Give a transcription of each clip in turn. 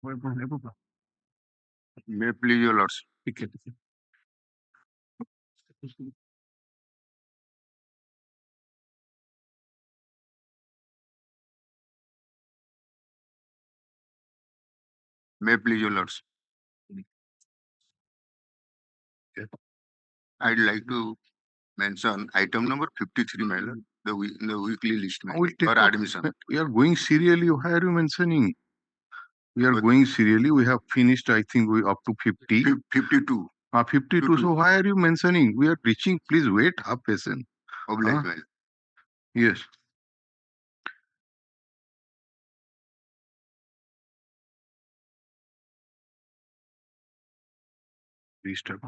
May please your lords. May please your lords. I'd like to mention item number 53, my lord, the weekly list for admission. We are going serially. Why are you mentioning? We are going serially. We have finished, I think, we up to 50. 52. 52. So why are you mentioning? We are reaching. Please wait. Have patience. Oblige, my lord. Yes. Restart.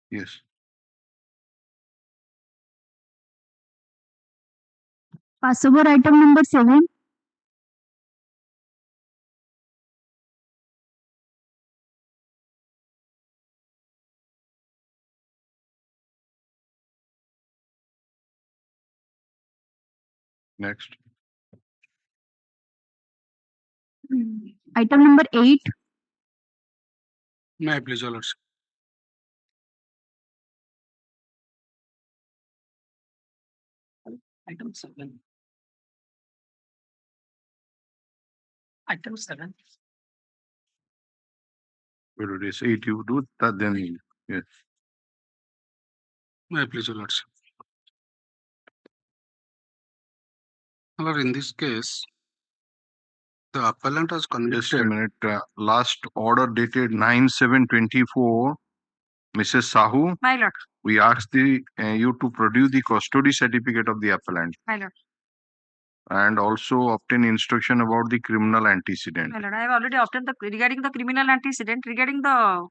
Yes. Pass over item number 7. Next. Item number 8. May I please your lords. Item 7. Item 7. Well, it is 8. You do that then. Yes. May I please your lords. Lord, in this case, the appellant has Just a convicted. minute. Last order dated 9/7/24. Mrs. Sahu, My lord. we asked you to produce the custody certificate of the appellant My lord. and also obtain instruction about the criminal antecedent. My lord, I have already obtained regarding the criminal antecedent, regarding the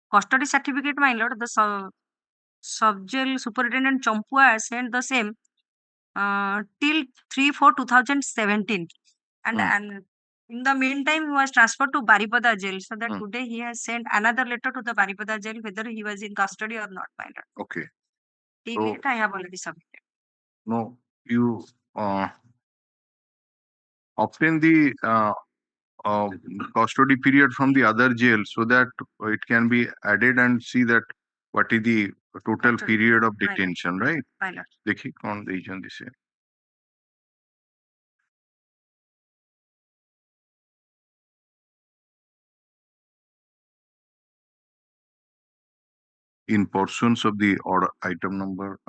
custody certificate, my lord, the sub-jail superintendent Champua sent the same till 3/4/2017, and in the meantime he was transferred to Baripada jail, so that today he has sent another letter to the Baripada jail whether he was in custody or not, my lord. Okay. Till So- date I have already submitted. No, you obtain the custody period from the other jail so that it can be added and see that what is the total Absolutely. period of Right. detention, right? My lord. देखिए कौन region this है. In portions of the order item number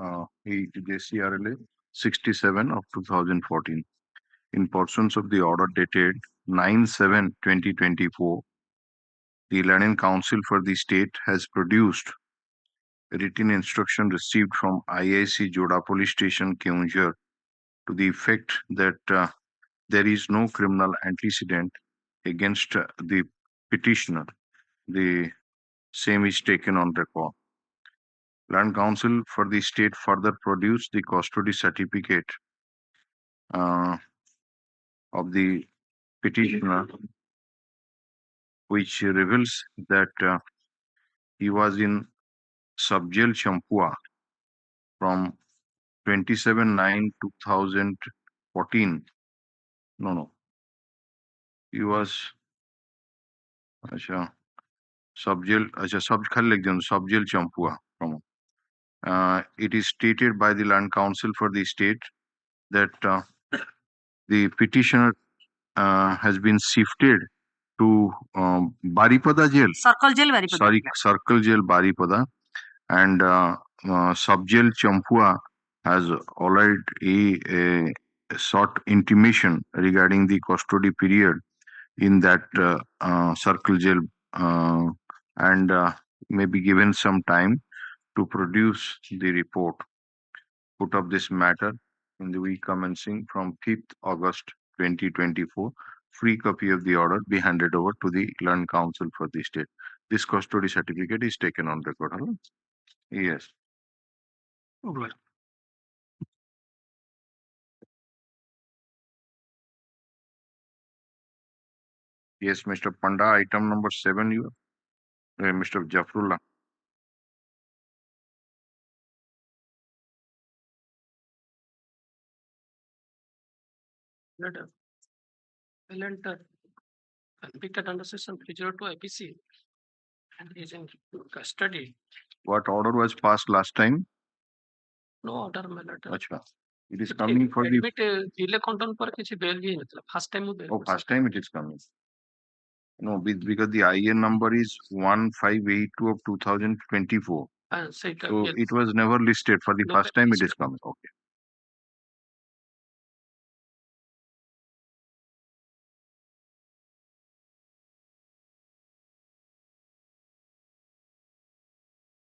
JCRLA 67 of 2014. In portions of the order dated 9/7/2024, the Learning Council for the state has produced a written instruction received from IIC Joda Police Station, Keonjhar, to the effect that there is no criminal antecedent against the petitioner. The same is taken on record. Land Council for the state further produced the custody certificate of the petitioner, which reveals that he was in sub-jail Champua from 27/9/2014. No. He was sub-jail Champua. It is stated by the Land Council for the state that the petitioner has been shifted to Baripada jail. Circle jail Baripada. Circle jail Baripada, and sub-jail Champua has already a short intimation regarding the custody period in that circle jail and may be given some time to produce the report. Put up this matter in the week commencing from 5th August 2024. Free copy of the order be handed over to the Learned Council for the state. This custody certificate is taken on record. Hello? Yes. Oblige. Yes, Mr. Panda, item number 7, you, Mr. Jafrullah. Letter. Convicted under section 302 IPC and is in custody. What order was passed last time? No order, my letter. Acha. It is coming for the. Admit delay content पर किसी bail भी नहीं first time bail. Oh, first time it is coming. No, because the IN number is 1582 of 2024. So yes. it was never listed. For the No, first time it listed. is coming. Okay.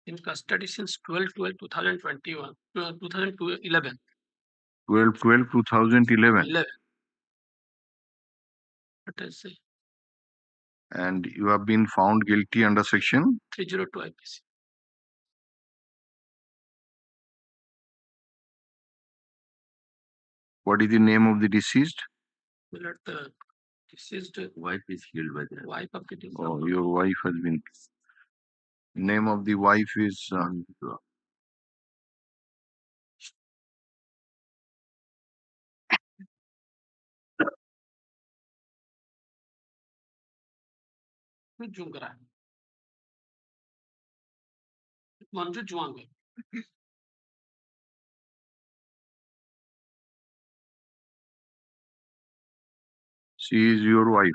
In custody since 12/12/2021, 2011. 12/12/2011. 11. What I say? And you have been found guilty under section 302 IPC. What is the name of the deceased? The deceased wife is killed by the wife of the deceased. Oh, your wife has been. Name of the wife is. Manju Juang. She is your wife.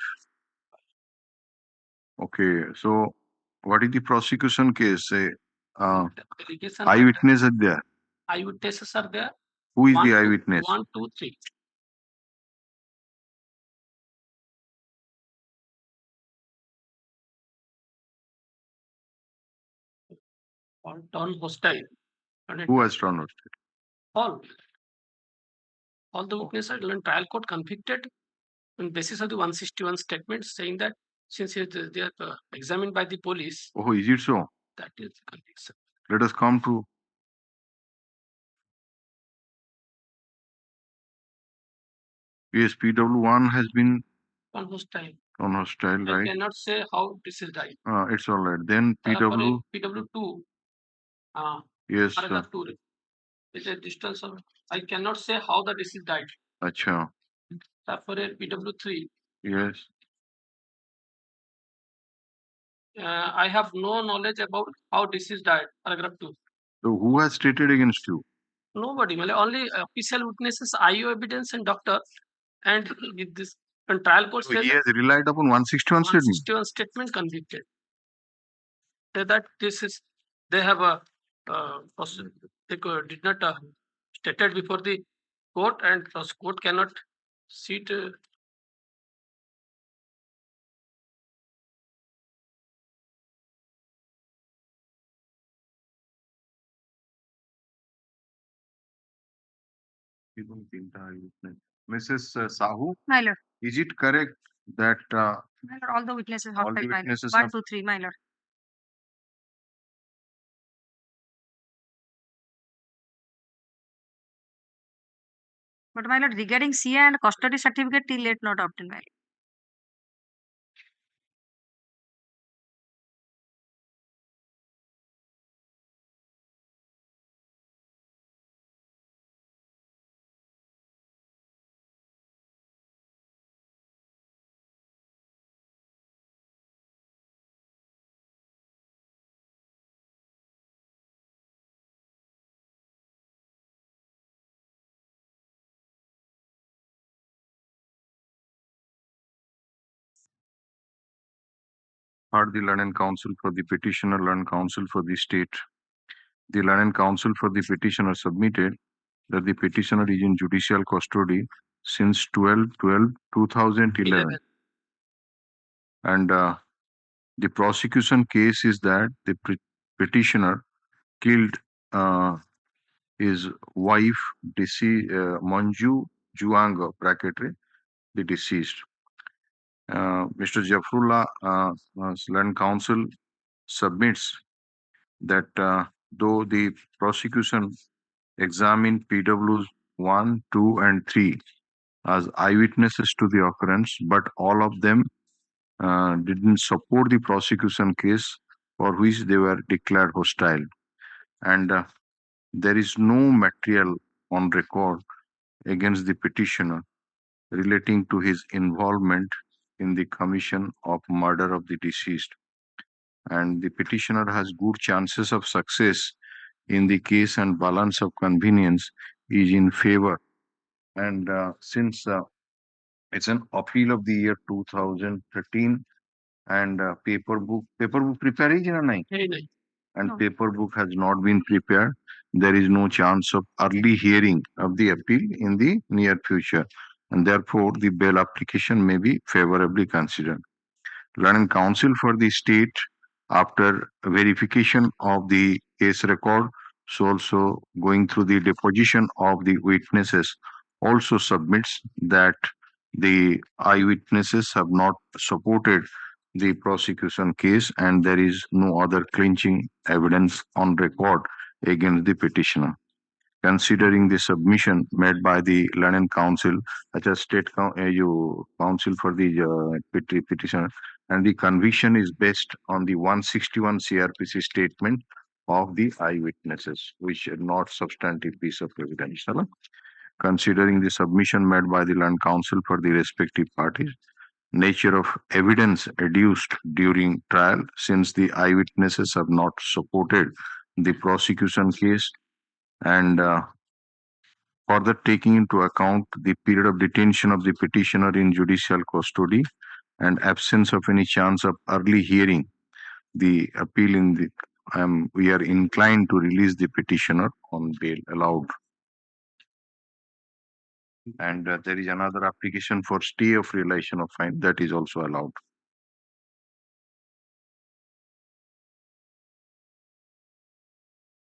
Okay, so what is the prosecution case? Eyewitness are there. Eyewitnesses are there. Who is the eyewitness? 1, 2, 3. All turned hostile. Who has turned hostile? All the witnesses in trial court convicted on basis of the 161 statement saying that since they are examined by the police. Oh, is it so? That is the conviction. Let us come to. Yes, PW1 has been on hostile. On hostile, right? I cannot say how this is died. It's all right. Then PW. PW2. Yes. Paragraph 2. It's a distance of. I cannot say how the disease died. Acha. For a PW3. Yes. I have no knowledge about how disease died. Paragraph 2. So who has stated against you? Nobody. Only official witnesses, IO evidence, and doctor. And with this and trial court. So he has relied upon 161 statement. 161 statement convicted. That this is they have a they did not stated before the court, and the court cannot sit. Mrs. Sahoo, My lord. is it correct that My lord, all the witnesses all the hostile, my lord. witnesses 1, are 2, 3, my lord. But my lord, regarding CA and custody certificate till late not obtained, my lord. heard the learned counsel for the petitioner, learned counsel for the state. The learned counsel for the petitioner submitted that the petitioner is in judicial custody since 12/12/2011. And the prosecution case is that the petitioner killed his wife, Manju Juang, bracketry, the deceased. Mr. Jafrullah, learned counsel submits that though the prosecution examined PWs 1, 2, and 3 as eyewitnesses to the occurrence, but all of them didn't support the prosecution case for which they were declared hostile. And there is no material on record against the petitioner. relating to his involvement in the commission of murder of the deceased, and the petitioner has good chances of success in the case, and balance of convenience is in favor. And since it's an appeal of the year 2013, and paper book prepare is na nahi? And No. paper book has not been prepared, there is no chance of early hearing of the appeal in the near future, and therefore the bail application may be favorably considered. Learned counsel for the state, after verification of the case record, so also going through the deposition of the witnesses, also submits that the eyewitnesses have not supported the prosecution case, and there is no other clinching evidence on record against the petitioner. Considering the submission made by the learned counsel, such as counsel for the petitioner, and the conviction is based on the 161 CRPC statement of the eyewitnesses, which are not substantive piece of evidence. Considering the submission made by the learned counsel for the respective parties, nature of evidence adduced during trial, since the eyewitnesses have not supported the prosecution case, and further taking into account the period of detention of the petitioner in judicial custody and absence of any chance of early hearing, the appeal in the we are inclined to release the petitioner on bail allowed. And there is another application for stay of realization of fine that is also allowed.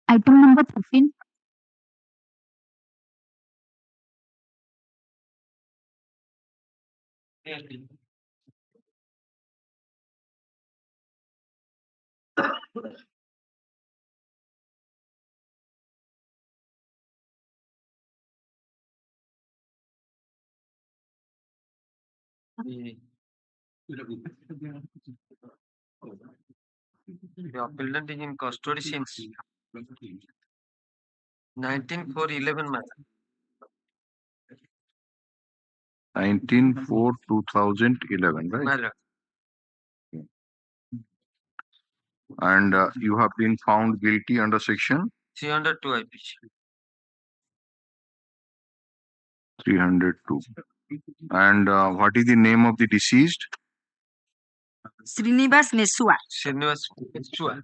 Item number 13. The appellant is in custody since 19/4/11 matter. 19/4/2011, right? Matter. And you have been found guilty under section 302 IPC. 302. And what is the name of the deceased? Srinivas Mesua. Srinivas Mesua.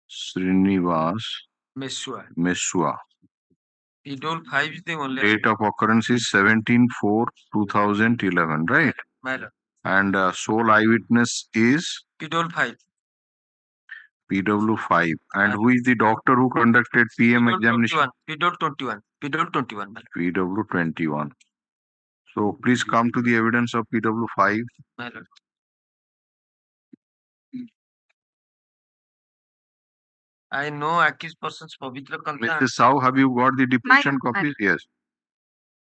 Srinivas Mesua. Mesua. Idol 5 is the only. Date of occurrence is 17/4/2011, right? Matter. And sole eyewitness is Idol 5. PW5. And who is the doctor who conducted PM examination? Idol 21. Idol 21. PW21. So please come to the evidence of PW5. Matter. I know accused persons Pavitra Kalta. Mr. Sao, have you got the deposition copies? Yes.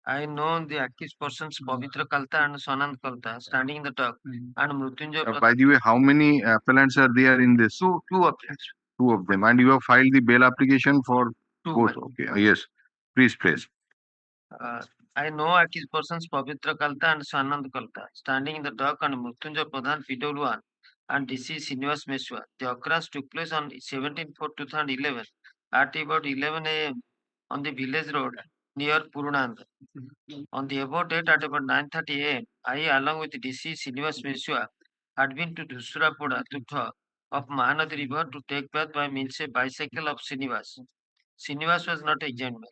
I know the accused persons Pavitra Kalta and Sanand Kalta standing in the dock, and Mrutyunjay. By the way, how many appellants are there in this? Two appellants. Two of them. And you have filed the bail application for Two. both. Okay. Yes. Please. I know accused persons Pavitra Kalta and Sanand Kalta standing in the dock, and Mrutyunjay Pradhan PW1 and DC Srinivas Meswa. The occurrence took place on 17/4/2011 at about 11 a.m. on the village road near Purunand. On the above date at about 9:30 a.m., I, along with DC Srinivas Meswa, had been to Dhusurapoda, Tutha of Mahanadi River to take bath by means of bicycle of Srinivas. Srinivas was not examined.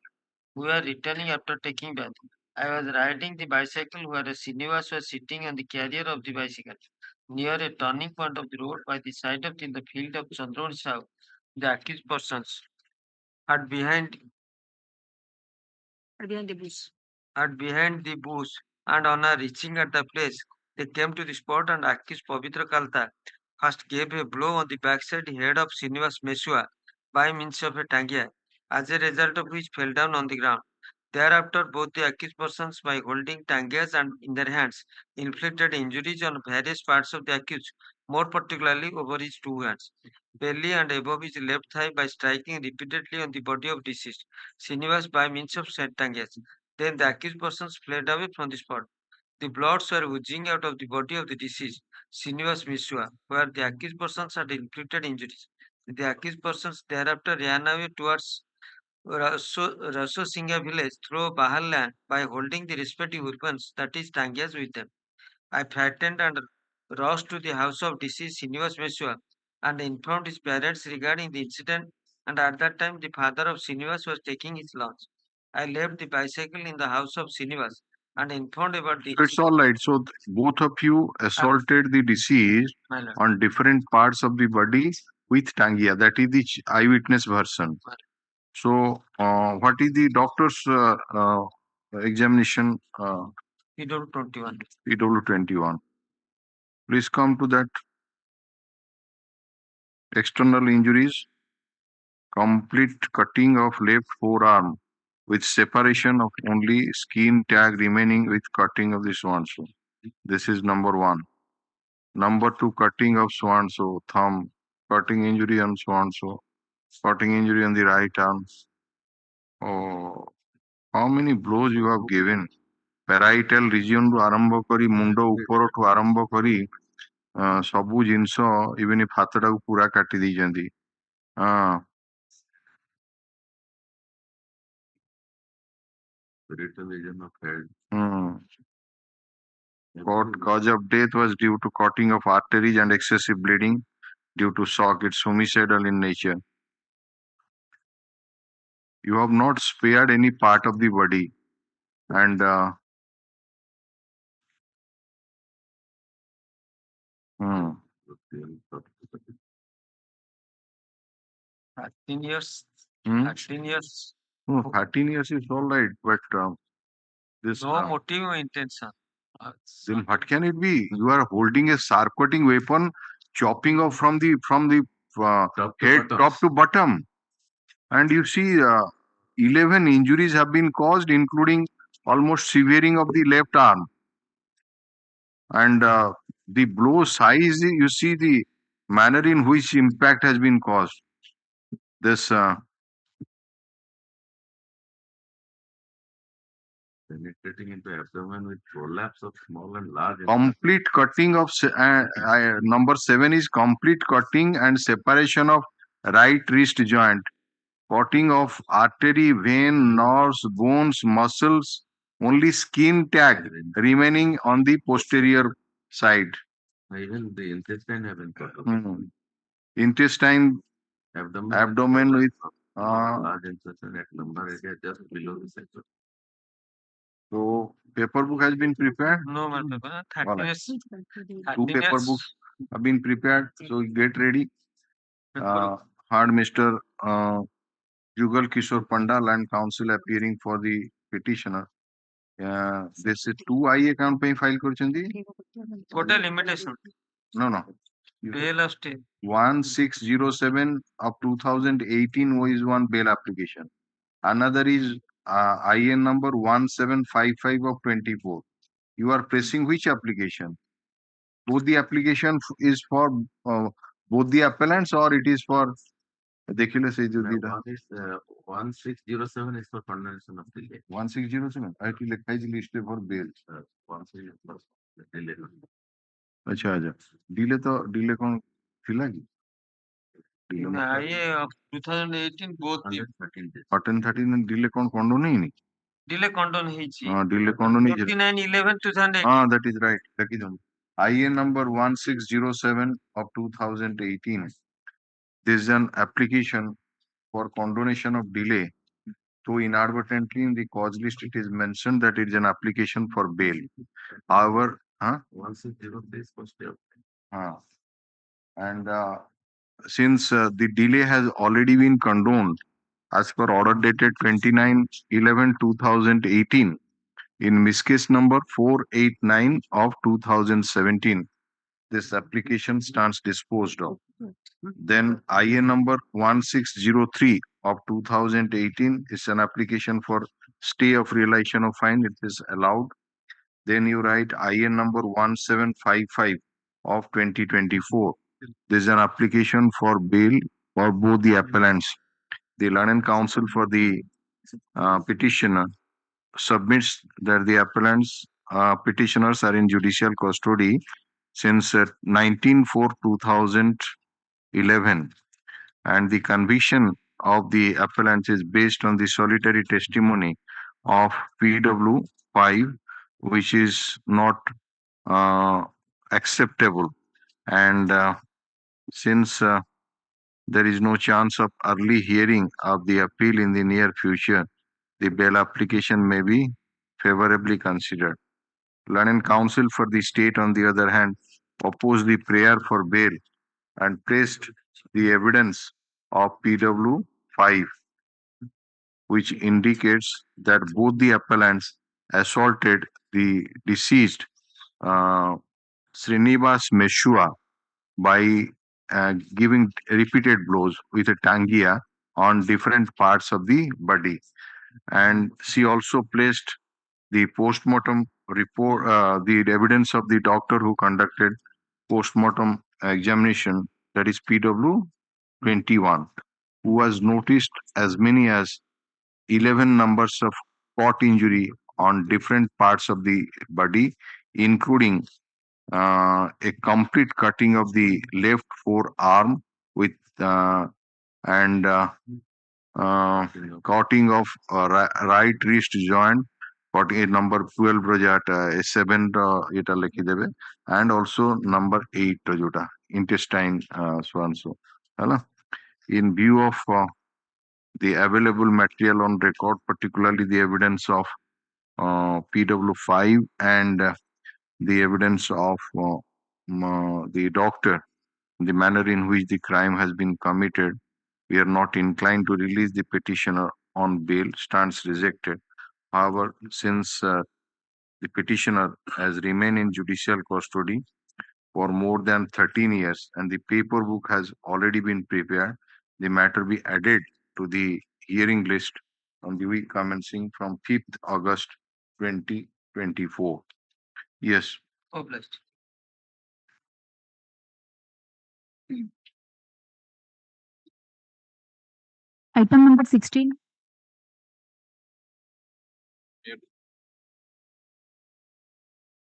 We were returning after taking bath. I was riding the bicycle where Srinivas was sitting on the carrier of the bicycle. Near a turning point of the road by the side of the field of Chandron South, the accused persons had behind Behind the bush. And on our reaching at the place, they came to the spot, and accused Pavitra Kalta first gave a blow on the backside head of Srinivas Mesua by means of a tangia, as a result of which fell down on the ground. Thereafter, both the accused persons, by holding tangias and in their hands, inflicted injuries on various parts of the accused more particularly over his two hands. Belly and above his left thigh by striking repeatedly on the body of deceased Srinivas by means of sentangas. Then the accused persons fled away from the spot. The bloods were oozing out of the body of the deceased Srinivas Mishra, where the accused persons had inflicted injuries. The accused persons thereafter ran away towards Raso Singha village through Bahar land by holding the respective weapons, that is, tangias, with them. I frightened and rushed to the house of deceased Srinivas Mishra and informed his parents regarding the incident, and at that time the father of Srinivas was taking his lunch. I left the bicycle in the house of Srinivas and informed about the It's all right. So both of you assaulted the deceased My lord. on different parts of the body with tangia. That is the eyewitness version. So what is the doctor's examination? PW 21. PW21. Please come to that. External injuries. Complete cutting of left forearm with separation of only skin tag remaining with cutting of the swanso. This is number one. Number two, cutting of swanso, thumb, cutting injury on swanso, cutting injury on the right arm. Oh, how many blows you have given? Parietal region ରୁ ଆରମ୍ଭ କରି ମୁଣ୍ଡ ଉପରଠୁ ଆରମ୍ଭ କରି ସବୁ ଜିନିଷ even ହାତଟାକୁ ପୁରା କାଟି ଦେଇଛନ୍ତି। ହଁ। Cause of death was due to cutting of arteries and excessive bleeding due to shock. It's homicidal in nature. You have not spared any part of the body, and 13 years. Hmm? 13 years. No, 13 years is all right, but this. No motive or intention. Then what can it be? You are holding a sharp cutting weapon, chopping off from the head top to bottom, and you see 11 injuries have been caused, including almost severing of the left arm. And the blow size, you see the manner in which impact has been caused. This penetrating into abdomen with prolapse of small and large. Complete cutting of number 7 is complete cutting and separation of right wrist joint, cutting of artery, vein, nerves, bones, muscles, only skin tag remaining on the posterior side. Even the intestine have been cut off. Intestine, abdomen with large incision at lumbar area just below the septum. so paper book has been prepared. No, my paper. 13 Alright. years. 2 paper books have been prepared, so get ready. Hard Mr. Jugal Kishore Pandal and counsel appearing for the petitioner. This is 2 IA account pay file करचंदी. What a limitation. No. Bail of stay. 1607 of 2018 is one bail application. Another is IN number 1755 of 24. You are pressing which application? Both the application is for both the appellants, or it is for देखिले से जो दीदा One is 1607 is for condemnation of delay. 1607 IT लिखा है list for bail 1607 delay. अच्छा delay तो delay कौन थिला की In IA of 2018, both the 13 delay कौन कोंडो नहीं delay condon ହେଇଛି. डिले कोंडो नहीं 29/11/2018. that is right लकी दम IN number 1607 of 2018. This is an application for condonation of delay. So inadvertently in the cause list it is mentioned that it is an application for bail. However, 1603 is for stay of and since the delay has already been condoned as per order dated 29/11/2018 in miscase number 489 of 2017, this application stands disposed of. Then IN number 1603 of 2018 is an application for stay of realization of fine. It is allowed. Then you write IN number 1755 of 2024. There is an application for bail for both the appellants. The learned counsel for the petitioner submits that the appellants petitioners are in judicial custody since 19/4/2011, and the conviction of the appellants is based on the solitary testimony of PW5, which is not acceptable. And since there is no chance of early hearing of the appeal in the near future, the bail application may be favorably considered. Learned counsel for the state, on the other hand, opposed the prayer for bail and placed the evidence of PW5, which indicates that both the appellants assaulted the deceased Srinivas Meshua by giving repeated blows with a tangia on different parts of the body. And she also placed the postmortem report, the evidence of the doctor who conducted postmortem examination, that is PW21, who was noticed as many as 11 numbers of spot injury on different parts of the body, including a complete cutting of the left forearm with and cutting of right wrist joint, number 12 7 এটা লিখি দেবে, and also number 8 যেটা intestine so and so, in view of the available material on record, particularly the evidence of PW5 and the evidence of the doctor, the manner in which the crime has been committed, we are not inclined to release the petitioner on bail, stands rejected. However, since the petitioner has remained in judicial custody for more than 13 years and the paper book has already been prepared, the matter be added to the hearing list on the week commencing from 5th August 2024. Yes. Obliged. Item number 16.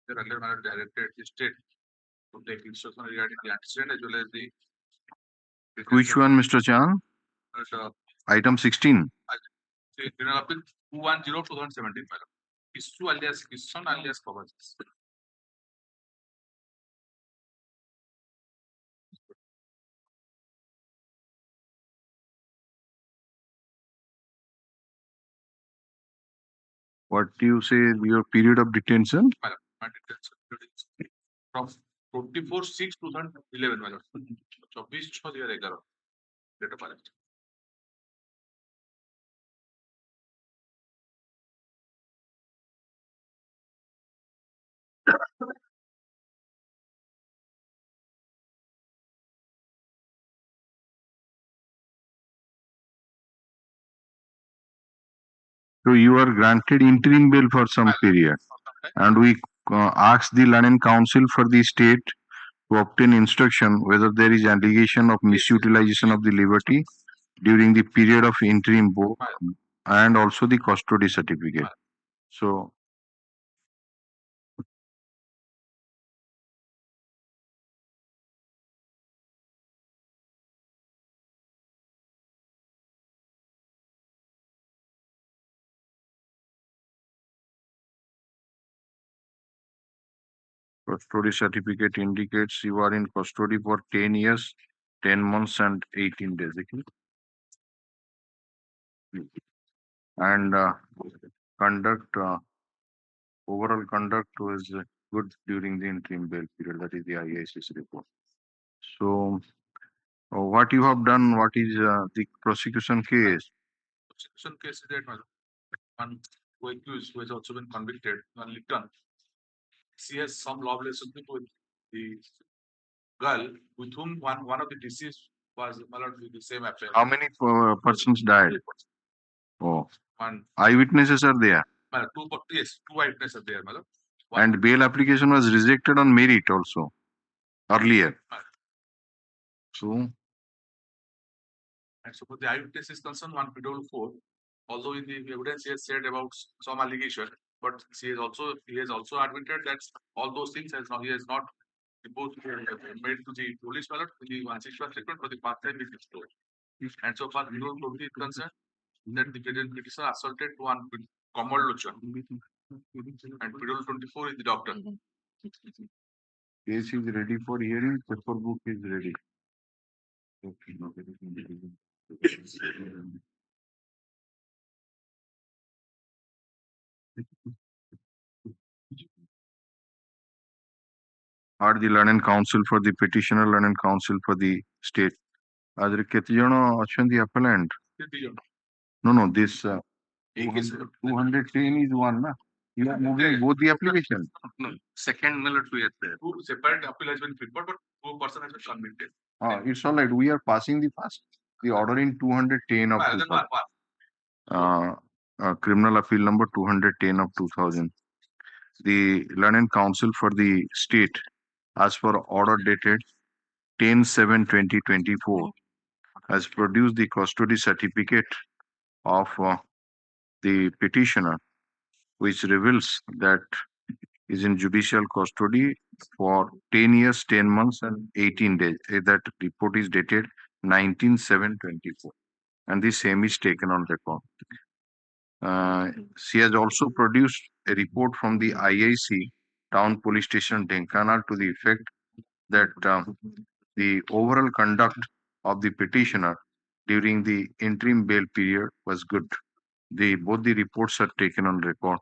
The earlier matter directed the state to take instruction regarding the antecedent as well as the. Which one, Mr. Chan? Item 16. The Criminal Appeal 210/2017, madam. Issue alias Kishan alias Kavachis. What do you say your period of detention? Madam, my detention period is from 24/6/2011, madam. 24/6/2011 date of arrest. So you are granted interim bail for some period, and we ask the learned counsel for the state to obtain instruction whether there is allegation of misutilization of the liberty during the period of interim bail and also the custody certificate. So custody certificate indicates you are in custody for 10 years, 10 months and 18 days. And conduct, overall conduct was good during the interim bail period. That is the IAC's report. So what you have done, what is the prosecution case? Prosecution case is that, madam. One who accused who has also been convicted, one Litton. She has some love relationship with the girl with whom one of the deceased was allowed with the same affair. How many persons died? Oh, One, eyewitnesses are there. madam, two eyewitnesses are there, madam. And bail application was rejected on merit also. earlier. So, And so for the eyewitness is concerned, one PW4, although in the evidence he has said about some allegation, but he has also admitted that all those things he has not made to the police ballot in the ancestral statement for the past time it is told. And so far PW4 is concerned, that the petitioner assaulted one Kamal Lochan, and PW24 is the doctor. case is ready for hearing, paper book is ready. Are the learned counsel for the petitioner, learned counsel for the state? Adre kete jano achandi appellant? No, this 210 is one, na? You are moving both the application. No, second Miller 2 years there. Two separate appeal has been prepared, but two person has been convicted. It's all right. We are passing the order in 210 of 2000. Criminal appeal number 210 of 2000. The learned counsel for the state, as per order dated 10/7/2024, has produced the custody certificate of the petitioner, which reveals that is in judicial custody for 10 years, 10 months, and 18 days. That report is dated 19/7/24, and the same is taken on record. She has also produced a report from the IIC Town Police Station, Dhenkanal, to the effect that the overall conduct of the petitioner during the interim bail period was good. Both the reports are taken on record.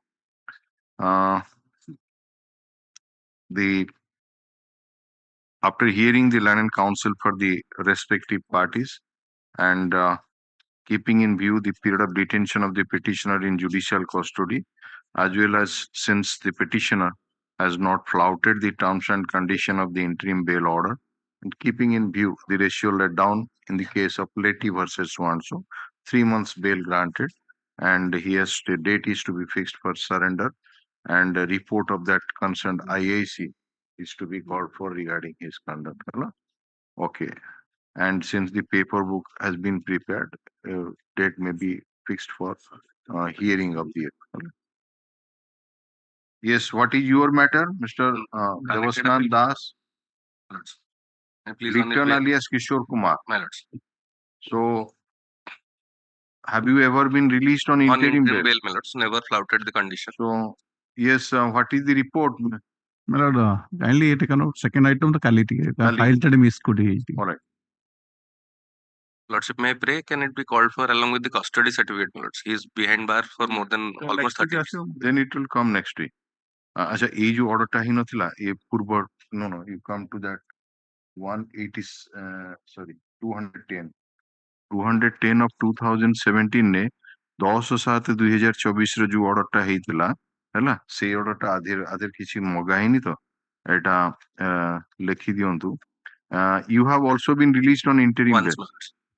After hearing the learned counsel for the respective parties and keeping in view the period of detention of the petitioner in judicial custody, as well as since the petitioner has not flouted the terms and condition of the interim bail order, and keeping in view the ratio laid down in the case of Letty versus so-and-so, 3 months bail granted, and the date is to be fixed for surrender, and a report of that concerned IAC is to be called for regarding his conduct. Okay. And since the paper book has been prepared, date may be fixed for hearing of the. Yes, what is your matter, Mr. Devasnan Das? Return alias Kishore Kumar. So, have you ever been released on interim bail? Never flouted the condition. So, yes, what is the report? My lord, kindly take a note. Second item, the quality. Kali. File time is good. All right. Lordship, may I pray? Can it be called for along with the custody certificate, Lords? He is behind bar for more than almost 30 days. Then it will come next week. Acha, এই যে অর্ডারটা হি নথিলা এ পূর্ব no you come to that 210 of 2017 ने 10/7/2024 ରେ ଯୋଉ ଅର୍ଡରଟା ହେଇଥିଲା ହେଲା ସେଇ ଅର୍ଡରଟା ଆଧେର କିଛି ମଗା ହେଇନି ତ ଏଟା ଲେଖି ଦିଅନ୍ତୁ. You have also been released on interim bail.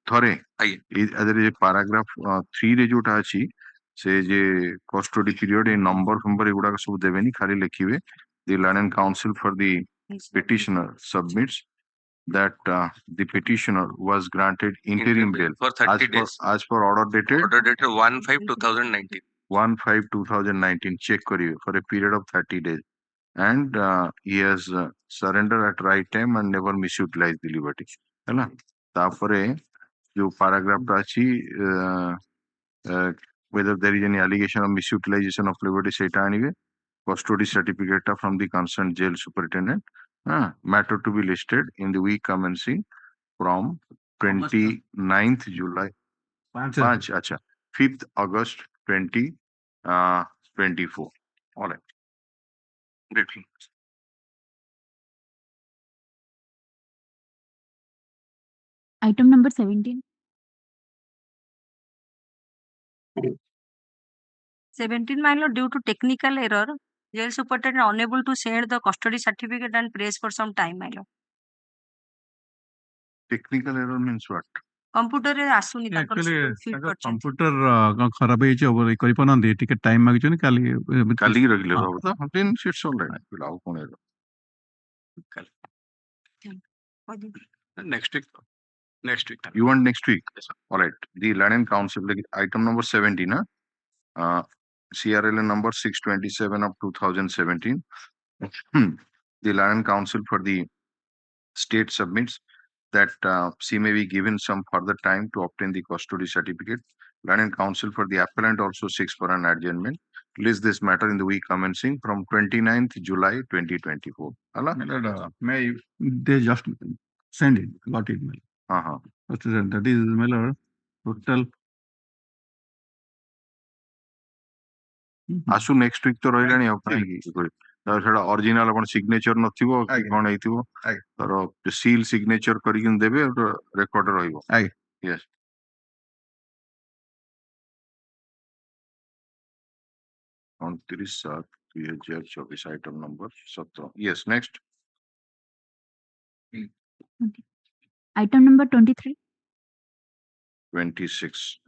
ଥରେ ଏଇ paragraph 3 ରେ ଯୋଉଟା ଅଛି ସେ ଯେ custody period ଏ number ଏଗୁଡାକ ସବୁ ଦେବେନି ଖାଲି ଲେଖିବେ the learned counsel for the petitioner submits that the petitioner was granted interim bail for 30 days as per order dated 1/5/2019. 1/5/2019 check kariye for a period of 30 days, and he has surrendered at right time and never misutilized the liberty. Hala tapare jo paragraph ta achi whether there is any allegation of misutilization of liberty seta anibe custody certificate from the concerned jail superintendent, matter to be listed in the week commencing from 29th July 5th August 2024. All right. Great. Item number 17. 17, my lord, due to technical error, jail superintendent unable to send the custody certificate and prays for some time, my lord. Technical error means what? Computer ରେ ଆସୁନି ତାଙ୍କର Actually, feed କରିଛନ୍ତି. computer ଖରାପ ହେଇଛି କରିପାରନ୍ତି ଟିକେ time ମାଗିଛନ୍ତି କାଲି କାଲିକି ରଖିଲେ then it's all right. ଆଉ କଣ error? Next week. Next week. You want next week? Yes, sir. All right. The Land and Council, like, item number 17, CRLA number 627 of 2017. The Land and Council for the state submits that she may be given some further time to obtain the custody certificate. Land and Council for the appellant also seeks for an adjournment. List this matter in the week commencing from 29th July 2024. Allah? May they just send it, got it mail. That is mail total. आसु next week तो रहिलानी अब काई तर सेडा original अपन signature नथिबो कि कोन हेतिबो तर seal signature करिकिन देबे record रहिबो yes 29/7/2024 item number 17 yes next Item number 23. 26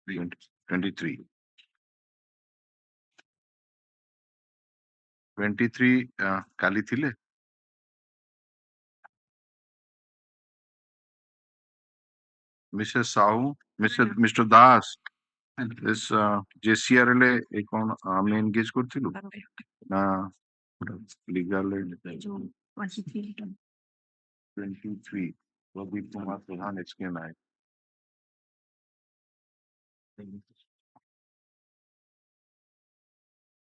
23 23 काली थिले Mrs. Sahu, Mr. Das, this JCRLA कौन हमने engage करती लो ना legal aid 23 Pradeep Kumar Pradhan HKMI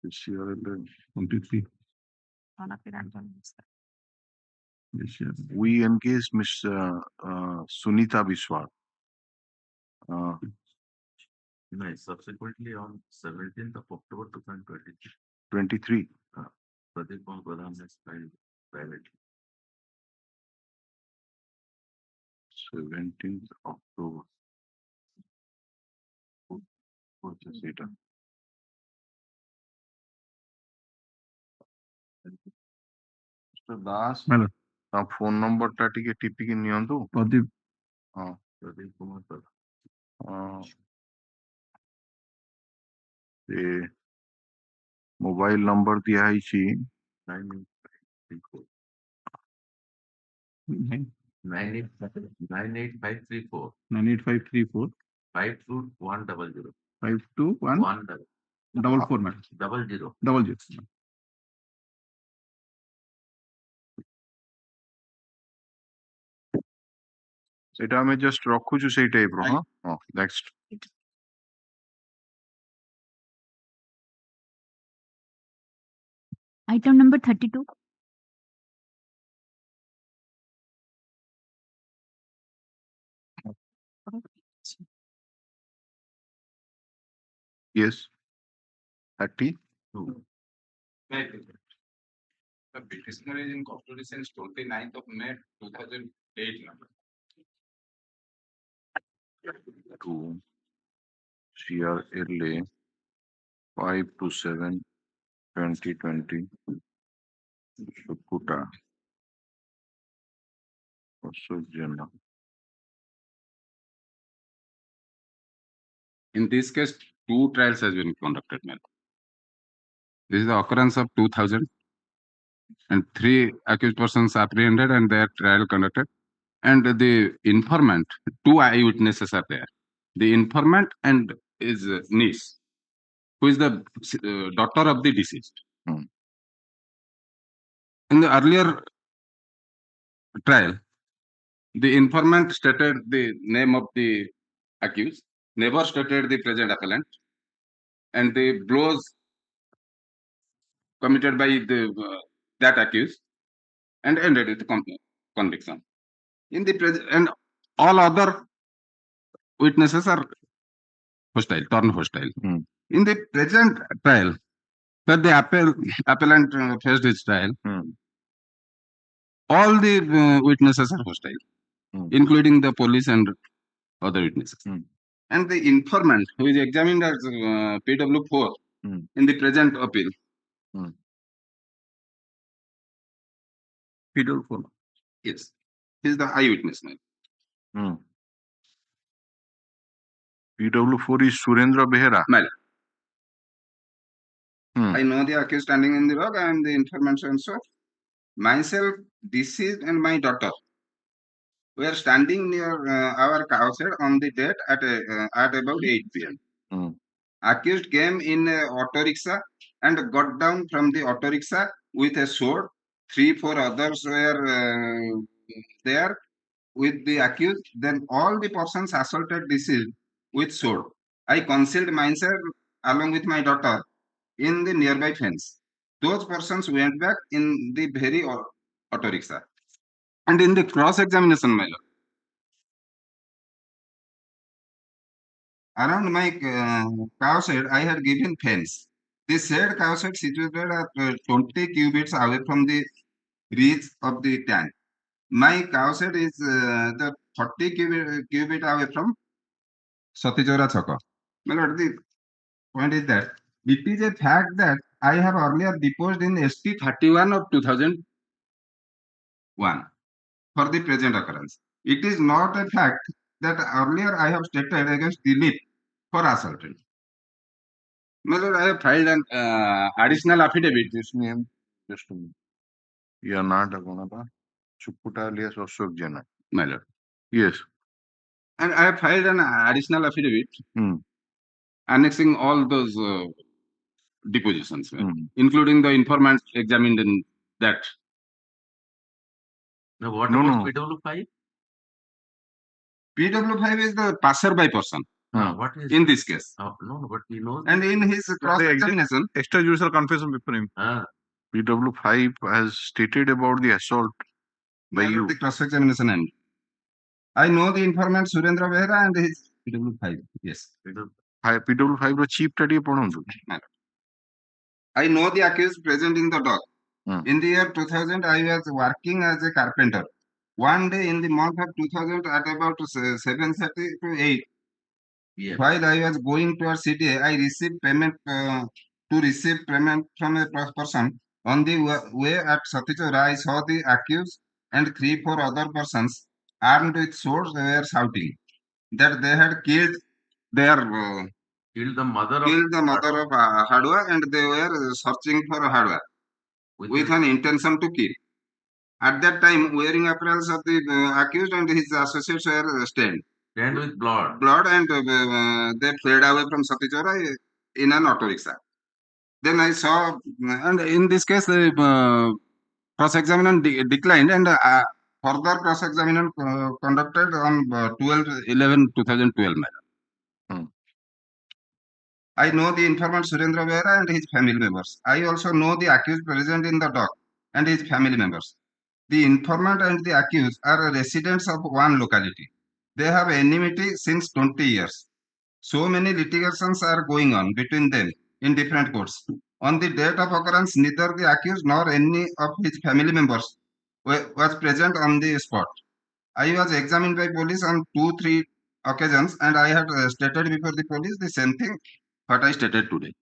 JCRLA 23. we engaged Miss Sunita Biswal. Subsequently on 17th of October 2023. 23. Pradeep Kumar Pradhan has filed privately. 17th October. What's the date? Mr. Das, phone number टा टिके टिपी के नियंतु Pradeep. हाँ Pradeep Kumar Pradhan. ये mobile number दिया है इसी 98534. 98534. 52100. 521 44 madam. 00. 00. सेटा में जस्ट रखु छु सेई टाइप रो हां next Item number 32. yes 30 The petitioner is in custody since 29th of May 2008. to CRLA 5/7/2020 Sukuta Procedural. In this case, 2 trials has been conducted. This is the occurrence of 2000 and 3 accused persons apprehended and their trial conducted. And the informant, 2 eyewitnesses are there. The informant and his niece, who is the daughter of the deceased. In the earlier trial, the informant stated the name of the accused, never stated the present appellant, and the blows committed by the that accused and ended with conviction. In the present, and all other witnesses are hostile, turn hostile. In the present trial, where the appellant faced his trial, all the witnesses are hostile, including the police and other witnesses. And the informant, who is examined as PW4 in the present appeal, PW4. yes, he is the eyewitness. PW4 is Surendra Behera. I know the accused standing in the rock and the informant and so. myself, deceased, and my daughter were standing near our cow shed on the date at about 8 p.m. Accused came in a auto rickshaw and got down from the auto rickshaw with a sword. 3-4 others were there with the accused. Then all the persons assaulted deceased with sword. I concealed myself along with my daughter in the nearby fence. Those persons went back in the very auto rickshaw. And in the cross-examination, my lord, around my cow shed, I had given fence. The said cow shed situated at 20 cubits away from the reach of the tank. My cow shed is the 40 cubit away from Satichora Chaka. My lord, the point is that it is a fact that I have earlier deposed in ST 31 of 2001 for the present occurrence. It is not a fact that earlier I have stated against Dilip for assault. My lord, I have filed an additional affidavit. This name, just a minute. Yarnadagonada, Chuputa alias Ashok Jana. My lord. Yes. And I have filed an additional affidavit annexing all those depositions, including the informant examined in that. Now, what No, about no. PW5? PW5 is the passerby person What is in this case. no, but we know. And in his cross-examination, extrajudicial confession before him. PW5 has stated about the assault by you. The cross-examination end. I know the informant Surendra Behra and his PW5. Yes. PW5 ର chief ଟା ଟିକେ ପଢନ୍ତୁ. I know the accused present in the dock. In the year 2000, I was working as a carpenter. One day in the month of 2000 at about 7:30 to 8, while I was going towards CDA, I received payment from a person. On the way at Satichora, I saw the accused and 3-4 other persons armed with swords were shouting that they had killed the mother of Hadwa, and they were searching for Hadwa with an intention to kill. At that time, wearing apparels of the accused and his associates were stained with blood. And they fled away from Satichora in an auto rickshaw. Then I saw, and in this case, the cross-examination declined, and further cross-examination conducted on 12/11/2012. I know the informant Surendra Behra and his family members. I also know the accused present in the dock and his family members. The informant and the accused are residents of one locality. They have enmity since 20 years. So many litigations are going on between them in different courts. On the date of occurrence, neither the accused nor any of his family members was present on the spot. I was examined by police on 2-3 occasions, and I had stated before the police the same thing what I stated today.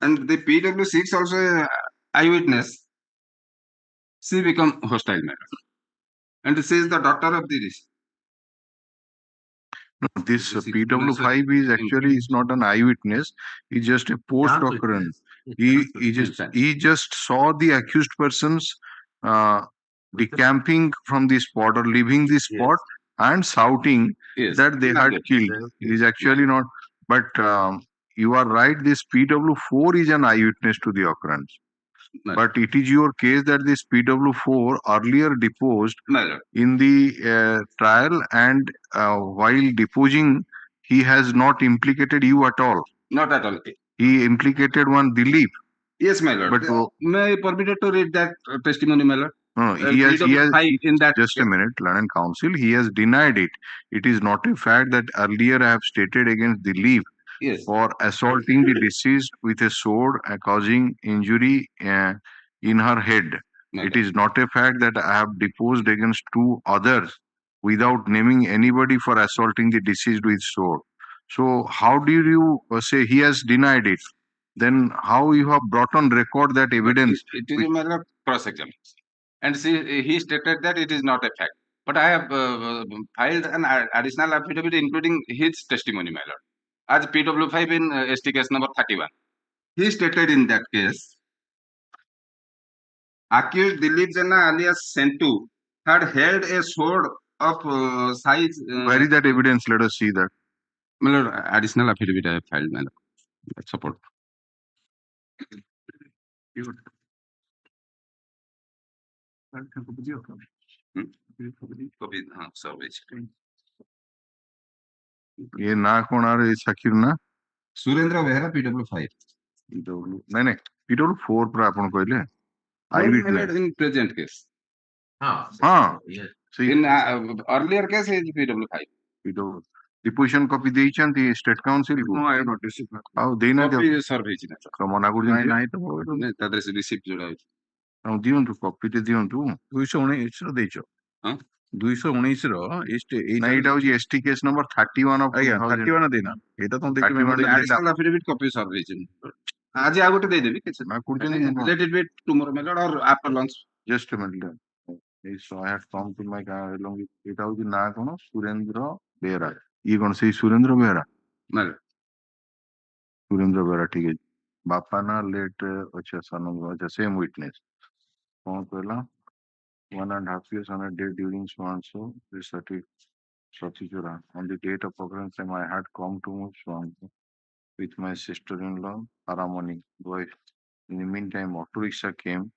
And the PW6 also eyewitness. She become hostile, madam. And she is the daughter of the risk. No, this PW5 is actually is not an eyewitness. He's just a post occurrence. He just saw the accused persons decamping from the spot or leaving the spot and shouting that they had killed. He is actually not. But you are right. This PW4 is an eyewitness to the occurrence. But it is your case that this PW4 earlier deposed in the trial, and while deposing, he has not implicated you at all. Not at all. He implicated one Dilip. Yes, my lord. But may I permit to read that testimony, my lord? No, he has in that just a minute, Learned Counsel. He has denied it. It is not a fact that earlier I have stated against Dilip for assaulting the deceased with a sword causing injury in her head. It is not a fact that I have deposed against 2 others without naming anybody for assaulting the deceased with sword. So how do you say he has denied it? Then how you have brought on record that evidence? It is a matter of cross-examination. And he stated that it is not a fact. But I have filed an additional affidavit including his testimony, my lord, as PW5 in ST case number 31. He stated in that case, accused Dilip Jena alias Sentu had held a sword of size. Where is that evidence? Let us see that. Additional affidavit I have filed, my lord. Let's support. ये ना कौन आ रहे साकिर ना Surendra Behera PW5 नहीं नहीं PW4 पर आपण कहले आई विटनेस in present case. हाँ In earlier case is PW5. Deposition copy देइचंती स्टेट काउंसिल को No, I have not received. आउ देना दे Copy sir भेजना मना कर ନାଇଁ दियंती ନାଇଁ ତ नहीं तद्रे से receipt जोड़ा है आउ दियंतु कॉपी ते दियंतु 219 ର ଦେଇଛ ହଁ 219 ର ना एटा होजी एसटी केस नंबर 31 ऑफ ଆଜ୍ଞା 2000 31 ଦେଇନା ଏଇଟା ତ ଦେଖିବେ 31 additional affidavit copy sir भेजना आज आ गोटे दे देबी किछ मैं कुछ let it be tomorrow my lord or after lunch. Just a minute so I have come to my along एटा होजी ना कोन सुरेंद्र बेहरा ये कोन से सुरेंद्र बेहरा My सुरेंद्र बेहरा ठीक है बापा ना लेट अच्छा सन अच्छा सेम विटनेस कौन कहला 1.5 years on a day during so and so this Satyajura on the date of occurrence time I had come to Swan with my sister-in-law Haramani wife. In the meantime auto rickshaw came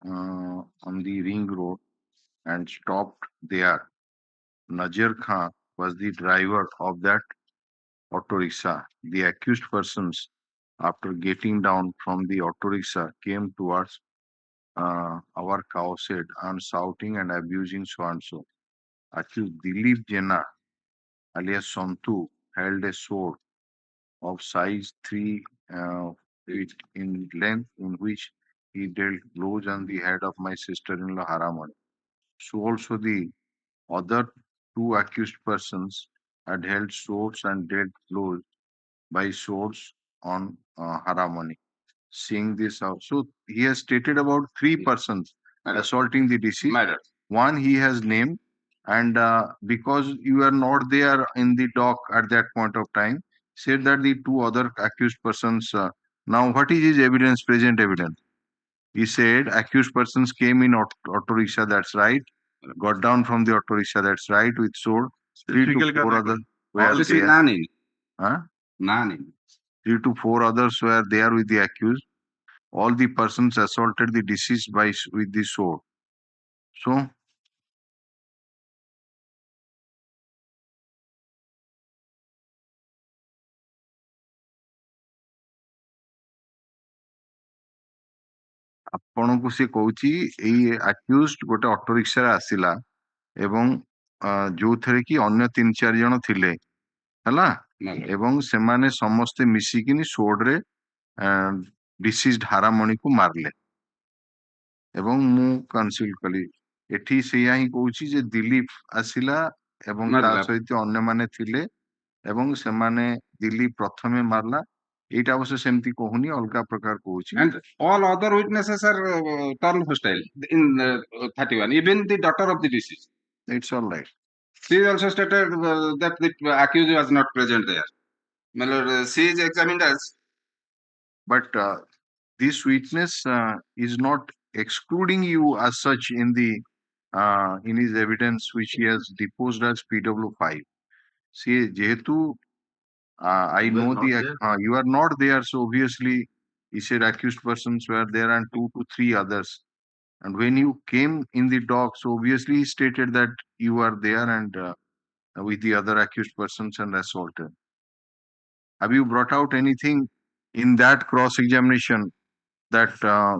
on the ring road and stopped there. Nazir Khan was the driver of that auto rickshaw. The accused persons, after getting down from the auto rickshaw, came towards our cow shed and shouting and abusing so and so. Accused Dilip Jena, alias Santu, held a sword of size 3 feet in length, in which he dealt blows on the head of my sister-in-law Haramani. So also the other two accused persons had held swords and dealt blows by swords on Haramani. Seeing this also, he has stated about 3 persons assaulting the deceased. Matter. One he has named, and because you are not there in the dock at that point of time, said that the 2 other accused persons. Now, what is his evidence? Present evidence. He said accused persons came in auto rickshaw. That's right. Got down from the auto rickshaw. That's right. With sword. 3 to 4 others were there. Nani. Huh? Nani. 3 to 4 others were there with the accused. All the persons assaulted the deceased with the sword. So, ଆପଣଙ୍କୁ ସେ କହୁଛି ଏଇ accused ଗୋଟେ auto ରିକ୍ସାରେ ଆସିଲା ଏବଂ ଯୋଉଥିରେ କି ଅନ୍ୟ 3-4 ଜଣ ଥିଲେ ହେଲା ଏବଂ ସେମାନେ ସମସ୍ତେ ମିଶିକିନି ସୋର୍ଡରେ ଡିସିଜ୍ଡ ହାରାମଣିକୁ ମାରିଲେ ଏବଂ ମୁଁ କନସିଲ୍ କଲି ଏଠି ସେଇଆ ହିଁ କହୁଛି ଯେ ଦିଲ୍ଲୀପ ଆସିଲା ଏବଂ ତା ସହିତ ଅନ୍ୟମାନେ ଥିଲେ ଏବଂ ସେମାନେ ଦିଲ୍ଲୀପ ପ୍ରଥମେ ମାରିଲା ଏଇଟା ଅବଶ୍ୟ ସେମିତି କହୁନି ଅଲଗା ପ୍ରକାର କହୁଛି And all other witnesses are turned hostile in 31, even the daughter of the deceased. It's all right. She also stated that the accused was not present there. Well, she is examined as. But this witness is not excluding you as such in his evidence which he has deposed as PW5. See, Jehetu, I know you are not there, so obviously he said accused persons were there and 2 to 3 others. And when you came in the dock, so obviously he stated that you are there and with the other accused persons and assaulted. Have you brought out anything in that cross-examination that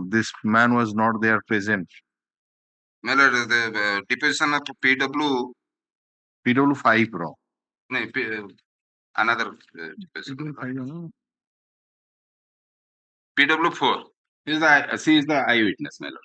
this man was not there present? Well, the deposition of PW5, bro. No, another deposition. PW4. She is the eyewitness, my lord.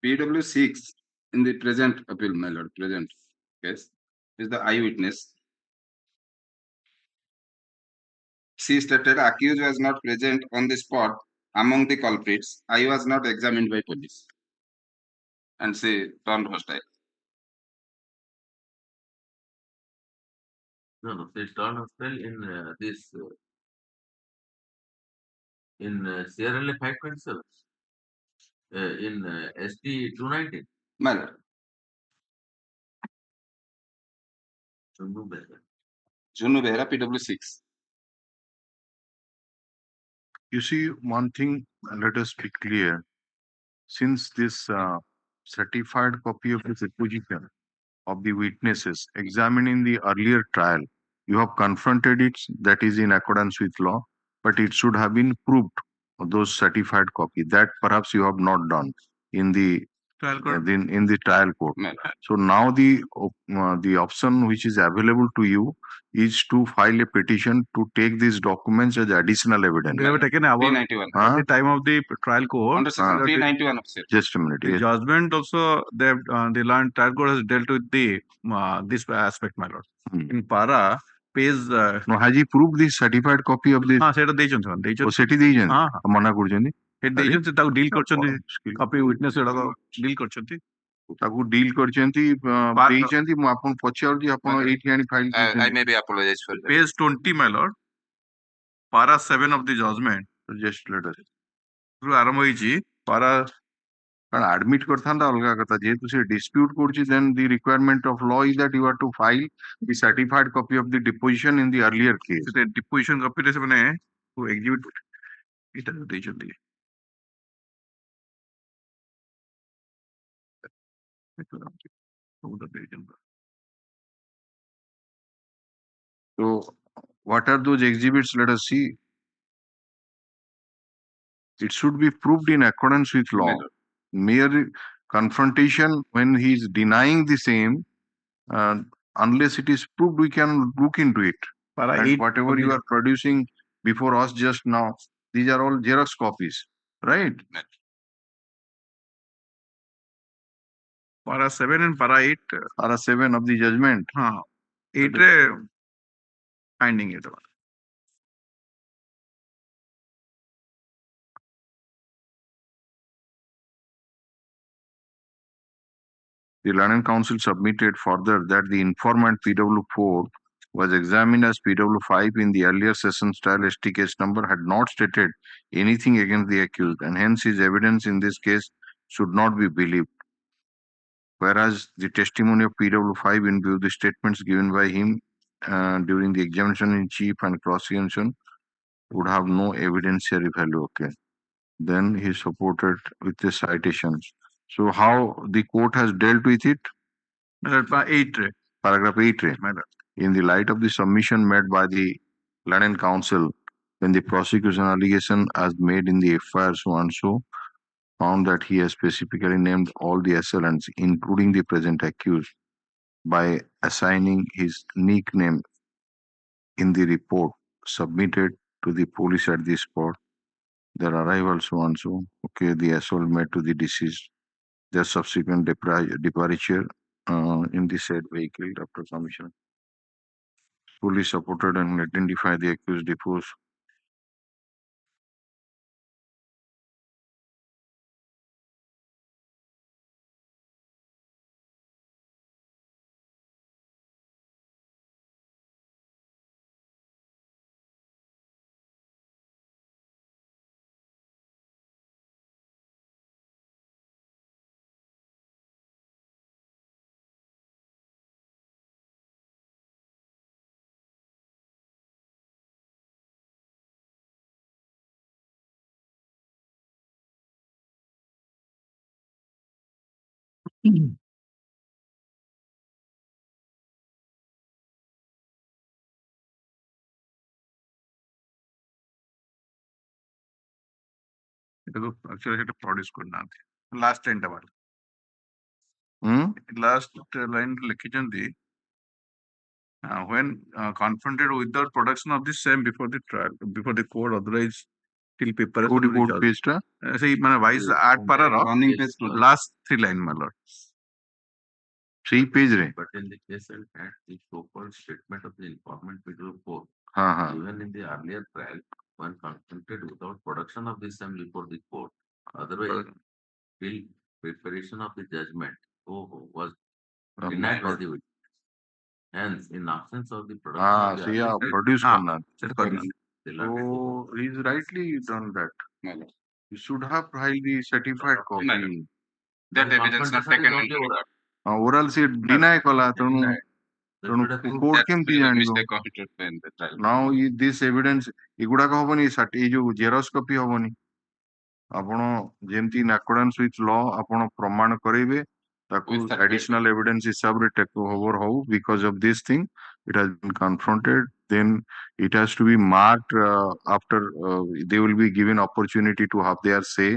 PW6 in the present appeal, my lord, present case is the eyewitness. She stated accused was not present on the spot among the culprits. I was not examined by police. And she turned hostile. No, they turned hostile in this in Sierra Leone 5.7 in ST 219. My lord. Junu Behra, PW6. You see, one thing, let us be clear. Since this certified copy of the deposition of the witnesses examined in the earlier trial, you have confronted it, that is in accordance with law, but it should have been proved, those certified copy. That perhaps you have not done in the Trial court. in the trial court. My lord. So now the option which is available to you is to file a petition to take these documents as additional evidence. They have taken about 391. Huh? at the time of the trial court. Under section 391 of SIR. Just a minute. The Yes. judgment also, they have, the land trial court has dealt with the this aspect, my lord. In para page No, has he proved the certified copy of this? সেটা ଦେଇଛନ୍ତି ସେମାନେ ଓ ଦେଇଛନ୍ତି ସେଠି ଦେଇଛନ୍ତି ହଁ ମନା କରୁଛନ୍ତି ସେଠି ଦେଇଛନ୍ତି ତାକୁ ଡିଲ୍ କରିଛନ୍ତି skill. କପି ୱିଟନେସ୍ ଗୁଡାକ ଡିଲ୍ କରିଛନ୍ତି ତାକୁ ଡିଲ୍ କରିଛନ୍ତି Part- ଦେଇଛନ୍ତି ମୁଁ ଆପଣଙ୍କୁ ପଚାରୁଛି ଆପଣ ଏଇଠି ଆଣି file I may be apologize for that. page 20 my lord para 7 of the judgment just late ଅଛି ରୁ ଆରମ୍ଭ ହେଇଛି para କାରଣ ଆଡମିଟ କରିଥାନ୍ତା ଅଲଗା କଥା ଯେହେତୁ ସେ ଡିସ୍ପ୍ୟୁଟ କରୁଛି then the requirement of law is that you have to file the certified copy of the deposition in the earlier case ସେତେ ଡିପୋଜିସନ କପିରେ ସେମାନେ ଏକ୍ଜିବିଟ୍ ଏଇଟା ଦେଇଛନ୍ତି ସବୁଟା ଦେଇଛନ୍ତି So what are those exhibits? Let us see. It should be proved in accordance with law. Mere confrontation when he is denying the same, unless it is proved, we can look into it. para And 8 whatever you are producing before us just now, these are all Xerox copies, right? para 7 and para 8 Para 7 of the judgment. ହଁ 8 ରେ finding it The London Council submitted further that the informant PW4 was examined as PW5 in the earlier session style ST case number had not stated anything against the accused, and hence his evidence in this case should not be believed. Whereas the testimony of PW5 in view of the statements given by him during the examination in chief and cross-examination would have no evidentiary value. Okay. Then he supported with the citations. So how the court has dealt with it? 8 ରେ Paragraph 8. In the light of the submission made by the London Council, when the prosecution allegation as made in the FIR so and so found that he has specifically named all the assailants, including the present accused, by assigning his nickname in the report submitted to the police at the spot, their arrival so and so, okay, the assault made to the deceased, their subsequent departure in the said vehicle after submission. Fully supported and identify the accused deposed. ଏଟାକୁ actually ସେଟା produce କରିନାହାନ୍ତି last line ଟା ବାହାରିଲା Hmm? last line ଲେଖିଛନ୍ତି when confronted with the production of the same before the trial, before the court authorized till preparation କୋଉଠି କୋଉଠି research. page ଟା ସେଇ ମାନେ 22 8 ପାରାର Running page to last 3 line ମାଲ ସେଇ page ରେ But in the case and at the so-called statement of the informant federal court, ହଁ ହଁ even in the earlier trial, when confronted without production of the same before the court, otherwise, till preparation of the judgment, was denied by the witness. Hence, in absence of the production हाँ of the ସେଇଆ earlier produce हाँ, करना ସେଟା କରିନା the learned so he's rightly done that you should have filed the certified copy that evidence not taken into oral. oral ସେ deny କଲା ତେଣୁ That ତେଣୁ should have proved court that କେମିତି there is ଜାଣିବ mistake committed in the trial. now this evidence ଏଗୁଡାକ ହବନି ଏଇ ଯୋଉ ଜେରକ୍ସ କପି ହବନି ଆପଣ ଯେମିତି in accordance with law ଆପଣ ପ୍ରମାଣ କରେଇବେ ତାକୁ With certificate. additional evidence ହିସାବରେ take over ହଉ because of this thing it has been confronted then it has to be marked after they will be given opportunity to have their say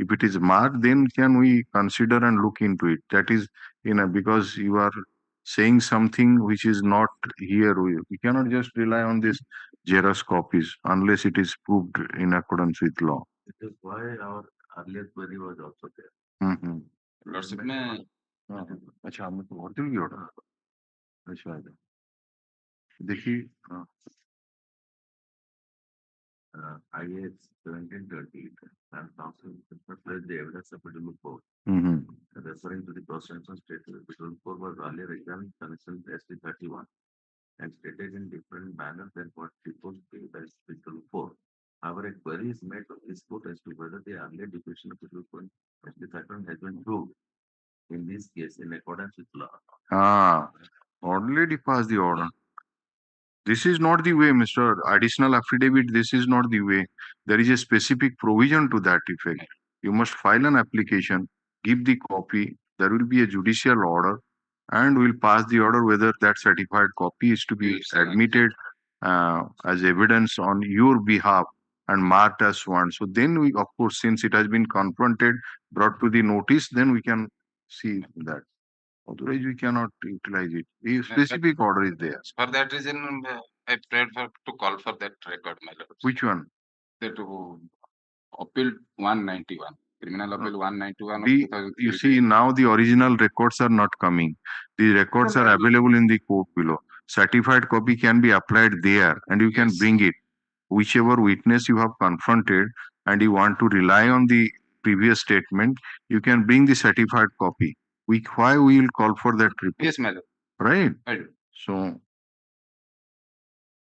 if it is marked then can we consider and look into it that is because you are saying something which is not here we cannot just rely on this xerox copies unless it is proved in accordance with law. It is why our earlier query was also there. Lordship में अच्छा हम तो भर देंगे order अच्छा देखिए IAS 1738 and counsel placed the evidence of federal court, referring to the proceedings stated the federal court was earlier examined connection with ST31 and stated in different manner than what proposed by the federal court. However, a query is made of this court as to whether the earlier definition of federal court ST31 has been proved in this case in accordance with law. Already passed the order. This is not the way, Mr. Additional affidavit. This is not the way. There is a specific provision to that effect. You must file an application, give the copy. There will be a judicial order, and we'll pass the order whether that certified copy is to be admitted as evidence on your behalf and marked as one. So then we, of course, since it has been confronted, brought to the notice, then we can see that. Otherwise, we cannot utilize it. A specific order is there. for that reason I prayed to call for that record, my lord. Which one? That appeal 191, criminal appeal 191 of You 2003. see, now the original records are not coming. The records are available in the court below. Certified copy can be applied there and you can Yes. bring it. Whichever witness you have confronted and you want to rely on the previous statement, you can bring the certified copy. Why we will call for that report? Yes, my lord. Right? I do. So,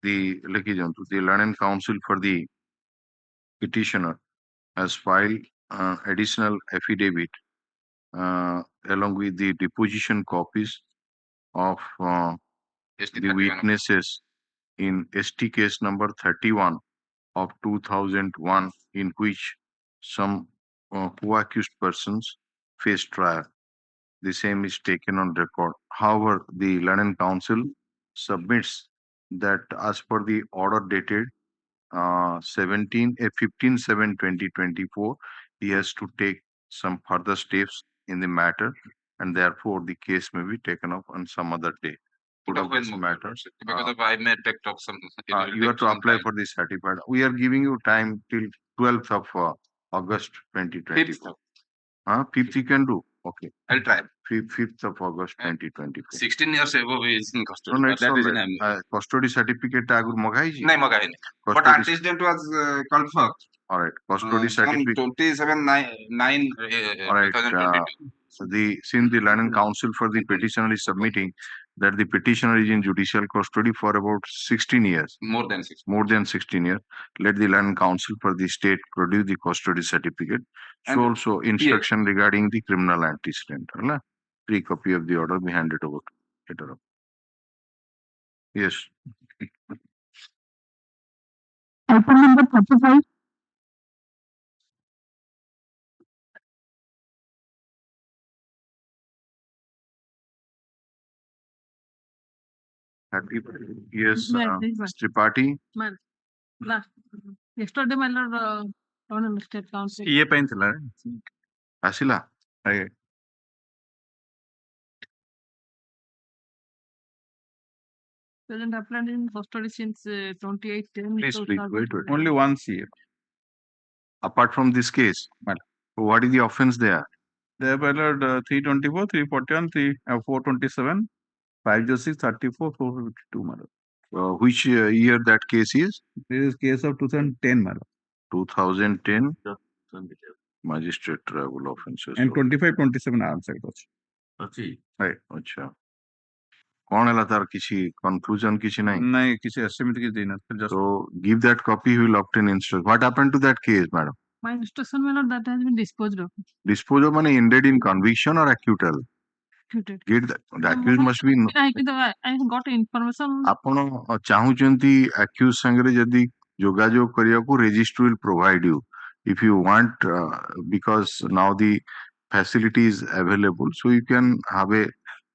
the learned counsel for the petitioner has filed additional affidavit along with the deposition copies of the witnesses in ST case number 31 of 2001 in which some co-accused persons faced trial. The same is taken on record. However, the learned counsel submits that as per the order dated 15/7/2024, he has to take some further steps in the matter, and therefore the case may be taken up on some other day. This matter, Because of I may take up some. you have to apply for the certified. We are giving you time till 12th of August 2024. 5th you can do. Okay. I'll try. 5th of August 2024. 16 years ago he is in custody. No, no, it's that all reason right. I'm Custody certificate agur magai ji. nahi maga hai. But Custody- antecedent was called for. All right. Custody On certificate. 27/9 All right. 2022. Since the learned counsel for the petitioner is submitting that the petitioner is in judicial custody for about 16 years. More than 6. More than 16 years. Let the learned counsel for the state produce the custody certificate. So And also instruction regarding the criminal antecedent. Free copy of the order be handed over later on. Yes. Item number 35. Yes, this one. Tripathi. Yesterday, my lord, on state council. ଇଏ ପାଇଁ ଥିଲା ଆସିଲା Present applied in custody since 28/10. Please, wait. only one CA Apart from this case, what is the offense there? They have allowed 324, 341, 427, 506, 34, 452, madam. Which year that case is? This is case of 2010, madam. 2010 magistrate tribal offenses. And 25, 27 arms act ଅଛି. Right, acha. कौन है तार किसी conclusion किसी नहीं? नहीं किसी estimate किसी देना. Just So give that copy. He will obtain instruction. What happened to that case, madam? My instruction, my lord, that has been disposed of. Disposed of money ended in conviction or acquittal? Acquitted. The accused must be. I got information. ଆପଣ ଚାହୁଁଛନ୍ତି accused ସାଙ୍ଗରେ ଯଦି ଯୋଗାଯୋଗ କରିବାକୁ registry will provide you if you want because now the facility is available, so you can have a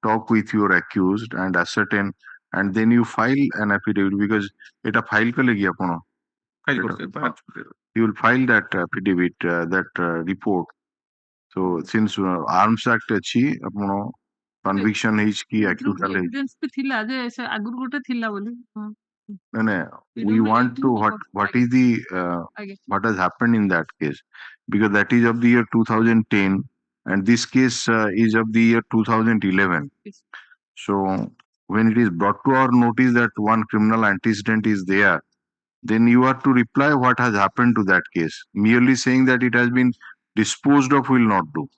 talk with your accused and ascertain and then you file an affidavit because এটা file kale gi ଆପଣ file करते. you will file that affidavit that report. So since arms act ଅଛି ଆପଣ conviction ହେଇଛି କି acquittal ହେଇଛି. Evidence ବି ଥିଲା ଯେ ସେ ଆଗରୁ ଗୋଟେ ଥିଲା ବୋଲି. No, we want to what is the what has happened in that case because that is of the year 2010 and this case is of the year 2011. So when it is brought to our notice that one criminal antecedent is there, then you are to reply what has happened to that case. Merely saying that it has been disposed of will not do.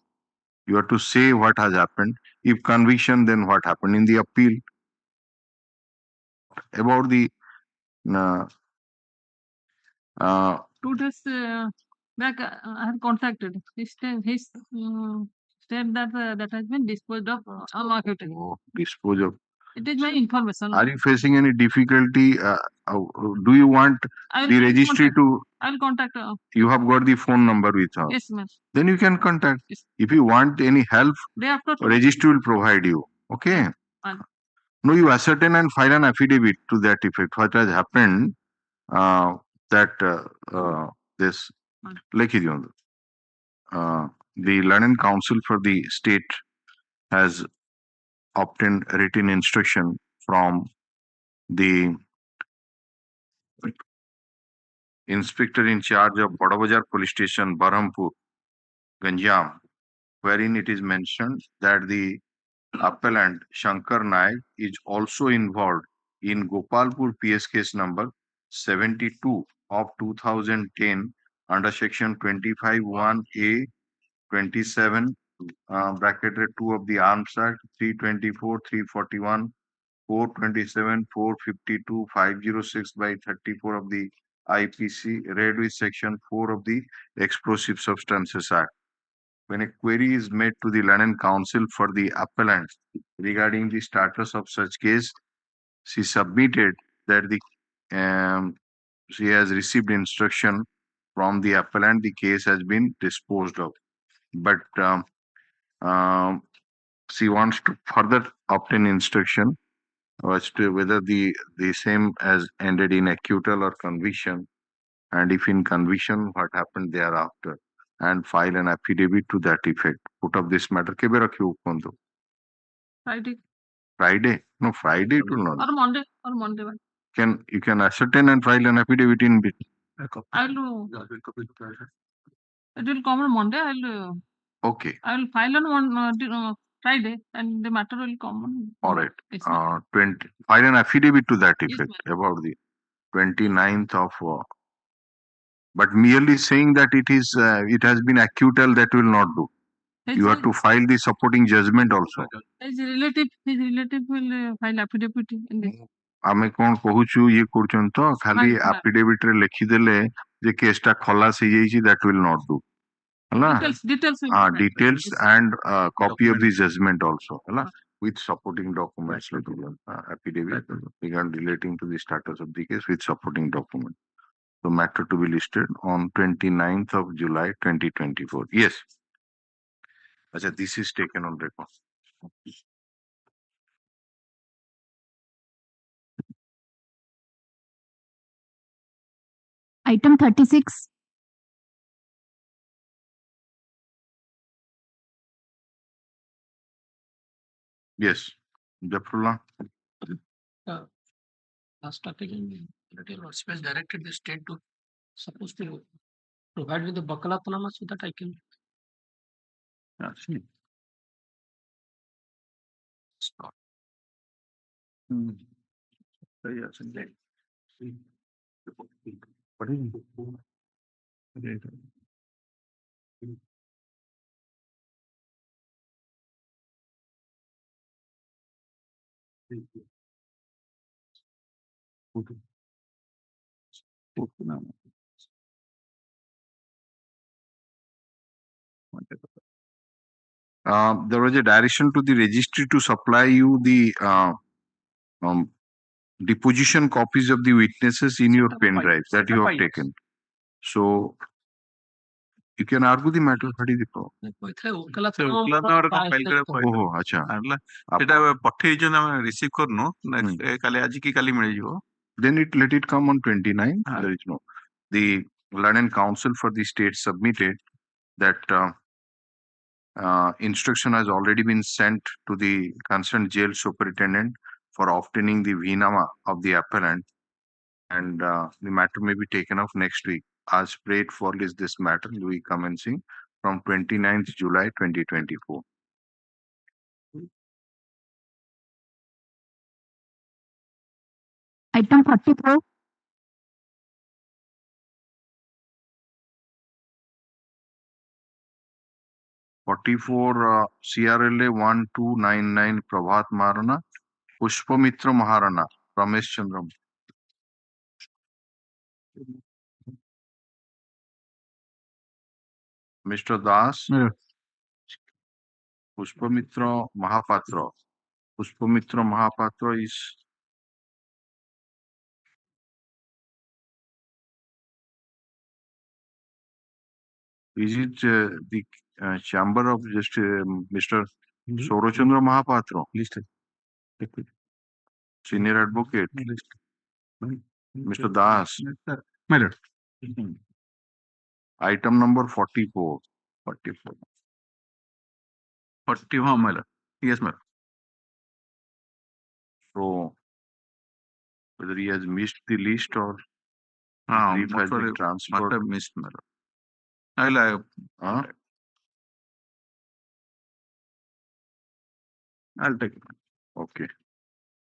You have to say what has happened. If conviction, then what happened in the appeal. About the 2 days back, I had contacted. He said that that has been disposed of unacquitted. Dispose of. It is my information. Are you facing any difficulty? Do you want the registry to? I will contact. You have got the phone number with her. Yes, ma'am. Then you can contact. Yes. If you want any help, Day after registry will provide you. Okay. No, you ascertain and file an affidavit to that effect. What has happened? This the London Council for the State has obtained written instruction from the inspector in charge of Badabazar Police Station, Berhampur, Ganjam, wherein it is mentioned that the appellant Shankar Naik is also involved in Gopalpur PS case number 72 of 2010 under section 25(1)(a), 27 bracketed 2 of the Arms Act, 324, 341, 427, 452, 506 by 34 of the IPC, read with section 4 of the Explosive Substances Act. When a query is made to the London Council for the appellant regarding the status of such case, she submitted that she has received instruction from the appellant, the case has been disposed of. But she wants to further obtain instruction as to whether the same has ended in acquittal or conviction, and if in conviction, what happened thereafter, and file an affidavit to that effect. Put up this matter. Kebe rakhiyo konto? Friday. Friday? No, Friday it will not. Or Monday. Or Monday. You can ascertain and file an affidavit in bit. I'll do. It will come on Monday. Okay. I will file on Friday, and the matter will come on. All right. File an affidavit to that effect about the 29th of. But merely saying that it has been acquittal, that will not do. You have to file the supporting judgment also. His relative will file affidavit in this. ଆମେ କଣ କହୁଛୁ ଇଏ କରୁଛନ୍ତି ତ ଖାଲି affidavit ରେ ଲେଖିଦେଲେ ଯେ case ଟା ଖଲାସ ହେଇଯାଇଛି, that will not do. ହେଲା details and copy of the judgment also, ହେଲା, with supporting documents like affidavit relating to the status of the case with supporting document. The matter to be listed on 29th of July 2024. Yes. Achha, this is taken on record. Item 36. Yes. Jafrullah. Last article, space directed the state to supposed to Provide with the Bakalatnama so that I can. Actually. Start. Yes, indeed. What is it? There was a direction to the registry to supply you the deposition copies of the witnesses in your pen drive that you have taken. So you can argue the matter. What is the problem? Oh, acha. ସେଟା ପଠେଇଛନ୍ତି ଆମେ receive କରିନୁ କାଲି ଆଜି କି କାଲି ମିଳିଯିବ Then let it come on 29th. There is no. The Learned Council for the state submitted that instruction has already been sent to the concerned jail superintendent for obtaining the VNAMA of the appellant, and the matter may be taken up next week. As prayed for is this matter will be commencing from 29th July 2024. Item 44. 44 CRLA 1299 Prabhat Marana, Pushpamitra Maharana, Ramesh Chandram. Mr. Das, Pushpamitra Mahapatra. Pushpamitra Mahapatra is it the chamber of just Mr. Sorochandra Mahapatra? Listed. Senior advocate. Mr. Das. Matter. Item number 44. 44. 41 matter. Yes, madam. So whether he has missed the list or brief has been transferred. Must have missed, madam. I'll take it. Okay.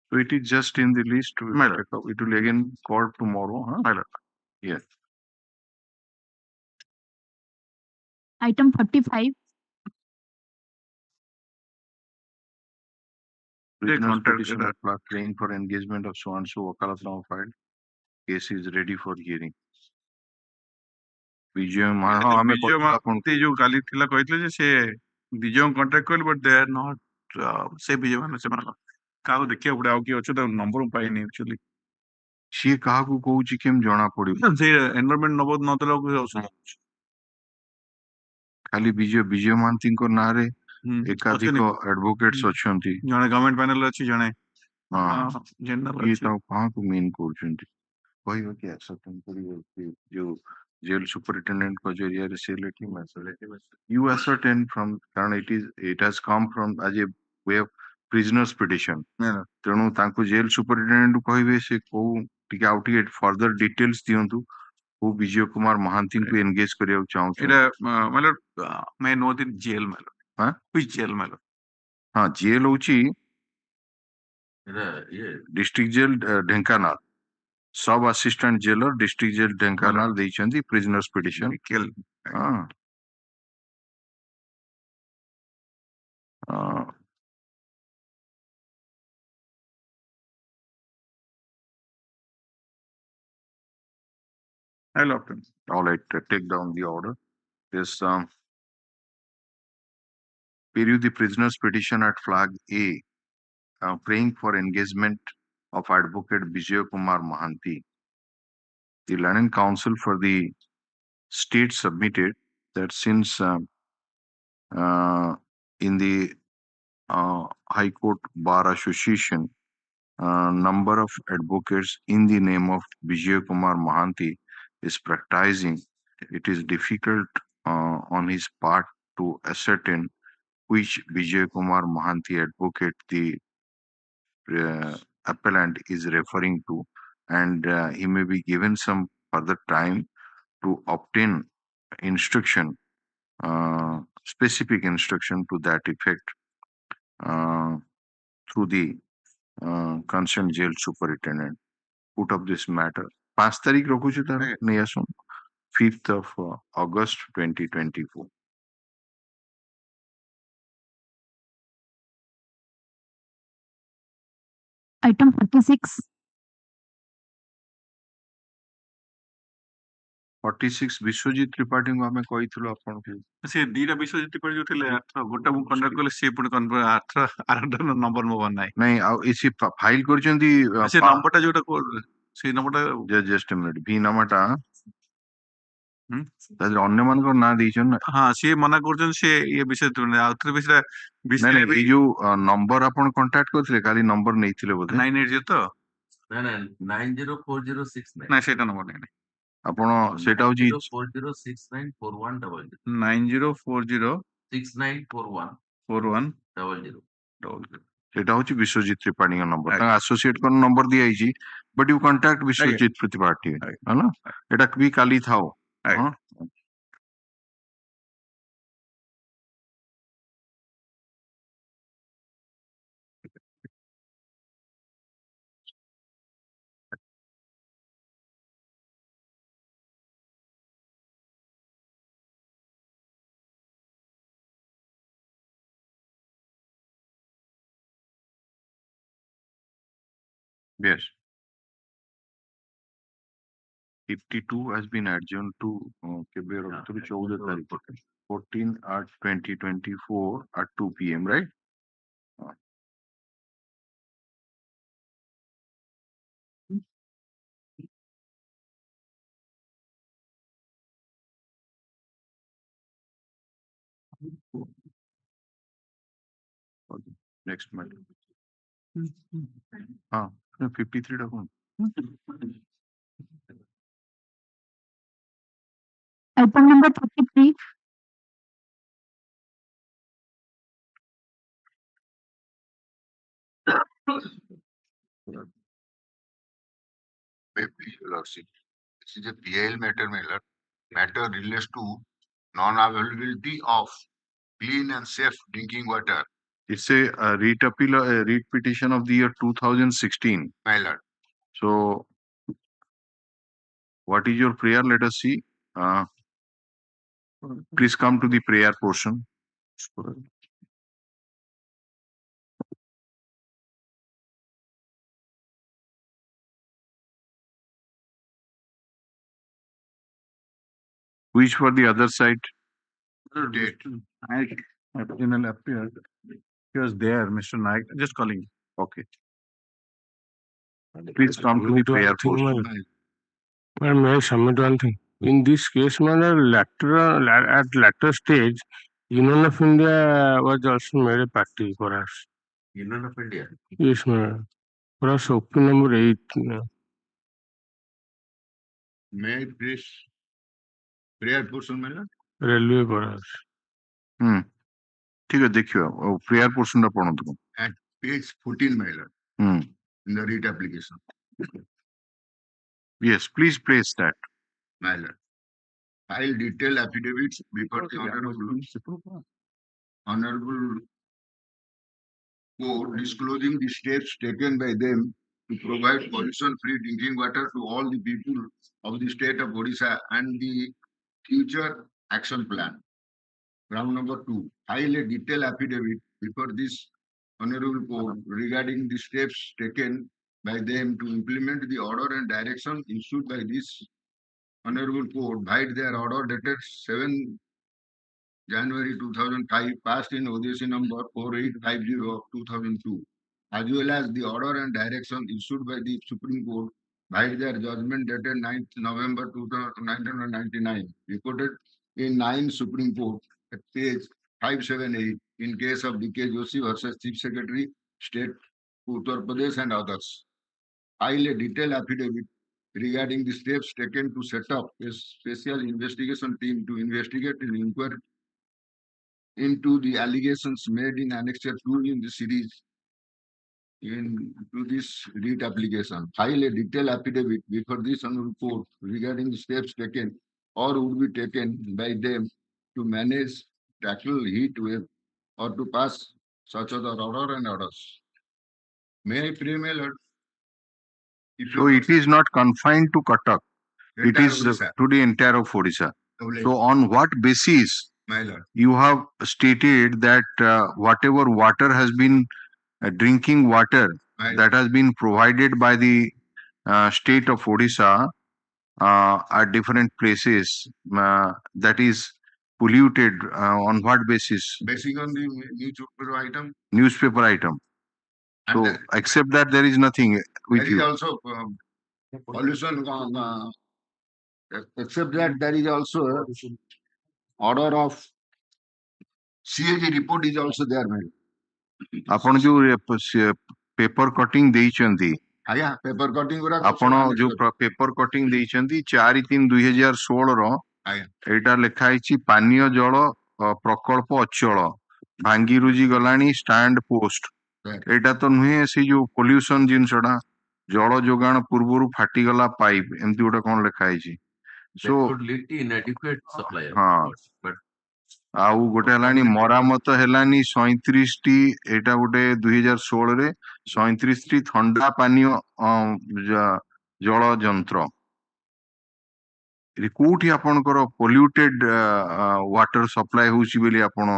So it is just in the list. It will again call tomorrow. Huh? Yes. Item 45. Prisoner's petition of claim for engagement of so and so Wakalatnama filed. Case is ready for hearing. ବିଜୟ ଯୋଉ କାଲି ଥିଲା କହିଥିଲେ ଯେ ସେ ବିଜୟ contact କଲେ but De are not ସେ ବିଜୟ ମାନେ ସେମାନଙ୍କ କାହାକୁ ଦେଖିବାକୁ ପଡେ ଆଉ କିଏ ଅଛୁ ତା ନମ୍ବର ମୁଁ ପାଇନି ଆକ୍ଚୁଆଲି ସିଏ କାହାକୁ କହୁଛି କେମିତି ଜଣା ପଡିବ ସେ ଏନଭାରମେଣ୍ଟ ନଦେଲା ଖାଲି ବିଜୟ ମହାନ୍ତିଙ୍କ ନାଁରେ ଏକାଧିକ ଆଡଭୋକେଟ୍ସ ଅଛନ୍ତି ଜଣେ ଗଭର୍ଣ୍ଣମେଣ୍ଟ ପ୍ୟାନେଲ ଅଛି ଜଣେ ଇଏ ତାକୁ କାହାକୁ ମିନ୍ କରୁଛନ୍ତି କହିବ କି ଆକ୍ସେପ୍ଟ କରିବ ଯୋଉ jail superintendent ko jariya se you ascertain from karan it has come from as a way of prisoner's petition tenu tanku jail superintendent କହିବେ ସେ କୋଉ ଟିକେ ଆଉ ଟିକେ further details ଦିଅନ୍ତୁ କୋଉ ବିଜୟ କୁମାର ମହାନ୍ତିଙ୍କୁ engage କରିବାକୁ ଚାହୁଁଛନ୍ତି ଏଟା मतलब may know the jail malo ହଁ which jail malo ହଁ jail ହଉଛି district jail Dhenkanal Sub Assistant Jailer, District Jail Dhenkanal, ଦେଇଛନ୍ତି prisoners petition. I'll opt in. All right, take down the order. Yes, period the prisoner's petition at flag A, praying for engagement of Advocate Vijay Kumar Mahanti. The Learned Council for the state submitted that since in the High Court Bar Association, number of advocates in the name of Vijay Kumar Mahanti is practicing, it is difficult on his part to ascertain which Vijay Kumar Mahanti advocate the appellant is referring to, and he may be given some further time to obtain instruction, specific instruction to that effect through the concerned jail superintendent. Put up this matter. 5 तारीख रखुछु तार नहीं आसुन 5th of August 2024. Item 46. 46 Vishwajeet Tripathi को आमे कहिथिलो आपन के से दीटा विश्वजित त्रिपाठी जो थिले आठर गोटा मु कंडक्ट करले से पुणी कन्फर्म आठर आठर नंबर मो बन नाही नहीं आ इसी फाइल करचंदी से नंबरटा जोटा से नंबरटा जस्ट अ मिनिट भी नंबरटा ताजर अन्य मानकर ना देइछन ना हाँ सी मना करछन से ये विषय तो आउथरे विषय नहीं नहीं ये जो नंबर अपन कांटेक्ट करथिले खाली नंबर नैथिले बोधे 980 तो ना 904069 ना सेटा नंबर नहीं आपण सेटा होची 9040694100 9040 6941 4100 सेटा होची विश्वजीत त्रिपाठी का नंबर ता एसोसिएट कर नंबर दिया आइची but you contact Biswajit Tripathi है ना एटा भी काली थाओ हां Yes. 52 has been adjourned to February 14 तारीख 14 at 2024 at 2 p.m. right? Okay. Next matter. हाँ 53 डाकूं Item number 33. Maybe Lordship. This is a PIL matter, matter relates to non-availability of clean and safe drinking water. It's a writ appeal, writ petition of the year 2016. My lord. So, what is your prayer? Let us see. Please come to the prayer portion. Which for the other side? Naik appeared. He was there, Mr. Naik. Just calling. Okay. Please come to the prayer portion. Well, may I submit one thing? In this case, at latter stage, Union of India was also made a party for us. Union of India. Yes, madam. For us, OP number 8. May I please prayer portion, my lord? Railway for us. ठीक है देखियो prayer portion टा पढ़ो तुम. At page 14, my lord. In the writ application. Yes, please place that. My lord. File detailed affidavits before the honorable court disclosing the steps taken by them to provide pollution-free drinking water to all the people of the state of Odisha and the future action plan. Round number 2. File a detailed affidavit before this honorable court regarding the steps taken by them to implement the order and direction issued by this honorable court by their order dated 7 January 2005, passed in ODC number 4850 of 2002, as well as the order and direction issued by the Supreme Court by their judgment dated 9th November 1999, reported in 9 Supreme Court at page 578 in case of D.K. Joshi versus Chief Secretary, State Uttar Pradesh and others. File a detailed affidavit regarding the steps taken to set up a special investigation team to investigate and inquire into the allegations made in Annexure 2 in the series into this writ application. File a detailed affidavit before this honorable court regarding the steps taken or would be taken by them to manage, tackle heat wave, or to pass such other order and orders. May I pray, my lord? So it is not confined to Cuttack. It Entire is Odisha. to the entire of Odisha. Lovely. So on what basis My lord. you have stated that whatever water has been drinking water My that has been provided by the state of Odisha at different places that is polluted on what basis? basing on the newspaper item. Newspaper item. And So except that there is nothing with there is you. also pollution. Except that there is also order of CAG report is also there, madam. ଆପଣ ଯୋଉ paper cutting ଦେଇଛନ୍ତି ଆଜ୍ଞା paper cutting ଗୁରା ଆପଣ ଯୋଉ paper cutting ଦେଇଛନ୍ତି 4/3/2016 ଆଜ୍ଞା ଏଇଟା ଲେଖା ହେଇଛି ପାନୀୟ ଜଳ ପ୍ରକଳ୍ପ ଅଚଳ ଭାଙ୍ଗି ରୁଜି ଗଲାଣି ଷ୍ଟାଣ୍ଡ ପୋଷ୍ଟ ଏଇଟା ତ ନୁହେଁ ସେ ଯୋଉ ପଲ୍ୟୁସନ ଜିନିଷଟା ଜଳ ଯୋଗାଣ ପୂର୍ବରୁ ଫାଟିଗଲା ପାଇପ୍ ଏମିତି ଗୋଟେ କଣ ଲେଖା ହେଇଛି That could lead to inadequate supply of ହଁ water, but ଆଉ ଗୋଟେ ହେଲାଣି ମରାମତ ହେଲାନି 37ଟି ଏଇଟା ଗୋଟେ 2016ରେ 37ଟି ଥଣ୍ଡା ପାନୀୟ ଜଳ ଯନ୍ତ୍ର କୋଉଠି ଆପଣଙ୍କର ପଲ୍ୟୁଟେଡ ୱାଟର ସପ୍ଲାଏ ହଉଛି ବୋଲି ଆପଣ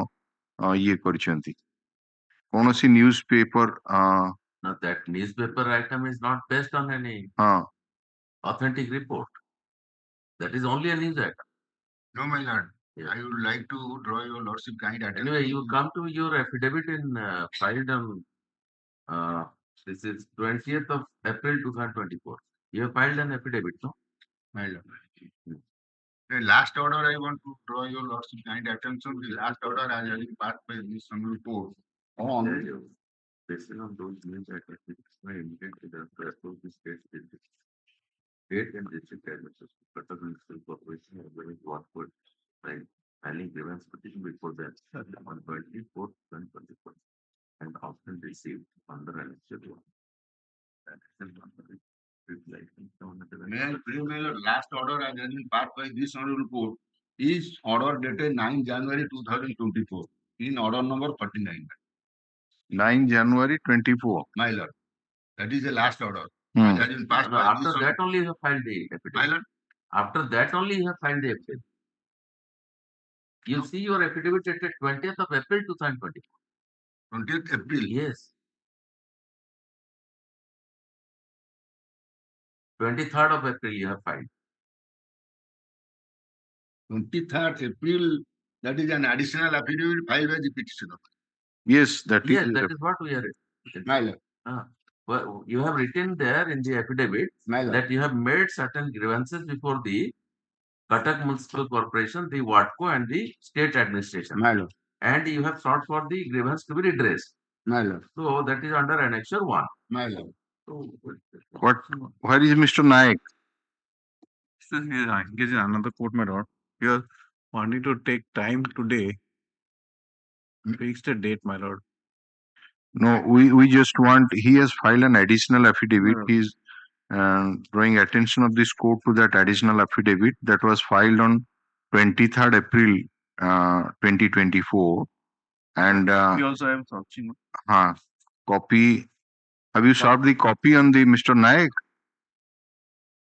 ଇଏ କରିଛନ୍ତି କୌଣସି news paper now that newspaper item is not based on any authentic report. That is only a news item. No, my lord. Yeah. I would like to draw your lordship kind attention. Anyway, you come to your affidavit in filed on this is 20th of April 2024. You have filed an affidavit, no? My lord. The last order I want to draw your lordship kind attention. The last order as having passed by this report on Based on those news items, my intent is to approve this case with the state and district administration, Cuttack Municipal Corporation, as well as Watford, right? Filing grievance petition before them on 24th and 24th, and often received under annexure 1. May I bring my lord, last order as having passed by this report is order dated 9 January 2024 in order number 49. 9 January 24. My lord. That is the last order. Hmm. That is passed No, by after this that only you have filed the affidavit. My lord. After that only you have filed the affidavit. You see your affidavit dated 20th of April 2024. 20th April. Yes. 23rd of April you have filed. 23rd April, that is an additional affidavit filed by the petitioner. Yes, that Yes, is. that is what we are. My lord. Well, you have written there in the affidavit My lord. that you have made certain grievances before the Cuttack Municipal Corporation, the WATCO, and the state administration. My lord. And you have sought for the grievance to be redressed. My lord. So that is under annexure 1. My lord. So, Where is Mr. Naik? He is engaged in another court, my lord. You are wanting to take time today. Fix the date, my lord. No, we just want, he has filed an additional affidavit. No. He is drawing attention of this court to that additional affidavit that was filed on 23rd April 2024. And We also have searching. copy. Have you served the copy on the Mr. Naik?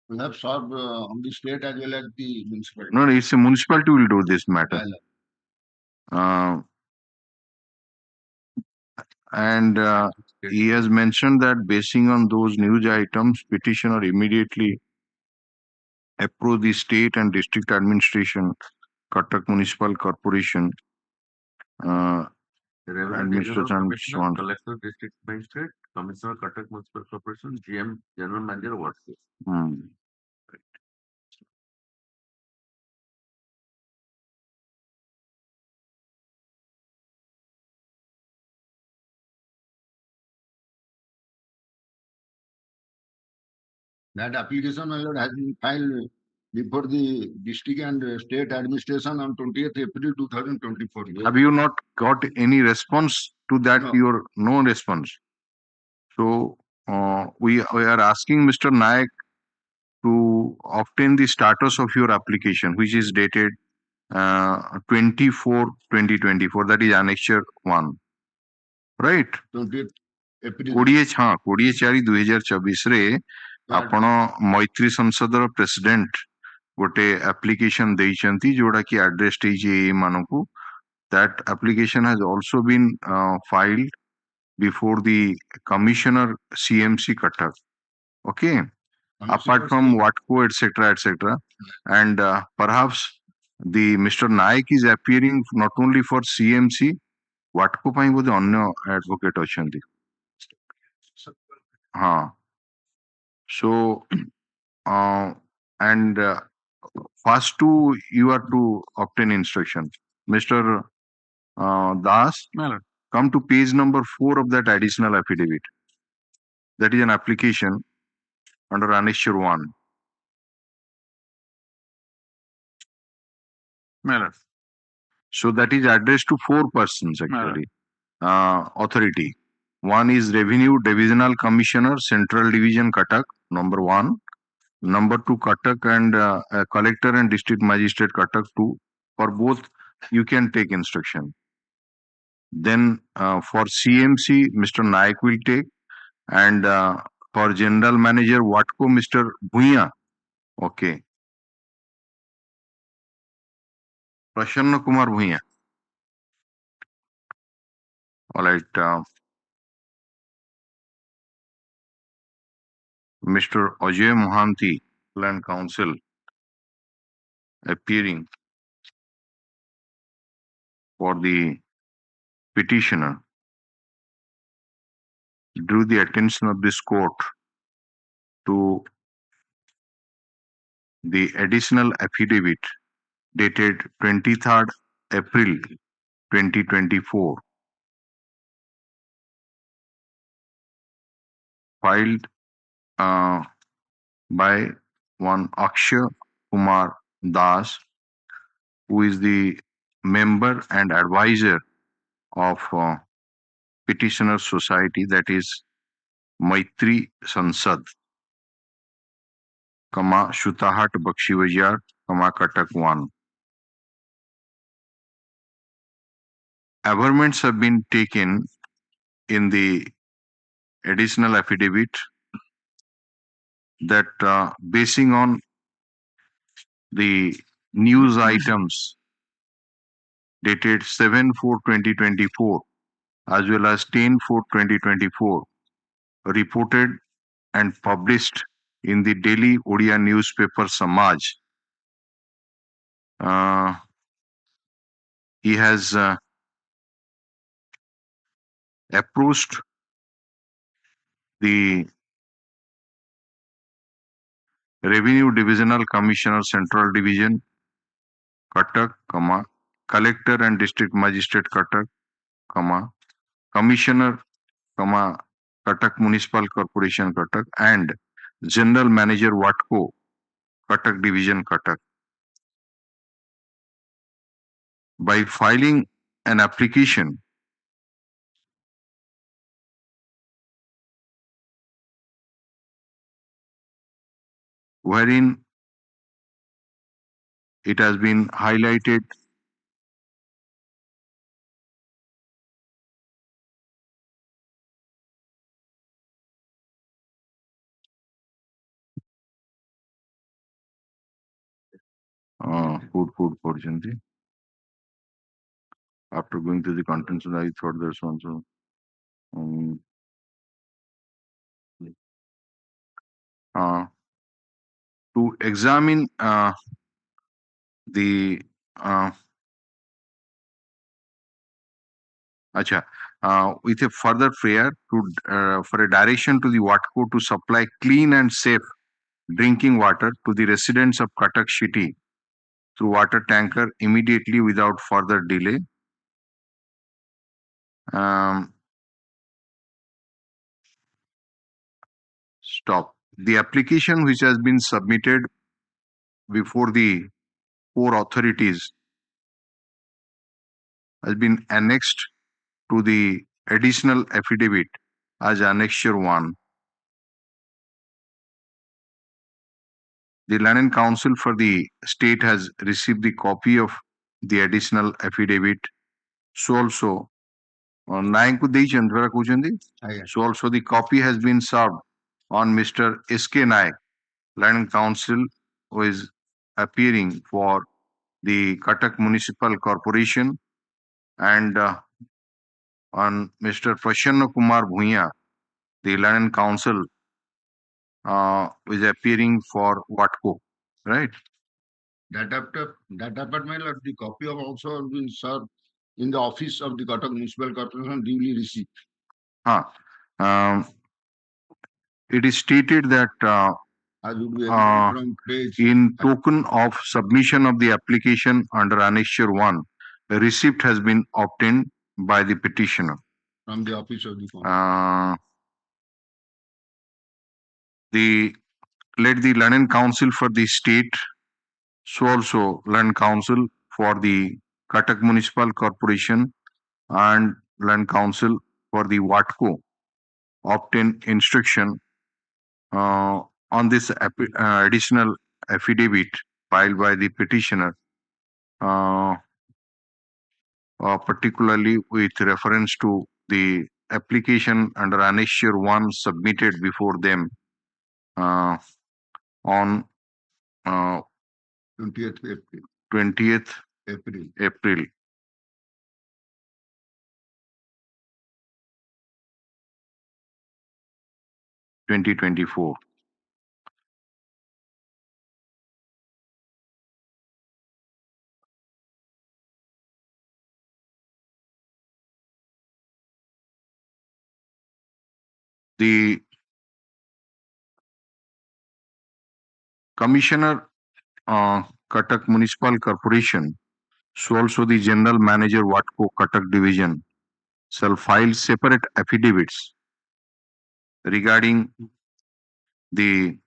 We have served on the state as well as the municipality. No, it's a municipality will do this matter. And he has mentioned that basing on those news items, petitioner immediately approach the state and district administration, Cuttack Municipal Corporation, administration and so on. Collector, District Magistrate, Commissioner, Cuttack Municipal Corporation, GM, General Manager, WATCO. That application, my lord, has been filed before the district and state administration on 20th April 2024. Have you not got any response to that? No. No response. So we are asking Mr. Naik to to obtain the status of your application, which is dated 24/2024, that is annexure 1, right? 20th April. 20/4/2024 रे आपण मैत्री संसदर president गोटे application देइचंती जोड़ा कि address देइचे ए मानकू. That application has also been filed before the commissioner CMC Cuttack. Okay, apart from Watco, etc., and perhaps the Mr. Naik is appearing not only for CMC, Watco ପାଇଁ ବୋଧେ ଅନ୍ୟ advocate ଅଛନ୍ତି. हाँ. So and first two you are to obtain instruction. Mr. Das, come to page number 4 of that additional affidavit. That is an application under annexure 1. So that is addressed to 4 persons actually. Authority. One is Revenue Divisional Commissioner, Central Division Cuttack, number 1. Number 2, Cuttack and Collector and District Magistrate Cuttack 2. For both, you can take instruction. Then for CMC, Mr. Naik will take, and for General Manager Watco, Mr. Bhuiya. Okay. Prasanna Kumar Bhuiya. All right. Mr. Ajay Mohanty, Land Council, appearing for the petitioner, drew the attention of this court to the additional affidavit dated 23rd April 2024, filed by one Akshay Kumar Das, who is the member and advisor of Petitioner Society, that is Maitri Sansad, Shutahat Bakshi Bajar, Cuttack 1. Averments have been taken in the additional affidavit that basing on the news items dated 7/4/2024 as well as 10/4/2024 reported and published in the daily Odia newspaper Samaj. He has approached the Revenue Divisional Commissioner, Central Division, Cuttack, Collector and District Magistrate Cuttack, Commissioner, Cuttack Municipal Corporation, Cuttack, and General Manager Watco, Cuttack Division, Cuttack. By filing an application wherein it has been highlighted after going to the contents, I thought there's also to examine the with a further prayer to for a direction to the Watco to supply clean and safe drinking water to the residents of Cuttack City through water tanker immediately without further delay. Stop. The application which has been submitted before the 4 authorities has been annexed to the additional affidavit as annexure 1. The Land and Council for the state has received the copy of the additional affidavit. So also, Nayanku ଦେଇଛନ୍ତି ପରା କହୁଛନ୍ତି. So also the copy has been served on Mr. S.K. Nayak, Land and Council, who is appearing for the Cuttack Municipal Corporation, and on Mr. Prasanna Kumar Bhuiya, the Land and Council, is appearing for Watco, right? That apartment of the copy of also been served in the office of the Cuttack Municipal Corporation duly received. It is stated that As would be evident from page in token of submission of the application under Annexure 1, a receipt has been obtained by the petitioner. from the office of the council. Let the Land Council for the state, so also Land Council for the Cuttack Municipal Corporation and Land Council for the Watco obtain instruction on this additional affidavit filed by the petitioner, particularly with reference to the application under Annexure 1 submitted before them on 20th April. 20th April 2024. The Commissioner, Cuttack Municipal Corporation, so also the General Manager Watco Cuttack Division, shall file separate affidavits regarding the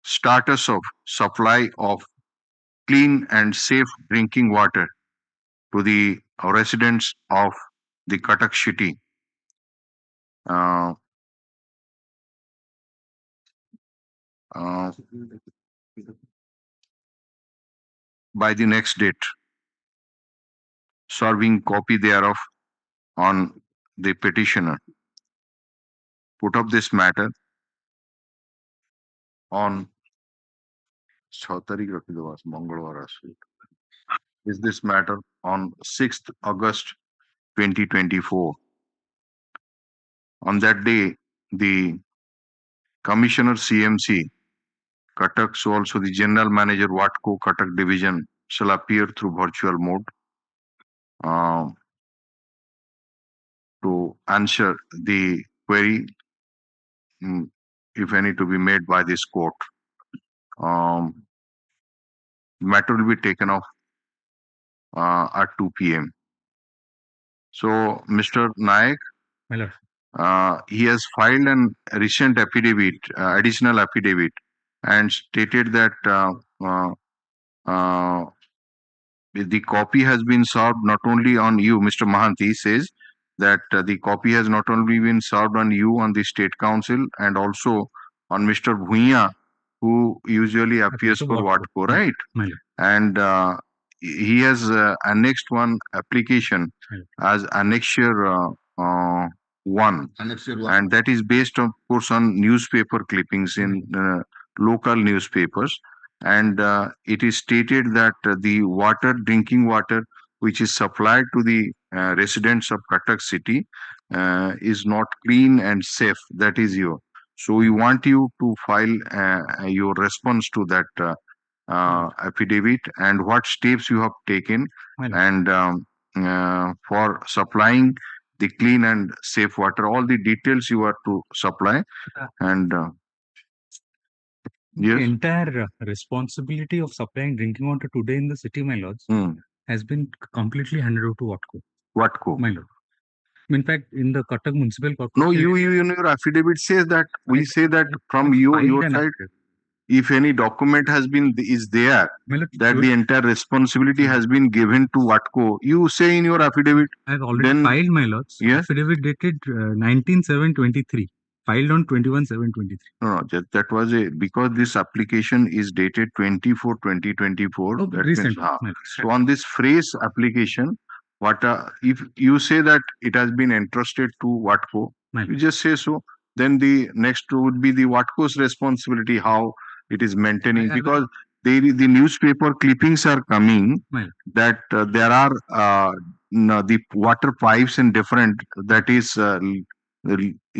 status of supply of clean and safe drinking water to the residents of the Cuttack city. By the next date, serving copy thereof on the petitioner. Put up this matter on 6 तारीख रखी दो मंगलवार is this matter on 6th August 2024. On that day, the Commissioner CMC Cuttack, so also the General Manager Watco Cuttack Division, shall appear through virtual mode to answer the query, if any, to be made by this court. Matter will be taken off at 2 p.m. So, Mr. Nayak, he has filed an recent affidavit, additional affidavit, and stated that the copy has been served not only on you, Mr. Mahanti says that the copy has not only been served on you, on the State Council, and also on Mr. Bhuiya, who usually appears for Watco, right? And he has annexed one application as Annexure 1, and that is based, of course, on newspaper clippings in local newspapers. And it is stated that the drinking water, which is supplied to the residents of Cuttack city, is not clean and safe. That is your. So we want you to file your response to that affidavit and what steps you have taken and for supplying the clean and safe water. All the details you are to supply, and yes. The entire responsibility of supplying drinking water today in the city, my lords, has been completely handed over to Watco. Watco, my lord. In fact, in the Cuttack Municipal Corporation. No, you in your affidavit says that we say that from your side, if any document has been is there, that the entire responsibility has been given to Watco. You say in your affidavit. I have already filed, my lords. Yes. Affidavit dated 19/7/23. filed on 21/7/23. No, that was because this application is dated 24/20/24. Oh, that recent. means, so on this phrase application, what if you say that it has been entrusted to Watco, you just say so. Then the next would be the Watco's responsibility how it is maintaining, because the newspaper clippings are coming that there are the water pipes in different, that is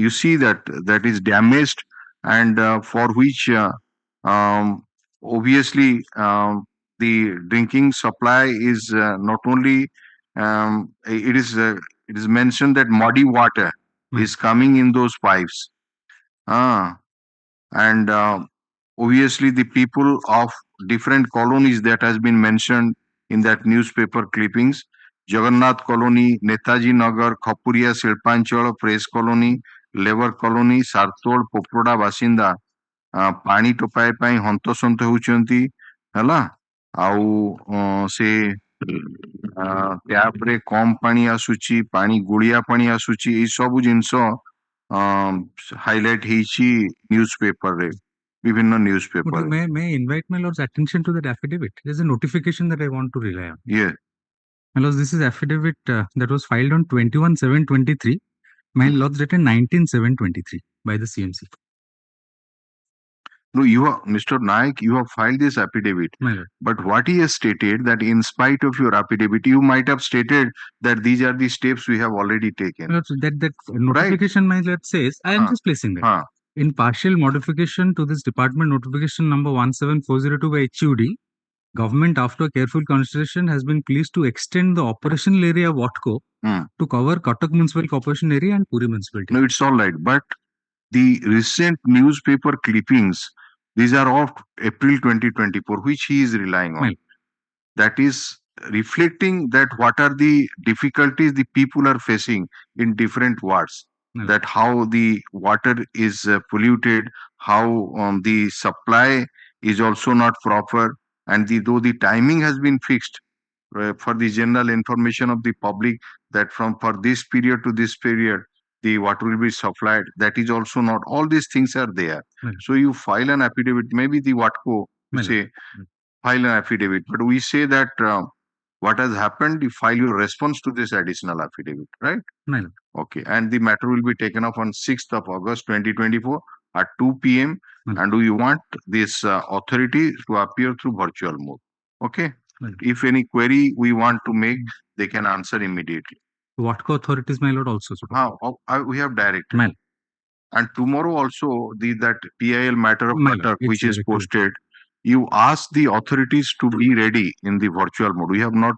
you see that is damaged, and for which obviously the drinking supply is not only it is mentioned that muddy water is coming in those pipes, and obviously the people of different colonies that has been mentioned in that newspaper clippings: Jagannath Colony, Netaji Nagar, Khapuria Silpanchal, Press Colony, Labor Colony, Sartol, Poproda Basinda ପାଣି ଟୋପାଏ ପାଇଁ ହନ୍ତସନ୍ତ ହେଉଛନ୍ତି ହେଲା। ଆଉ ସେ ଟ୍ୟାପରେ କମ ପାଣି ଆସୁଛି, ପାଣି ଗୋଳିଆ ପାଣି ଆସୁଛି, ଏଇ ସବୁ ଜିନିଷ ହାଇଲାଇଟ ହେଇଛି ନ୍ୟୁଜପେପରରେ, ବିଭିନ୍ନ newspaper. May I invite my lord's attention to that affidavit? There's a notification that I want to rely on. Yeah. My lords, this is affidavit that was filed on 21/7/23. My lords, dated 19/7/23 by the CMC. No, you have, Mr. Naik, you have filed this affidavit. But what he has stated, that in spite of your affidavit, you might have stated that these are the steps we have already taken. That notification, my lord, says, I am just placing that. In partial modification to this department notification number 17402 by HUD, government, after careful consideration, has been pleased to extend the operational area of Watco to cover Cuttack Municipal Corporation area and Puri Municipality. No, it's all right. But the recent newspaper clippings, these are of April 2024, which he is relying on. That is reflecting that what are the difficulties the people are facing in different wards. That how the water is polluted, how the supply is also not proper, and though the timing has been fixed for the general information of the public, that for this period to this period the water will be supplied, that is also not. All these things are there. So you file an affidavit, maybe the Watco say file an affidavit, but we say that what has happened, you file your response to this additional affidavit, right? Okay, and the matter will be taken up on 6th of August 2024 at 2 p.m. And do you want this authority to appear through virtual mode? Okay. If any query we want to make, they can answer immediately. Watco authorities, my lord, also. We have direct. And tomorrow also that PIL matter of Cuttack, which is posted, you ask the authorities to be ready in the virtual mode. We have not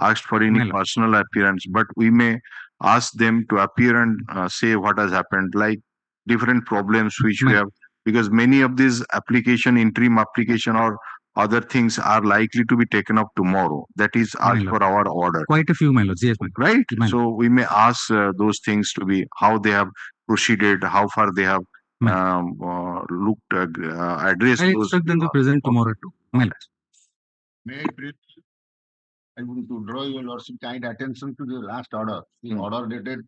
asked for any personal appearance, but we may ask them to appear and say what has happened, like different problems which we have, because many of these interim application or other things are likely to be taken up tomorrow. That is as per our order. Quite a few, my lords. Yes, right? So we may ask those things to be how they have proceeded, how far they have looked, addressed. I expect them to present tomorrow too. May I please? I want to draw your lordship kind attention to the last order. The order dated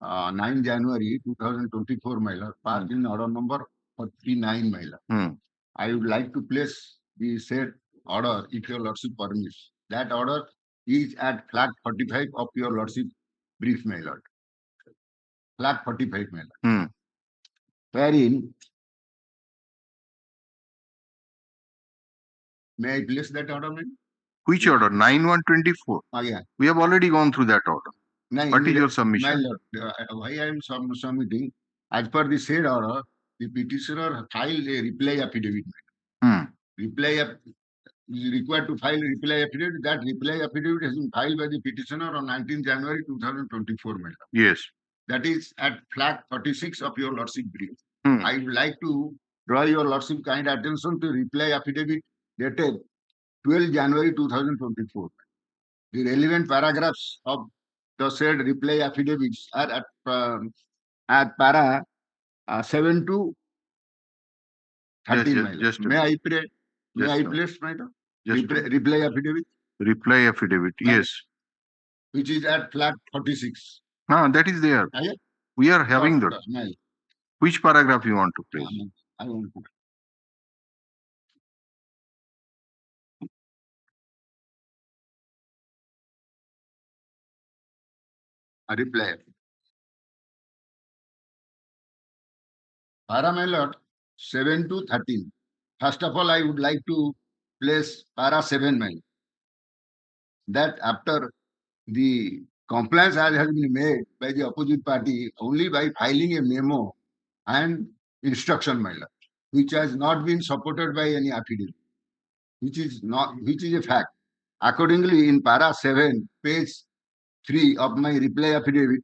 9 January 2024, my lord, passed in order number 49, my lord. I would like to place the said order, if your lordship permits. That order is at flag 45 of your lordship brief, my lord. Flag 45, my lord. Wherein, may I place that order, man? Which order? 9/1/24. Yeah. We have already gone through that order. What is your submission? My lord, why I am submitting, as per the said order, the petitioner filed a reply affidavit. Reply is required to file a reply affidavit. That reply affidavit has been filed by the petitioner on 19 January 2024, my lord. Yes. That is at flag 36 of your lordship brief. I would like to draw your lordship kind attention to reply affidavit dated 12 January 2024. The relevant paragraphs of the said reply affidavits are at para 7 to 13. May I pray? May I place, my lord? Reply affidavit? Reply affidavit, yes. Which is at flag 46. That is there. We are having that. Which paragraph you want to place? I want to. A reply. Para, my lord, 7 to 13. First of all, I would like to place para 7, my lord. That after the compliance has been made by the opposite party only by filing a memo and instruction, my lord, which has not been supported by any affidavit, which is a fact. Accordingly, in para 7, page 3 of my reply affidavit,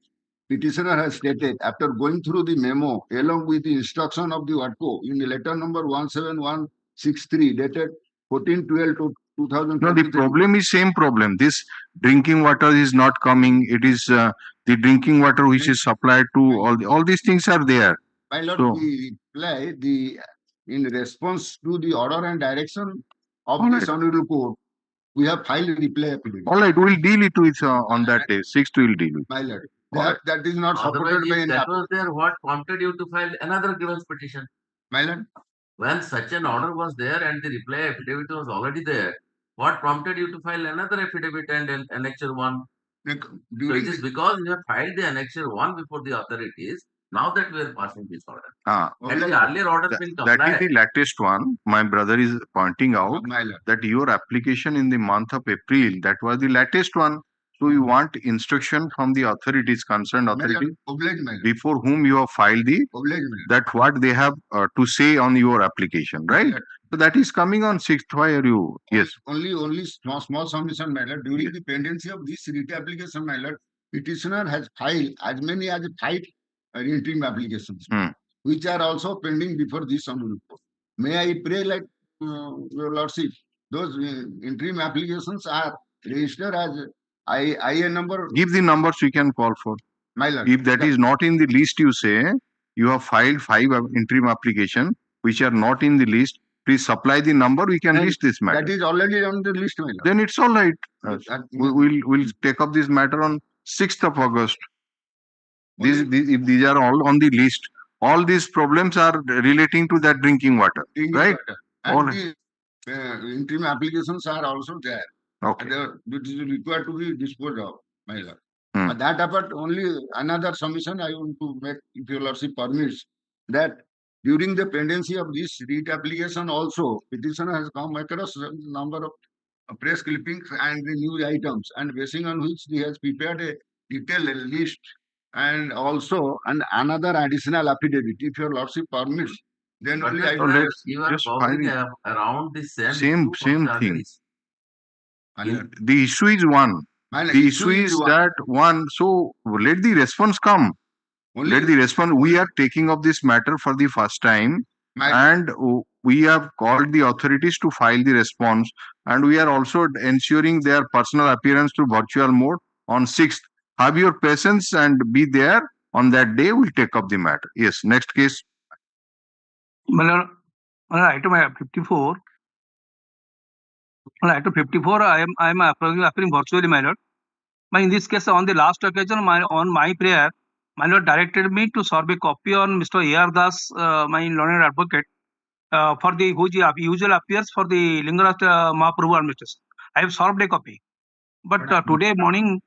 petitioner has stated, after going through the memo along with the instruction of the WATCO in the letter number 17163 dated 14/12 to 2023. No, the problem is same problem. This drinking water is not coming. It is the drinking water which is supplied to all these things are there. My lord, So- we reply in response to the order and direction of All the right. Honorable Court, we have filed a reply affidavit. All right, we'll deal it with on that day. 6th we'll deal with. My lord, All right. that is not Otherwise, supported by if any that was there, what prompted you to file another grievance petition? My lord, When such an order was there and the reply affidavit was already there, what prompted you to file another affidavit and an annexure 1? like, So during it is because you have filed the annexure 1 before the authorities, now that we are passing this order. Had the earlier order been That is complied, the latest one. My brother is pointing out my lord, that your application in the month of April, that was the latest one. So you want instruction from the authorities, concerned authorities, oblige, my lord, before whom you have filed the, oblige, my lord. that what they have to say on your application, right? lord. So that is coming on 6th. Why are you? Yes. Only small submission, my lord. During the pendency of this writ application, my lord, petitioner has filed as many as 5 interim applications, which are also pending before this Honorable Court. May I pray, like your lordship, those interim applications are registered as IA number. Give the numbers we can call for. My lord, If that is not in the list, you say you have filed 5 interim application which are not in the list. Please supply the number. We can list this matter. that is already on the list, my lord. Then it's all right. That- We'll take up this matter on 6th of August. If these are all on the list, all these problems are relating to that drinking water, right? water. All And right. the interim applications are also there. Okay. It is required to be disposed of, my lord. Hmm. But that apart, only another submission I want to make, if your lordship permits, that during the pendency of this writ application also, petitioner has come across a number of press clippings and the news items, and basing on which he has prepared a detailed list and also another additional affidavit, if your lordship permits. Then but only just I So will let's you are just covering find around the same same issue on the other thing. issue. The issue is one. The issue is that one. So let the response come. Let the response. We are taking up this matter for the first time, and we have called the authorities to file the response, and we are also ensuring their personal appearance through virtual mode on 6th. Have your patience and be there on that day. We'll take up the matter. Yes. Next case. Item 54. Item 54. I am appearing virtually, my lord. In this case, on the last occasion, on my prayer, my lord directed me to serve a copy on Mr. A.R. Das, my learned advocate, for the who usually appears for the Lingaraj Mahaprabhu administration. I have served a copy, but today morning,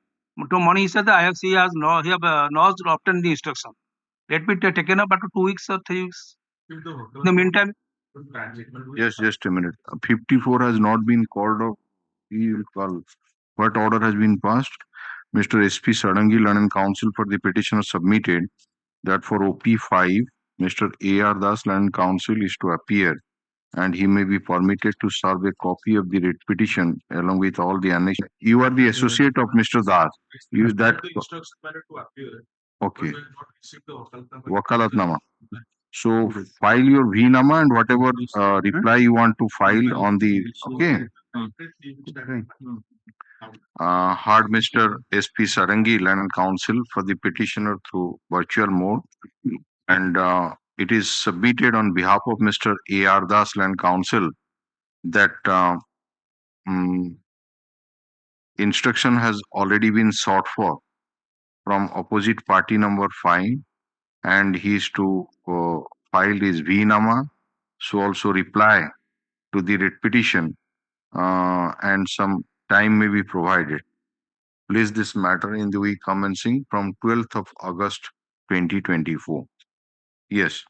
he said that he has not obtained the instruction. Let me taken up after 2 weeks or 3 weeks. In the meantime, Just a minute. 54 has not been called off. We will call. What order has been passed? Mr. S.P. Sadangi, Learned Counsel for the petitioner submitted that for OP5, Mr. A.R. Das, Learned Counsel, is to appear and he may be permitted to serve a copy of the writ petition along with all the annex. You are the associate of Mr. Das. Use that. Okay. Wakalatnama. So file your VNama and whatever reply you want to file on the, okay. Heard Mr. S.P. Sarangi, Learned Counsel for the petitioner through virtual mode, and it is submitted on behalf of Mr. A.R. Das, Learned Counsel, that instruction has already been sought for from opposite party number 5 and he is to file his VNama, so also reply to the writ petition, and some time may be provided. Place this matter in the week commencing from 12th of August 2024. Yes.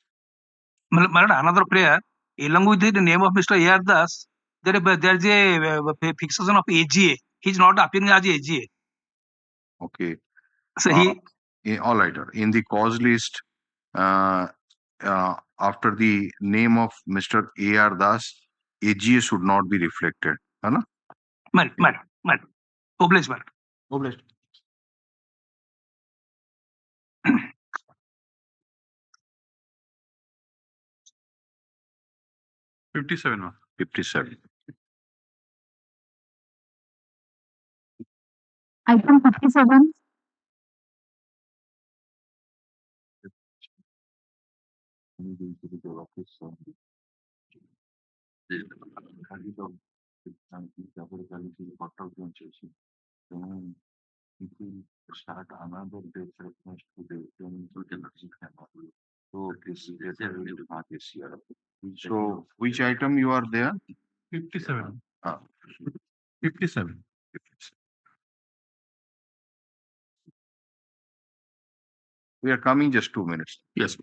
My lord, another prayer, along with the name of Mr. A.R. Das, there is a fixation of AGA. He is not appearing as AGA. Okay. So all right. In the cause list, after the name of Mr. A.R. Das, AGA should not be reflected. Madam. Obliged, madam. Obliged. $57. 57. Item 57. Start another day reference to the So, which item you are there? 57. 57. We are coming just 2 minutes. Yes.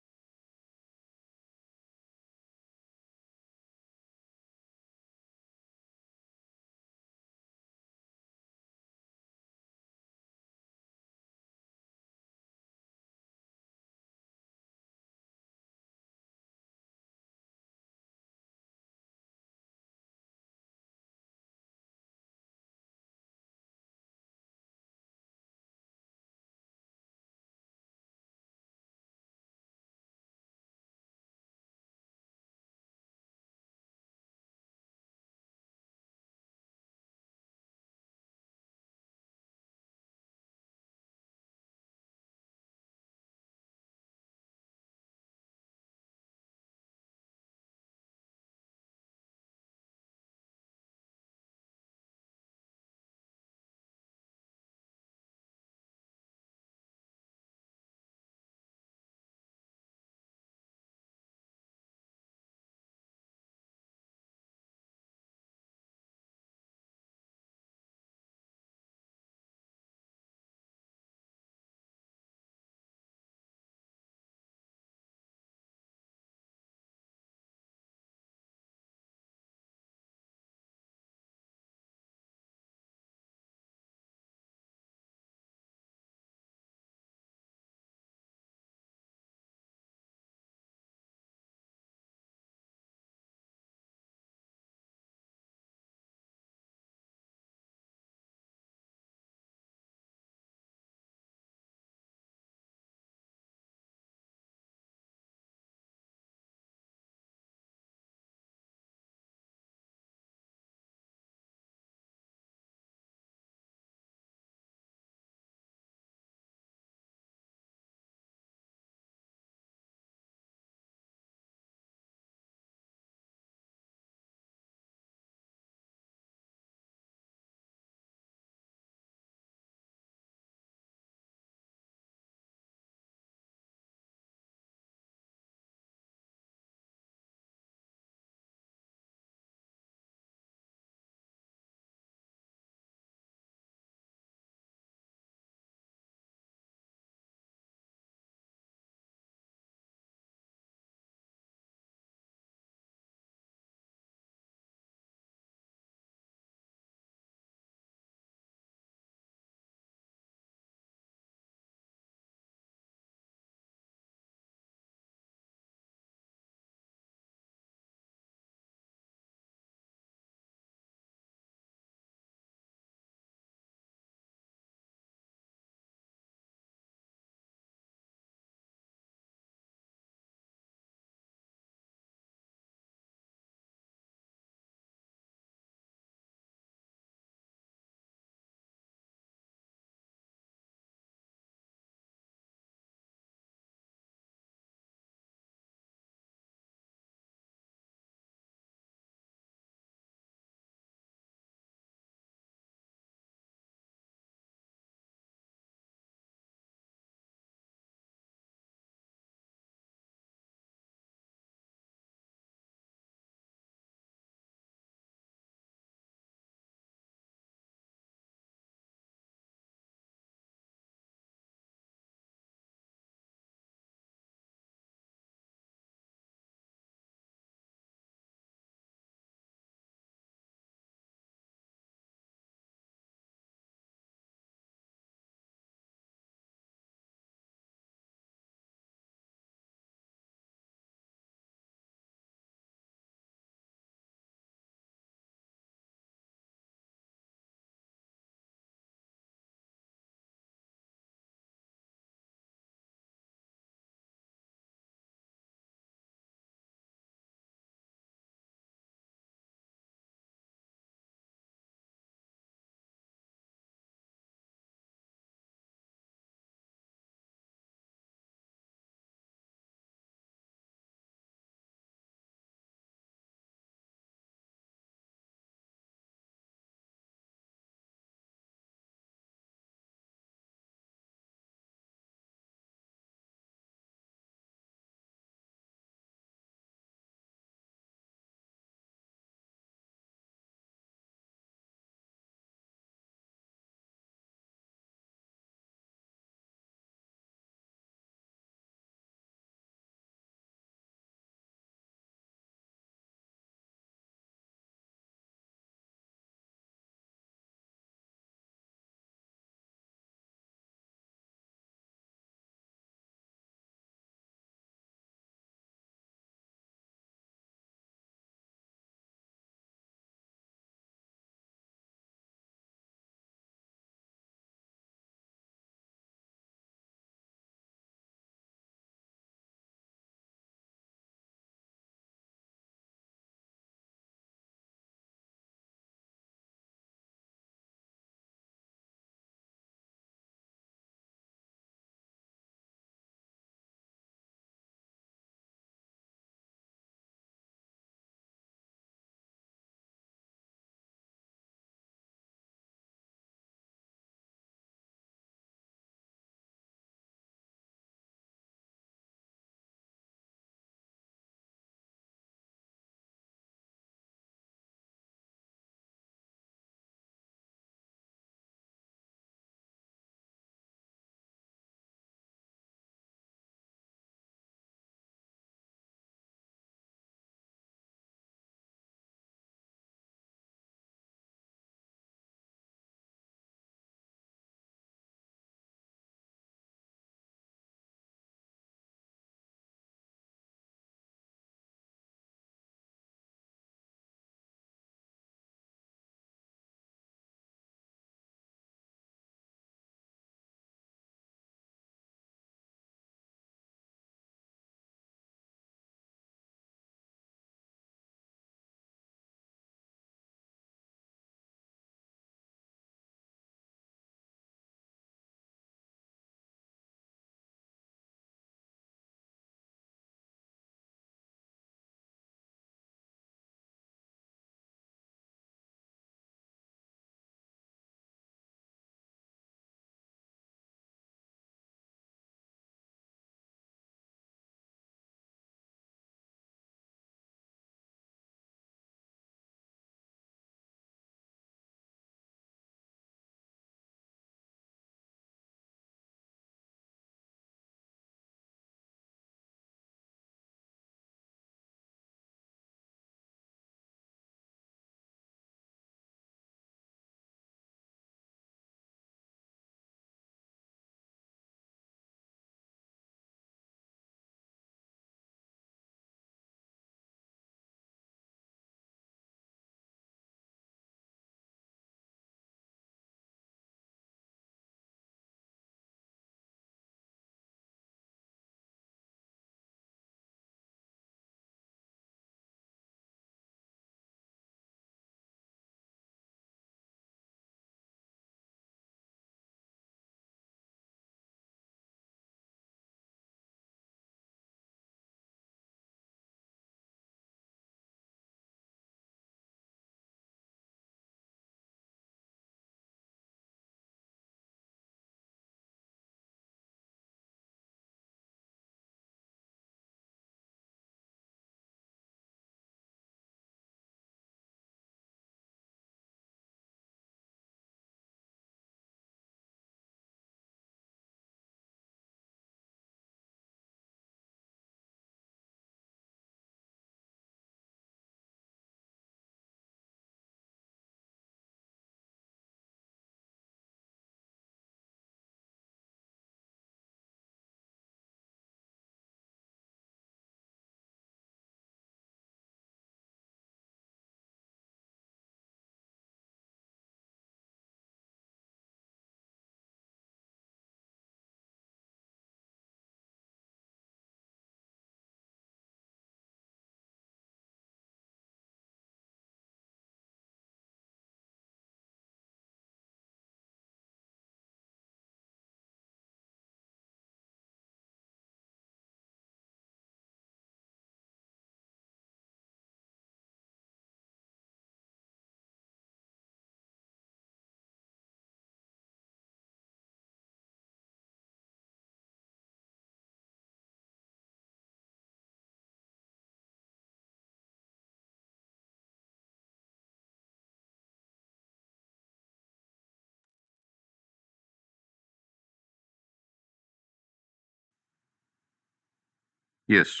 Yes.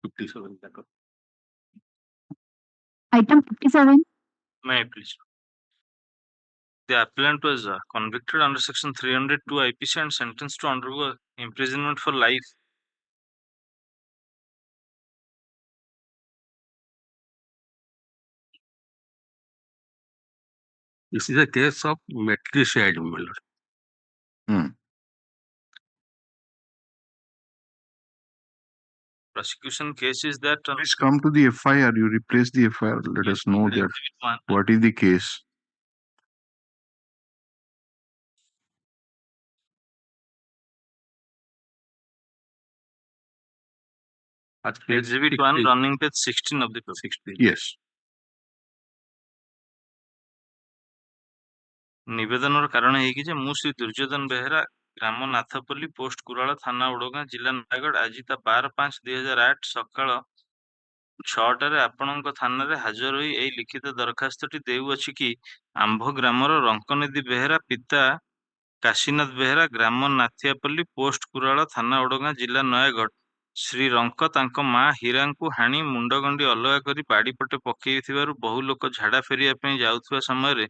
57. Item 57. May I please? The appellant was convicted under section 302 IPC and sentenced to undergo imprisonment for life. This is a case of matricide, my lord. Prosecution case is that Please come to the FIR. You replace the FIR. Let us know that what is the case. Exhibit 1 running page 16 of the paper. 16. Yes. ନିବେଦନର କାରଣ ହେଇକି ଯେ ମୁଁ ଶ୍ରୀ ଦୁର୍ଯ୍ୟୋଧନ ବେହେରା ଗ୍ରାମ ନାଥପଲ୍ଲୀ post କୁରାଳ ଥାନା ଓଡଗାଁ ଜିଲ୍ଲା ନୟାଗଡ଼ ଆଜି ତା 12/5/2008 ସକାଳ 6ଟାରେ ଆପଣଙ୍କ ଥାନାରେ ହାଜର ହୋଇ ଏହି ଲିଖିତ ଦରଖାସ୍ତଟି ଦେଉଅଛି କି ଆମ୍ଭ ଗ୍ରାମର ରଙ୍କନିଧି ବେହେରା ପିତା କାଶୀନାଥ ବେହେରା ଗ୍ରାମ ନାଥିଆପଲ୍ଲୀ ପୋଷ୍ଟ କୁରାଳ ଥାନା ଓଡଗାଁ ଜିଲ୍ଲା ନୟାଗଡ଼ ଶ୍ରୀ ରଙ୍କ ତାଙ୍କ ମା ହୀରାଙ୍କୁ ହାଣି ମୁଣ୍ଡଗଣ୍ଡି ଅଲଗା କରି ବାଡ଼ି ପଟେ ପକେଇଥିବାରୁ ବହୁ ଲୋକ ଝାଡ଼ା ଫେରିବା ପାଇଁ ଯାଉଥିବା ସମୟରେ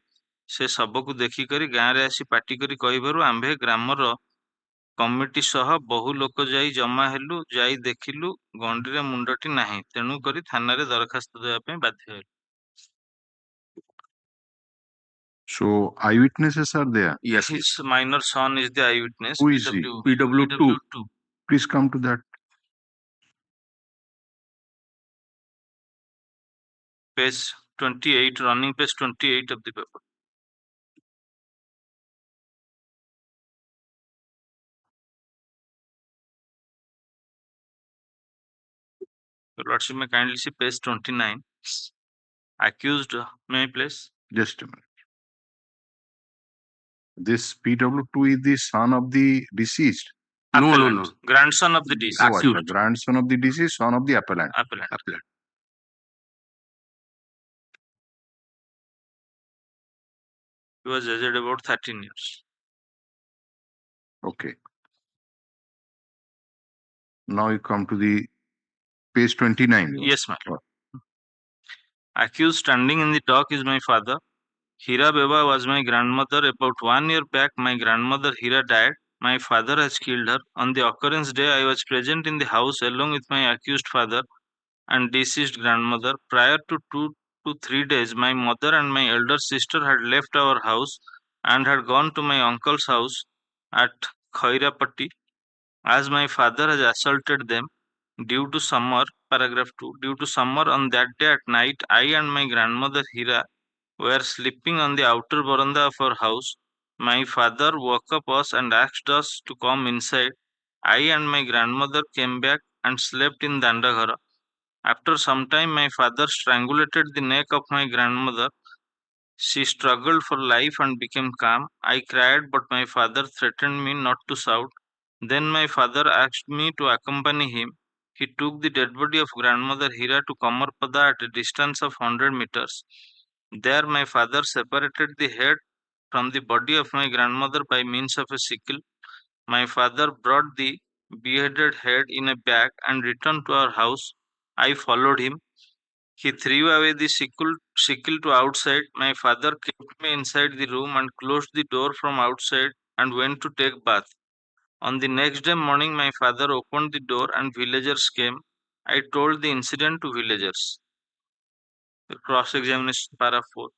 ସେ ଶବକୁ ଦେଖିକରି ଗାଁରେ ଆସି ପାଟି କରି କହିବାରୁ ଆମ୍ଭେ ଗ୍ରାମର କମିଟି ସହ ବହୁ ଲୋକ ଯାଇ ଜମା ହେଲୁ, ଯାଇ ଦେଖିଲୁ ଗଣ୍ଡିରେ ମୁଣ୍ଡଟି ନାହିଁ, ତେଣୁ କରି ଥାନାରେ ଦରଖାସ୍ତ ଦେବା ପାଇଁ ବାଧ୍ୟ ହେଲୁ। So eyewitnesses are there. Yes, his minor son is the eyewitness. Who is he? PW2. Please come to that. Page 28, running page 28 of the paper. Your Lordship may kindly see page 29. Accused, may I please? Just a minute. This PW2 is the son of the deceased. Appellant. No. Grandson of the deceased. Oh, the grandson of the deceased, son of the appellant. Appellant. He was aged about 13 years. Okay. Now you come to the page 29. Yes, ma'am. Accused standing in the dock is my father. Hira Beba was my grandmother. About 1 year back, my grandmother Hira died. My father has killed her. On the occurrence day, I was present in the house along with my accused father and deceased grandmother. Prior to 2 to 3 days, my mother and my elder sister had left our house and had gone to my uncle's house at Khairapatti, as my father has assaulted them. Due to summer, paragraph 2, due to summer on that day at night, I and my grandmother Hira were sleeping on the outer veranda of our house. My father woke up us and asked us to come inside. I and my grandmother came back and slept in Dandaghara. After some time, my father strangulated the neck of my grandmother. She struggled for life and became calm. I cried, but my father threatened me not to shout. Then my father asked me to accompany him. He took the dead body of grandmother Hira to Kamarpada at a distance of 100 meters. There my father separated the head from the body of my grandmother by means of a sickle. My father brought the beheaded head in a bag and returned to our house. I followed him. He threw away the sickle to outside. My father kept me inside the room and closed the door from outside and went to take bath. On the next day morning, my father opened the door and villagers came. I told the incident to villagers. Cross-examination, para 4.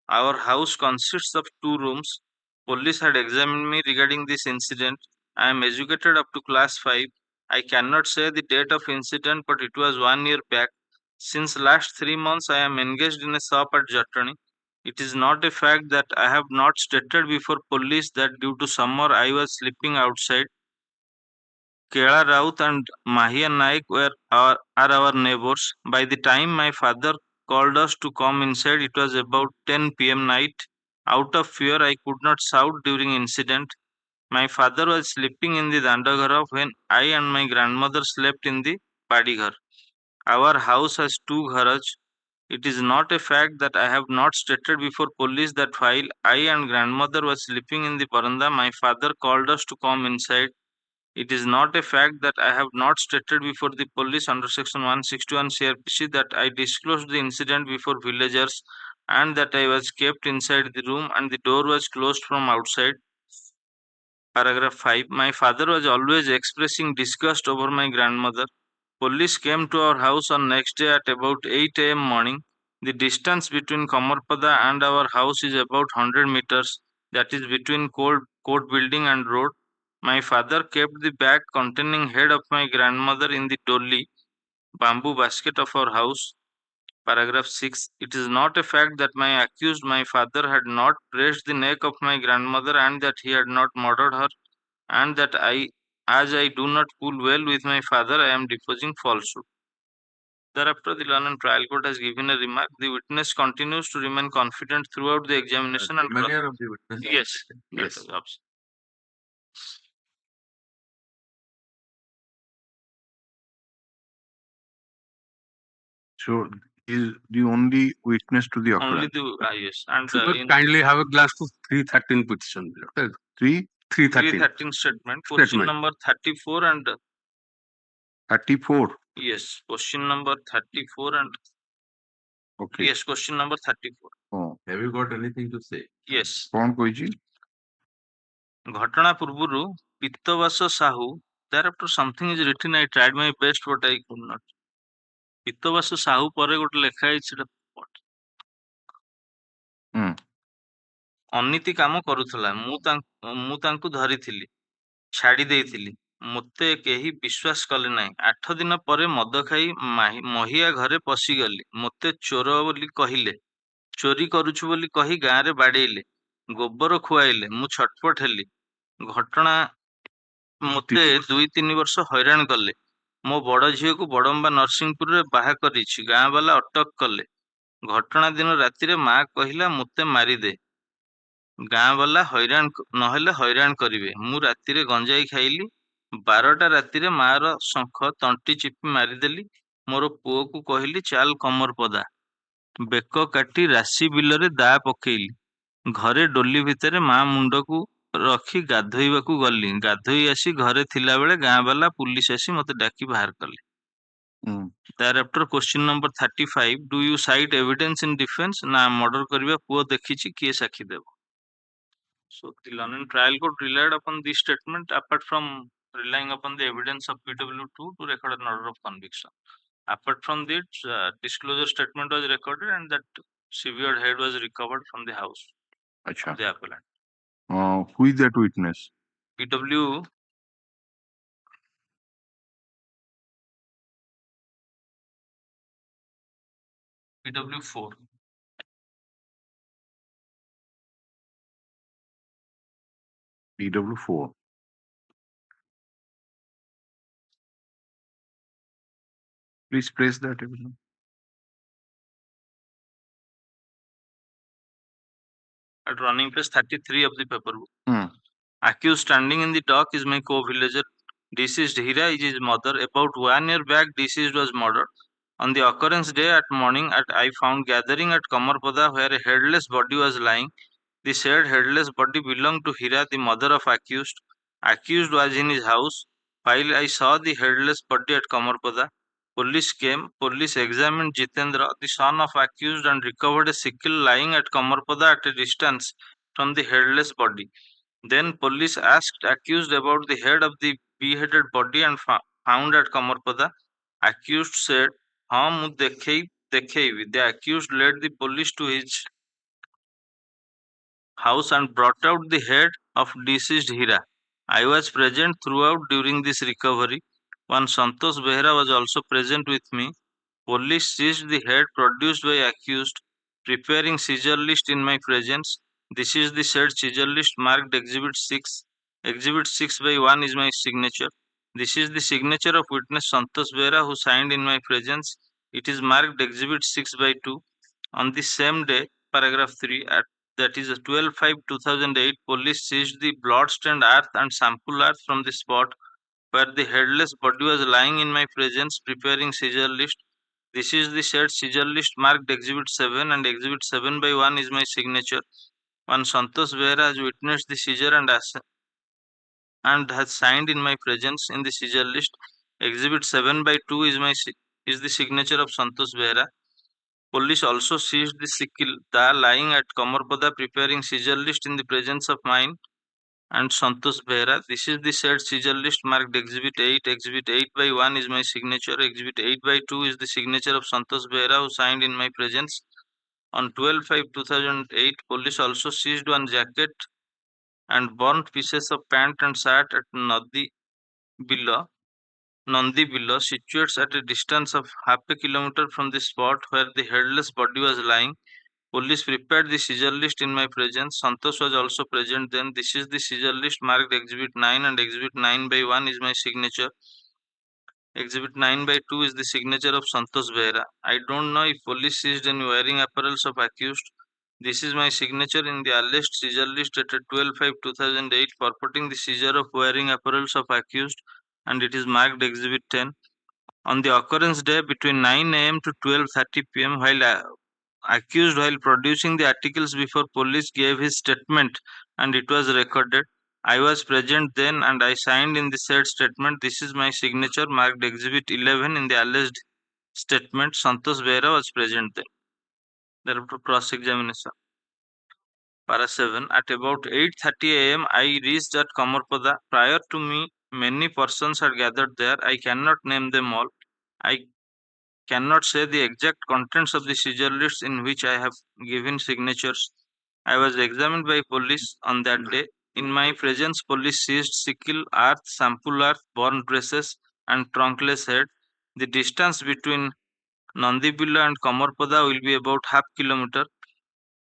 Our house consists of 2 rooms. Police had examined me regarding this incident. I am educated up to class 5. I cannot say the date of incident, but it was 1 year back. Since last 3 months, I am engaged in a shop at Jatani. It is not a fact that I have not stated before police that due to summer I was sleeping outside. Kela Raut and Mahia Naik are our neighbors. By the time my father called us to come inside, it was about 10 p.m. night. Out of fear, I could not shout during incident. My father was sleeping in the Dandaghara when I and my grandmother slept in the Padighar. Our house has 2 gharaj. It is not a fact that I have not stated before police that while I and grandmother were sleeping in the veranda, my father called us to come inside. It is not a fact that I have not stated before the police under section 161 CRPC that I disclosed the incident before villagers and that I was kept inside the room and the door was closed from outside. Paragraph 5. My father was always expressing disgust over my grandmother. Police came to our house on next day at about 8 a.m. morning. The distance between Kamarpada and our house is about 100 meters. That is between court building and road. My father kept the bag containing head of my grandmother in the dolly, bamboo basket of our house. Paragraph 6. It is not a fact that my accused, my father, had not pressed the neck of my grandmother and that he had not murdered her, and that as I do not pull well with my father, I am deposing falsehood. Thereafter, the Learned and Trial Court has given a remark. The witness continues to remain confident throughout the examination and Familiar of the witness? yes, Yes. yes. So is the only witness to the Only occurrence. the yes, and Kindly have a glass to 313 petition. 313 statement. Question number 34 and 34. yes, question number 34 and Okay. yes, question number 34. Oh. Have you got anything to say? Yes. कौन कोई जी? घटना पूर्वरु पित्तवास Sahu. Thereafter something is written. I tried my best, but I could not. ପିତ୍ତବାସ Sahu ପରେ ଗୋଟେ ଲେଖା ହେଇଛି ସେଟା ଅନୀତି କାମ କରୁଥିଲା। ମୁଁ ତାଙ୍କୁ ଧରିଥିଲି, ଛାଡି ଦେଇଥିଲି। ମୋତେ କେହି ବିଶ୍ୱାସ କଲେ ନାହିଁ। 8 ଦିନ ପରେ ମଦ ଖାଇ ମହିଆ ଘରେ ପଶିଗଲି। ମୋତେ ଚୋର ବୋଲି କହିଲେ। ଚୋରି କରୁଛୁ ବୋଲି କହି ଗାଁରେ ବାଡେଇଲେ, ଗୋବର ଖୁଆଇଲେ। ମୁଁ ଛଟପଟ ହେଲି। ଘଟଣା ମୋତେ 2-3 ବର୍ଷ ହଇରାଣ କଲେ। ମୋ ବଡ ଝିଅକୁ ବଡମ୍ବା ନରସିଂହପୁରରେ ବାହା କରିଛି। ଗାଁ ବାଲା ଅଟକ କଲେ। ଘଟଣା ଦିନ ରାତିରେ ମା କହିଲା ମୋତେ ମାରିଦେ, ଗାଁ ବାଲା ନହେଲେ ହଇରାଣ କରିବେ। ମୁଁ ରାତିରେ ଗଞ୍ଜାଇ ଖାଇଲି। 12ଟା ରାତିରେ ମାର ଶଙ୍ଖ ତଣ୍ଟି ଚିପି ମାରିଦେଲି। ମୋର ପୁଅକୁ କହିଲି ଚାଲ କମରପଦା। ବେକ କାଟି ରାଶି ବିଲରେ ଦା ପକେଇଲି। ଘରେ ଡୋଲି ଭିତରେ ମା ମୁଣ୍ଡକୁ ରଖି ଗାଧୋଇବାକୁ ଗଲି। ଗାଧୋଇ ଆସି ଘରେ ଥିଲାବେଳେ ଗାଁ ବାଲା ପୁଲିସ ଆସି ମୋତେ ଡାକି ବାହାର କଲେ। Thereafter question number 35. Do you cite evidence in defense? ନା ମର୍ଡର କରିବା ପୁଅ ଦେଖିଛି, କିଏ ସାକ୍ଷୀ ଦେବ? So the Learned and Trial Court relied upon this statement apart from relying upon the evidence of PW2 to record an order of conviction. Apart from this, disclosure statement was recorded and that severed head was recovered from the house of the appellant. Who is that witness? PW PW4. PW4. Please press that. At running page 33 of the paperwork. Accused standing in the dock is my co-villager. Deceased Hira is his mother. About 1 year back, deceased was murdered. On the occurrence day at morning, I found gathering at Kamarpada where a headless body was lying. The said headless body belonged to Hira, the mother of accused. Accused was in his house. While I saw the headless body at Kamarpada, police came. Police examined Jitendra, the son of accused, and recovered a sickle lying at Kamarpada at a distance from the headless body. Then police asked accused about the head of the beheaded body and found at Kamarpada. Accused said, "हाँ मु देखेइबी." The accused led the police to his house and brought out the head of deceased Hira. I was present throughout during this recovery. One Santosh Behra was also present with me. Police seized the head produced by accused, preparing seizure list in my presence. This is the said seizure list marked Exhibit 6. Exhibit 6 by 1 is my signature. This is the signature of witness Santosh Behra who signed in my presence. It is marked Exhibit 6 by 2. On the same day, paragraph 3, that is 12/5/2008, police seized the blood-stained earth and sample earth from the spot where the headless body was lying in my presence, preparing seizure list. This is the said seizure list marked Exhibit 7 and Exhibit 7 by 1 is my signature. One Santosh Behra has witnessed the seizure and has signed in my presence in the seizure list. Exhibit 7/2 is the signature of Santosh Behera. Police also seized the sickle lying at Kamarpada preparing seizure list in the presence of mine and Santosh Behera. This is the said seizure list marked Exhibit 8. Exhibit 8/1 is my signature. Exhibit 8/2 is the signature of Santosh Behera who signed in my presence. On 12/5/2008, police also seized one jacket and burnt pieces of pant and shirt at Nandi Bilo, situates at a distance of half a kilometer from the spot where the headless body was lying. Police prepared the seizure list in my presence. Santosh was also present then. This is the seizure list marked Exhibit 9 and Exhibit 9/1 is my signature. Exhibit 9/2 is the signature of Santosh Behera. I don't know if police seized any wearing apparels of accused. This is my signature in the alleged seizure list dated 12/5/2008 purporting the seizure of wearing apparels of accused, and it is marked Exhibit 10. On the occurrence day between 9 a.m. to 12:30 p.m. Accused while producing the articles before police gave his statement and it was recorded. I was present then and I signed in the said statement. This is my signature marked Exhibit 11 in the alleged statement. Santosh Behera was present then. Thereafter cross-examination. Para 7. At about 8:30 a.m. I reached at Kamarpada. Prior to me, many persons had gathered there. I cannot name them all. I cannot say the exact contents of the seizure lists in which I have given signatures. I was examined by police on that day. In my presence, police seized sickle, earth, sample earth, burn dresses, and trunkless head. The distance between Nandibilla and Kamarpada will be about half kilometer.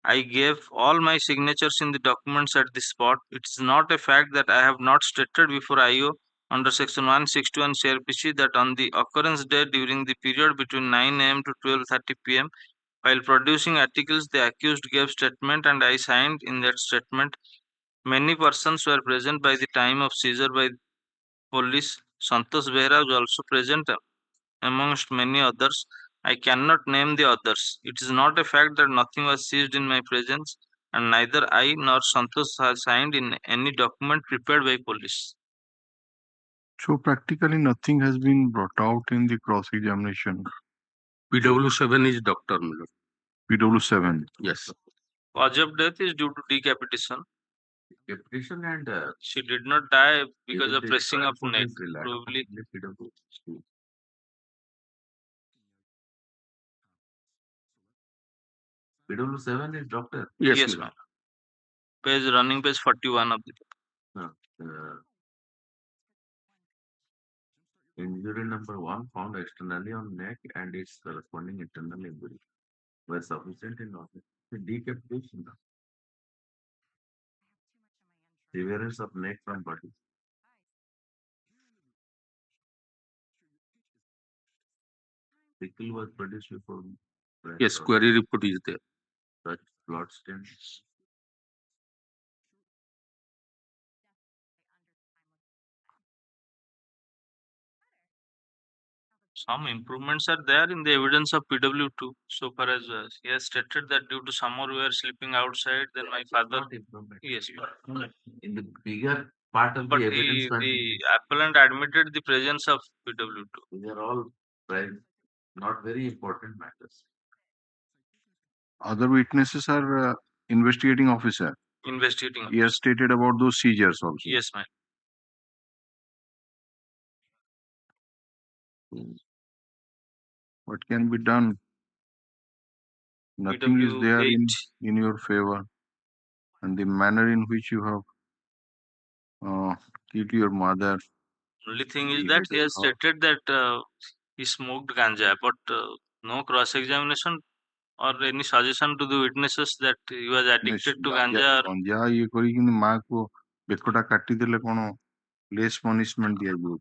I gave all my signatures in the documents at the spot. It is not a fact that I have not stated before IO under section 161 CRPC that on the occurrence day during the period between 9 a.m. to 12:30 p.m. while producing articles the accused gave statement and I signed in that statement. Many persons were present by the time of seizure by police. Santosh Behera was also present amongst many others. I cannot name the others. It is not a fact that nothing was seized in my presence, and neither I nor Santosh has signed in any document prepared by police. So practically nothing has been brought out in the cross-examination. PW7 is Dr. Miller. PW7. Yes. Cause of death is due to decapitation. Decapitation and She did not die because of pressing of neck. probably. PW7 is doctor. Yes, ma'am. Running page 41 of the book. Injury number 1 found externally on neck and its corresponding internal injury were sufficient in order to decapitation. Severance of neck from body. Sickle was produced before. Yes, query report is there. Such blood stains. Some improvements are there in the evidence of PW2. So far as he has stated that due to summer we are sleeping outside, then my father. Yes, in the bigger part of but the evidence. the appellant admitted the presence of PW2. These are all not very important matters. Other witnesses are investigating officer. Investigating. He has stated about those seizures also. Yes, ma'am. What can be done? Nothing is there in your favor. And the manner in which you have killed your mother. Only thing is that he has stated that he smoked ganja, but no cross-examination or any suggestion to the witnesses that he was addicted to ganja. Ganja ये करी कि माँ को बेकोटा काटी देले कोनो less punishment दिया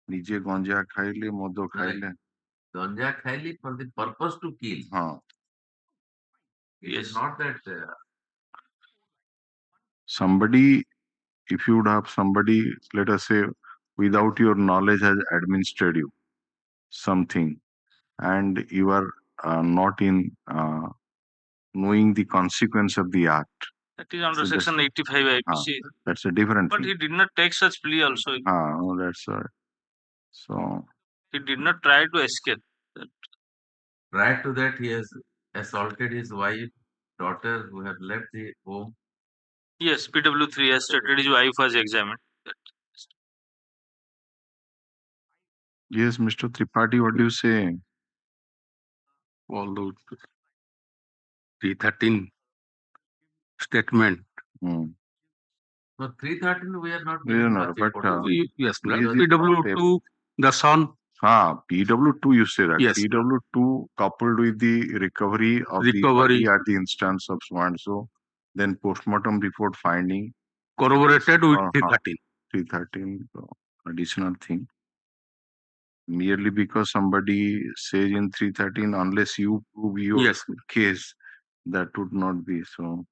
निजे गंजा खाइले मद खाइले गंजा खाइले for the purpose to kill. It is not that somebody, if you would have somebody, let us say, without your knowledge has administered you something and you are not in knowing the consequence of the act, That is under So that's- section 85 IPC. That's a different But thing. he did not take such plea also. That's right. So He did not try to escape. Prior to that, he has assaulted his wife, daughter, who have left the home. Yes, PW3 has stated his wife was examined. yes, Mr. Tripathi, what do you say? Although 313 statement. No, 313 we are not We are giving not, much but importance. Yes, Yes, PW2, the son. PW2, you say that. Yes. PW2 coupled with the recovery of the Recovery. body at the instance of so and so, then postmortem report finding Corroborated with 313. 313, additional thing. Merely because somebody says in 313, unless you prove your Yes. case, that would not be. So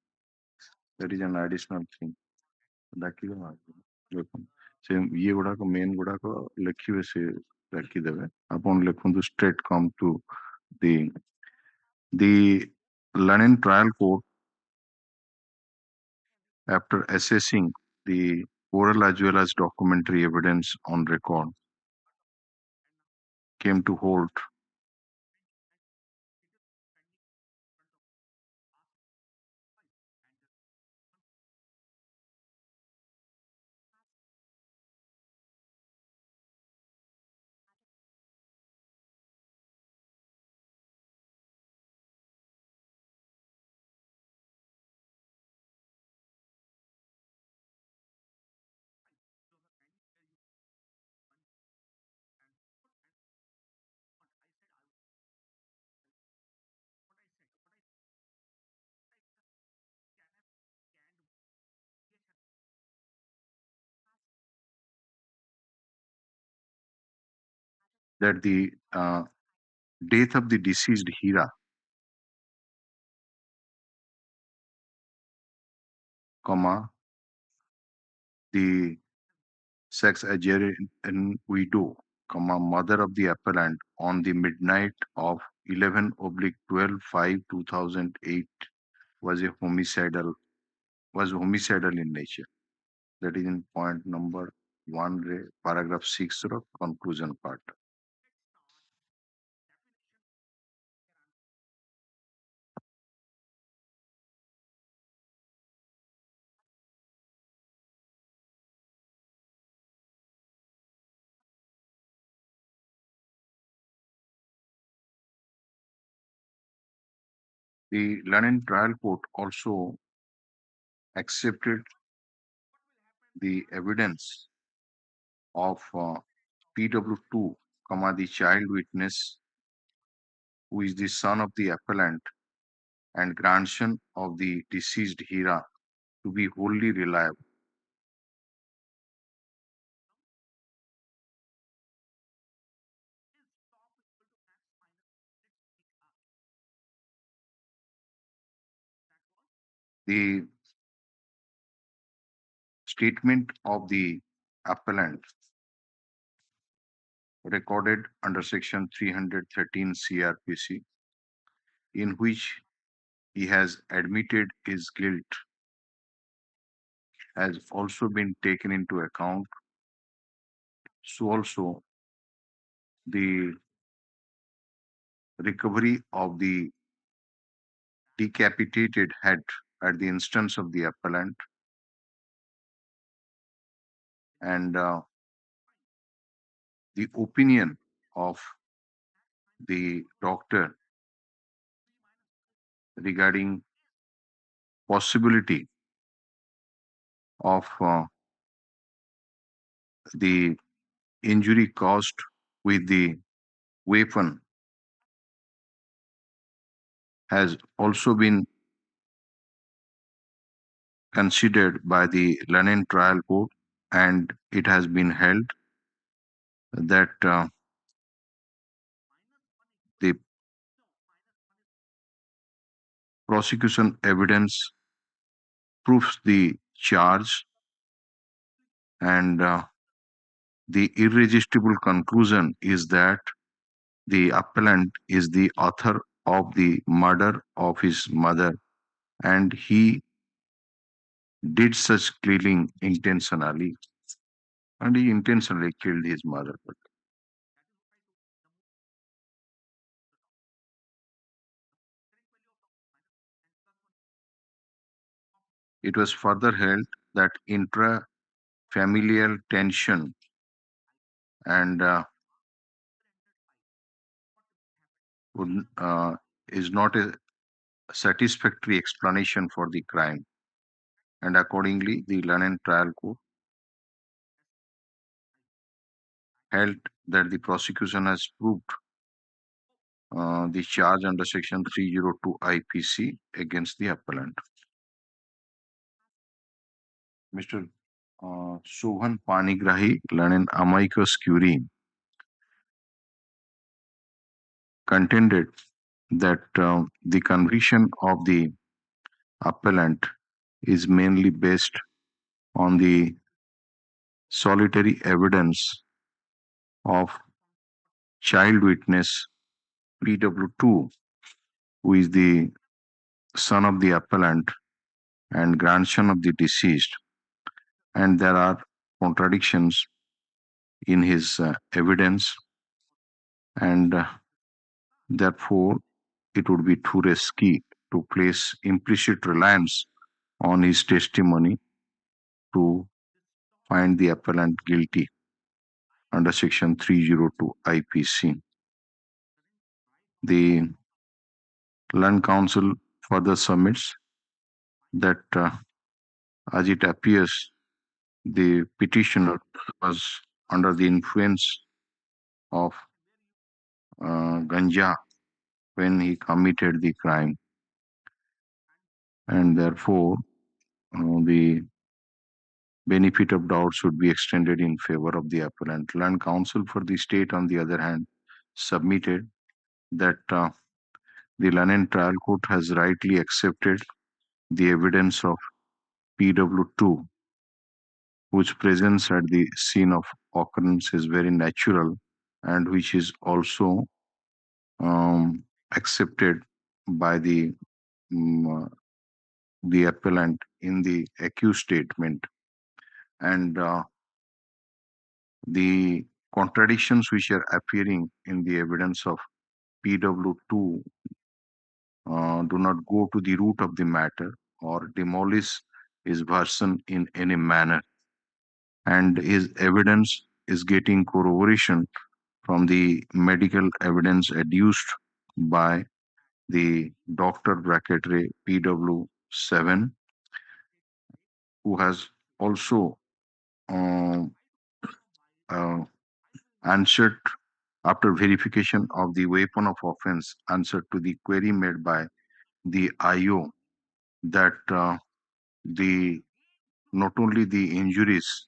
that is an additional thing. ସେ ଇଏ ଗୁଡାକ main ଗୁଡାକ ଲେଖିବେ ସେ ଲେଖିଦେବେ ଆପଣ ଲେଖନ୍ତୁ straight come to the Lenin trial court after assessing the oral as well as documentary evidence on record came to hold that the death of the deceased Hira, the sex adjourned widow, mother of the appellant on the midnight of 11/12/5/2008 was homicidal in nature. That is in point number 1, paragraph 6 of conclusion part. The Lenin trial court also accepted the evidence of PW2, the child witness, who is the son of the appellant and grandson of the deceased Hira, to be wholly reliable. The statement of the appellant recorded under section 313 CRPC, in which he has admitted his guilt, has also been taken into account. So also the recovery of the decapitated head at the instance of the appellant and the opinion of the doctor regarding possibility of the injury caused with the weapon has also been considered by the Lenin trial court, and it has been held that the prosecution evidence proves the charge, and the irresistible conclusion is that the appellant is the author of the murder of his mother, and he did such killing intentionally, and he intentionally killed his mother. It was further held that intra-familial tension and is not a satisfactory explanation for the crime, and accordingly, the London Trial Court held that the prosecution has proved the charge under Section 302 IPC against the appellant. Mr. Sohan Panigrahi, London amicus curiae, contended that the conviction of the appellant is mainly based on the solitary evidence of child witness PW2, who is the son of the appellant and grandson of the deceased, and there are contradictions in his evidence, and therefore it would be too risky to place implicit reliance on his testimony to find the appellant guilty under Section 302 IPC. The Land Council further submits that as it appears, the petitioner was under the influence of ganja when he committed the crime, and therefore the benefit of doubt should be extended in favor of the appellant. Land Council for the state, on the other hand, submitted that the London Trial Court has rightly accepted the evidence of PW2, whose presence at the scene of occurrence is very natural and which is also accepted by the appellant in the accused statement, and the contradictions which are appearing in the evidence of PW2 do not go to the root of the matter or demolish his version in any manner, and his evidence is getting corroboration from the medical evidence adduced by the Dr. Bracketry PW7, who has also answered, after verification of the weapon of offense, answered to the query made by the IO that not only the injuries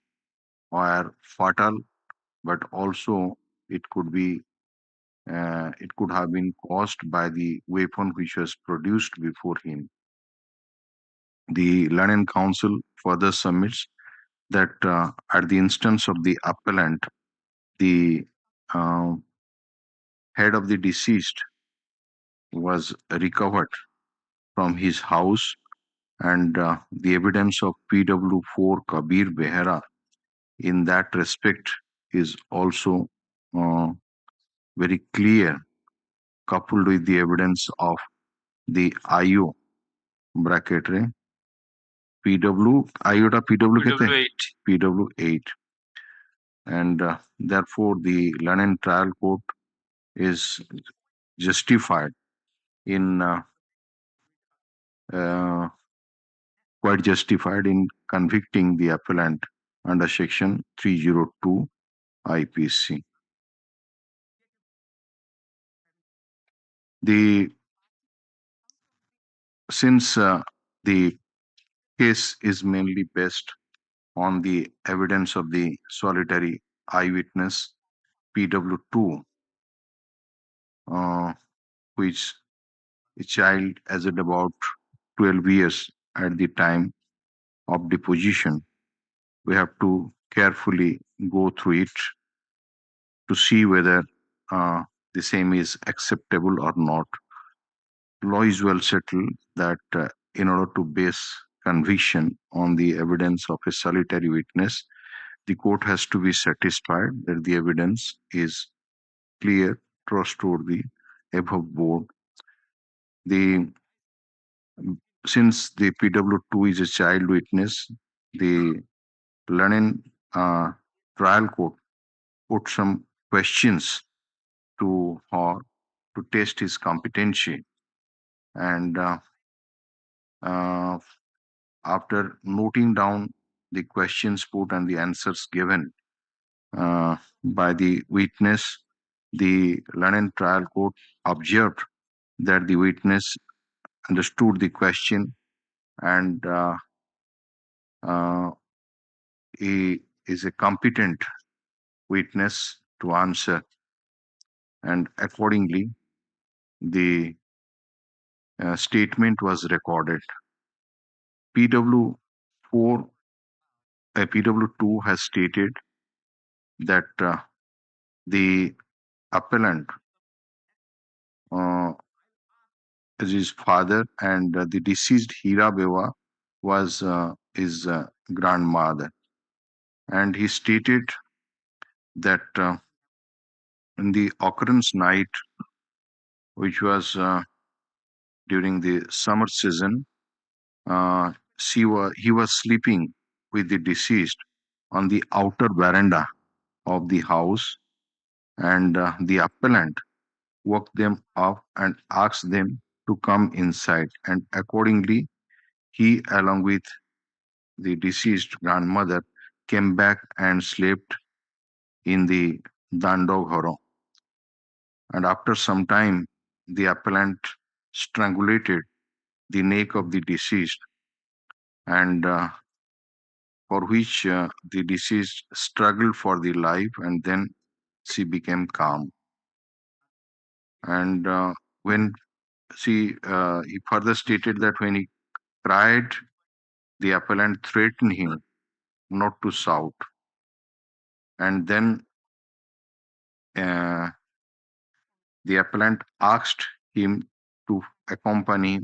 are fatal, but also it could have been caused by the weapon which was produced before him. The London Council further submits that at the instance of the appellant, the head of the deceased was recovered from his house, and the evidence of PW4 Kabir Behera in that respect is also very clear, coupled with the evidence of the IO bracketry PW iota PW PW8. PW8, and therefore the London Trial Court is justified in quite justified in convicting the appellant under Section 302 IPC. Since the case is mainly based on the evidence of the solitary eyewitness PW2, which a child as at about 12 years at the time of deposition, we have to carefully go through it to see whether the same is acceptable or not. Law is well settled that in order to base conviction on the evidence of a solitary witness, the court has to be satisfied that the evidence is clear, trustworthy, above board. Since the PW2 is a child witness, the London trial court put some questions to her to test his competency, and after noting down the questions put and the answers given by the witness, the London trial court observed that the witness understood the question and he is a competent witness to answer, and accordingly the statement was recorded. PW2 has stated that the appellant is his father and the deceased Hira Beva was his grandmother, and he stated that in the occurrence night, which was during the summer season, he was sleeping with the deceased on the outer veranda of the house, and the appellant woke them up and asked them to come inside, and accordingly he, along with the deceased grandmother, came back and slept in the Dandogharo. And after some time, the appellant strangulated the neck of the deceased, and for which the deceased struggled for the life, and then she became calm. And when he further stated that when he cried, the appellant threatened him not to shout, and then the appellant asked him to accompany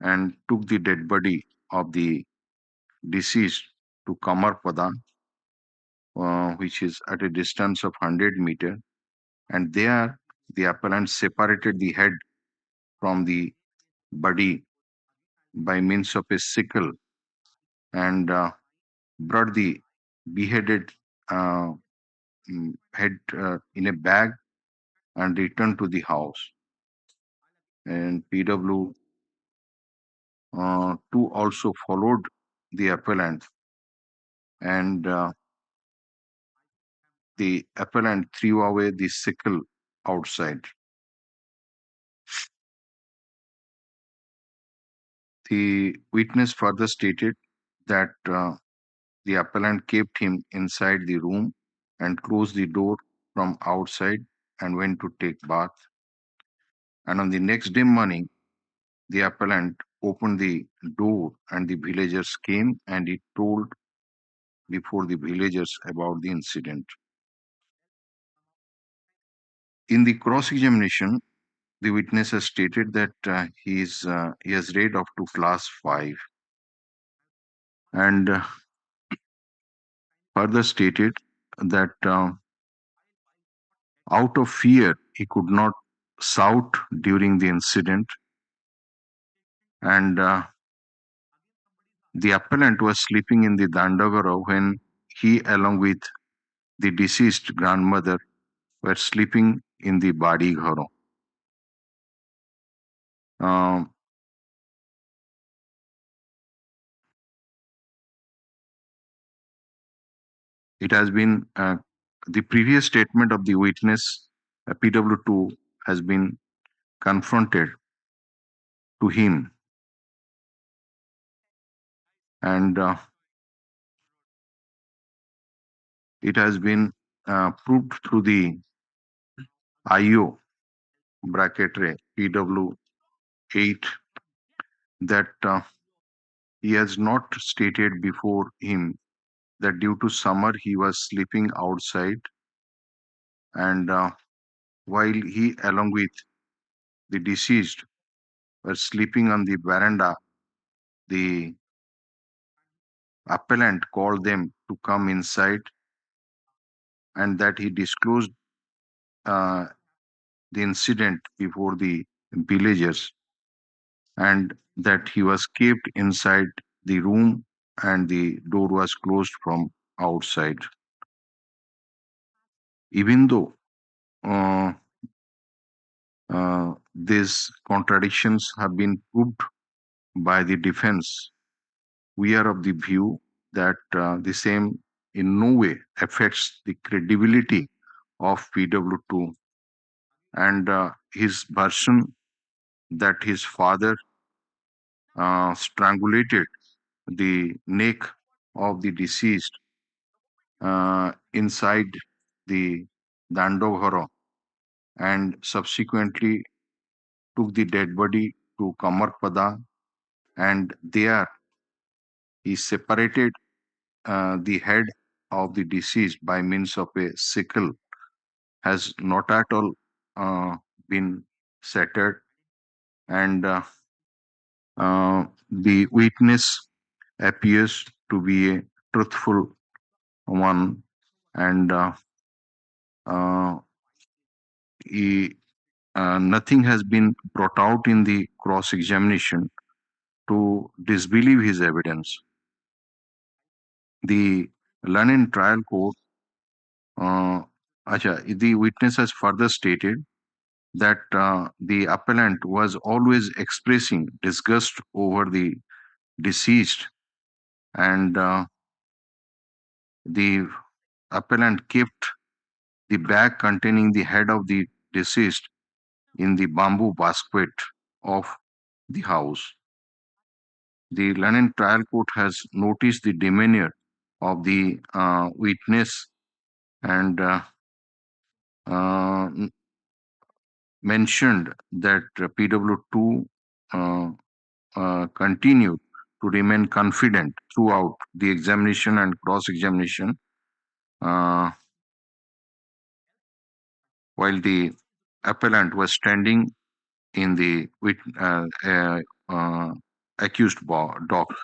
and took the dead body of the deceased to Kamarpada, which is at a distance of 100 meters, and there the appellant separated the head from the body by means of a sickle and brought the beheaded head in a bag and returned to the house. And PW2 also followed the appellant, and the appellant threw away the sickle outside. The witness further stated that the appellant kept him inside the room and closed the door from outside and went to take bath. And on the next day morning, the appellant opened the door and the villagers came, and he told before the villagers about the incident. In the cross-examination, the witness has stated that he has read up to class 5, and further stated that out of fear he could not shout during the incident, and the appellant was sleeping in the Dandagara when he, along with the deceased grandmother, were sleeping in the Badi Gharo. It has been the previous statement of the witness, PW2, has been confronted to him, and it has been proved through the IO bracket PW8 that he has not stated before him that due to summer he was sleeping outside, and while he, along with the deceased, were sleeping on the veranda, the appellant called them to come inside and that he disclosed uh, the incident before the villagers and that he was kept inside the room and the door was closed from outside. Even though these contradictions have been proved by the defense, we are of the view that the same in no way affects the credibility of PW2 and his version that his father strangulated the neck of the deceased inside the Dandoghara and subsequently took the dead body to Kamarpada and there he separated the head of the deceased by means of a sickle has not at all been settled and the witness appears to be a truthful one and he, nothing has been brought out in the cross-examination to disbelieve his evidence. The London trial court, the witness has further stated that the appellant was always expressing disgust over the deceased and the appellant kept the bag containing the head of the deceased in the bamboo basket of the house. The London trial court has noticed the demeanor of the witness and mentioned that PW2 continued to remain confident throughout the examination and cross-examination while the appellant was standing in the accused dock.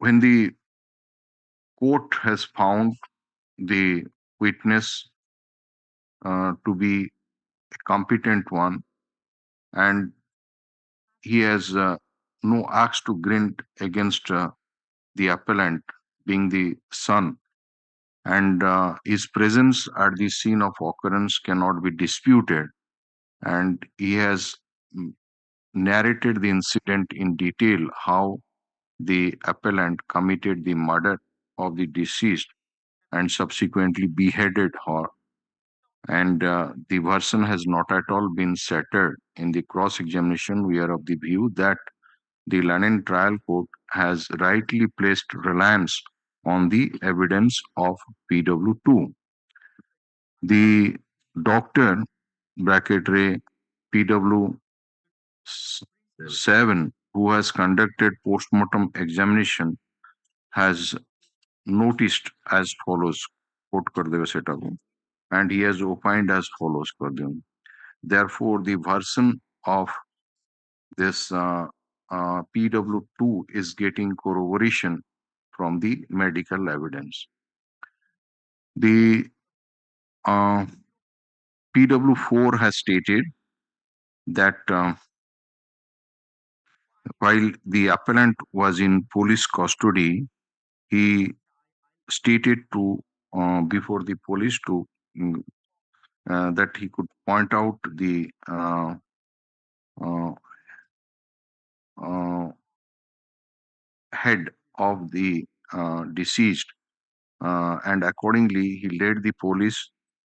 When the court has found the witness to be a competent one and he has no acts to grant against the appellant being the son and his presence at the scene of occurrence cannot be disputed and he has narrated the incident in detail how the appellant committed the murder of the deceased and subsequently beheaded her and the version has not at all been settled in the cross-examination. We are of the view that the London trial court has rightly placed reliance on the evidence of PW2. The doctor, bracket ray, PW7, who has conducted postmortem examination, has noticed as follows, quote kar dega seta ko, and he has opined as follows kar dega. Therefore, the version of this PW2 is getting corroboration from the medical evidence. The PW4 has stated that while the appellant was in police custody, he stated to before the police to that he could point out the head of the deceased and accordingly he led the police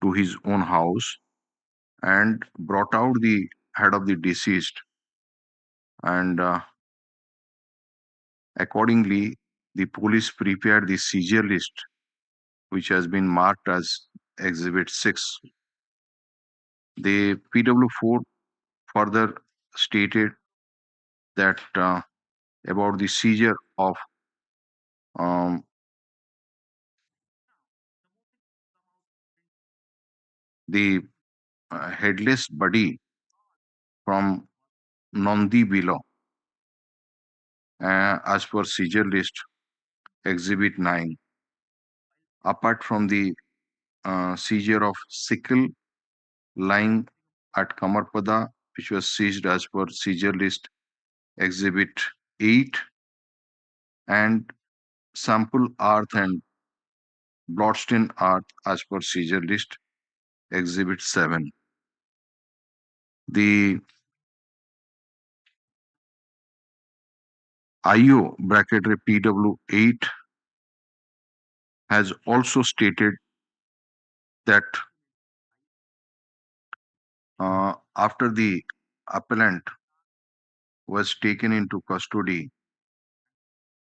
to his own house and brought out the head of the deceased and accordingly the police prepared the seizure list which has been marked as exhibit 6. The PW4 further stated that about the seizure of the headless body from Nandi below as per seizure list exhibit 9. Apart from the seizure of sickle lying at Kamarpada, which was seized as per seizure list exhibit 8, and sample earth and bloodstain earth as per seizure list exhibit 7. The IO bracketary PW8 has also stated that after the appellant was taken into custody,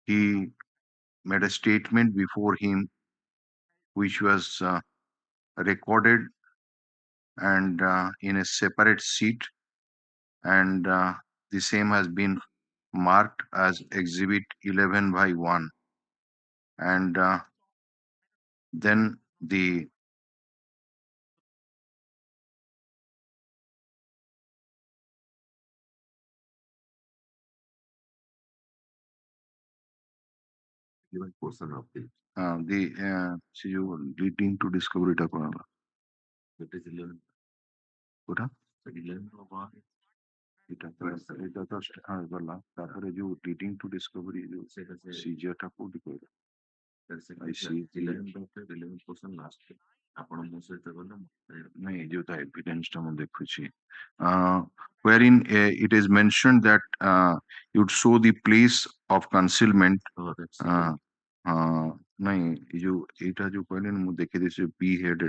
he made a statement before him which was recorded and in a separate sheet, and the same has been marked as exhibit 11/1, and then the portion of the see you leading to discovery টা করালো that is 11 ওটা 11 over এটা তো হ্যাঁ বললাম তারপরে যে leading to Discovery সেটা সিজিআরটা কোডি করে I see 11 portion last ଆପଣ ମୋ ସହିତ ଗଲେ ନାଇଁ ଯୋଉଟା ଏଭିଡେନ୍ସଟା ମୁଁ ଦେଖୁଛି wherein it is mentioned that you'd show the place of concealment ନାଇଁ ଏ ଯୋଉ ଏଇଟା ଯୋଉ କହିଲେନି ମୁଁ ଦେଖି ଦେଇଛି B headଟା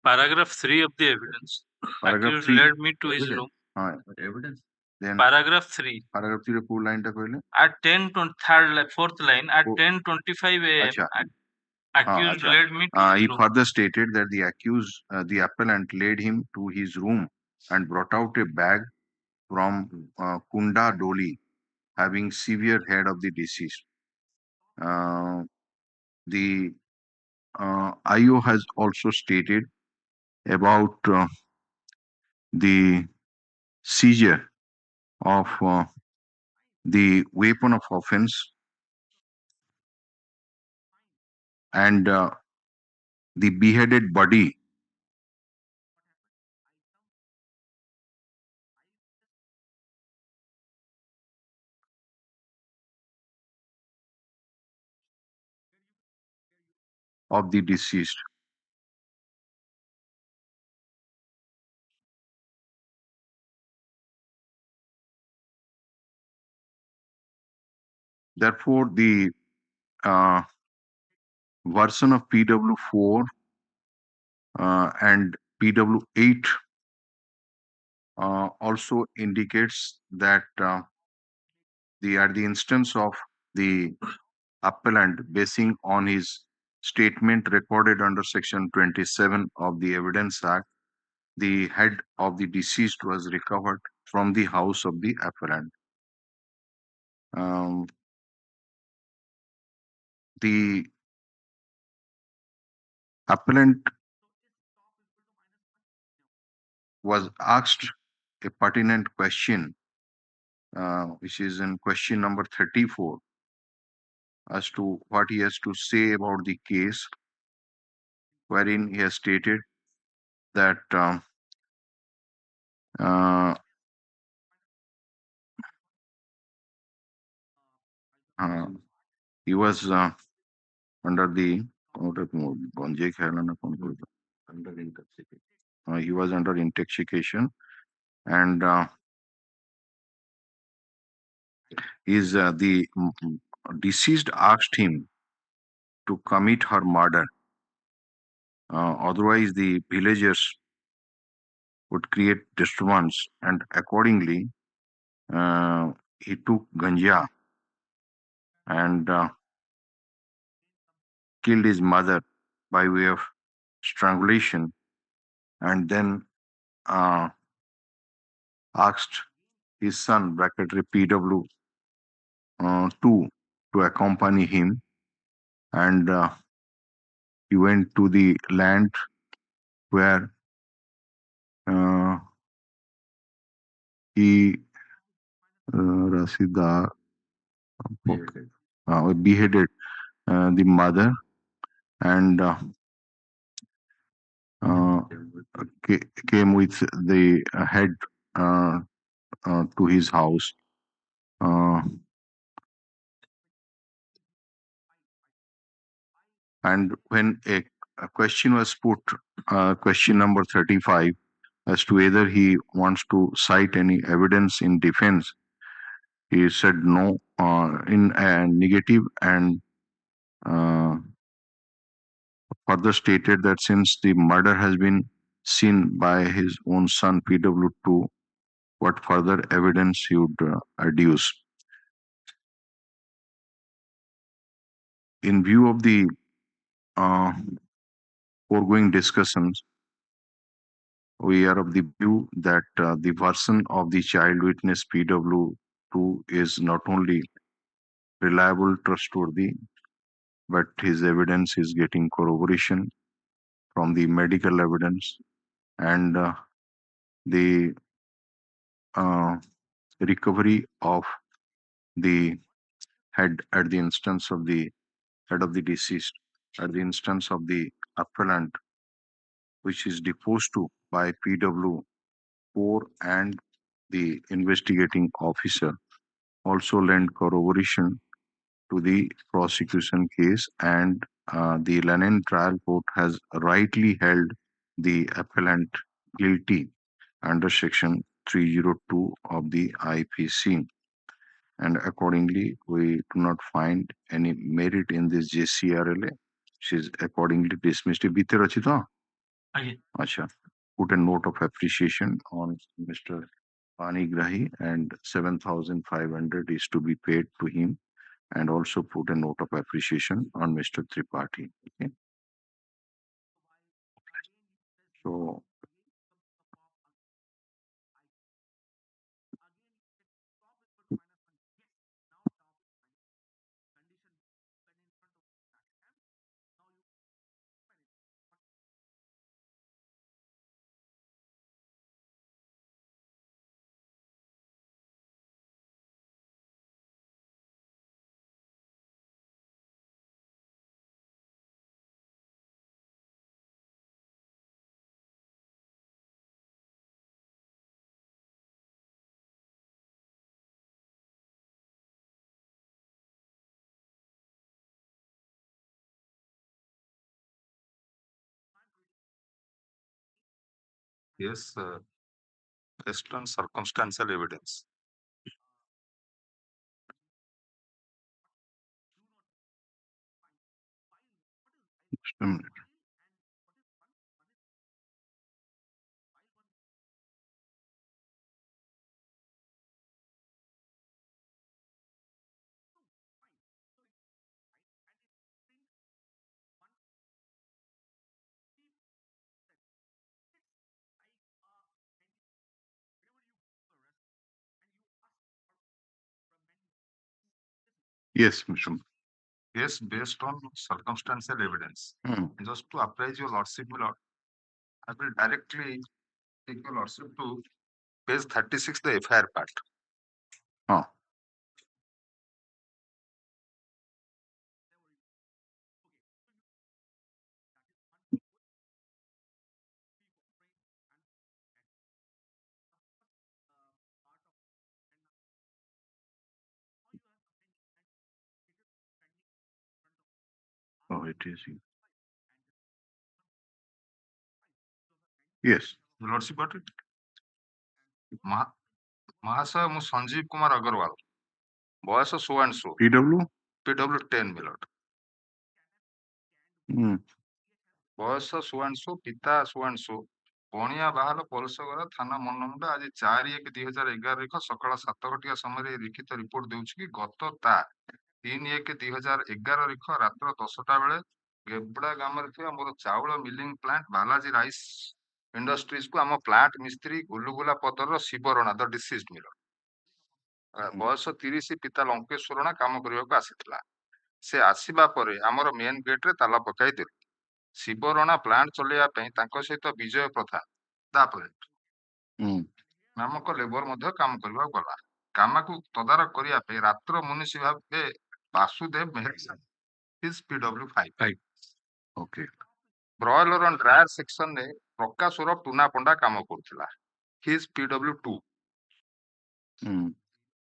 Paragraph 3 of the evidence. Paragraph Accused 3 led me to his room. evidence then Paragraph 3. paragraph 3 କୋଉ ଲାଇନଟା କହିଲେ At 4th line, at 10:25 a.m. acha accused led me to his he room. further stated that the appellant led him to his room and brought out a bag from Kunda Doli having severe head of the deceased. The IO has also stated about the seizure of the weapon of offense and the beheaded body of the deceased. Therefore, the version of PW4 and PW8 also indicates that at the instance of the appellant, basing on his statement recorded under Section 27 of the Evidence Act, the head of the deceased was recovered from the house of the appellant. The appellant was asked a pertinent question, which is in question number 34, as to what he has to say about the case, wherein he has stated that he was under the he was under intoxication, and the deceased asked him to commit her murder. Otherwise, the villagers would create disturbance, and accordingly, he took ganja and killed his mother by way of strangulation, and then asked his son, bracketary PW2, to accompany him, and he went to the land where he Rasida beheaded the mother and came with the head to his house. And when a question was put, question number 35, as to whether he wants to cite any evidence in defense, he said no, in a negative, and further stated that since the murder has been seen by his own son PW2, what further evidence he would adduce. In view of the foregoing discussions, we are of the view that the version of the child witness PW2 is not only reliable, trustworthy, but his evidence is getting corroboration from the medical evidence and the recovery of the head at the instance of the head of the deceased at the instance of the appellant, which is deposed to by PW4 and the investigating officer, also lend corroboration to the prosecution case, and the Lennon trial court has rightly held the appellant guilty under section 302 of the IPC. And accordingly, we do not find any merit in this JCRLA. She is accordingly dismissed. Bite rachi to? Acha. Put a note of appreciation on Mr. Panigrahi, and 7,500 is to be paid to him, and also put a note of appreciation on Mr. Tripathi. Okay. So Yes, based on circumstantial evidence. just a minute. Yes, Mr. Yes, based on circumstantial evidence. Just to apprise your lordship, my lord, I will directly take your lordship to page 36, the FIR part. Oh, it is. Yes. Lordship, what it? Mahasaya mu Sanjeev Kumar Agarwal. Boys of so and so. PW? PW 10, my lord. ବୟସ ସୁଆଂଶୁ ପିତା ସୁଆଂଶୁ ବଣିଆ ବାହାଲ ପଲସଗର ଥାନା ମନମୁଣ୍ଡା ଆଜି 4/1/2011 ସକାଳ 7 ଘଟିକା ସମୟରେ ଲିଖିତ report ଦେଉଛି କି ଗତ ତା 3/1/2011 ରାତ୍ର 10ଟା ବେଳେ ଗେବଡା ଗ୍ରାମରେ ଥିବା ମୋର ଚାଉଳ milling plant Balaji rice industries କୁ ଆମ ପ୍ଲାଣ୍ଟ ମିସ୍ତ୍ରୀ ଗୁଲୁଗୁଲା ପଦର ଶିବରଣା ଦ ଡିସିଜ୍ଡ ମିଲର ବୟସ 30 ପିତା ଲଙ୍କେଶ୍ୱର ରଣା କାମ କରିବାକୁ ଆସିଥିଲା। ସେ ଆସିବା ପରେ ଆମର ମେନ୍ ଗେଟ୍ ରେ ତାଲା ପକାଇଦେଲୁ। ଶିବରଣା ପ୍ଲାଣ୍ଟ ଚଲେଇବା ପାଇଁ ତାଙ୍କ ସହିତ ବିଜୟ ପ୍ରଧାନ ତାପରେ ନାମକ ଲେବର ମଧ୍ୟ କାମ କରିବାକୁ ଗଲା। କାମକୁ ତଦାରଖ କରିବା ପାଇଁ ରାତ୍ର ମୁନିଷି ଭାବେ Basudev Meher his PW5 okay boiler and dryer ସେକ୍ସନରେ ପ୍ରକାଶର ଟୁନା ପଣ୍ଡା କାମ କରୁଥିଲା ହିଜ୍ PW2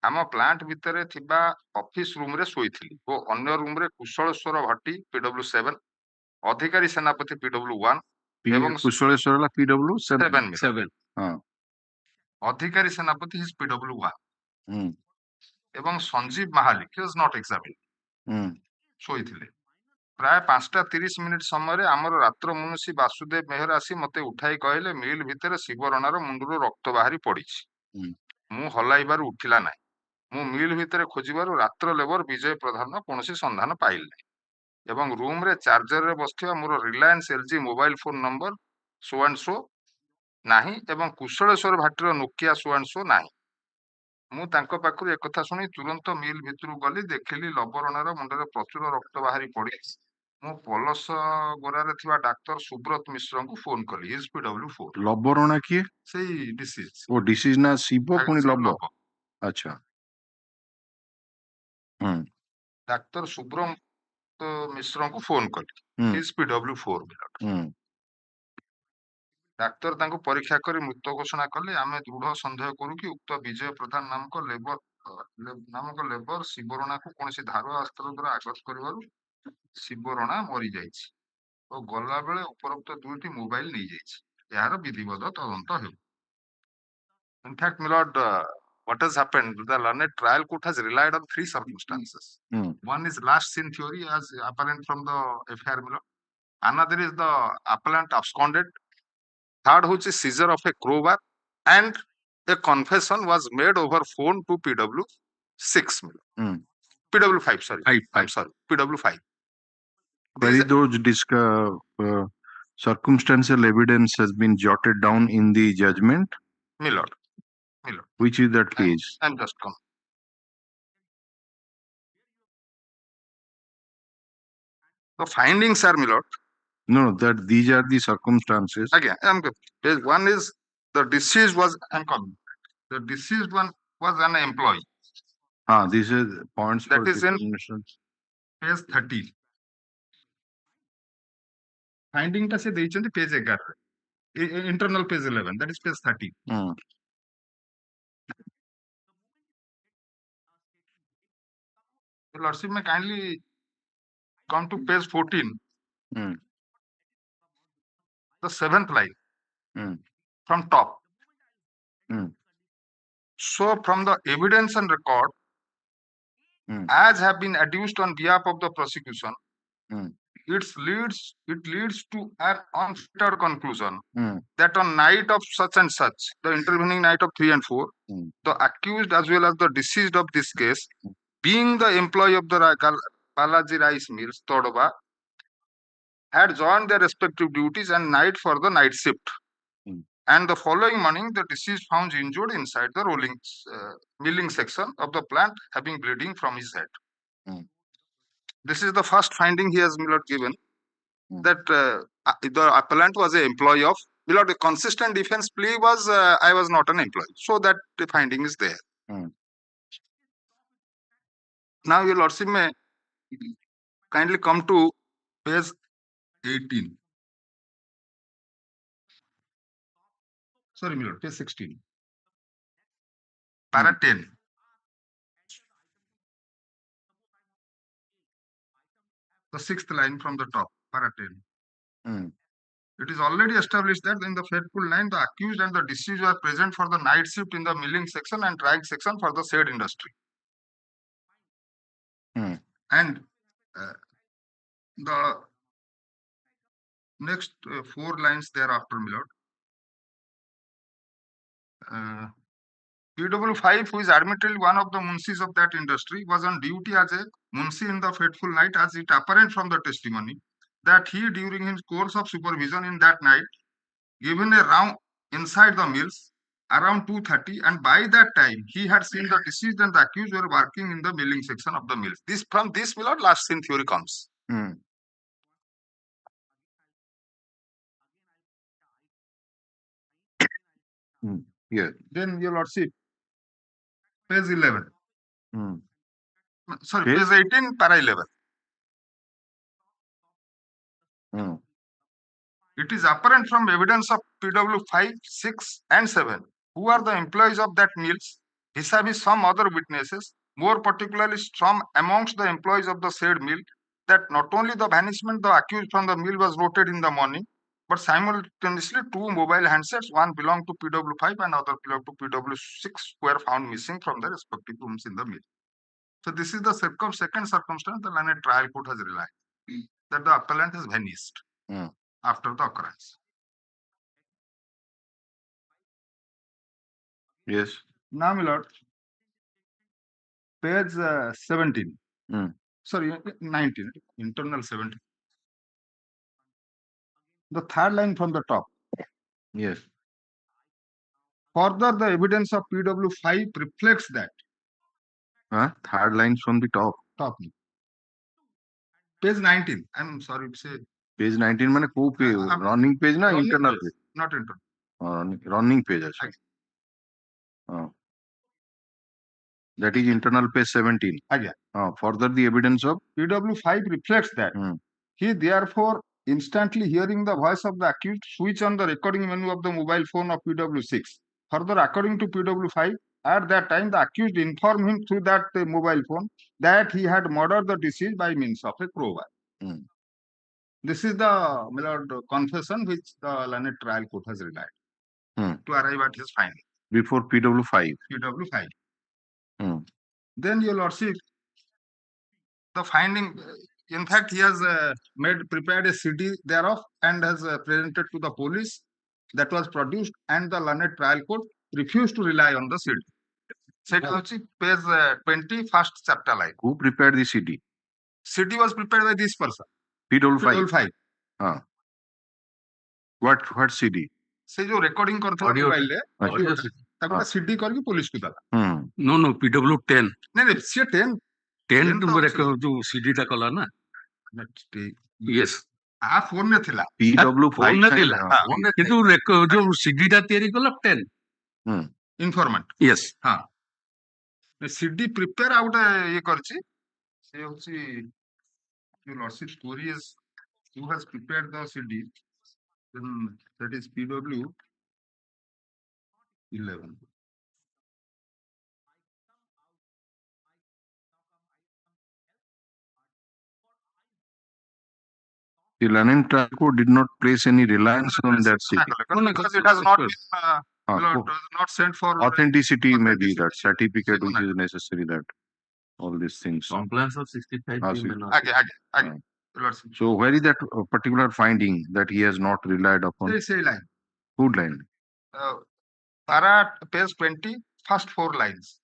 ଆମ ପ୍ଲାଣ୍ଟ ଭିତରେ ଥିବା ଅଫିସ ରୁମରେ ଶୋଇଥିଲି ଓ ଅନ୍ୟ ରୁମରେ କୁଶଳେଶ୍ୱର ଭଟ୍ଟି PW7 ଅଧିକାରୀ ସେନାପତି PW1 ଏବଂ କୁଶଳେଶ୍ୱର ହେଲା PW7 ହଁ ଅଧିକାରୀ ସେନାପତି ହିଜ୍ PW1 ଏବଂ Sanjeev Mahalik he was not examined ଶୋଇଥିଲେ। ପ୍ରାୟ 5:30 ସମୟରେ ଆମର ରାତ୍ର ମୁନିଷି ବାସୁଦେବ ମେହେର ଆସି ମତେ ଉଠାଇ କହିଲେ ମିଲ୍ ଭିତରେ ଶିବରଣାର ମୁଣ୍ଡରୁ ରକ୍ତ ବାହାରି ପଡିଛି। ମୁଁ ହଲାଇବାରୁ ଉଠିଲା ନାହିଁ। ମୁଁ ମିଲ୍ ଭିତରେ ଖୋଜିବାରୁ ରାତ୍ର ଲେବର ବିଜୟ ପ୍ରଧାନର କୌଣସି ସନ୍ଧାନ ପାଇଲି ନାହିଁ ଏବଂ ରୁମରେ ଚାର୍ଜରରେ ବସିଥିବା ମୋର Reliance LG mobile phone number so and so ନାହିଁ ଏବଂ କୁଶଳେଶ୍ୱର ଭାଟିର ନୋକିଆ ସୋ ଆଣ୍ଡ ସୋ ନାହିଁ। ମୁଁ ତାଙ୍କ ପାଖରୁ ଏକଥା ଶୁଣି ତୁରନ୍ତ ମିଲ୍ ଭିତରକୁ ଗଲି, ଦେଖିଲି ଲବରଣାର ମୁଣ୍ଡରେ ପ୍ରଚୁର ରକ୍ତ ବାହାରି ପଡିଛି। ମୁଁ ପଲସ ଗୋରାରେ ଥିବା ଡାକ୍ତର ସୁବ୍ରତ ମିଶ୍ରଙ୍କୁ ଫୋନ କଲି ହିଜ୍ PW4 ଲବରଣା କିଏ ସେଇ ଡିସିଜ ଓ ଡିସିଜ ନା ଶିବ ପୁଣି ଲବ ଆଚ୍ଛା ଡାକ୍ତର ସୁବ୍ରତ ମିଶ୍ରଙ୍କୁ ଫୋନ କଲି ହିଜ୍ PW4 ଡାକ୍ତର ତାଙ୍କୁ ପରୀକ୍ଷା କରି ମୃତ ଘୋଷଣା କଲେ। ଆମେ ଦୃଢ ସନ୍ଦେହ କରୁ କି ଉକ୍ତ ବିଜୟ ପ୍ରଧାନ ନାମକ ଲେବର ଶିବରଣାକୁ କୌଣସି ଧାରୁଆ ଅସ୍ତ୍ର ଦ୍ୱାରା ଆଘାତ କରିବାରୁ ଶିବରଣା ମରିଯାଇଛି ଓ ଗଲା ବେଳେ ଉପରୋକ୍ତ 2ଟି ମୋବାଇଲ ନେଇଯାଇଛି। ଏହାର ବିଧିବଦ୍ଧ ତଦନ୍ତ ହେଉ। In fact, my lord, what has happened? The learned trial court has relied on 3 circumstances. One is last seen theory as apparent from the FIR, my lord. Another is the appellant absconded. Third, which is seizure of a crowbar, and a confession was made over phone to PW6. PW5, sorry. I'm sorry, PW5. Very those circumstantial evidence has been jotted down in the judgment. My lord. Which is that page? I'm just coming. The findings are, my lord. No, that these are the circumstances. Again, I'm good. Page 1 is the deceased was, I'm coming. The deceased one was an employee. This is points that for is in page 30. Finding ta se deyichanti page 11. Internal page 11. That is page 30. Lordship, may kindly come to page 14. The 7th line from top. So from the evidence and record as have been adduced on behalf of the prosecution, it leads to an unfettered conclusion that on night of such and such, the intervening night of 3 and 4, the accused as well as the deceased of this case, being the employee of the Balaji Rice Mills, Todoba, had joined their respective duties and night for the night shift. And the following morning, the deceased found injured inside the milling section of the plant, having bleeding from his head. This is the first finding he has given, that the appellant was an employee of, the consistent defense plea was, I was not an employee. So that the finding is there. Now, your lordship may kindly come to page 18. Sorry, my lord, page 16. Para 10. The 6th line from the top, para 10. It is already established that in the fateful night, the accused and the deceased were present for the night shift in the milling section and drying section for the said industry. And the next 4 lines thereafter, my lord. PW5, who is admittedly one of the munsis of that industry, was on duty as a munsi in the fateful night, as it apparent from the testimony that he, during his course of supervision in that night, given a round inside the mills around 2:30, and by that time he had seen the deceased and the accused were working in the milling section of the mills. From this, my lord, last seen theory comes. Yes. Then your lordship, page 11. Sorry, Page? page 18, para 11. It is apparent from evidence of PW 5, 6, and 7, who are the employees of that mills, vis-a-vis some other witnesses, more particularly from amongst the employees of the said mill, that not only the vanishment the accused from the mill was noted in the morning, but simultaneously two mobile handsets, one belonged to PW 5 and other belonged to PW 6, were found missing from the respective rooms in the mill. So this is the second circumstance the learned trial court has realized, that the appellant has vanished after the occurrence. Yes. Now, my lord, page 17. Sorry, 19, internal 17. The third line from the top. Yes. Further, the evidence of PW 5 reflects that. Third lines from the top. Top. Page 19. I'm sorry to say. Page 19 মানে কো page? Running page না internal page? Not internal. Running page আছে. That is internal page 17. Further, the evidence of PW 5 reflects that. He therefore, instantly hearing the voice of the accused, switch on the recording menu of the mobile phone of PW 6. Further, according to PW 5, at that time, the accused informed him through that mobile phone that he had murdered the deceased by means of a crowbar. This is the, my lord, confession which the learned trial court has relied to arrive at his finding. Before PW 5. PW 5. Then, your lordship, the finding, in fact, he has prepared a CD thereof and has presented to the police. That was produced, and the learned trial court refused to rely on the CD. Page 20, first chapter line. Who prepared the CD? CD was prepared by this person. PW 5. PW 5. What CD? से जो recording करता है mobile ले, ताको CD करके police को डाला. No, PW 10. नहीं, से 10. 10 तो record जो CD टा कला ना. Yes. आ फोन ने थिला. PW 5 फोन ने थिला. किंतु record जो CD टा तैयारी कला 10. Informant. Yes. हाँ. CD prepare out ये करची. से होची your lordship story is who has prepared the CD. Then that is PW 11. The learning trial court did not place any reliance on that CD. Because it has not been not sent for authenticity, maybe that certificate which is necessary, that all these things. Compliance of 65. So where is that particular finding that he has not relied upon? Say line. Good line. Para page 20, first 4 lines.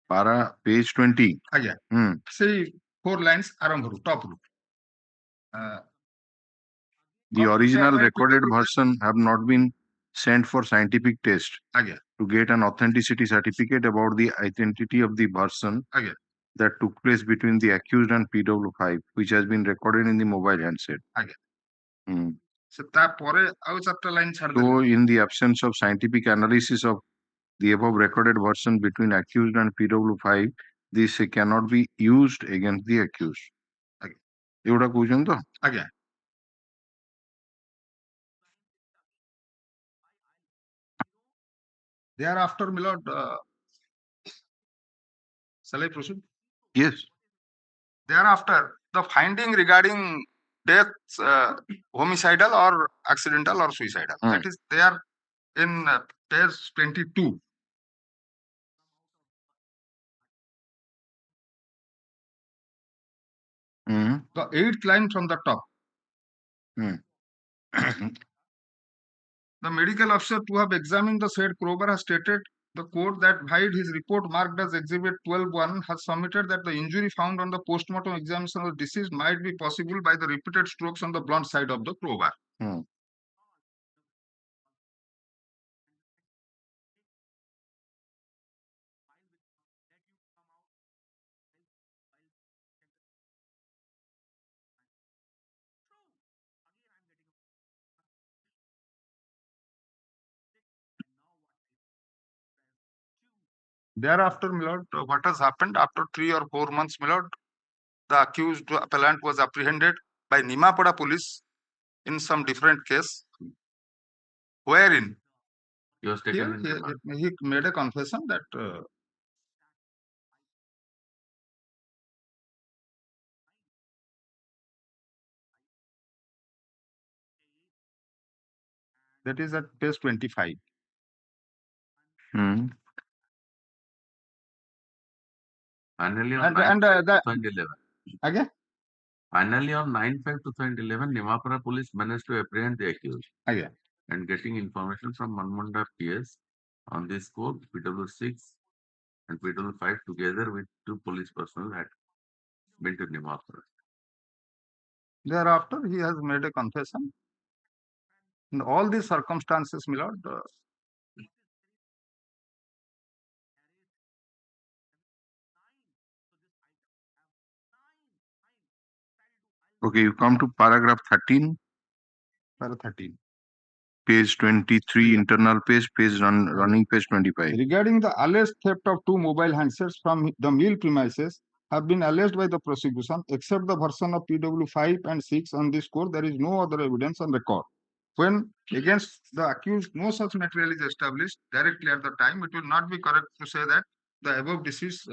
Para page 20. Say 4 lines arambharu top root. The original recorded version have not been sent for scientific test to get an authenticity certificate about the identity of the version that took place between the accused and PW5, which has been recorded in the mobile handset. So, in the absence of scientific analysis of the above recorded version between accused and PW5, this cannot be used against the accused. Euda question to? Thereafter, my lord, shall I proceed? Yes. Thereafter, the finding regarding death, homicidal or accidental or suicidal, that is there in page 22. The 8th line from the top. The medical officer to have examined the said crowbar has stated the court that while his report marked as Exhibit 12.1 has submitted that the injury found on the postmortem examination of the deceased might be possible by the repeated strokes on the blunt side of the crowbar. Thereafter, my lord, what has happened after 3 or 4 months, my lord, the accused appellant was apprehended by Nimapada police in some different case, wherein He was taken in remand. he made a confession that that is at page 25. Finally, on And 2011. Again? Finally, on 9/5/2011, Nimapara police managed to apprehend the accused. Again. And getting information from Manmunda PS on this code, PW6 and PW5 together with 2 police personnel had been to Nimapara. Thereafter, he has made a confession. In all these circumstances, my lord, Okay, you come to paragraph 13. Paragraph 13. Page 23, internal page, running page 25. Regarding the alleged theft of 2 mobile handsets from the mill premises have been alleged by the prosecution, except the version of PW5 and 6 on this score, there is no other evidence on record. When against the accused, no such material is established directly at the time, it will not be correct to say that the above deceased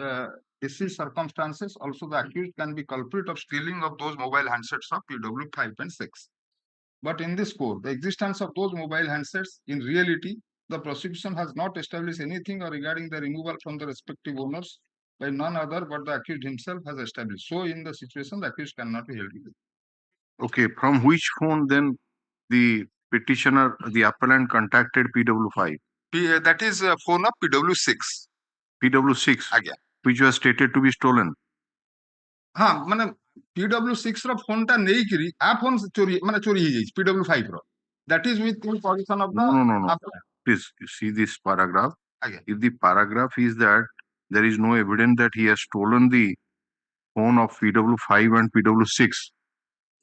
circumstances, also the accused can be culprit of stealing of those mobile handsets of PW5 and 6. But in this court, the existence of those mobile handsets, in reality, the prosecution has not established anything regarding the removal from the respective owners by none other but the accused himself has established. So, in the situation, the accused cannot be held guilty. Okay, from which phone then the petitioner, the appellant contacted PW5? That is a phone of PW6. PW6, Again. Which was stated to be stolen. ମାନେ PW6 ର phone ଟା ନେଇକିରି a phone ଚୋରି ହେଇଯାଇଛି PW5 ର. That is with the position of the No. Please see this paragraph. Again. If the paragraph is that there is no evidence that he has stolen the phone of PW5 and PW6,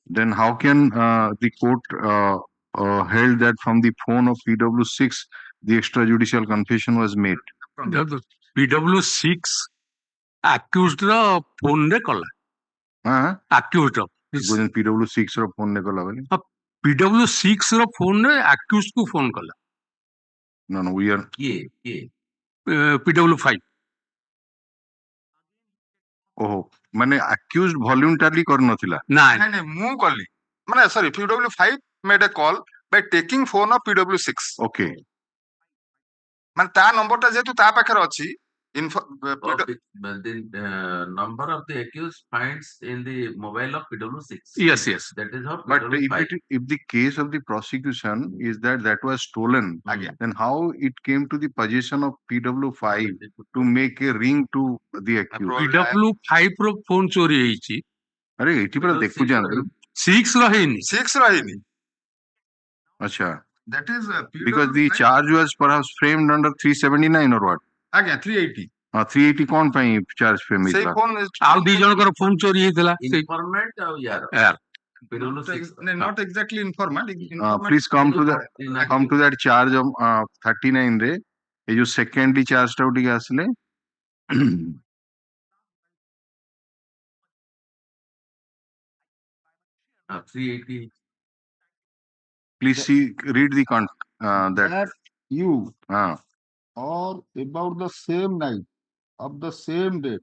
then how can the court held that from the phone of PW6 the extrajudicial confession was made? PW6 accused ର phone ରେ କଲା. Accused ର PW6 ର phone ରେ କଲା ବୋଲି. PW6 ର phone ରେ accused କୁ phone କଲା. No, we are PW5. ଓହୋ ମାନେ accused voluntarily କରିନଥିଲା. ନାଇଁ ମୁଁ କଲି ମାନେ sorry PW5 made a call by taking phone of PW6. Okay. ମାନେ ତା ନମ୍ବର ଟା ଯେହେତୁ ତା ପାଖରେ ଅଛି the number of the accused finds in the mobile of PW6. Yes. That is how. But if the case of the prosecution is that was stolen, then how it came to the possession of PW5 to make a ring to the accused? PW5 ର phone ଚୋରି ହେଇଛି. अरे ଏଠି ପୁରା ଦେଖୁଛନ୍ତି 6 ର ହେଇନି. 6 ର ହେଇନି. अच्छा. That is because the charge was perhaps framed under 379 or what? ଆଜ୍ଞା 380. 380 କଣ ପାଇଁ charge frame ସେଇ ହେଇଥିଲା? phone ଆଉ ଦି ଜଣଙ୍କର phone ଚୋରି ହେଇଥିଲା. Informant ଆଉ ୟାର. not exactly informant. Please come to that charge of 39 रे ये जो secondary charge टा उठी आसले 380. Please read the that you or about the same night of the same date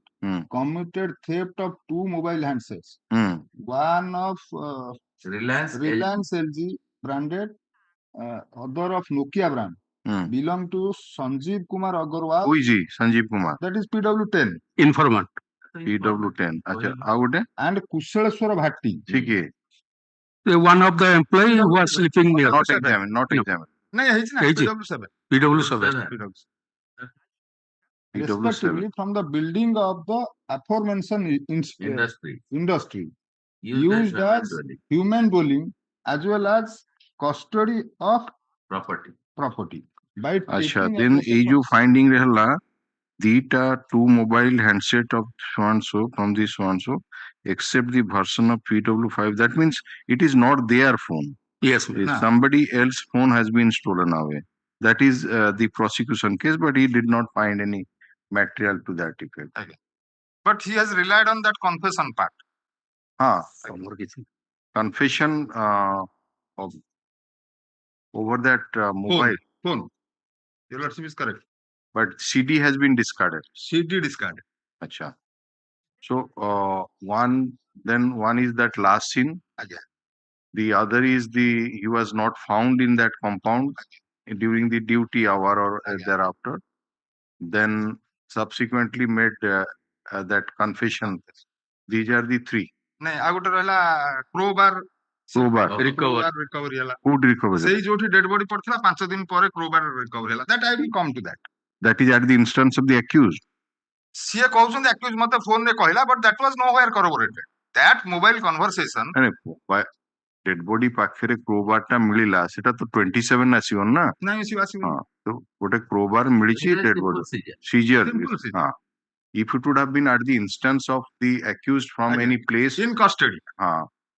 committed theft of 2 mobile handsets. One of Reliance LG branded, other of Nokia brand. Belong to Sanjeev Kumar Agarwal. Who is he? Sanjeev Kumar. That is PW10. Informant. PW10. अच्छा ଆଉ ଗୋଟେ and Kushaleshwara Bhatti. ठीक है. One of the employee who was sleeping near. Not examined. नहीं ହେଇଛି ନା PW7. Respectively from the building of the aforementioned industry used as human dwelling as well as custody of property. By अच्छा then ये जो finding रहला दीटा 2 mobile handset of so and so from the so and so except the version of PW5, that means it is not their phone. Yes, somebody else's phone has been stolen away. That is the prosecution case, but he did not find any material to that effect. Okay. But he has relied on that confession part. Confession of, over that mobile. Phone. Your lordship is correct. But CD has been discarded. CD discarded. Acha. So one is that last scene. Again. The other is he was not found in that compound during the duty hour or thereafter. Then subsequently made that confession. These are the three. ନାଇଁ ଆଉ ଗୋଟେ ରହିଲା crowbar recovery ହେଲା Food recovery. ସେଇ ଯୋଉଠି dead body ପଡିଥିଲା 5 ଦିନ ପରେ crowbar recovery ହେଲା that I will come to that. That is at the instance of the accused. ସିଏ କହୁଛନ୍ତି accused ମତେ phone ରେ କହିଲା but that was nowhere corroborated. That mobile conversation dead body ପାଖରେ crowbar ଟା ମିଳିଲା ସେଟା ତ 27 ଆସିବ ନା ନାଇଁ ଆସିବ ତ ଗୋଟେ crowbar ମିଳିଛି dead body seizure. If it would have been at the instance of the accused from any place in custody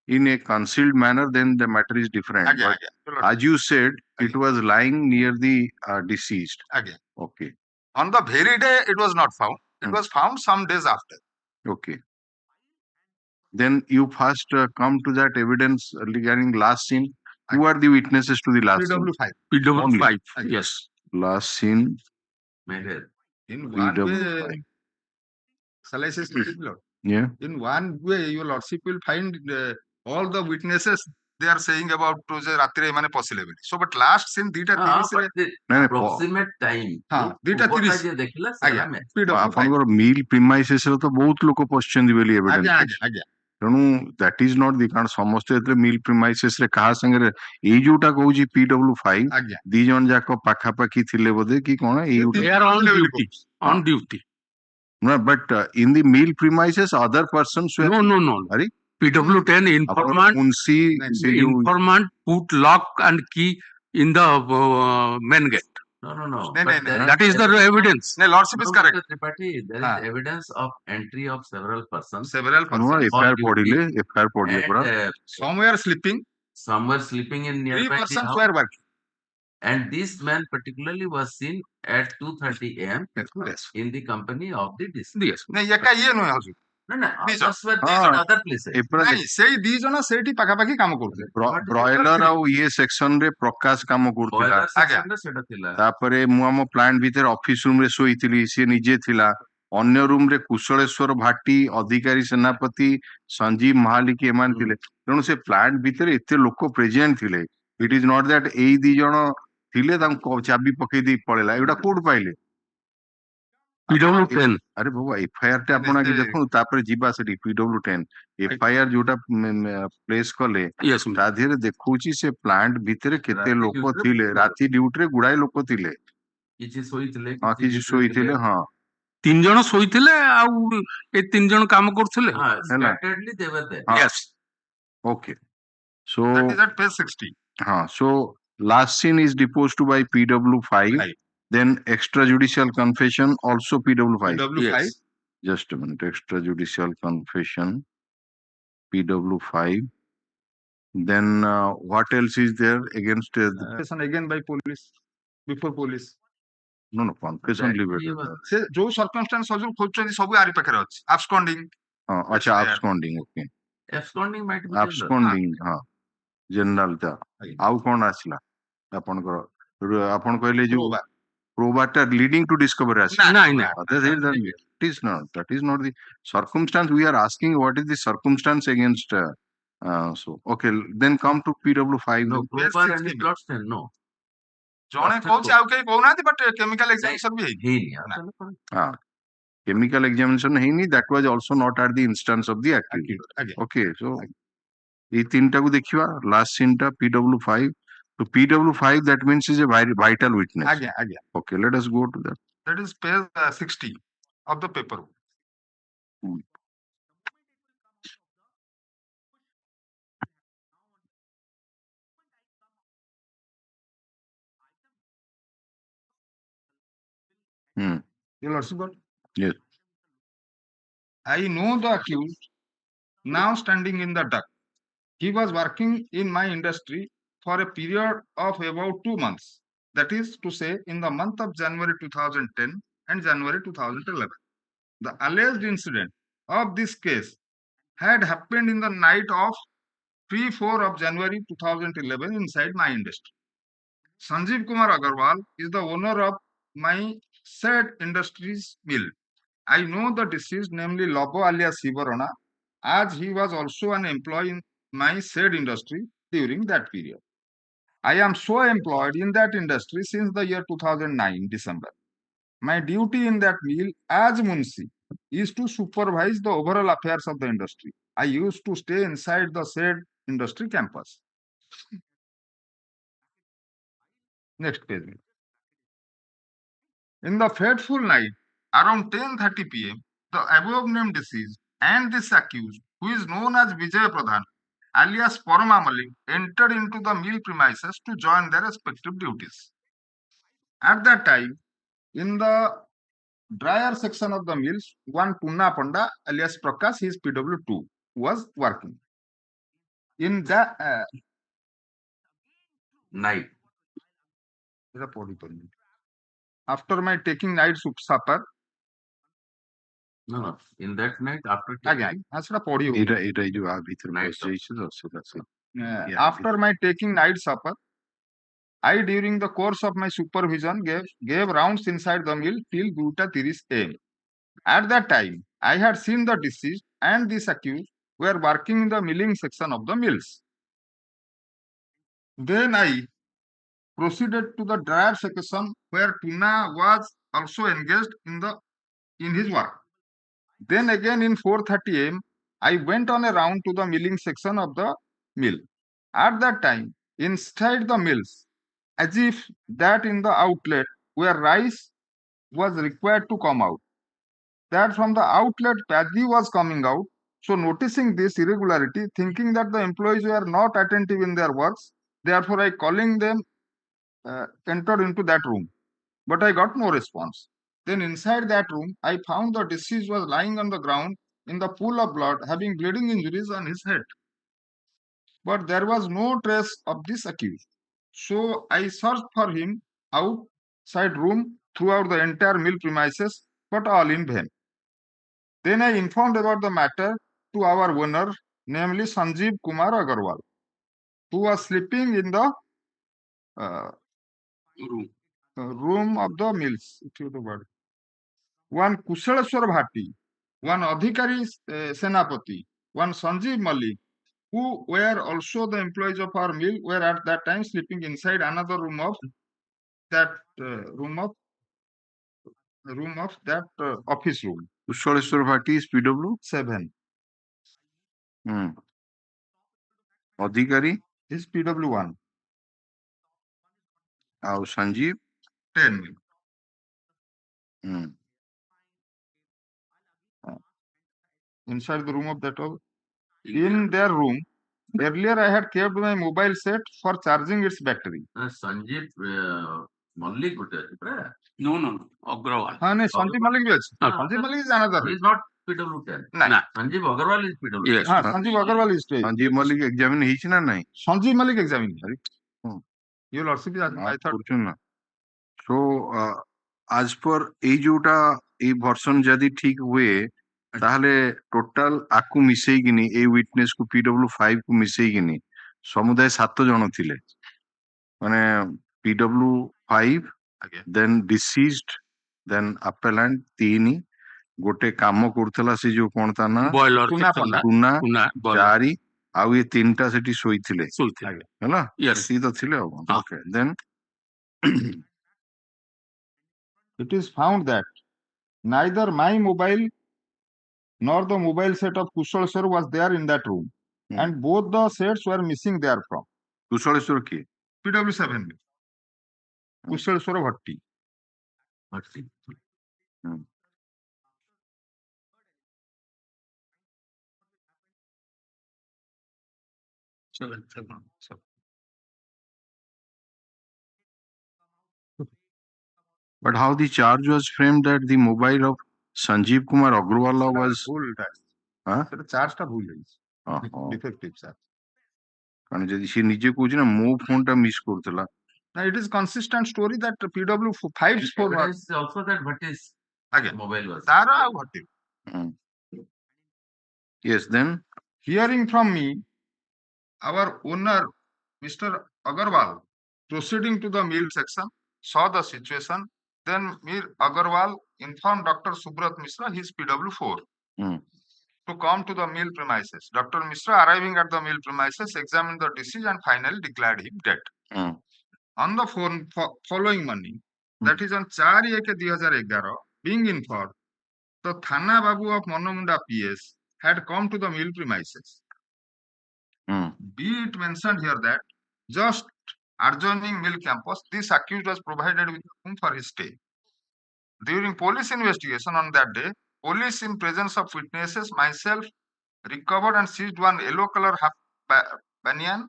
in a concealed manner, then the matter is different. But as you said, it was lying near the deceased. Okay. On the very day it was not found. It was found some days after. Okay. Then you first come to that evidence regarding last scene. Who are the witnesses to the last scene? PW5. Yes. Last scene. In one way, shall I say something? Yeah. In one way, your lordship will find all the witnesses they are saying about je ratire emane possible. So, but last scene dita 30 approximate time. dita 30 ଦେଖିଲା ଆପଣଙ୍କର meal ପ୍ରିମାଇସେସ୍ ରେ ତ ବହୁତ ଲୋକ ପଶିଛନ୍ତି ବୋଲି evidence ତେଣୁ that is not the କାରଣ ସମସ୍ତେ ଏଥିରେ ମିଲ୍ ପ୍ରିମାଇସେସ୍ ରେ କାହା ସାଙ୍ଗରେ ଏଇ ଯୋଉଟା କହୁଛି PW5 ଦି ଜଣ ଯାକ ପାଖାପାଖି ଥିଲେ ବୋଧେ କି କଣ ଏଇ on duty. No, but in the meal premises, other persons were... No. PW10 informant put lock and key in the main gate. No. That is the evidence. No, lordship is correct. There is evidence of entry of several persons. No, somewhere sleeping. Somewhere sleeping in nearby. 3 persons were working. And this man particularly was seen at 2:30 a.m. in the company of the deceased. Yes. No, others were there at other places. ସେଇ ଦି ଜଣ ସେଇଠି ପାଖାପାଖି କାମ କରୁଥିଲେ broiler ଆଉ ଇଏ section ରେ ପ୍ରକାଶ କାମ କରୁଥିଲା ତାପରେ ମୁଁ ଆମ ପ୍ଲାଣ୍ଟ ଭିତରେ ଅଫିସ ରୁମ ରେ ଶୋଇଥିଲି ସିଏ ନିଜେ ଥିଲା ଅନ୍ୟ ରୁମ ରେ କୁଶଳେଶ୍ୱର ଭାଟି ଅଧିକାରୀ ସେନାପତି ସଞ୍ଜୀବ ମହାଲିକ ଏମାନେ ଥିଲେ ତେଣୁ ସେ ପ୍ଲାଣ୍ଟ ଭିତରେ ଏତେ ଲୋକ ପ୍ରେଜେଣ୍ଟ ଥିଲେ ଇଟ୍ ଇଜ ନଟ୍ ଦ୍ୟାଟ ଏଇ ଦି ଜଣ ଥିଲେ ତାଙ୍କୁ ଚାବି ପକେଇ ଦେଇ ପଳେଇଲା ଏଗୁଡା କୋଉଠୁ ପାଇଲେ PW10 ଆରେ ବାବା ଏଫଆଇଆର ଟା ଆପଣ ଆଗେ ଦେଖନ୍ତୁ ତାପରେ ଯିବା ସେଠି PW10 ଏଫଆଇଆର ଯୋଉଟା ପ୍ଲେସ୍ କଲେ ତା ଦେହରେ ଦେଖଉଛି ସେ ପ୍ଲାଣ୍ଟ ଭିତରେ କେତେ ଲୋକ ଥିଲେ ରାତି ଡ୍ୟୁଟିରେ ଗୁଡାଏ ଲୋକ ଥିଲେ କିଛି ଶୋଇଥିଲେ କିଛି ଶୋଇଥିଲେ 3 ଜଣ ଶୋଇଥିଲେ ଆଉ ଏ 3 ଜଣ କାମ କରୁଥିଲେ scatteredly they were there. Yes. Okay. So that is at page 60. So last scene is deposed to by PW5. Then extrajudicial confession also PW5. PW5. Just a minute. Extrajudicial confession PW5. Then what else is there against confession again by police before police? No, confession leave it. Se jo circumstance sajul khojuchandi sabu ari pakhare achi. Absconding. Acha absconding. Okay. Absconding might be absconding. General ta. Au kon asla? Apon कहले जो probator leading to discovery. That is not the circumstance we are asking. What is the circumstance against? So okay, then come to PW5. No, proper and plots then no. ଜଣେ କହୁଛି ଆଉ କେହି କହୁନାହାନ୍ତି but chemical examination ବି ହେଇନି chemical examination ହେଇନି that was also not at the instance of the accused. Okay, so ଏଇ ତିନିଟାକୁ ଦେଖିବା last scene ଟା PW5. So PW5 that means is a vital witness. Okay, let us go to that. That is page 60 of the paper. Your lordship. Yes. I know the accused now standing in the dock. He was working in my industry for a period of about 2 months. That is to say, in the month of January 2010 and January 2011. The alleged incident of this case had happened in the night of 3-4 of January 2011 inside my industry. Sanjeev Kumar Agarwal is the owner of my said industries mill. I know the deceased, namely Lobo alias Sivarona, as he was also an employee in my said industry during that period. I am so employed in that industry since the year 2009 December. My duty in that mill as Munsi is to supervise the overall affairs of the industry. I used to stay inside the said industry campus. Next page. In the fateful night, around 10:30 p.m., the above named deceased and this accused, who is known as Vijay Pradhan, alias Parama Malik, entered into the mill premises to join their respective duties. At that time, in the dryer section of the mills, one Punna Panda, alias Prakash, his PW2, was working. In that night, after my taking night supper, No. In that night, after after my taking night supper, I, during the course of my supervision, gave rounds inside the mill till 2:30 am. At that time, I had seen the deceased and this accused were working in the milling section of the mills. Then I proceeded to the dryer section where Tuna was also engaged in his work. Then again in 4:30 am, I went on a round to the milling section of the mill. At that time, inside the mills, as if that in the outlet where rice was required to come out, that from the outlet paddy was coming out. So noticing this irregularity, thinking that the employees were not attentive in their works, therefore I calling them entered into that room. But I got no response. Then inside that room, I found the deceased was lying on the ground in the pool of blood, having bleeding injuries on his head. But there was no trace of this accused. So I searched for him outside room throughout the entire mill premises, but all in vain. Then I informed about the matter to our owner, namely Sanjeev Kumar Agarwal, who was sleeping in the room of the mills. One Kushaleshwar Bhatti, one Adhikari Senapati, one Sanjeev Malik, who were also the employees of our mill, were at that time sleeping inside another room of that office room. Kushaleshwar Bhatti is PW 7. Adhikari is PW 1. Sanjeev 10. Inside the room of that all. In their room, earlier I had kept my mobile set for charging its battery. Sanjeev Malik. No. Agrawal. Sanjeev Malik is. Sanjeev Malik is another. He is not PW10. No. Sanjeev Agarwal is PW10. Yes. Sanjeev Agarwal is. Sanjeev Malik examine ହେଇଛି ନା ନାହିଁ? Sanjeev Malik examine. You lordship, I thought. So as per এই ଯୋଉଟା এই version ଯଦି ଠିକ ହୁଏ ତାହେଲେ total ଆକୁ ମିଶେଇକିନି এই witness କୁ PW5 କୁ ମିଶେଇକିନି ସମୁଦାୟ 7 ଜଣ ଥିଲେ ମାନେ PW5 then deceased then appellant 3 ଗୋଟେ କାମ କରୁଥିଲା ସେ ଯୋଉ କଣ ତା ନା ଟୁନା 4 ଆଉ ଏ 3ଟା ସେଠି ଶୋଇଥିଲେ ହେଲା ସେଠି ତ ଥିଲେ ଆଉ okay then it is found that neither my mobile nor the mobile set of Kushaleshwar was there in that room, and both the sets were missing therefrom. Kushaleshwar ki? PW7. Kushaleshwar Bhatti. But how the charge was framed that the mobile of Sanjeev Kumar Agrawala was The charge ta bhul gayi. Defective charge. କାରଣ ଯଦି ସେ ନିଜେ କହୁଛି ନା ମୋ phone ଟା miss କରୁଥିଲା Now it is consistent story that PW 5 Evidence also that what is again mobile was. Tara what if? Yes, then Hearing from me, our owner, Mr. Agarwal, proceeding to the mill section, saw the situation. Then Mir Agarwal informed Dr. Subrat Mishra, his PW4, to come to the mill premises. Dr. Mishra, arriving at the mill premises, examined the disease and finally declared him dead. On the phone following morning, that is on 4/1/2011, being informed, the Thana Babu of Monomunda PS had come to the mill premises. Be it mentioned here that just adjoining mill campus, this accused was provided with a room for his stay. During police investigation on that day, police in presence of witnesses, myself, recovered and seized one yellow color half banyan,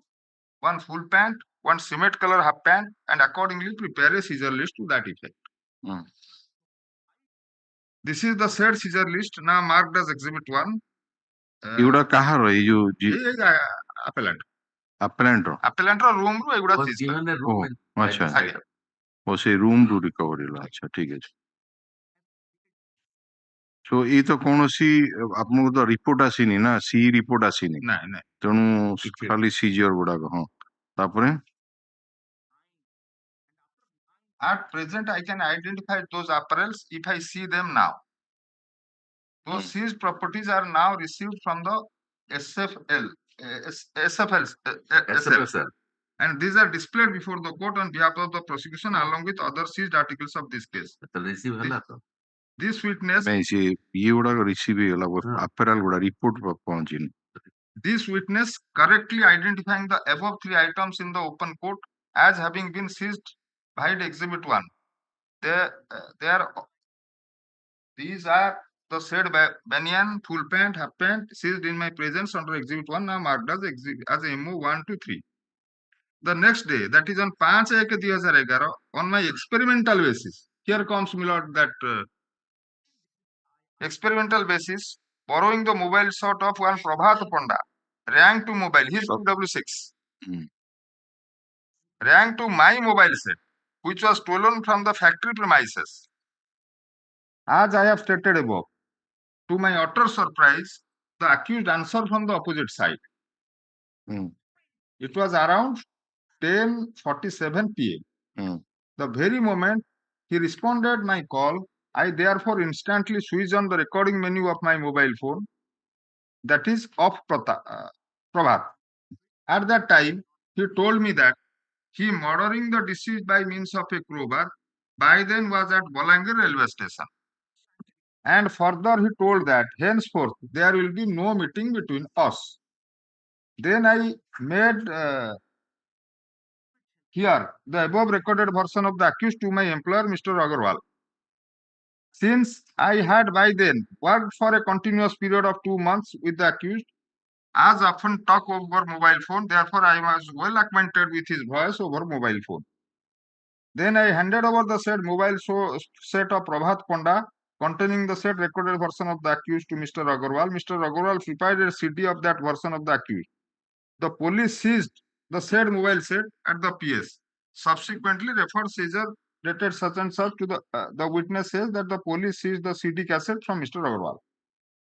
one full pant, one cement color half pant, and accordingly prepare a seizure list to that effect. This is the said seizure list now marked as Exhibit 1. ଏଗୁଡା କାହାର ଏଇ ଯୋଉ appellant. appellant ର room ରୁ ଏଗୁଡା Was seize given a O room in ଆଚ୍ଛା ଆଜ୍ଞା ଓ ସେଇ ରୁମ ରୁ ରିକଭରି ହେଲା ଆଚ୍ଛା ଠିକ ଅଛି ସୋ ଏଇ ତ କୌଣସି ଆପଣଙ୍କୁ ତ ରିପୋର୍ଟ ଆସିନି ନା ସି ରିପୋର୍ଟ ଆସିନି ନାଇଁ ନାଇଁ ତେଣୁ ଖାଲି ସିଜିଅର ଗୁଡାକ ହଁ ତାପରେ at present I can identify those apparels if I see them now. Those seized properties are now received from the SFL, SFL, and these are displayed before the court on behalf of the prosecution along with other seized articles of this case. receive ହେଲା ତ This witness, ନାଇଁ ସେ ଇଏ ଗୁଡାକ receive ହେଇଗଲା ଆପେରାଲ ଗୁଡା report ପହଞ୍ଚିନି this witness correctly identifying the above 3 items in the open court as having been seized by Exhibit 1. These are the said banyan, full pant, half pant seized in my presence under Exhibit 1 now marked as MO 1 to 3. The next day, that is on 5/1/2011, on my experimental basis, here comes Milord that experimental basis, borrowing the mobile shot of one Prabhat Panda, rang to mobile, his PW6, rang to my mobile set, which was stolen from the factory premises. As I have stated above, to my utter surprise, the accused answered from the opposite side. It was around 10:47 p.m. The very moment he responded my call, I therefore instantly switched on the recording menu of my mobile phone, that is of Prabhat. At that time, he told me that he murdering the deceased by means of a crowbar by then was at Bolangir railway station. And further he told that henceforth there will be no meeting between us. Then I made here the above recorded version of the accused to my employer, Mr. Agarwal. Since I had by then worked for a continuous period of 2 months with the accused, as often talk over mobile phone, therefore I was well acquainted with his voice over mobile phone. Then I handed over the said mobile set of Prabhat Panda containing the said recorded version of the accused to Mr. Agarwal. Mr. Agarwal prepared a CD of that version of the accused. The police seized the said mobile set at the PS. Subsequently referred seizure dated such and such to the witness says that the police seized the CD cassette from Mr. Agarwal.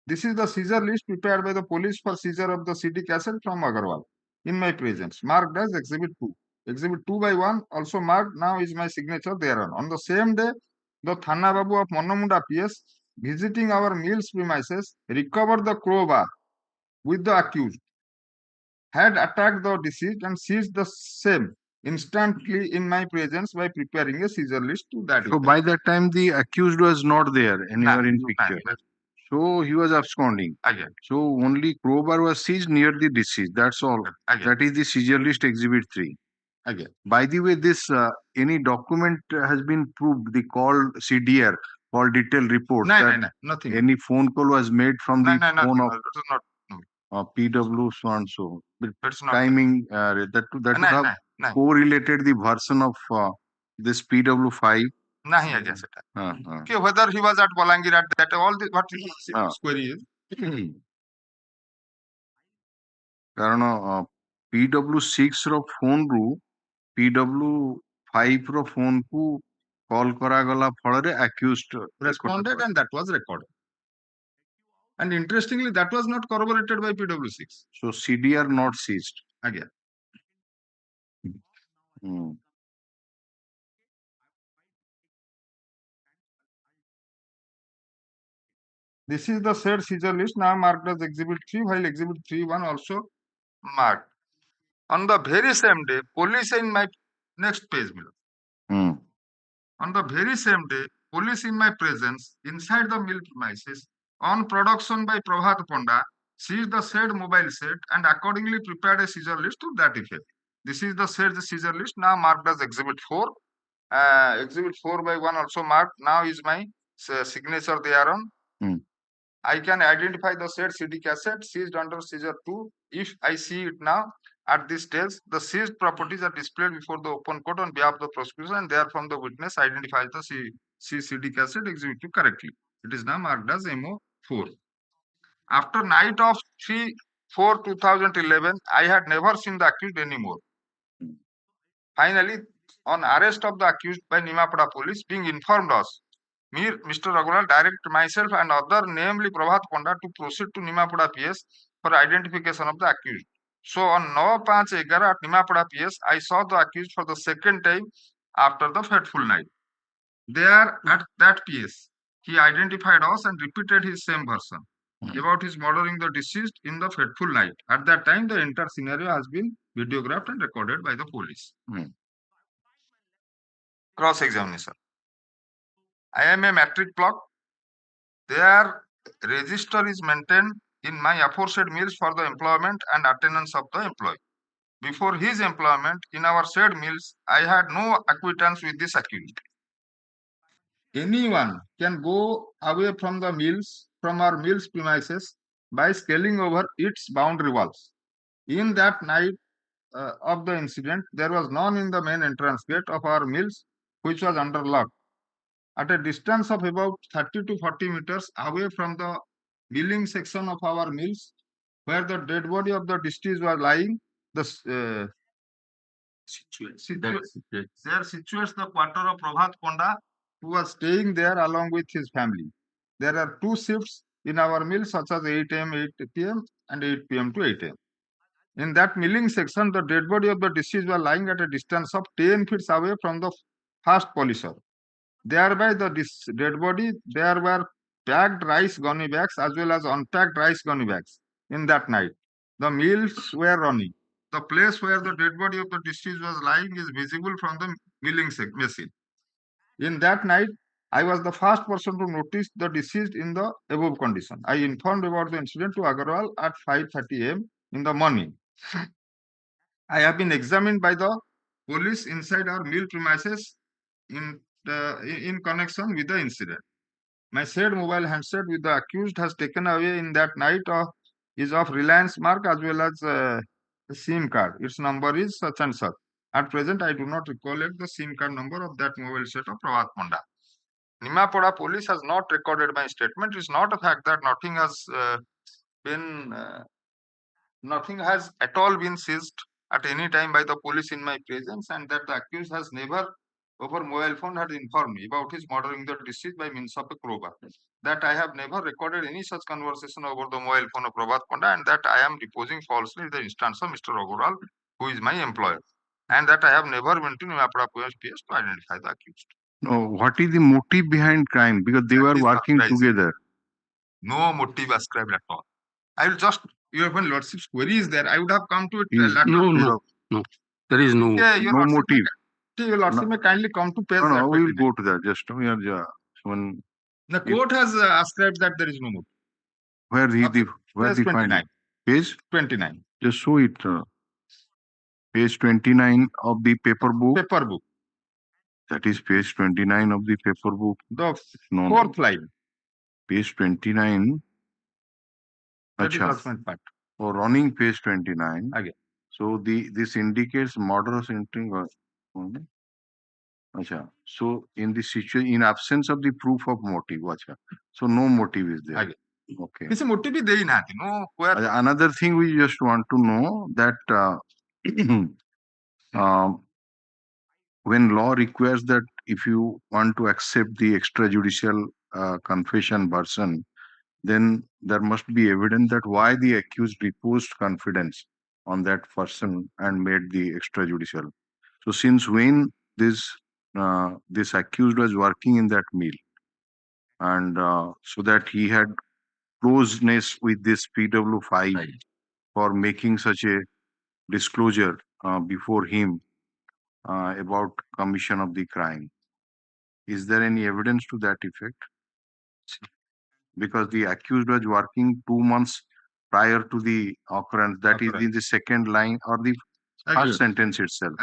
This is the seizure list prepared by the police for seizure of the CD cassette from Agarwal in my presence, marked as Exhibit 2. Exhibit 2/1 also marked now is my signature thereon. On the same day, the Thana Babu of Monomunda PS visiting our mills premises recovered the crowbar with the accused, had attacked the deceased and seized the same instantly in my presence by preparing a seizure list to that so effect. by that time the accused was not there anywhere in picture so he was absconding Again. so only crowbar was seized near the deceased that's all that is the seizure list Exhibit 3 Again. By the way, this any document has been proved, the call CDR, call detail report, that nothing. any phone call was made from the phone of not, PW so and so. But It's not timing that would have correlated the version of this PW5. nahi aigya seta. Whether he was at Bolangir at that, all the what query is. କାରଣ PW6 ର phone ରୁ PW 5 रो phone को call करा गला फଳରେ accused responded and that was recorded. And interestingly, that was not corroborated by PW6. So CDR not seized. Again. This is the said seizure list now marked as Exhibit 3, while Exhibit 3.1 also marked. On the very same day, police in my next page below. On the very same day, police in my presence inside the mill premises on production by Prabhat Panda seized the said mobile set and accordingly prepared a seizure list to that effect. This is the said seizure list now marked as Exhibit 4. Exhibit 4/1 also marked. Now is my signature thereon. I can identify the said CD cassette seized under seizure 2 if I see it now. At this stage, the seized properties are displayed before the open court on behalf of the prosecution, and therefrom the witness identifies the CD cassette exhibit 2 correctly. It is now marked as MO4. After night of 3/4/2011, I had never seen the accused anymore. Finally, on arrest of the accused by Nimapada police being informed us, Mr. Raghural direct myself and other, namely Prabhat Panda, to proceed to Nimapada PS for identification of the accused. So on 9/5/11 at Nimapada PS, I saw the accused for the second time after the fateful night. There at that PS, he identified us and repeated his same version about his murdering the deceased in the fateful night. At that time, the entire scenario has been videographed and recorded by the police. Cross-examination. I am a matric clock. Their register is maintained in my aforesaid mills for the employment and attendance of the employee. Before his employment in our said mills, I had no acquaintance with this accused. Anyone can go away from the mills, from our mills premises, by scaling over its boundary walls. In that night of the incident, there was none in the main entrance gate of our mills, which was under lock. At a distance of about 30 to 40 meters away from the milling section of our mills, where the dead body of the deceased was lying, there situates the quarter of Prabhat Panda, who was staying there along with his family. There are two shifts in our mill, such as 8 a.m., 8 p.m. and 8 p.m. to 8 a.m. In that milling section, the dead body of the deceased was lying at a distance of 10 feet away from the first polisher. Thereby, the dead body, there were packed rice gunny bags as well as unpacked rice gunny bags in that night. The mills were running. The place where the dead body of the deceased was lying is visible from the milling machine. In that night, I was the first person to notice the deceased in the above condition. I informed about the incident to Agarwal at 5:30 a.m. in the morning. I have been examined by the police inside our mill premises in connection with the incident. My said mobile handset with the accused has taken away in that night is of Reliance mark as well as a SIM card. Its number is such and such. At present, I do not recollect the SIM card number of that mobile set of Prabhat Panda. Nimapada police has not recorded my statement. It is not a fact that nothing has at all been seized at any time by the police in my presence, and that the accused has never over mobile phone had informed me about his murdering the deceased by means of a crowbar. That I have never recorded any such conversation over the mobile phone of Prabhat Panda, and that I am deposing falsely in the instance of Mr. Raghural, who is my employer, and that I have never been to Nimapada PS to identify the accused. No, what is the motive behind crime? Because they were working together. No motive ascribed at all. I will just, your lordship's query is there. I would have come to it later. No. There is no motive. Your lordship may kindly come to page. No, we will go to that. Just we are one. The court has ascribed that there is no motive. Where the finding? Page 29. Just show it. Page 29 of the paper book. Paper book. That is page 29 of the paper book. The fourth line. Page 29. Acha. For running page 29. Again. So this indicates murderous intent. Acha. So in the situation, in absence of the proof of motive, acha. So no motive is there. Again. Okay. This motive is there. No. Another thing we just want to know that when law requires that if you want to accept the extrajudicial confession version, then there must be evidence that why the accused reposed confidence on that person and made the extrajudicial. So since when this accused was working in that mill, and so that he had closeness with this PW5 for making such a disclosure before him about commission of the crime. Is there any evidence to that effect? Because the accused was working 2 months prior to the occurrence, that is in the second line or the first sentence itself.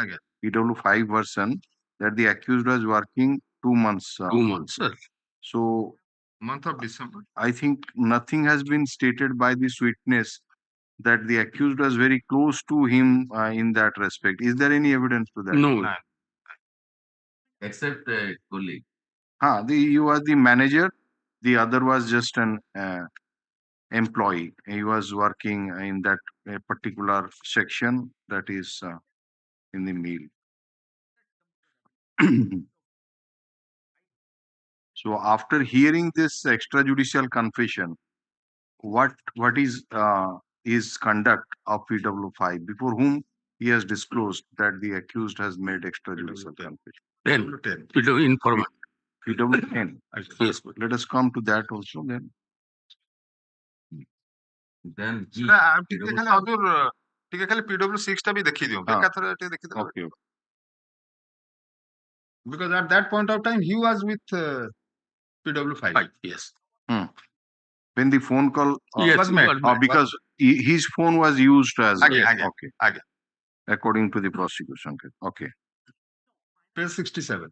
PW5 version that the accused was working 2 months. 2 months, sir. So month of December. I think nothing has been stated by this witness that the accused was very close to him in that respect. Is there any evidence to that? No. Except colleague. You was the manager, the other was just an employee. He was working in that particular section that is in the mill. So after hearing this extrajudicial confession, what is his conduct of PW5 before whom he has disclosed that the accused has made extrajudicial confession? 10. PW informant. PW10. Yes. Let us come to that also then. Then ଟିକେ ଖାଲି PW6 ଟା ବି ଦେଖି ଦିଅନ୍ତୁ ଏକାଥରେ ଟିକେ ଦେଖି ଦେଲେ Okay. because at that point of time he was with PW5. Yes. When the phone call Yes, was made. because his phone was used as Again. according to the prosecution. Okay. Page 67.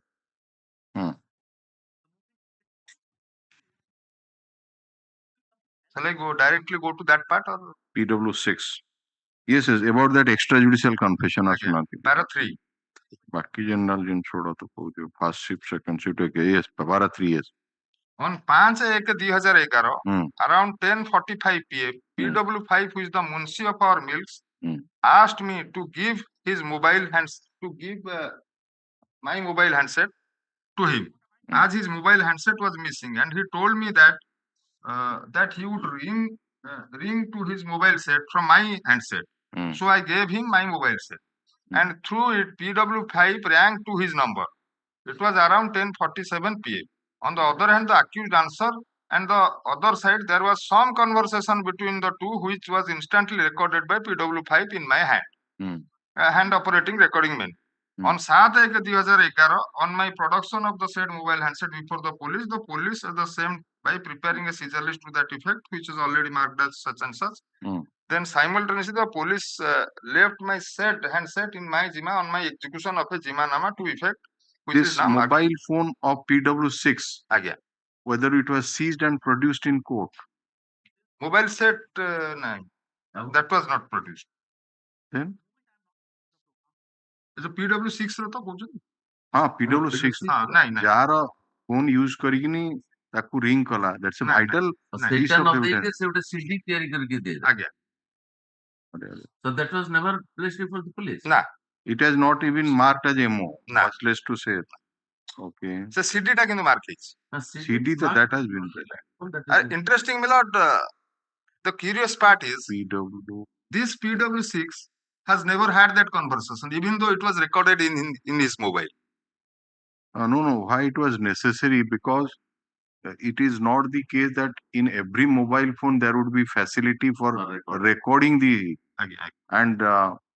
Shall I directly go to that part or? PW6. Yes, about that extrajudicial confession of Para 3. Baki general jin choda to कहूँ first shift second shift yes para 3 yes. On 5/1/2011, around 10:45 p.m., PW5, who is the Munshi of our mills, asked me to give his mobile my mobile handset to him, as his mobile handset was missing, and he told me that he would ring to his mobile set from my handset. So I gave him my mobile set, and through it, PW5 rang to his number. It was around 10:47 p.m. On the other hand, the accused answered, and the other side, there was some conversation between the two, which was instantly recorded by PW5 in my hand, hand operating recording man. On 7/1/2011, on my production of the said mobile handset before the police at the same by preparing a seizure list to that effect, which is already marked as such and such. Then simultaneously, the police left my said handset in my Jima on my execution of a Jima Nama to effect. This mobile phone of PW6, whether it was seized and produced in court? Mobile set, no, that was not produced. Then? Is a PW6 ର ତ କହୁଛନ୍ତି? PW6 ଯାହାର phone use କରିକିନି ତାକୁ ring କଲା, that's a vital piece of evidence. ସେ ଗୋଟେ CD ତିଆରି କରିକି ଦେଇଦେଲା. So that was never placed before the police. No. It has not even marked as MO. Much less to say. Okay. So CD ଟା କିନ୍ତୁ mark ହେଇଛି. CD that has been read. Interesting, my lord. The curious part is this PW6 has never had that conversation, even though it was recorded in his mobile. No. Why it was necessary? Because it is not the case that in every mobile phone there would be facility for recording the and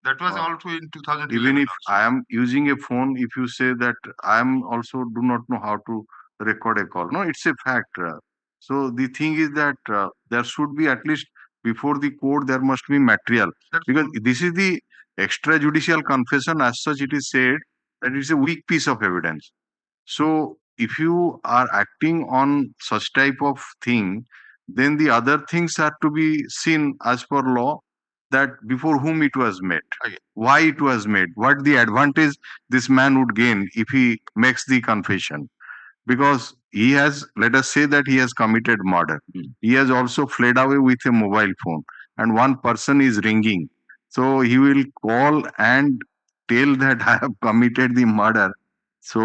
that was also in 2011. Even if I am using a phone, if you say that I am also do not know how to record a call, no, it's a fact. So the thing is that there should be at least before the court there must be material, because this is the extrajudicial confession. As such, it is said that it's a weak piece of evidence. So if you are acting on such type of thing, then the other things have to be seen as per law, that before whom it was made, why it was made, what the advantage this man would gain if he makes the confession. Because he has, let us say that he has committed murder. He has also fled away with a mobile phone, and one person is ringing. So he will call and tell that I have committed the murder, So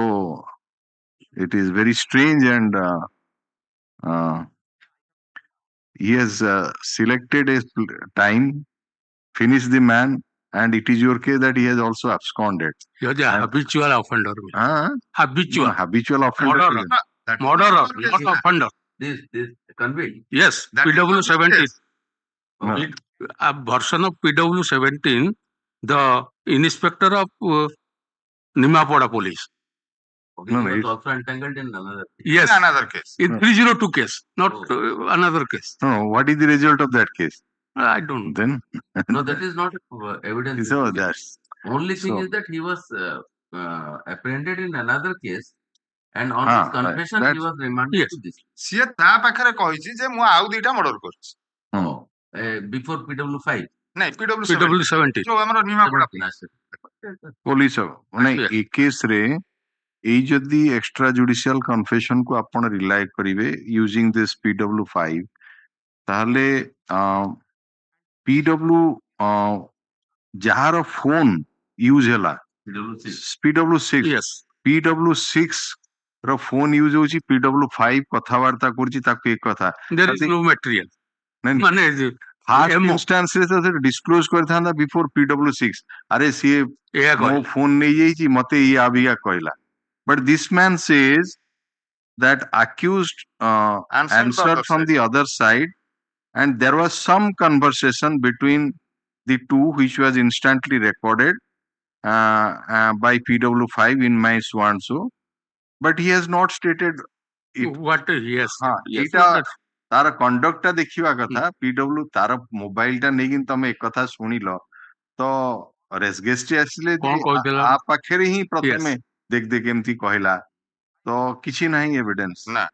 it is very strange, and uh, he has selected a time, finished the man, and it is your case that he has also absconded. He was a habitual offender. Habitual. No, habitual offender. Murderer. Murderer, not offender. This convict. Yes, PW 17. A version of PW 17, the inspector of Nimapada police. Okay, he was also entangled in another case. Yes, In another case. in 302 case, not another case. No, what is the result of that case? I don't know. Then No, that is not evidence. So that's Only thing is that he was apprehended in another case, and on his confession he was remanded to this. ସିଏ ତା ପାଖରେ କହିଛି ଯେ ମୁଁ ଆଉ ଦିଟା murder କରିଛି Before PW 5. ନାଇଁ PW PW 17. ଯୋଉ ଆମର ନିମାପଡା police ନାଇଁ ଏ କେସ୍ ରେ ଏଇ ଯଦି ଏକ୍ସଟ୍ରା ଜୁଡିସିଆଲ କନଫେସନ କୁ ଆପଣ ରିଲାଏ କରିବେ ୟୁଜିଂ ଦିସ୍ PW5 ତାହେଲେ PW ଯାହାର ଫୋନ ୟୁଜ ହେଲା PW6 PW6 ର ଫୋନ ୟୁଜ ହଉଛି PW5 କଥାବାର୍ତ୍ତା କରୁଛି ତାକୁ ଏକ କଥା There is no material. ମାନେ ଫାର୍ଷ୍ଟ ଇନଷ୍ଟାନ୍ସ ରେ ତ ଡିସକ୍ଲୋଜ କରିଥାନ୍ତା ବିଫୋର PW6 ଆରେ ସିଏ ମୋ ଫୋନ ନେଇଯାଇଛି ମତେ ଇଏ ଆବିକା କହିଲା. But this man says that accused answered from the other side, and there was some conversation between the two which was instantly recorded by PW5 in my sworn show, but he has not stated it. What yes. तार conduct देखा कथा PW तार mobile टा नहीं तमे एक कथा सुनिल तो रेसगेस्ट आसिले आ पाखरे ही प्रथमे देख देख एमती कहला तो किछि नहीं एविडेंस ना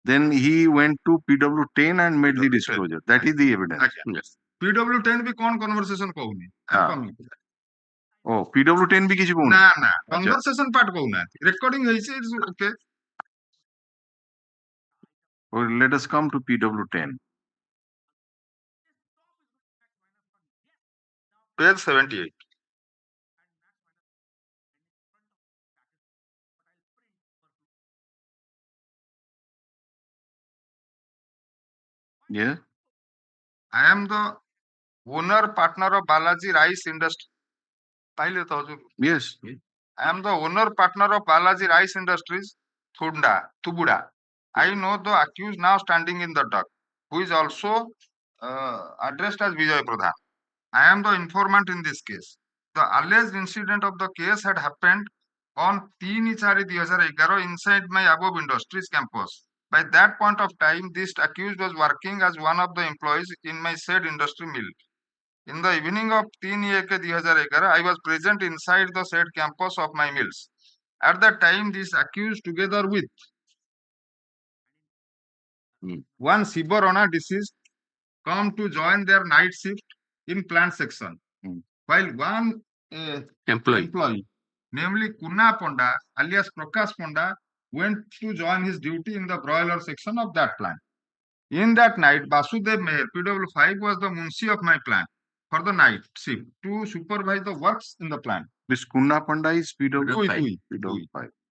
then he went to PW10 and made the disclosure. That is the evidence. Yes. PW10 भी कौन कन्वर्सेशन कहूनी ओ PW10 भी किछि कहूनी ना ना कन्वर्सेशन पार्ट कहूना रिकॉर्डिंग ହେଇଛି it's okay. Well, let us come to PW10. Page 78. Yeah. I am the owner partner of Balaji Rice Industry. पहले तो हजूर. Yes. I am the owner partner of Balaji Rice Industries, Thubuda. I know the accused now standing in the dock, who is also addressed as Vijay Pradhan. I am the informant in this case. The alleged incident of the case had happened on 3/4/2011 inside my above industries campus. By that point of time, this accused was working as one of the employees in my said industry mill. In the evening of 3/1/2011, I was present inside the said campus of my mills. At that time, this accused together with one Sibarona deceased come to join their night shift in plant section, while one employee, namely Kunna Ponda alias Prakash Ponda, went to join his duty in the broiler section of that plant. In that night, Basudev Meher, PW5, was the munshi of my plant for the night shift to supervise the works in the plant. This Kunna Ponda is PW5.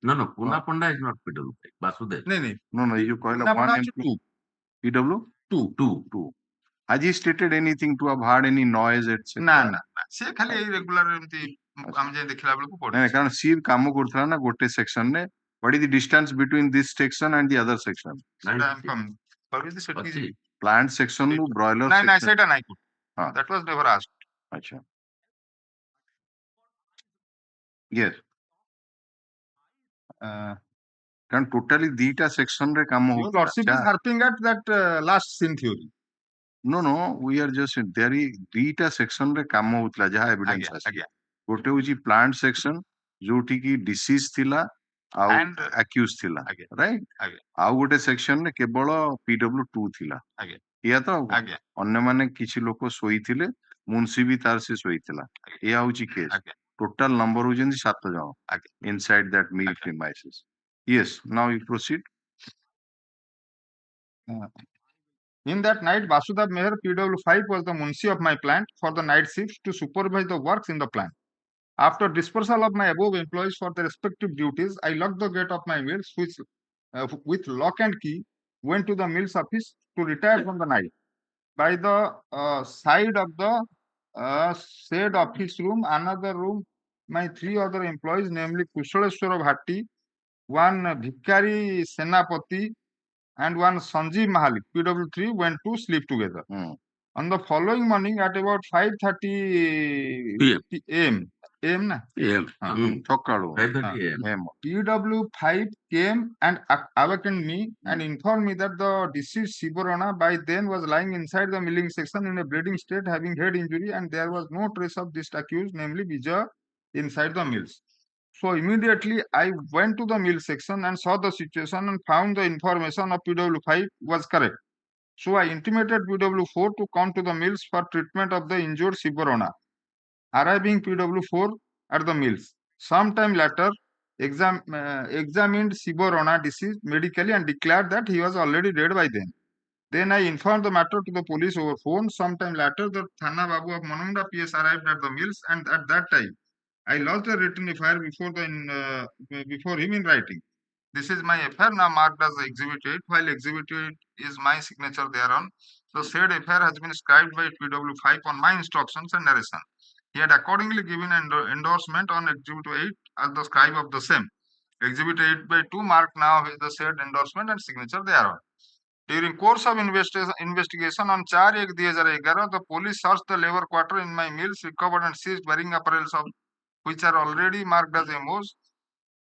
No, Kunna Ponda is not PW5. Basudev. No, you call it one and two. PW? Two. Has he stated anything to have heard any noise, etc.? ना से खाली regular एमती हम जे देखला बेलको पड़े नहीं कारण सी काम करथला ना गोटे सेक्शन ने what is the distance between this section and the other section? Plant section नु broiler section. नहीं सेटा नहीं कुछ. That was never asked. अच्छा. Yes. कारण टोटली दीटा सेक्शन रे काम हो. Lordship is harping at that last scene theory. No, we are just there is dita section रे काम होतला जहा एविडेंस आसी. गोटे होची प्लांट सेक्शन जोठी की डिसीज थिला आ एक्यूज थिला राइट आ गोटे सेक्शन रे केवल PW2 थिला या तो अन्य माने किछि लोक सोई थिले मुंशी भी तार से सोई थिला या होची केस टोटल नंबर हो जंदी 7 जण inside that mill premises. Yes, now you proceed. In that night, Vasudev Meher, PW5, was the munshi of my plant for the night shift to supervise the works in the plant. After dispersal of my above employees for their respective duties, I locked the gate of my mills, which with lock and key, went to the mills office to retire from the night. By the side of the said office room, another room, my three other employees, namely Kushaleshwara Bhatti, one Bhikari Senapati, and one Sanjeev Mahalik, PW3, went to sleep together. On the following morning at about 5:30 am, na? ସକାଳୁ PW5 came and awakened me and informed me that the deceased Sivarana by then was lying inside the milling section in a bleeding state, having head injury, and there was no trace of this accused, namely Vijay, inside the mills. So immediately I went to the mill section and saw the situation and found the information of PW5 was correct. So I intimated PW4 to come to the mills for treatment of the injured Sivarana. Arriving PW4 at the mills. Sometime later, examined Sivarana deceased medically and declared that he was already dead by then. Then I informed the matter to the police over phone. Sometime later, the Thana Babu of Manunda PS arrived at the mills, and at that time, I lodged a written FIR before him in writing. This is my FIR now marked as Exhibit 8, while Exhibit 8 is my signature thereon. So said FIR has been scribed by PW5 on my instructions and narration. He had accordingly given an endorsement on Exhibit 8 as the scribe of the same. Exhibit 8/2 marked now with the said endorsement and signature thereon. During course of investigation on 4/1/2011, the police searched the labor quarter in my mills, recovered and seized wearing apparels of which are already marked as MOs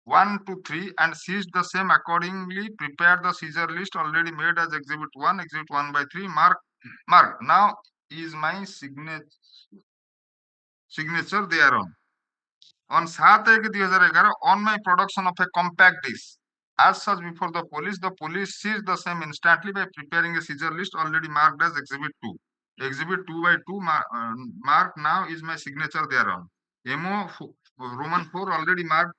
1 to 3, and seized the same. Accordingly, prepared the seizure list already made as Exhibit 1, Exhibit 1/3, marked now is my signature thereon. On 7/1/2011, on my production of a compact disc, as such before the police seized the same instantly by preparing a seizure list already marked as Exhibit 2. Exhibit 2/2 marked now is my signature thereon. MO Roman 4 already marked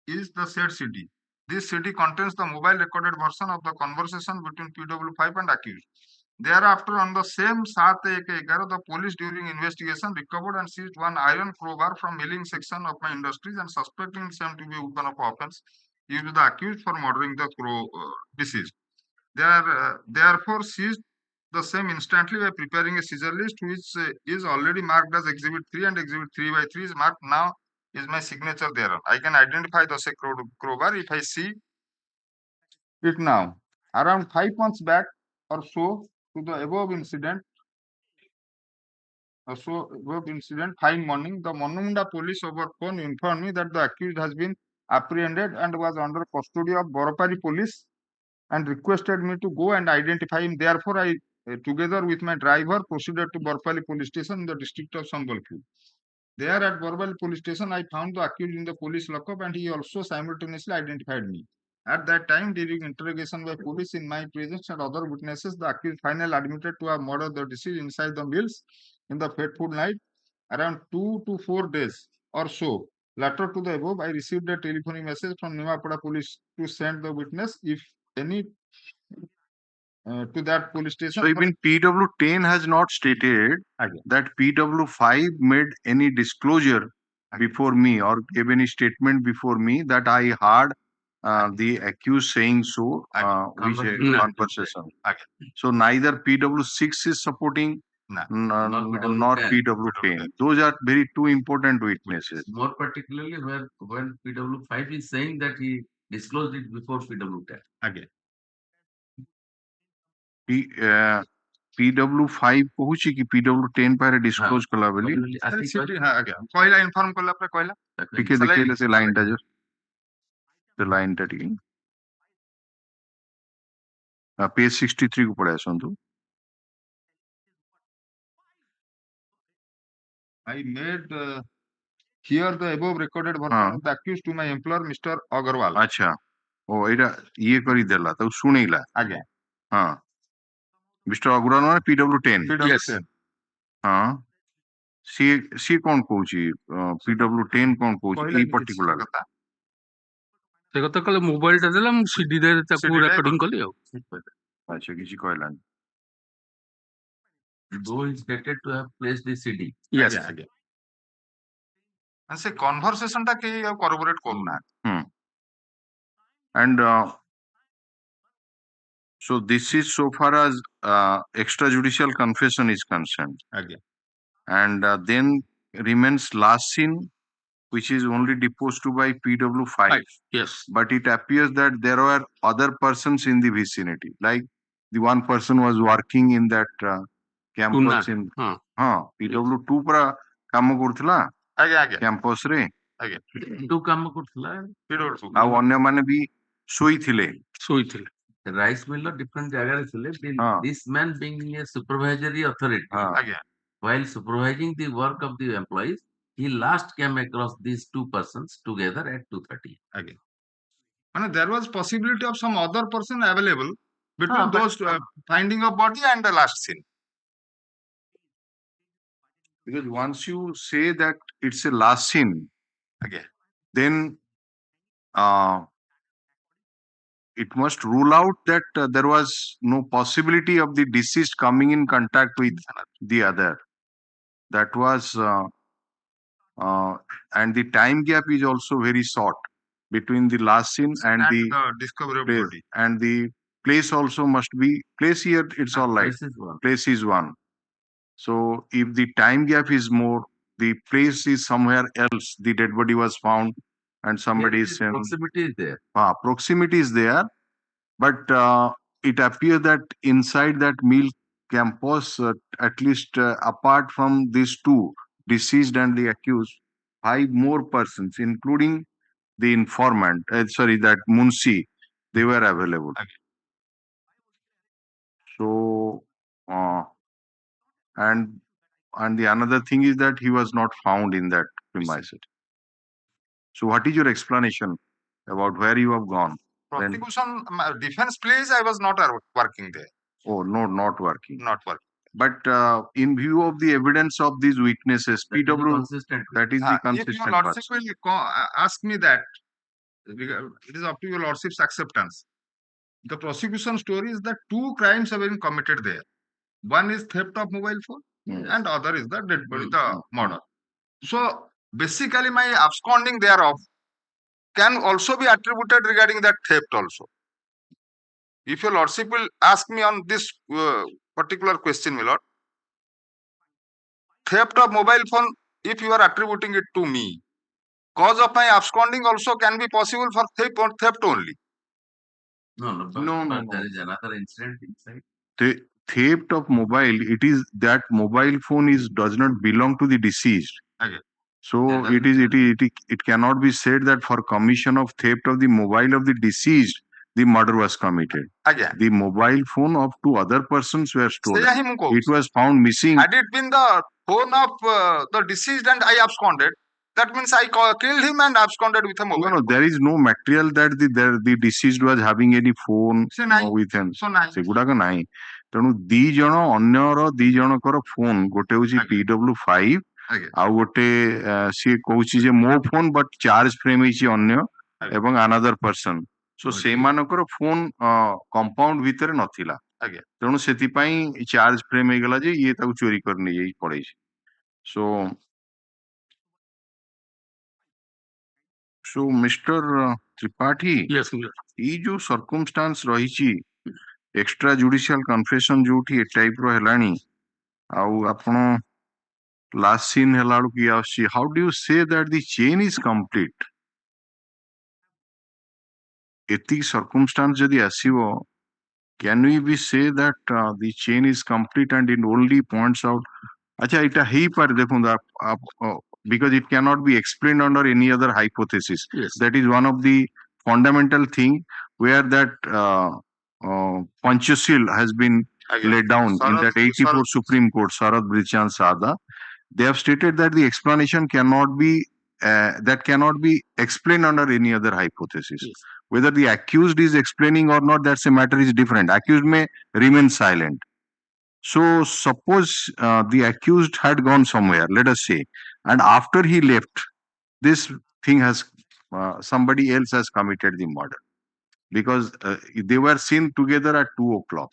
is the said CD. This CD contains the mobile recorded version of the conversation between PW5 and accused. Thereafter, on the same 7/1/11, the police during investigation recovered and seized one iron crowbar from milling section of my industries and suspecting the same to be a weapon of offense used by the accused for murdering the deceased. They are therefore seized the same instantly by preparing a seizure list, which is already marked as Exhibit 3, and Exhibit 3/3 is marked now is my signature thereon. I can identify the said crowbar if I see it now. Around 5 months back or so to the above incident, fine morning, the Manunda police over phone informed me that the accused has been apprehended and was under custody of Borapari police and requested me to go and identify him. Therefore, I, together with my driver, proceeded to Borapali police station in the district of Sambalpur. There at Borapali police station, I found the accused in the police lockup, and he also simultaneously identified me. At that time, during interrogation by police in my presence and other witnesses, the accused finally admitted to have murdered the deceased inside the mills in the fateful night. Around 2 to 4 days or so later to the above, I received a telephonic message from Nimapada police to send the witness, if any, to that police station. So even PW10 has not stated that PW5 made any disclosure before me or gave any statement before me that I heard the accused saying so, which conversation. So neither PW6 is supporting nor PW10. Those are very two important witnesses. More particularly when PW5 is saying that he disclosed it before PW10. Again. PW5 କହୁଛି କି PW10 ପାରେ disclose କଲା ବୋଲି କହିଲା inform କଲା ପରେ କହିଲା ଟିକେ ଦେଖେଇଲେ ସେ ଲାଇନ୍ ଟା ସେ ଲାଇନ୍ ଟା ଟିକେ page 63 କୁ ପଳେଇ ଆସନ୍ତୁ. I made here the above recorded version of the accused to my employer, Mr. Agarwal. अच्छा ओ एटा ये करी देला तो सुनेला आगे हां मिस्टर अग्रवाल माने PW10 yes हां सी कोन कहूची PW10 कोन कहूची ई पर्टिकुलर कथा से कथा कले मोबाइल टा देला हम सीडी दे ताकू रेकॉर्डिंग कली अच्छा किसी कहलानी though is stated to have placed the CD. Yes. ସେ conversation ଟା କେହି ଆଉ corroborate କରୁନାହାନ୍ତି। And so this is so far as extrajudicial confession is concerned. ଆଜ୍ଞା। And then remains last scene, which is only deposed to by PW5. Yes. But it appears that there were other persons in the vicinity. Like the one person was working in that campus in PW2 para କାମ କରୁଥିଲା ଆଜ୍ଞା ଆଜ୍ଞା campus ରେ ଆଜ୍ଞା two କାମ କରୁଥିଲା ଆଉ ଅନ୍ୟମାନେ ବି ଶୋଇଥିଲେ ରାଇସ୍ ମିଲର ଡିଫରେଣ୍ଟ ଜାଗାରେ ଥିଲେ this man being a supervisory authority ଆଜ୍ଞା while supervising the work of the employees he last came across these two persons together at 2:30 ଆଜ୍ଞା ମାନେ there was possibility of some other person available between those finding of body and the last scene. Because once you say that it's a last scene, again, then it must rule out that there was no possibility of the deceased coming in contact with the other. That was, and the time gap is also very short between the last scene and the discovery of place. body. And the place also must be, place here, it's all right. Place is one. So if the time gap is more, the place is somewhere else, the dead body was found and somebody is saying, proximity is there. Proximity is there, but it appears that inside that mill campus, at least apart from these two, deceased and the accused, 5 more persons, including the informant, that Munshi, they were available. Okay. So, and the another thing is that he was not found in that premises. So what is your explanation about where you have gone? Prosecution defense place, I was not working there. Oh, no, not working. Not working. But in view of the evidence of these witnesses, PW, that is the consistent. If your lordship will ask me that, it is up to your lordship's acceptance. The prosecution story is that 2 crimes have been committed there. One is theft of mobile phone and other is the dead body, the murder. So basically my absconding thereof can also be attributed regarding that theft also. If your lordship will ask me on this particular question, my lord, theft of mobile phone, if you are attributing it to me, cause of my absconding also can be possible for theft only. No, there is another incident inside. The theft of mobile, it is that mobile phone does not belong to the deceased. Okay. So it cannot be said that for commission of theft of the mobile of the deceased, the murder was committed. Again. The mobile phone of 2 other persons were stolen. It was found missing. Had it been the phone of the deceased and I absconded, that means I killed him and absconded with a mobile. No, there is no material that the deceased was having any phone with him. ସେଗୁଡାକ ନାହିଁ ତେଣୁ 2 ଜଣ ଅନ୍ୟର 2 ଜଣଙ୍କର phone ଗୋଟେ ହଉଛି PW5 ଆଉ ଗୋଟେ ସିଏ କହୁଛି ଯେ ମୋ ଫୋନ ବଟ୍ ଚାର୍ଜ ଫ୍ରେମ୍ ହେଇଛି ଅନ୍ୟ ଏବଂ another person. So ସେମାନଙ୍କର ଫୋନ କମ୍ପାଉଣ୍ଡ ଭିତରେ ନଥିଲା ତେଣୁ ସେଥିପାଇଁ ଚାର୍ଜ ଫ୍ରେମ୍ ହେଇଗଲା ଯେ ଇଏ ତାକୁ ଚୋରି କରି ନେଇ ପଳେଇଛି. So Mr. Tripathi, yes, ये जो circumstance रही extra judicial confession जोठी ए type रो हेलानी आउ आपण last scene हेलाडू की आसी, how do you say that the chain is complete? एती circumstance यदि आसीवो, can we be say that the chain is complete and it only points out अच्छा इटा ही पर देखो आप because it cannot be explained under any other hypothesis. Yes. That is one of the fundamental thing where that Panchashil has been laid down in that 84 Supreme Court, Sharad Brichan Sada. They have stated that the explanation cannot be explained under any other hypothesis. Yes. Whether the accused is explaining or not, that's a matter is different. Accused may remain silent. So suppose the accused had gone somewhere, let us say, and after he left, this thing has, somebody else has committed the murder. Because they were seen together at 2 o'clock.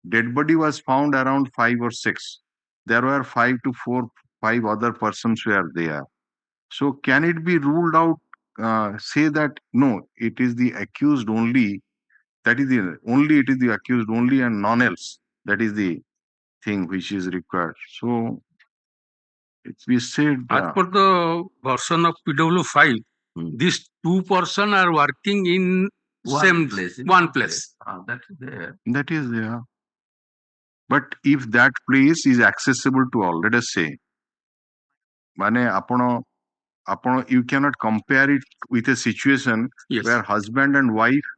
Dead body was found around 5 or 6. There were 5 other persons were there. So can it be ruled out? Say that no, it is the accused only. That is the only. It is the accused only and none else. That is the thing which is required. So if we said as per the version of PW file, these two persons are working in one place. That is there. that is there. But if that place is accessible to all, let us say, mane apan you cannot compare it with a situation where husband and wife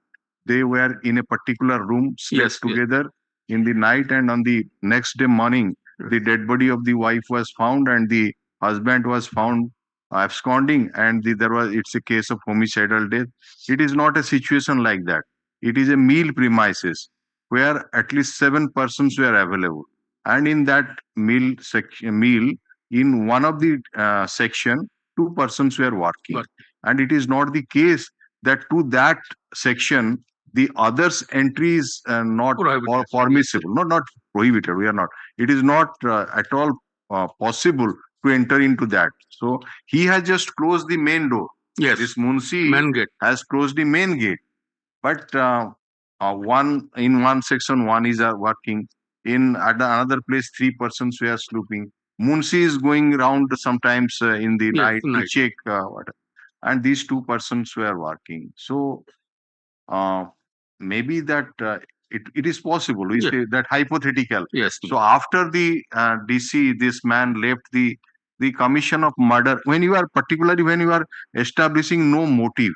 they were in a particular room, slept together in the night, and on the next day morning, the dead body of the wife was found, and the husband was found absconding, and it's a case of homicidal death. It is not a situation like that. It is a meal premises where at least 7 persons were available, and in that meal in one of the section, 2 persons were working, and it is not the case that to that section the others entry is not permissible, not prohibited. We are not. It is not at all possible to enter into that. So he has just closed the main door. Yes. This Munshi Main gate. has closed the main gate. But one section, one is working. In another place, 3 persons were sleeping. Munshi is going around sometimes in the night to check what. And these 2 persons were working. So maybe that it is possible. We say that hypothetical. Yes. So after the DC, this man left the commission of murder. Particularly when you are establishing no motive,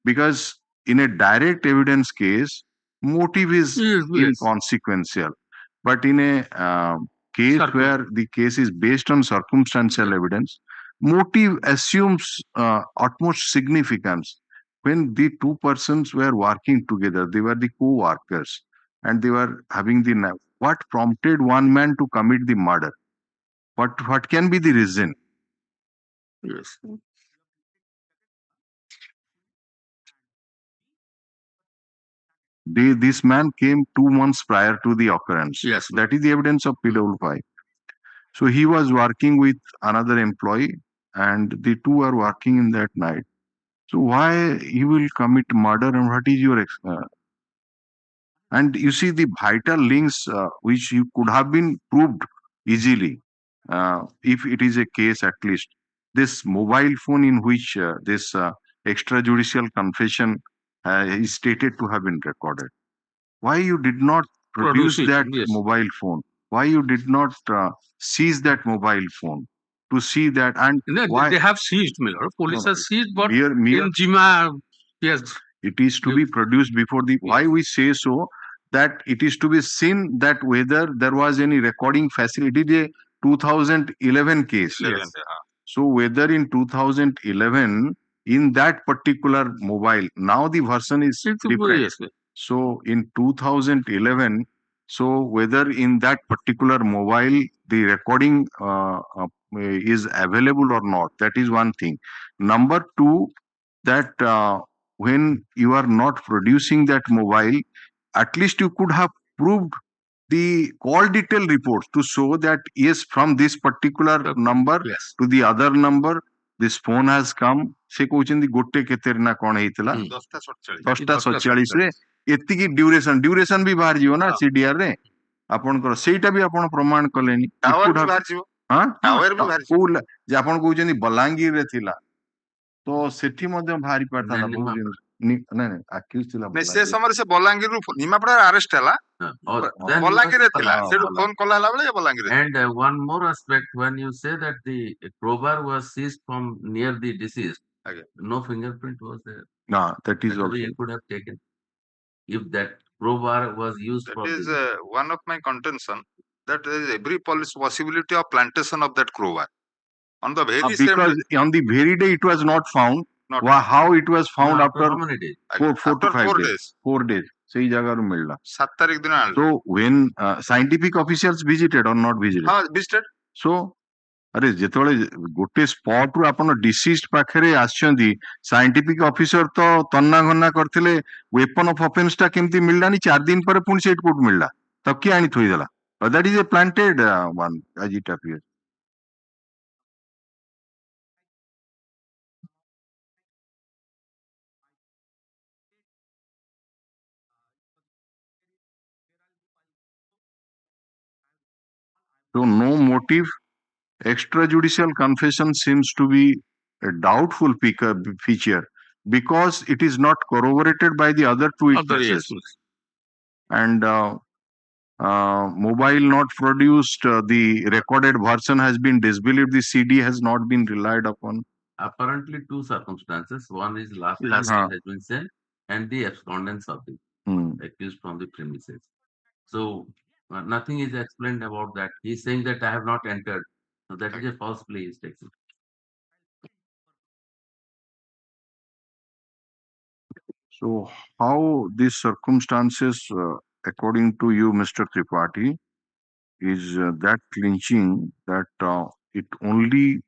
because in a direct evidence case, motive is inconsequential. But in a case where the case is based on circumstantial evidence, motive assumes utmost significance. When the 2 persons were working together, they were the co-workers, and they were having what prompted one man to commit the murder? What can be the reason? Yes. This man came 2 months prior to the occurrence. Yes. That is the evidence of PW5. So he was working with another employee, and the two are working in that night. So why he will commit murder, and what is your and you see the vital links which you could have been proved easily if it is a case, at least this mobile phone in which this extrajudicial confession is stated to have been recorded. Why you did not produce that mobile phone? Why you did not seize that mobile phone to see that? And why they have seized, Miller. Police have seized, but mere in Jima, yes, it is to be produced before the. Why we say so? That it is to be seen that whether there was any recording facility. The 2011 case. Yes. So whether in 2011 in that particular mobile, now the version is different. Yes. So in 2011, so whether in that particular mobile the recording is available or not, that is one thing. Number 2, that when you are not producing that mobile, at least you could have proved the call detail reports to show that yes, from this particular number to the other number, this phone has come. Se କହୁଛନ୍ତି ଗୋଟେ କେତେ ନା କଣ ହେଇଥିଲା 10:47 ରେ ଏତିକି duration ବି ବାହାରି ଯିବ ନା CDR ରେ ଆପଣଙ୍କର ସେଇଟା ବି ଆପଣ ପ୍ରମାଣ କଲେନି କୋଉ ଯେ ଆପଣ କହୁଛନ୍ତି ବଲାଙ୍ଗୀରରେ ଥିଲା ତ ସେଠି ମଧ୍ୟ ବାହାରି ପାରିଥାନ୍ତା ନାଇଁ ଆକ୍ୟୁଜ ଥିଲା ସେ ସମୟରେ ସେ ବଲାଙ୍ଗୀରରୁ ନିମାପଡାରେ ଆରେଷ୍ଟ ହେଲା ବଲାଙ୍ଗୀରରେ ଥିଲା ସେଠୁ ଫୋନ କଲା ହେଲା ବେଳେ Balangir. And one more aspect, when you say that the crowbar was seized from near the deceased, no fingerprint was there. No, that is also you could have taken if that crowbar was used. That is one of my contention, that there is every possibility of plantation of that crowbar on the very same because day. On the very day it was not found. How it was found after how many days? 4 to 5 days. 4 days. ସେଇ ଜାଗାରୁ ମିଳିଲା 7 ତାରିଖ ଦିନ ଆଣିଲେ. So when scientific officials visited or not visited? Visited. So ଆରେ ଯେତେବେଳେ ଗୋଟେ spot ରୁ ଆପଣ ଡିସିଜ୍ ପାଖରେ ଆସିଛନ୍ତି, ସାଇଣ୍ଟିଫିକ ଅଫିସର ତ ତନ୍ନା ଘନ୍ନା କରିଥିଲେ ୱେପନ ଅଫ ଅଫେନ୍ସ ଟା କେମିତି ମିଳିଲାନି 4 ଦିନ ପରେ ପୁଣି ସେଇଠି କୋଉଠି ମିଳିଲା, ତ କିଏ ଆଣି ଥୋଇଦେଲା? That is a planted one as it appears. So no motive. Extrajudicial confession seems to be a doubtful feature because it is not corroborated by the other two witnesses. And mobile not produced, the recorded version has been disbelieved, the CD has not been relied upon. Apparently, two circumstances. One is last time has been sent, and the abscondence of the accused from the premises. So nothing is explained about that. He's saying that I have not entered. So that is a false plea is taken. So how these circumstances, according to you, Mr. Tripathi, is that clinching that it only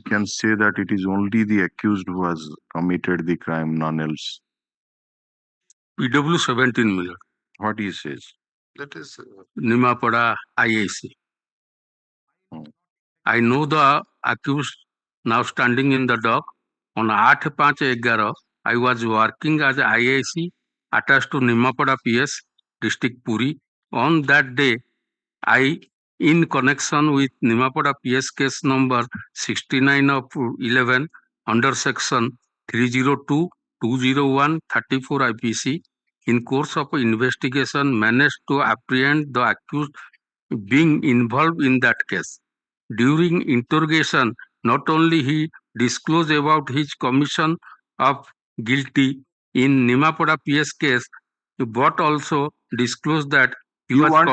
can say that it is only the accused who has committed the crime, none else. PW 17 million. What he says? That is Nimapada IAC. I know the accused now standing in the dock. On 8/5/11, I was working as IAC attached to Nimapada PS, District Puri. On that day, I, in connection with Nimapada PS case number 69 of 11 under section 302/201/34 IPC, in course of investigation, managed to apprehend the accused being involved in that case. During interrogation, not only he disclosed about his commission of guilty in Nimapada PS case, but also disclosed that he You was want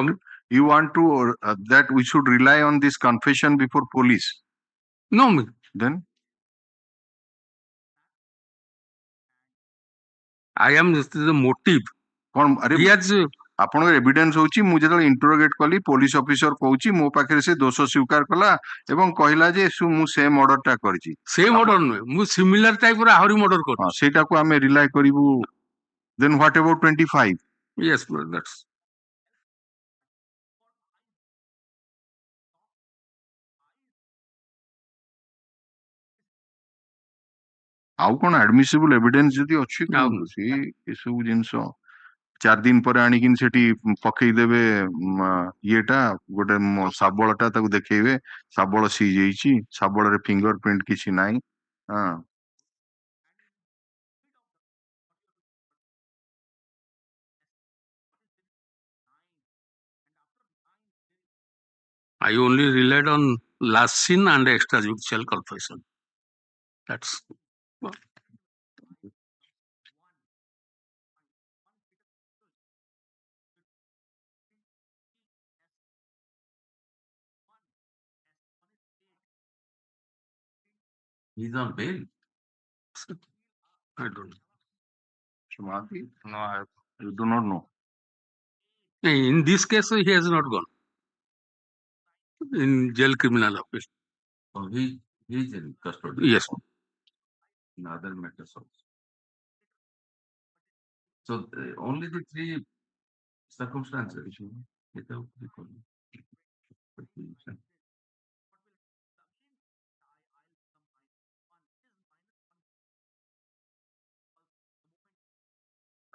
to that we should rely on this confession before police? No. Then? I am the motive. He has ଆପଣଙ୍କ evidence ହଉଛି ମୁଁ ଯେତେବେଳେ ଇଣ୍ଟରୋଗେଟ କଲି police officer କହୁଛି ମୋ ପାଖରେ ସେ ଦୋଷ ସ୍ୱୀକାର କଲା ଏବଂ କହିଲା ଯେ ମୁଁ ସେ ମର୍ଡରଟା କରିଛି। ସେ ମର୍ଡର ନୁହେଁ, ମୁଁ ସିମିଲାର ଟାଇପର ଆହୁରି ମର୍ଡର କରିଛି। ସେଇଟାକୁ ଆମେ ରିଲାଏ କରିବୁ। Then what about 25? Yes, that's ଆଉ କଣ ଆଡମିସିବୁଲ ଏଭିଡେନ୍ସ ଯଦି ଅଛି କୁହନ୍ତୁ। ସେଇ ଏସବୁ ଜିନିଷ 4 ଦିନ ପରେ ଆଣିକି ସେଠି ପକେଇଦେବେ ଇଏଟା ଗୋଟେ ଶାବଳଟା ତାକୁ ଦେଖେଇବେ ଶାବଳ ସିଜ ହେଇଛି, ଶାବଳରେ ଫିଙ୍ଗର ପ୍ରିଣ୍ଟ କିଛି ନାହିଁ। I only relied on last seen and extrajudicial confession. That's He's on bail. I don't know. Shumati? No, I do not know. In this case, he has not gone in jail criminal office. Oh, he is in custody. Yes. In other matters also. So only the three circumstances without the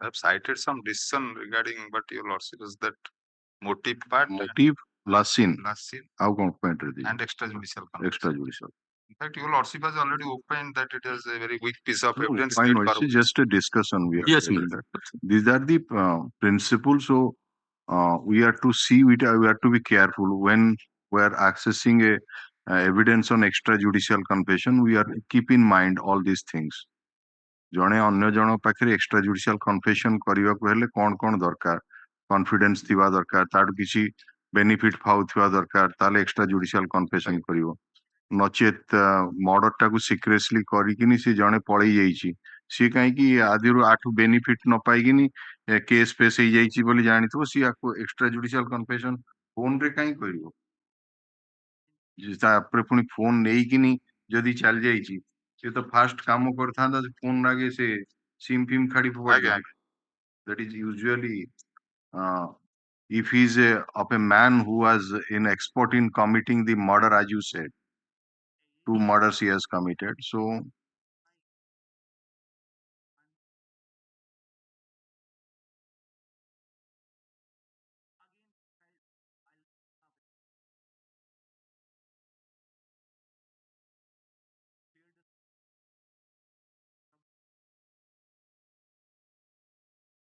I've cited some decision regarding, but your lordship is that motive part. Motive, last seen. How point and extrajudicial. Extrajudicial. In fact, your lordship has already opened that it is a very weak piece of evidence. Fine, it's just a discussion. We are yes, that. These are the principles. So we are to see it. We have to be careful when we are accessing a evidence on extrajudicial confession. We are keep in mind all these things. ଜଣେ ଅନ୍ୟ ଜଣଙ୍କ ପାଖରେ ଏକ୍ସଟ୍ରାଜୁଡିସିଆଲ କନଫେସନ କରିବାକୁ ହେଲେ କଣ କଣ ଦରକାର, confidence ଥିବା ଦରକାର, ତାଠୁ କିଛି ବେନିଫିଟ ପାଉଥିବା ଦରକାର, ତାହେଲେ ଏକ୍ସଟ୍ରାଜୁଡିସିଆଲ କନଫେସନ କରିବ। ନଚେତ ମର୍ଡରଟାକୁ ସିକ୍ରେଟଲି କରିକିନି ସେ ଜଣେ ପଳେଇ ଯାଇଛି, ସିଏ କାହିଁକି ଆଦିରୁ ଆଠୁ ବେନିଫିଟ ନ ପାଇକିନି କେସ୍ ଫେସ୍ ହେଇଯାଇଛି ବୋଲି ଜାଣିଥିବ, ସିଏ ଆକୁ ଏକ୍ସଟ୍ରାଜୁଡିସିଆଲ କନଫେସନ ଫୋନରେ କାହିଁକି କରିବ? ତାପରେ ପୁଣି ଫୋନ ନେଇକିନି ଯଦି ଚାଲି ଯାଇଛି, ସେ ତ ଫାଷ୍ଟ କାମ କରିଥାନ୍ତା ଫୋନ ଆଗେ ସେ ସିମ୍ ଫିମ୍ ଖାଡି ଫୋପାଡି। That is usually if he is of a man who was an expert in committing the murder, as you said, 2 murders he has committed. So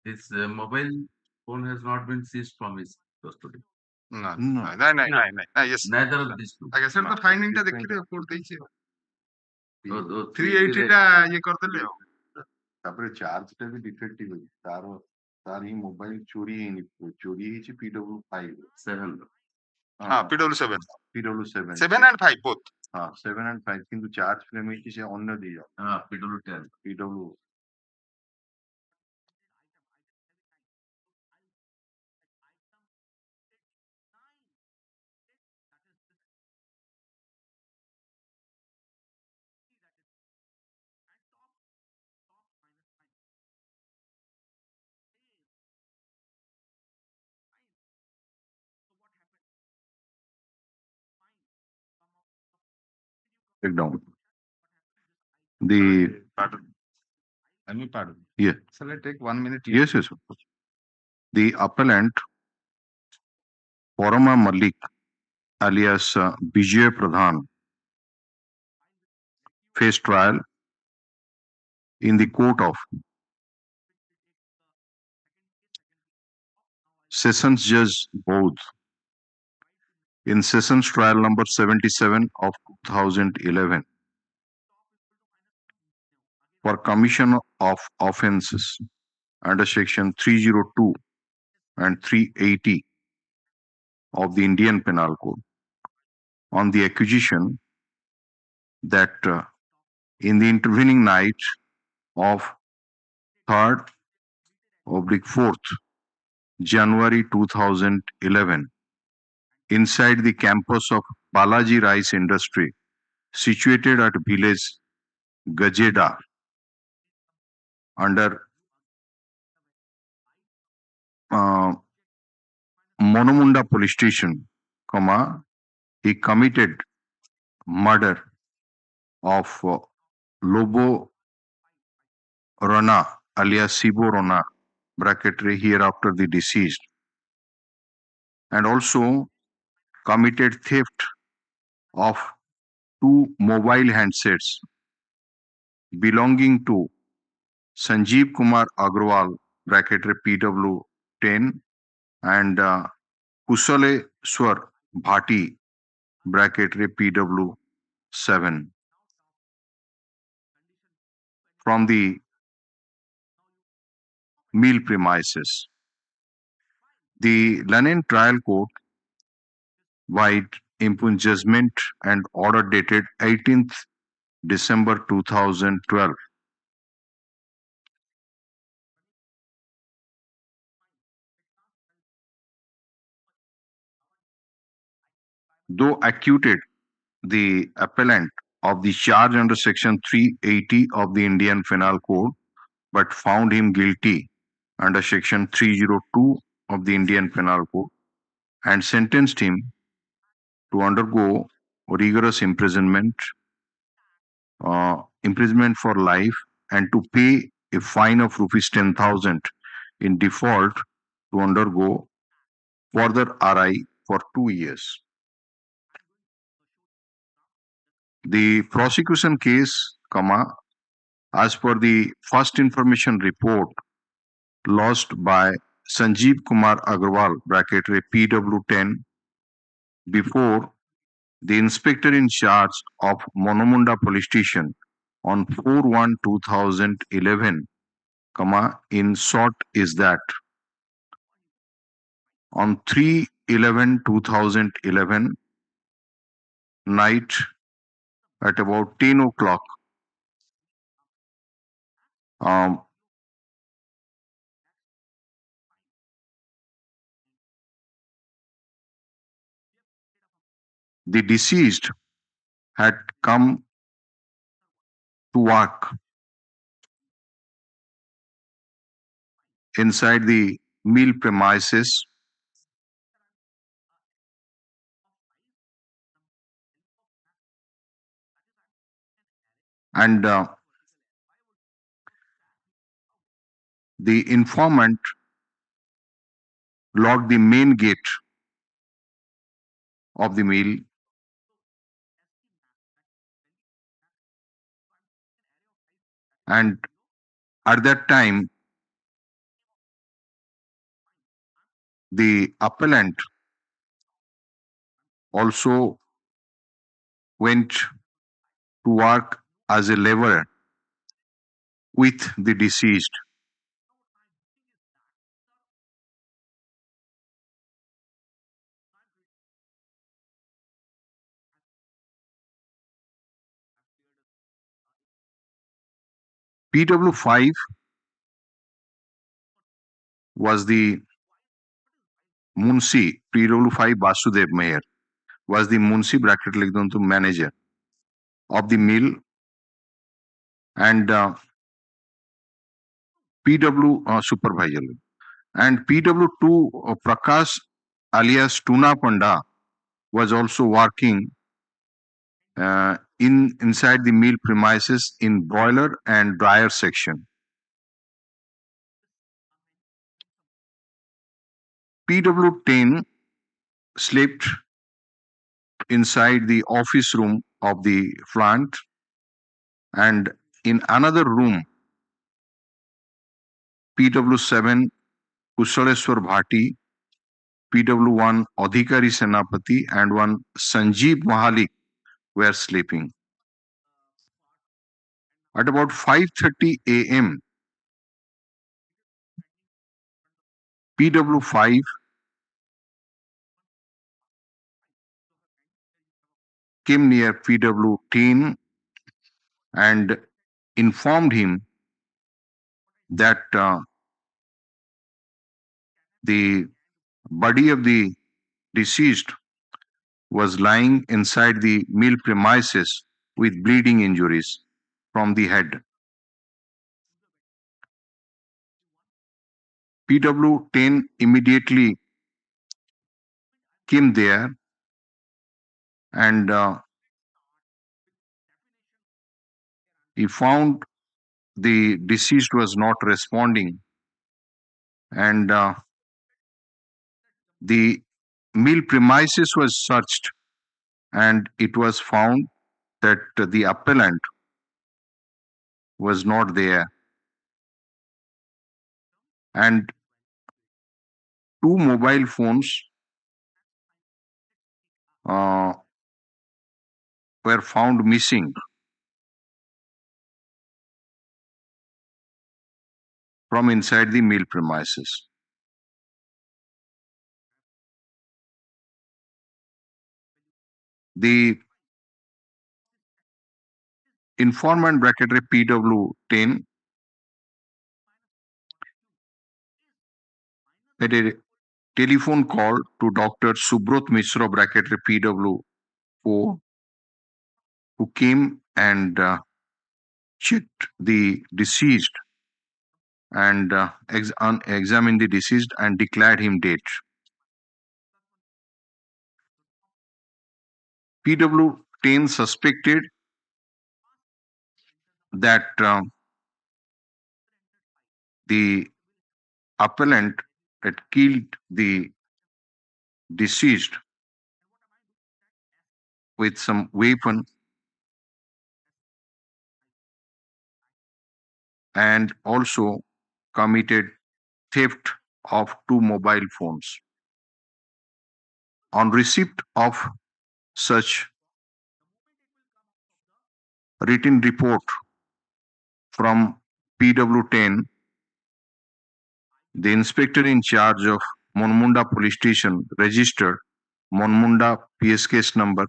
His mobile phone has not been seized from his custody. ନା No. ନାଇଁ ନାଇଁ ନାଇଁ ନାଇଁ ନାଇଁ yes Neither of these two. ଆଜ୍ଞା ସେଟା ତ finding ଟା ଦେଖିଲେ କୋର୍ଟ ଦେଇଛି So 380 ଟା ଇଏ କରିଦେଲେ ଆଉ ତାପରେ ଚାର୍ଜ ଟା ବି ଡିଫେକ୍ଟିଭ ଅଛି ତାର ହିଁ ମୋବାଇଲ ଚୋରି ହେଇନି ଚୋରି ହେଇଛି PW5 7. ହଁ PW7 PW7 7 and 5 both ହଁ 7 and 5 କିନ୍ତୁ ଚାର୍ଜ ଫ୍ରେମ୍ ହେଇଛି ସେ ଅନ୍ୟ ଦି ଜଣ PW10. PW take down. pardon let me pardon Yeah. shall I take 1 minute Yes, of course. The appellant, Porama Malik, alias Vijay Pradhan, faced trial in the court of Sessions Judge Bodh in Sessions Trial number 77 of 2011 for commission of offences under section 302 and 380 of the Indian Penal Code on the accusation that in the intervening night of 3rd oblique 4th January 2011 inside the campus of Balaji Rice Industry situated at village Gajeda under Monomunda police station, he committed murder of Lobo Rana alias Sibo Rana, bracketary hereafter the deceased, and also committed theft of 2 mobile handsets belonging to Sanjeev Kumar Agrawal, bracketary PW10, and Kusaleswar Bhati, bracketary PW7 from the mill premises. The London Trial Court, by impugned judgment and order dated 18th December 2012, though acquitted the appellant of the charge under section 380 of the Indian Penal Code, but found him guilty under section 302 of the Indian Penal Code and sentenced him to undergo rigorous imprisonment for life and to pay a fine of rupees 10,000 in default to undergo further RI for 2 years. The prosecution case, as per the first information report lodged by Sanjeev Kumar Agrawal, bracketary PW10, before the inspector in charge of Monomunda police station on 4/1/2011, in short is that on 3/11/2011 night at about 10 o'clock, the deceased had come to work inside the mill premises and the informant locked the main gate of the mill and at that time the appellant also went to work as a laborer with the deceased. PW5 was the Munshi, PW5 Basudev Mayor was the Munshi bracket to manager of the mill, and PW supervisor, and PW2 Prakash alias Tuna Panda was also working inside the mill premises in boiler and dryer section. PW10 slept inside the office room of the plant, and in another room PW7 Kushaleswar Bhati, PW1 Adhikari Senapati, and one Sanjeev Mahalik were sleeping. At about 5:30 a.m., PW5 came near PW10 and informed him that the body of the deceased was lying inside the mill premises with bleeding injuries from the head. PW10 immediately came there, and he found the deceased was not responding, and the mill premises was searched, and it was found that the appellant was not there, and two mobile phones were found missing from inside the mill premises. The informant bracketary PW10 made a telephone call to Dr. Subrot Mishra bracketary PW4, who came and checked the deceased and examined the deceased and declared him dead. PW10 suspected that the appellant had killed the deceased with some weapon and also committed theft of two mobile phones. On receipt of such written report from PW10, the inspector in charge of Monmunda Police Station registered Monmunda PS case number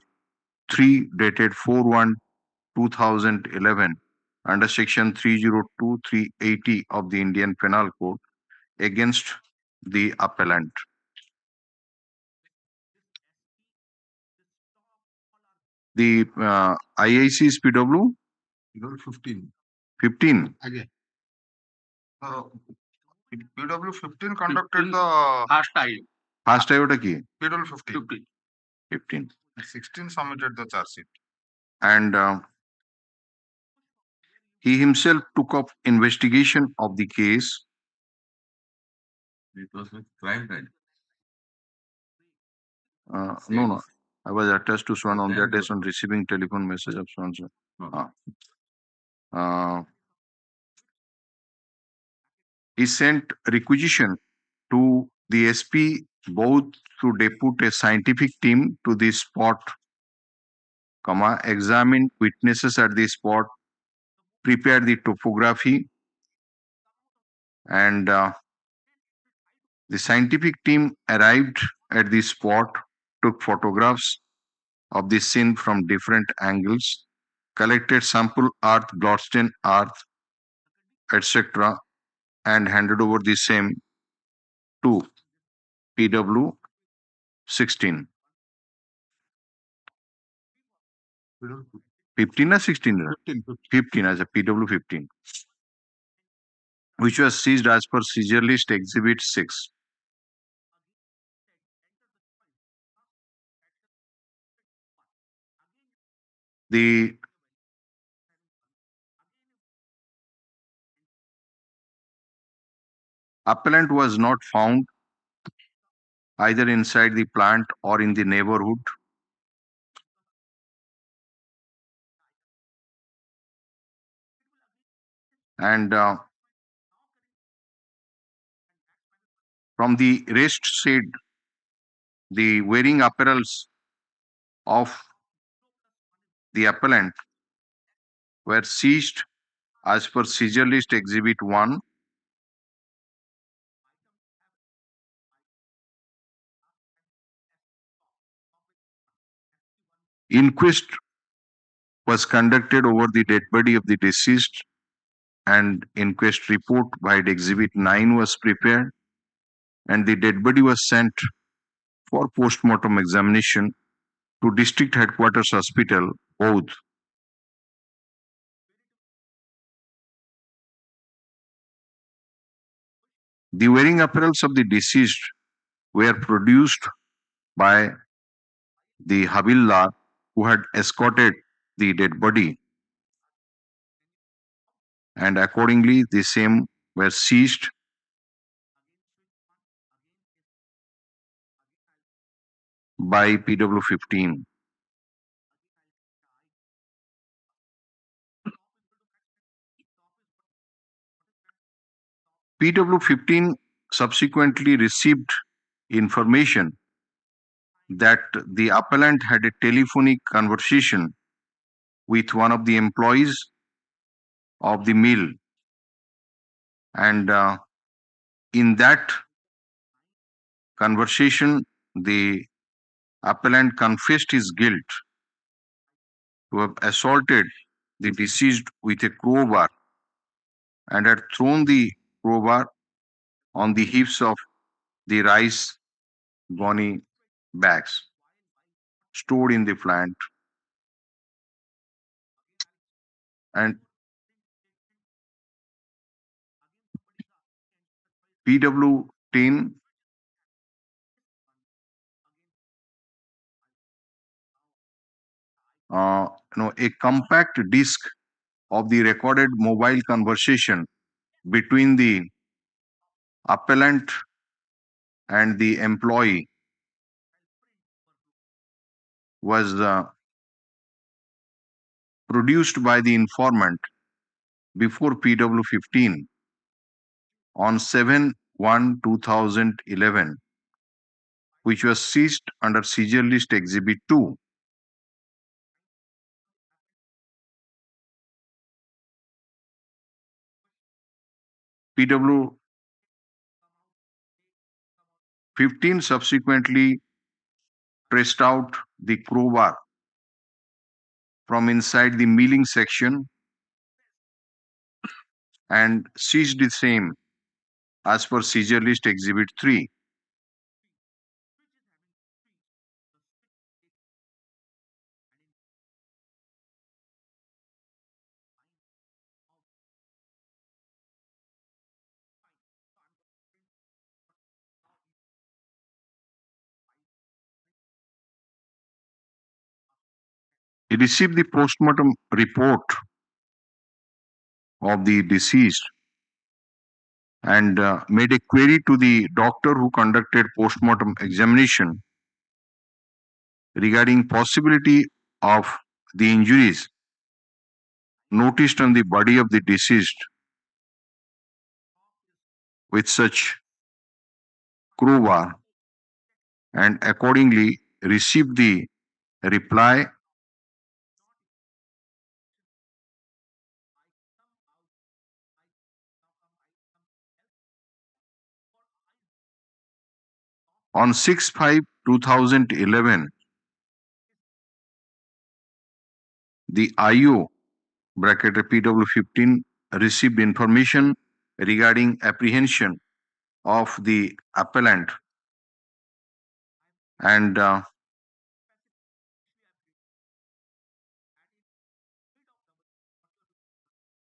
3 dated 4/1/2011 under section 302(380) of the Indian Penal Code against the appellant. The IIC is PW 15. 15. Again. PW15 conducted the First iota key PW15. 15. 16 submitted the charge sheet. And he himself took up investigation of the case. It was with crime branch. No. I was attached to Swan on that day on receiving telephone message of Swan. He sent requisition to the SP both to depute a scientific team to the spot, examine witnesses at the spot, prepare the topography, and the scientific team arrived at the spot, took photographs of the scene from different angles, collected sample earth, bloodstained earth, etc., and handed over the same to PW 16. 15 or 16? 15 as a PW 15, which was seized as per seizure list exhibit 6. The appellant was not found either inside the plant or in the neighborhood. And from the rest shed, the wearing apparels of the appellant were seized as per seizure list exhibit 1. Inquest was conducted over the dead body of the deceased, and inquest report by exhibit 9 was prepared, and the dead body was sent for post-mortem examination to district headquarters hospital, both. The wearing apparels of the deceased were produced by the Havildar who had escorted the dead body, and accordingly the same were seized. By PW 15. PW 15 subsequently received information that the appellant had a telephonic conversation with one of the employees of the mill, and in that conversation the appellant confessed his guilt to have assaulted the deceased with a crowbar and had thrown the crowbar on the heaps of the rice boni bags stored in the plant. And PW 10 a compact disc of the recorded mobile conversation between the appellant and the employee was produced by the informant before PW 15 on 7/1/2011, which was seized under seizure list exhibit 2. PW 15 subsequently traced out the crowbar from inside the milling section and seized the same as per seizure list exhibit 3. He received the postmortem report of the deceased and made a query to the doctor who conducted postmortem examination regarding possibility of the injuries noticed on the body of the deceased with such crowbar and accordingly received the reply on 6/5/2011. The IO bracket PW15 received information regarding apprehension of the appellant and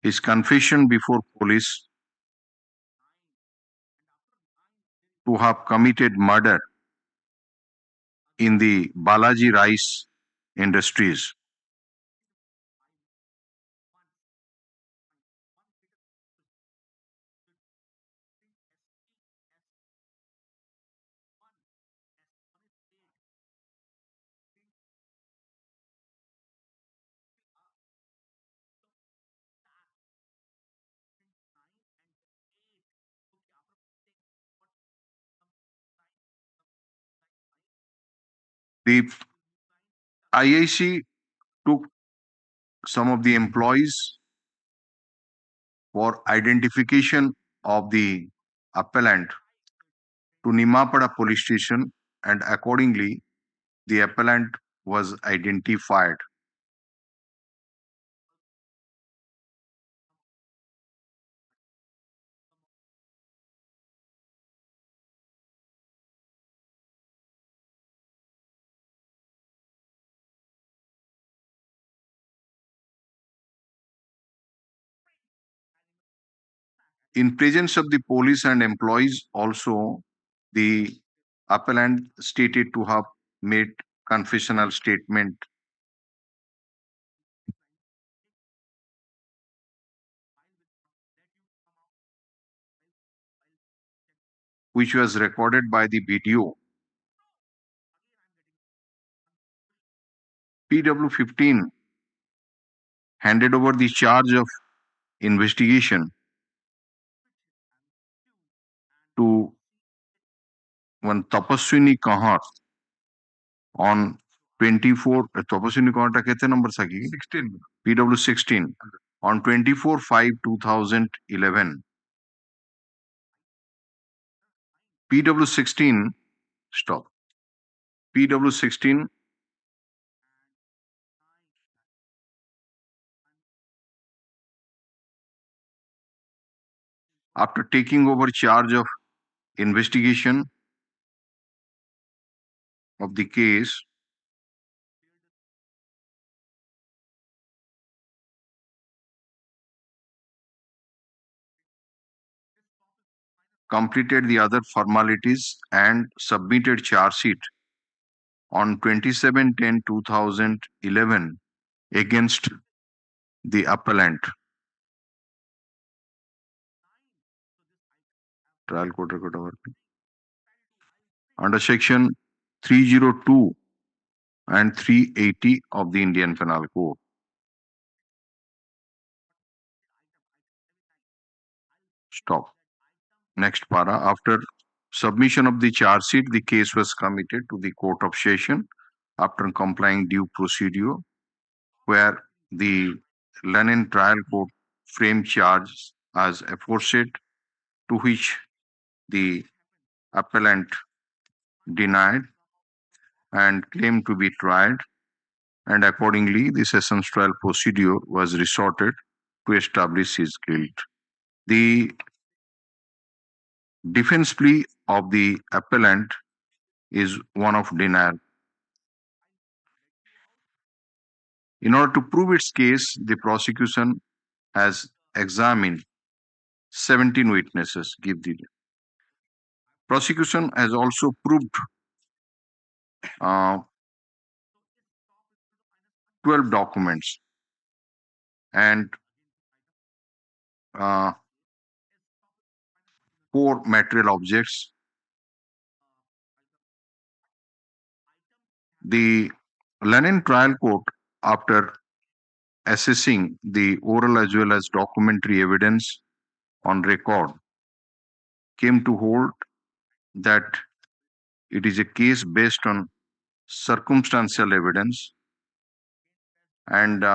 his confession before police to have committed murder in the Balaji Rice Industries. The IIC took some of the employees for identification of the appellant to Nimapada police station, and accordingly the appellant was identified. In presence of the police and employees also, the appellant stated to have made confessional statement. Which was recorded by the video. PW15 handed over the charge of investigation to one Tapaswini Kahar on 24 Tapaswini Kahar ta kete number sagi 16. PW16 on 24/5/2011. PW16 stop. PW16 after taking over charge of investigation of the case, completed the other formalities and submitted charge sheet on 27/10/2011 against the appellant. Trial court record over. Under section 302 and 380 of the Indian Penal Code. Stop. Next para. After submission of the charge sheet, the case was committed to the Court of Session after complying due procedure, where the Lennon Trial Court framed charges as aforesaid, to which the appellant denied and claimed to be tried, and accordingly the sessions trial procedure was resorted to establish his guilt. The defense plea of the appellant is one of denial. In order to prove its case, the prosecution has examined 17 witnesses. Prosecution has also proved 12 documents and 4 material objects. The Lennon Trial Court, after assessing the oral as well as documentary evidence on record, came to hold that it is a case based on circumstantial evidence, and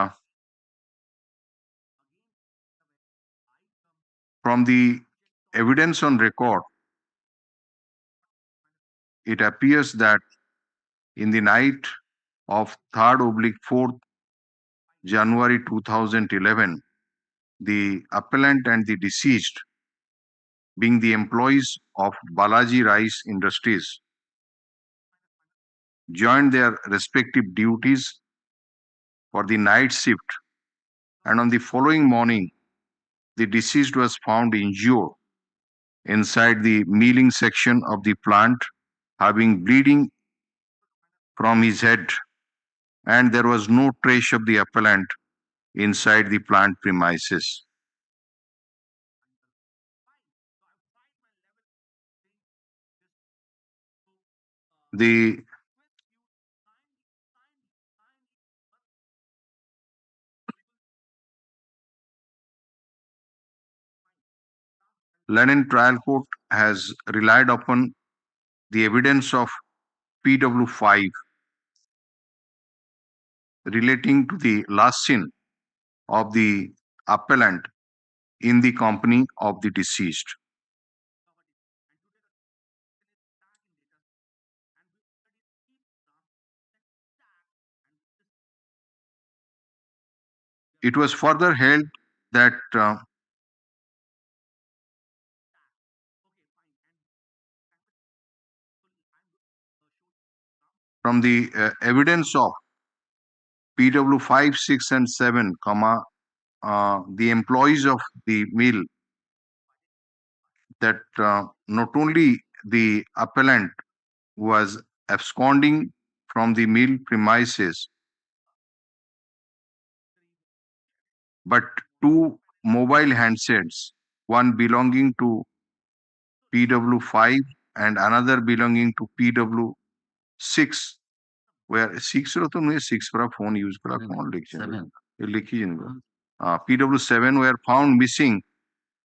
from the evidence on record, it appears that in the night of 3rd/4th January 2011, the appellant and the deceased, being the employees of Balaji Rice Industries, joined their respective duties for the night shift, and on the following morning, the deceased was found injured inside the milling section of the plant, having bleeding from his head, and there was no trace of the appellant inside the plant premises. The Lennon trial court has relied upon the evidence of PW5 relating to the last scene of the appellant in the company of the deceased. It was further held that from the evidence of PW5, 6, and 7, the employees of the mill, that not only the appellant was absconding from the mill premises, but two mobile handsets, one belonging to PW5 and another belonging to PW6, where 6 तो नहीं 6 पर phone use करा कौन लिखी PW7 were found missing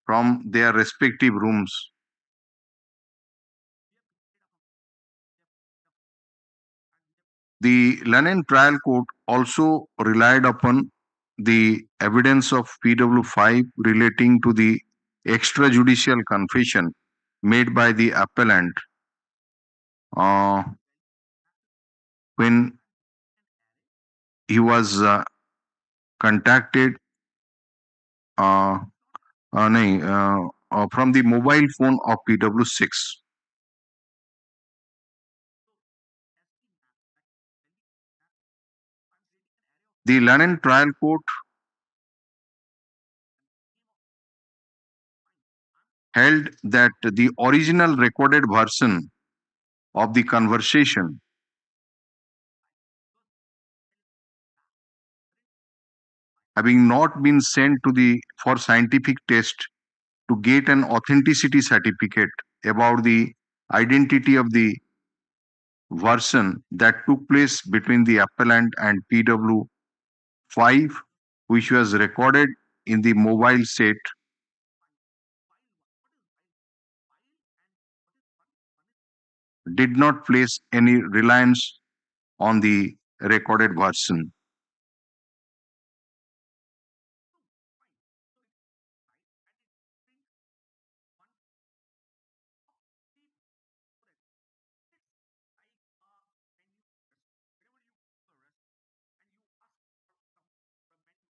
from their respective rooms. The Lennon trial court also relied upon the evidence of PW5 relating to the extrajudicial confession made by the appellant when he was contacted from the mobile phone of PW6. The Lennon trial court held that the original recorded version of the conversation having not been sent to the for scientific test to get an authenticity certificate about the identity of the version that took place between the appellant and PW5, which was recorded in the mobile set, did not place any reliance on the recorded version.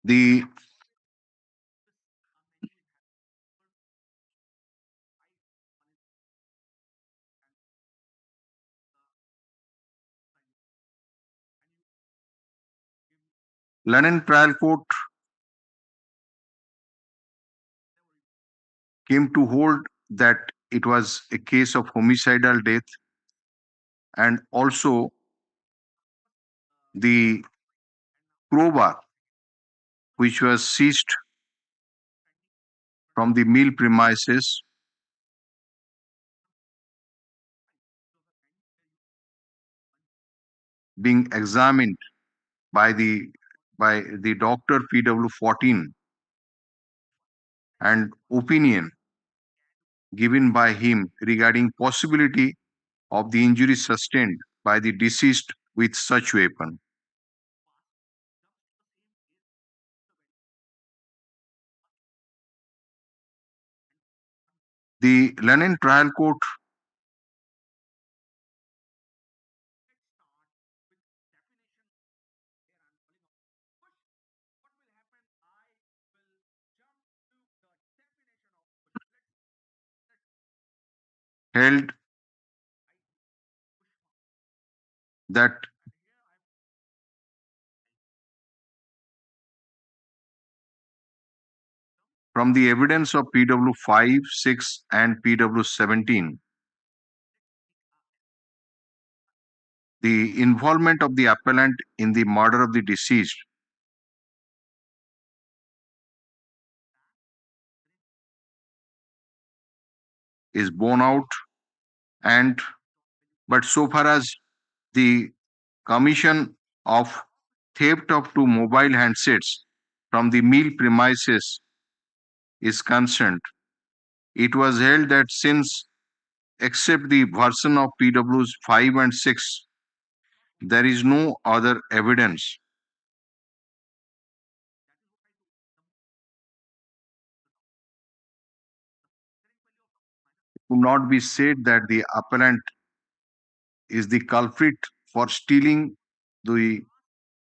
The Lennon trial court came to hold that it was a case of homicidal death, and also the crowbar which was seized from the mill premises being examined by the doctor PW14, and opinion given by him regarding possibility of the injury sustained by the deceased with such weapon. The Lennon Trial Court held that from the evidence of PW 5, 6, and PW 17, the involvement of the appellant in the murder of the deceased is borne out, and but so far as the commission of theft of two mobile handsets from the mill premises is concerned, it was held that since, except the version of PWs 5 and 6, there is no other evidence to not be said that the appellant is the culprit for stealing the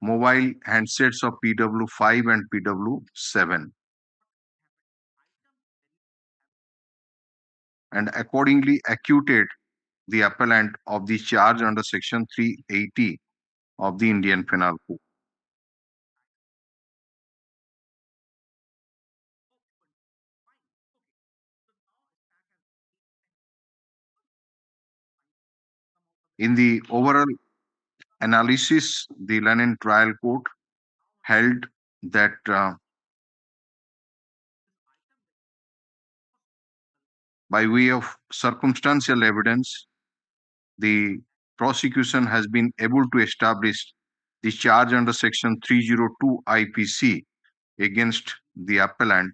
mobile handsets of PW 5 and PW 7, and accordingly acquitted the appellant of the charge under Section 380 of the Indian Penal Code. In the overall analysis, the Lennon Trial Court held that by way of circumstantial evidence, the prosecution has been able to establish the charge under Section 302 IPC against the appellant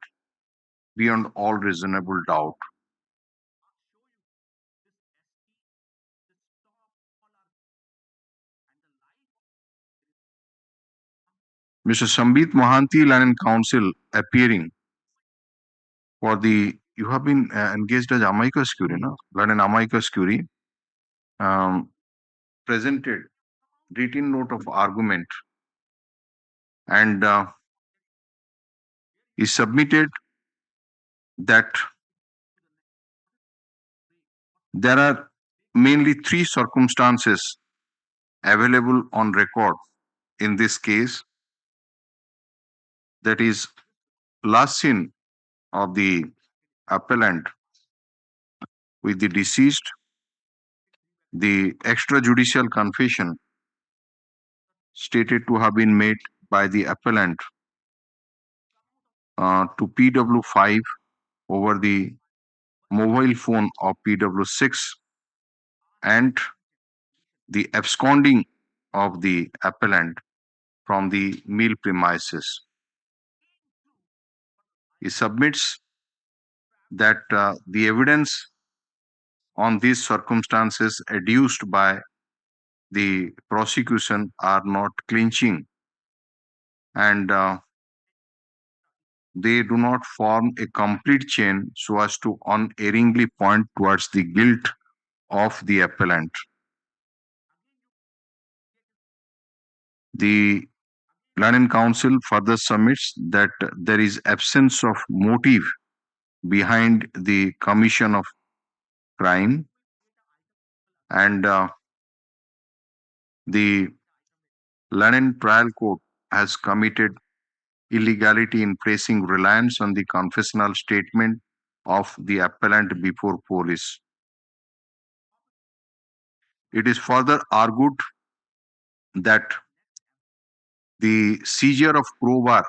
beyond all reasonable doubt. Mr. Sambit Mohanty, Lennon Counsel, appearing for the, you have been engaged as amicus curiae, no? Lennon amicus curiae, presented written note of argument and is submitted that there are mainly three circumstances available on record in this case, that is, last scene of the appellant with the deceased, the extrajudicial confession stated to have been made by the appellant to PW5 over the mobile phone of PW6, and the absconding of the appellant from the mill premises. He submits that the evidence on these circumstances adduced by the prosecution are not clinching, and they do not form a complete chain so as to unerringly point towards the guilt of the appellant. The Lennon Counsel further submits that there is absence of motive behind the commission of crime, and the Lennon Trial Court has committed illegality in placing reliance on the confessional statement of the appellant before police. It is further argued that the seizure of crowbar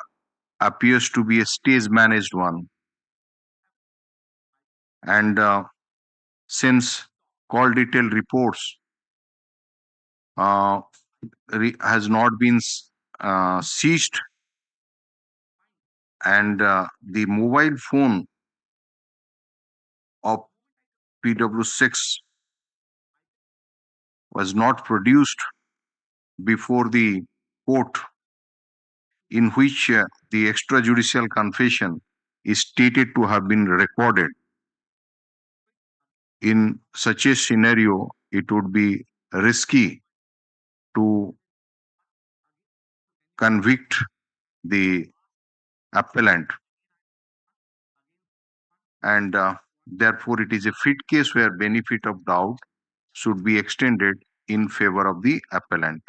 appears to be a stage-managed one, and since call detail reports has not been seized, and the mobile phone of PW6 was not produced before the court in which the extrajudicial confession is stated to have been recorded. In such a scenario, it would be risky to convict the appellant, and therefore it is a fit case where benefit of doubt should be extended in favor of the appellant.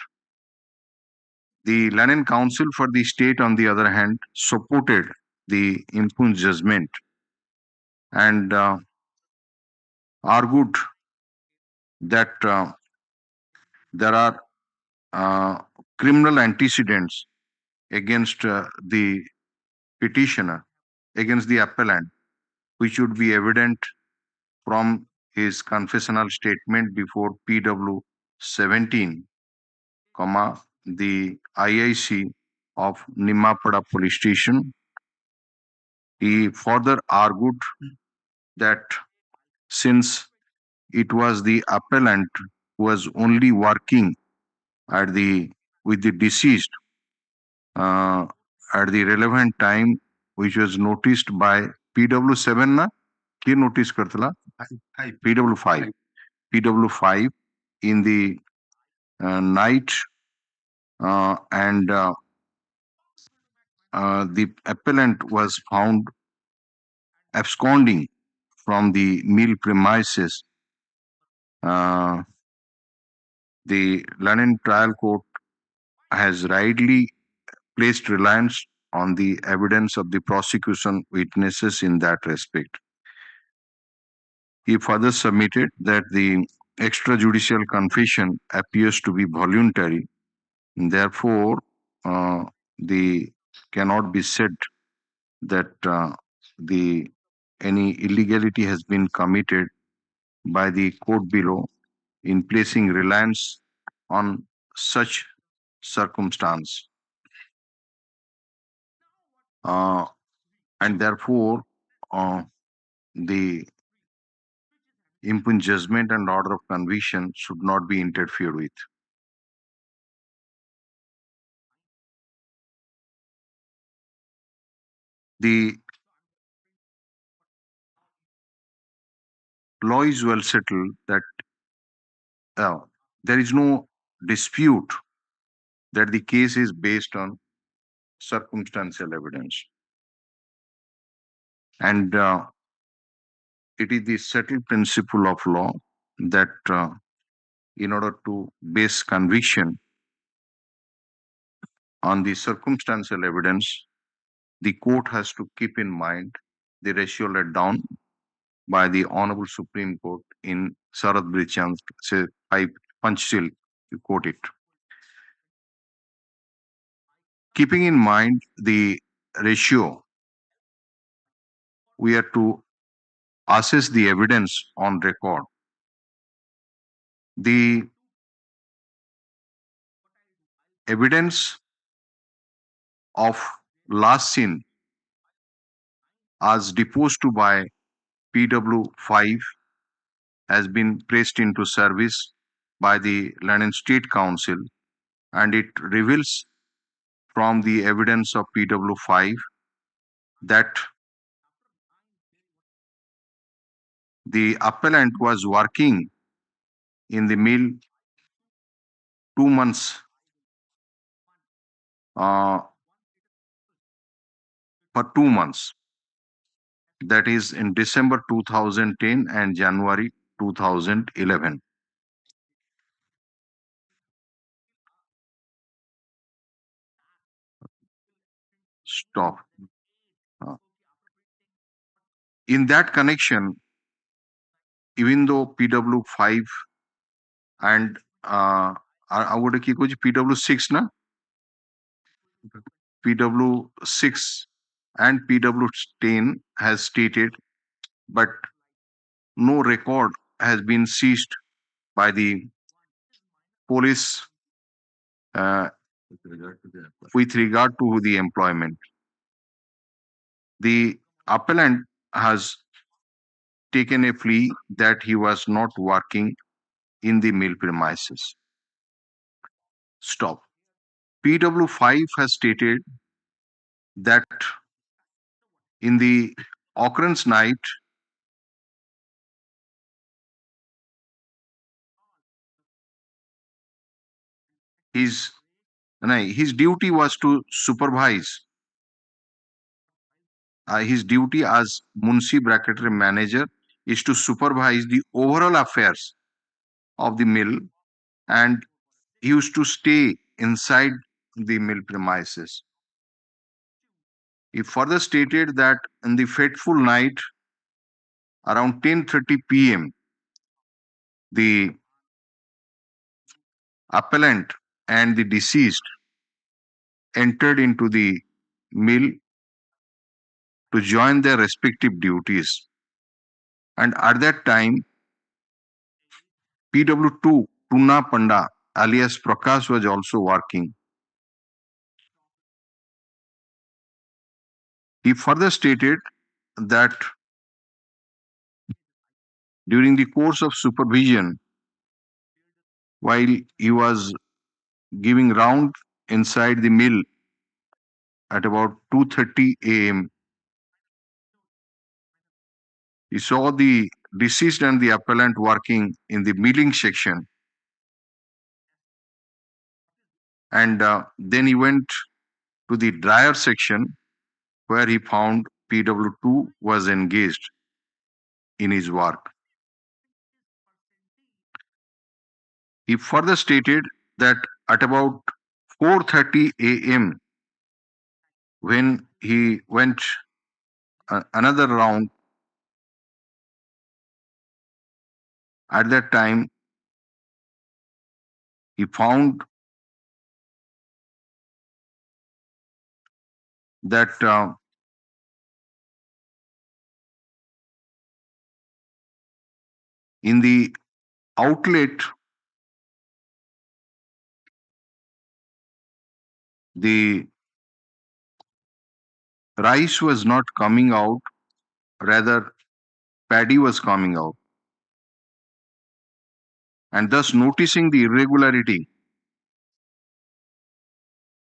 The Lenin Council for the state, on the other hand, supported the impugned judgment and argued that there are criminal antecedents against the petitioner, against the appellant, which would be evident from his confessional statement before PW 17, the IIC of Nimapada police station. He further argued that since it was the appellant who was only working with the deceased at the relevant time, which was noticed by PW 7 na ke notice kartala PW 5 in the night, and the appellant was found absconding from the mill premises. The Lenin trial court has rightly placed reliance on the evidence of the prosecution witnesses in that respect. He further submitted that the extrajudicial confession appears to be voluntary. Therefore, the cannot be said that any illegality has been committed by the court below in placing reliance on such circumstance. And therefore, the impugned judgment and order of conviction should not be interfered with. The law is well settled that there is no dispute that the case is based on circumstantial evidence. And it is the settled principle of law that in order to base conviction on the circumstantial evidence, the court has to keep in mind the ratio laid down by the Honorable Supreme Court in Sharad Brichand's Panchshil, you quote it. Keeping in mind the ratio, we are to assess the evidence on record. The evidence of last scene as deposed to by PW5 has been placed into service by the Lenin State Council, and it reveals from the evidence of PW5 that the appellant was working in the mill 2 months for 2 months. That is in December 2010 and January 2011. Stop. In that connection, even though PW5 and PW6 na? PW6 and PW10 has stated, but no record has been seized by the police with regard to the employment. The appellant has taken a plea that he was not working in the mill premises. Stop. PW5 has stated that in the occurrence night, his duty was to supervise. His duty as Munshi Bracketary manager is to supervise the overall affairs of the mill, and he used to stay inside the mill premises. He further stated that in the fateful night around 10:30 p.m., the appellant and the deceased entered into the mill to join their respective duties. And at that time, PW2 Tuna Panda alias Prakash was also working. He further stated that during the course of supervision, while he was giving round inside the mill at about 2:30 a.m., he saw the deceased and the appellant working in the milling section. And then he went to the dryer section where he found PW2 was engaged in his work. He further stated that at about 4:30 a.m., when he went another round, at that time, he found that in the outlet, the rice was not coming out, rather paddy was coming out. And thus noticing the irregularity,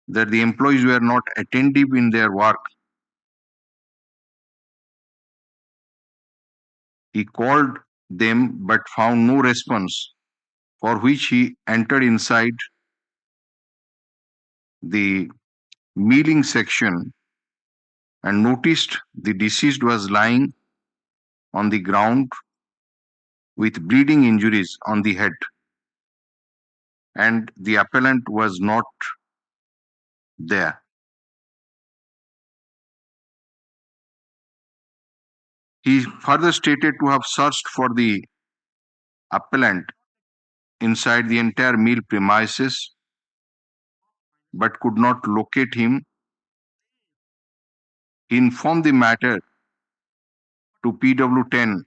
that the employees were not attentive in their work, he called them but found no response, for which he entered inside the milling section and noticed the deceased was lying on the ground with bleeding injuries on the head, and the appellant was not there. He further stated to have searched for the appellant inside the entire mill premises but could not locate him. He informed the matter to PW10,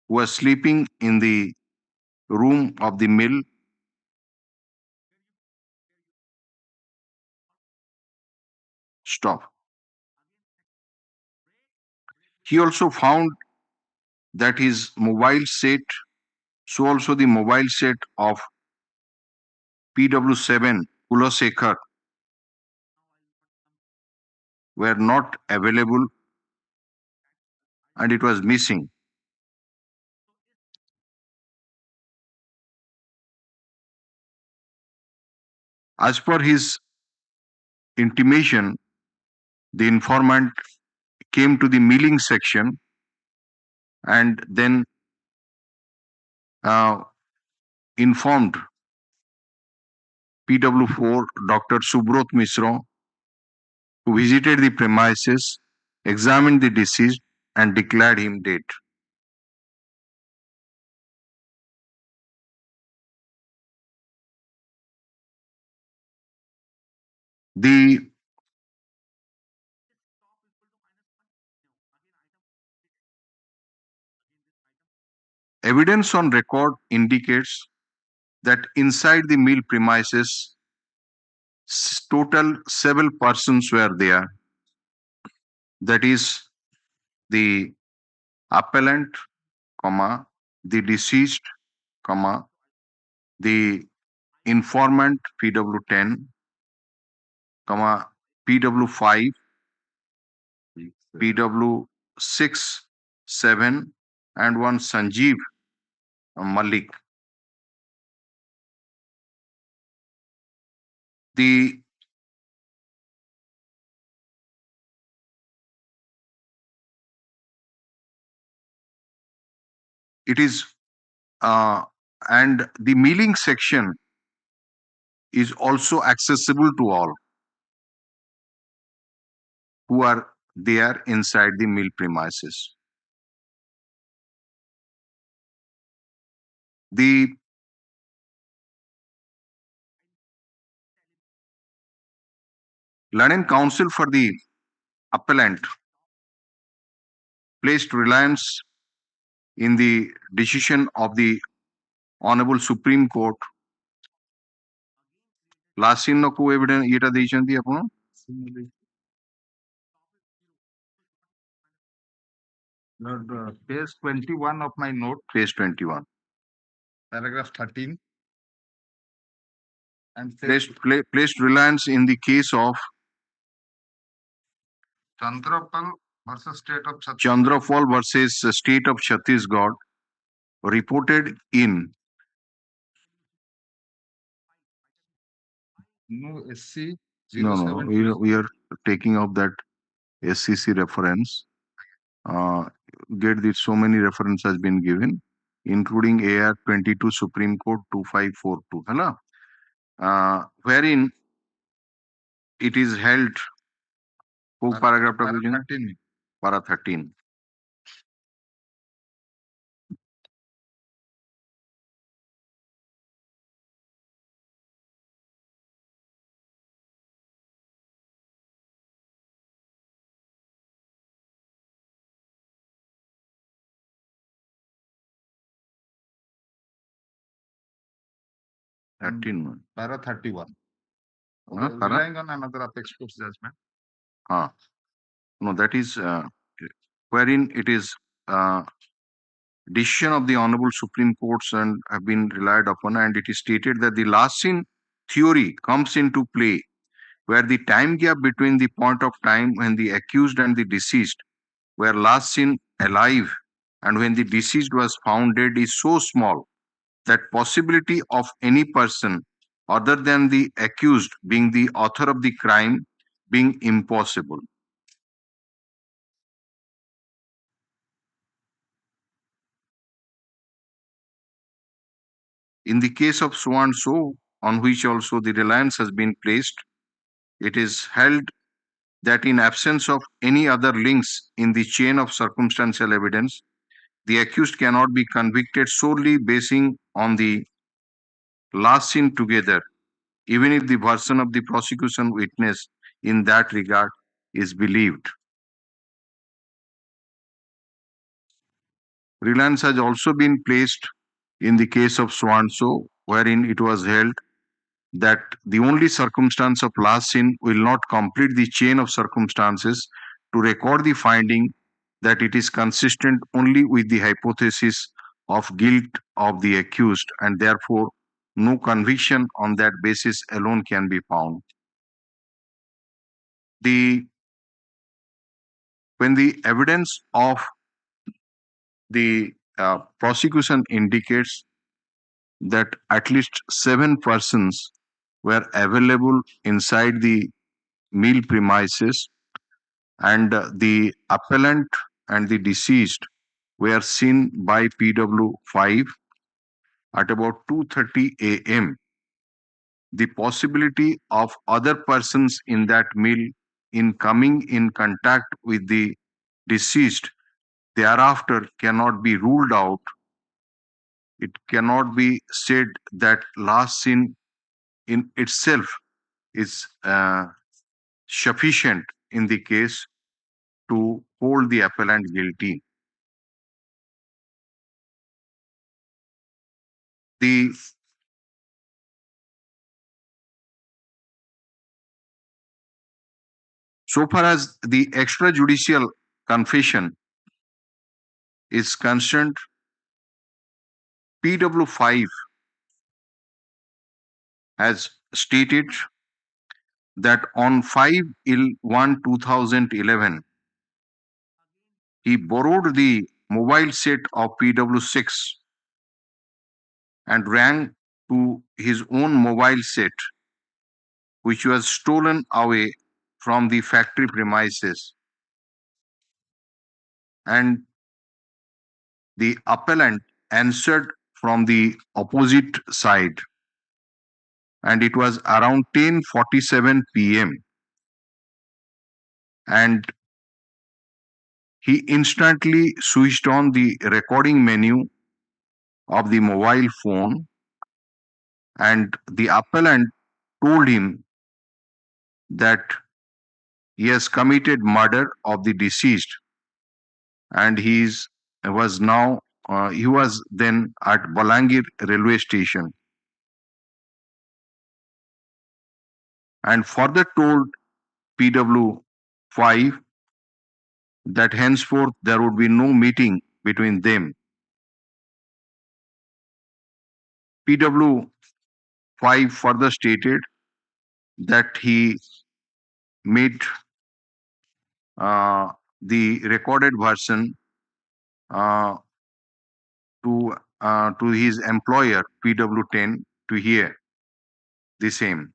who was sleeping in the room of the mill. Stop. He also found that his mobile set, so also the mobile set of PW7 Kulosekhar, were not available and it was missing. As per his intimation, the informant came to the milling section and then informed PW4 Dr. Subrot Misra, who visited the premises, examined the deceased, and declared him dead. The evidence on record indicates that inside the mill premises, total several persons were there. That is, the appellant, the deceased, the informant PW10, PW5, PW6, 7, and one Sanjeev Malik. It is and the milling section is also accessible to all who are there inside the mill premises. The learned counsel for the appellant placed reliance in the decision of the Honorable Supreme Court. Last scene no co evidence eta ଦେଇଛନ୍ତି ଆପଣ Page 21 of my note, page 21 paragraph 13. And placed reliance in the case of Chandrapal versus State of Chhattisgarh. Chandrapal versus State of Chhattisgarh, reported in No SC no, we are taking up that SCC reference. Get this, so many reference has been given, including AR 22 Supreme Court 2542, wherein it is held. Paragraph para 13. Para 13. Para 31. Para? Relying on another apex court's judgment. No, that is wherein it is decision of the Honorable Supreme Courts and have been relied upon, and it is stated that the last seen theory comes into play where the time gap between the point of time when the accused and the deceased were last seen alive and when the deceased was found dead is so small that possibility of any person other than the accused being the author of the crime being impossible. In the case of so and so, on which also the reliance has been placed, it is held that in absence of any other links in the chain of circumstantial evidence, the accused cannot be convicted solely basing on the last seen together, even if the version of the prosecution witness in that regard is believed. Reliance has also been placed in the case of so and so, wherein it was held that the only circumstance of last seen will not complete the chain of circumstances to record the finding that it is consistent only with the hypothesis of guilt of the accused, and therefore no conviction on that basis alone can be found. When the evidence of the prosecution indicates that at least 7 persons were available inside the mill premises and the appellant and the deceased were seen by PW5 at about 2:30 a.m. The possibility of other persons in that mill in coming in contact with the deceased thereafter cannot be ruled out. It cannot be said that last seen in itself is sufficient in the case to hold the appellant guilty. So far as the extrajudicial confession is concerned, PW5 has stated that on 5/1/2011, he borrowed the mobile set of PW6 and rang to his own mobile set, which was stolen away from the factory premises. And the appellant answered from the opposite side, and it was around 10:47 p.m. and he instantly switched on the recording menu of the mobile phone, and the appellant told him that he has committed murder of the deceased, and he was then at Balangir railway station, and further told PW5 that henceforth there would be no meeting between them. PW5 further stated that he made the recorded version to his employer PW10 to hear the same.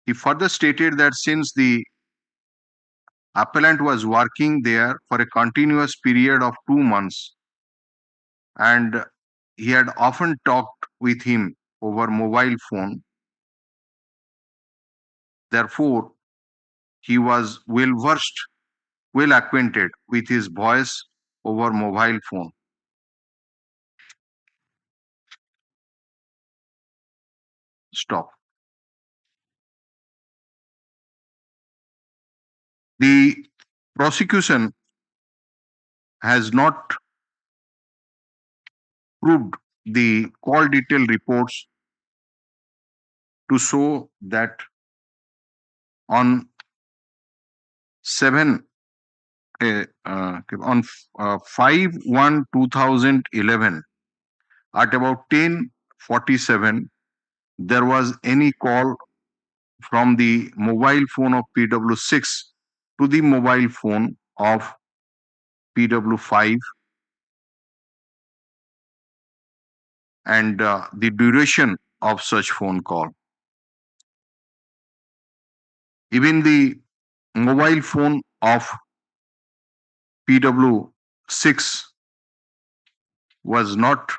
He further stated that since the appellant was working there for a continuous period of 2 months and he had often talked with him over mobile phone, therefore he was well acquainted with his voice over mobile phone. Stop. The prosecution has not proved the call detail reports to show that on 5/1/2011 at about 10:47 there was any call from the mobile phone of PW6 to the mobile phone of PW5, and the duration of such phone call. Even the mobile phone of PW6 was not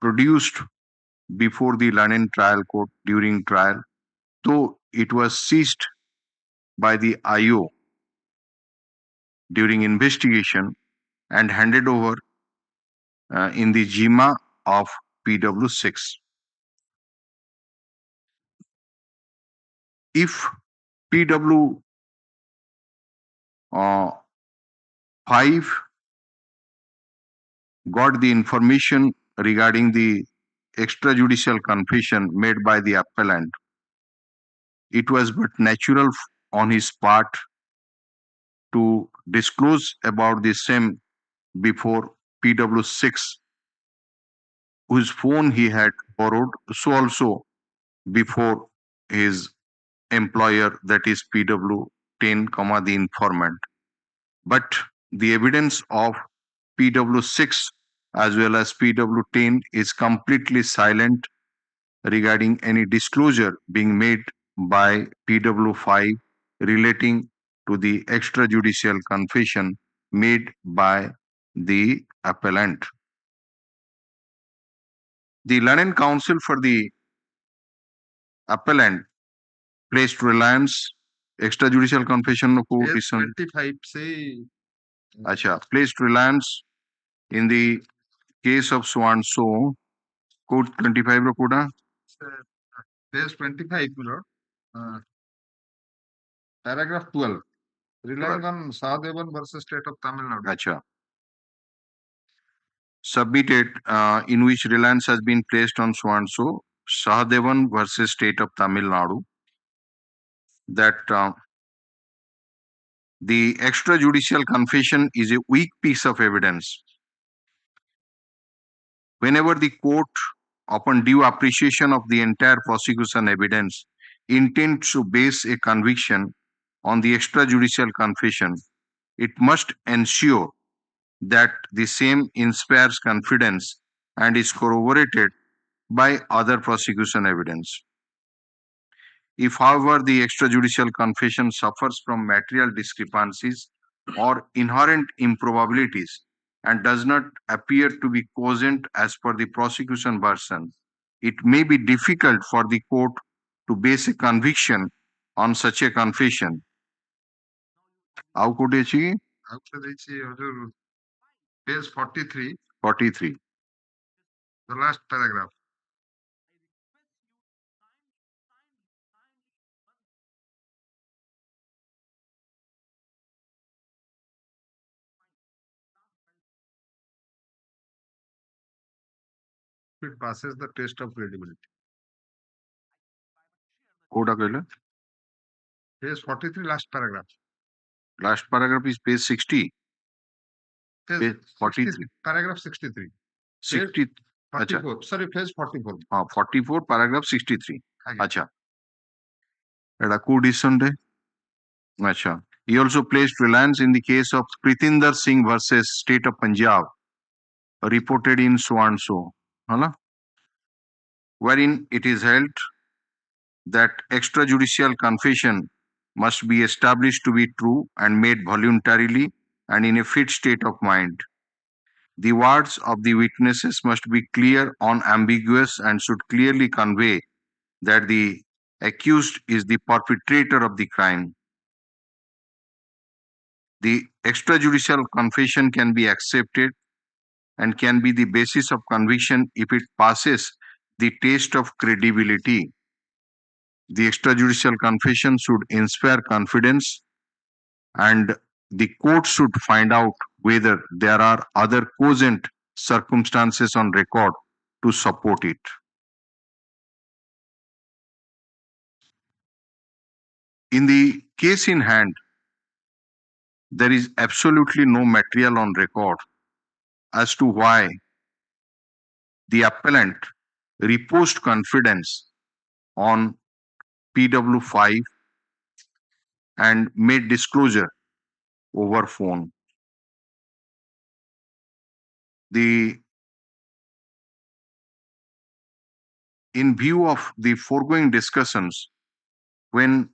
produced before the London trial court during trial, though it was seized by the IO during investigation and handed over in the JIMA of PW6. If PW5 got the information regarding the extrajudicial confession made by the appellant, it was but natural on his part to disclose about the same before PW6, whose phone he had borrowed, so also before his employer, that is PW10, the informant. But the evidence of PW6 as well as PW10 is completely silent regarding any disclosure being made by PW5 relating to the extrajudicial confession made by the appellant. The London counsel for the appellant placed reliance extrajudicial confession को Yes, 25 से placed reliance in the case of so and so code 25 ro koda page 25 mirror paragraph 12 relying on Sahadevan versus State of Tamil Nadu. Submitted in which reliance has been placed on so and so Sahadevan versus State of Tamil Nadu, that the extrajudicial confession is a weak piece of evidence. Whenever the court, upon due appreciation of the entire prosecution evidence, intends to base a conviction on the extrajudicial confession, it must ensure that the same inspires confidence and is corroborated by other prosecution evidence. If, however, the extrajudicial confession suffers from material discrepancies or inherent improbabilities and does not appear to be cogent as per the prosecution version, it may be difficult for the court to base a conviction on such a confession. How could it be? Page 43, 43. the last paragraph. It passes the test of credibility. Koda kaila? Page 43, last paragraph. Last paragraph is page 60. Page 43. Paragraph 63. 60. Page 44. Sorry, page 44. 44, paragraph 63. Acha. Eta co decision de? Acha. He also placed reliance in the case of Pritinder Singh versus State of Punjab, reported in so and so, wherein it is held that extrajudicial confession must be established to be true and made voluntarily and in a fit state of mind. The words of the witnesses must be clear, unambiguous, and should clearly convey that the accused is the perpetrator of the crime. The extrajudicial confession can be accepted and can be the basis of conviction if it passes the test of credibility. The extrajudicial confession should inspire confidence, and the court should find out whether there are other cogent circumstances on record to support it. In the case in hand, there is absolutely no material on record as to why the appellant reposed confidence on PW5 and made disclosure over phone. In view of the foregoing discussions, when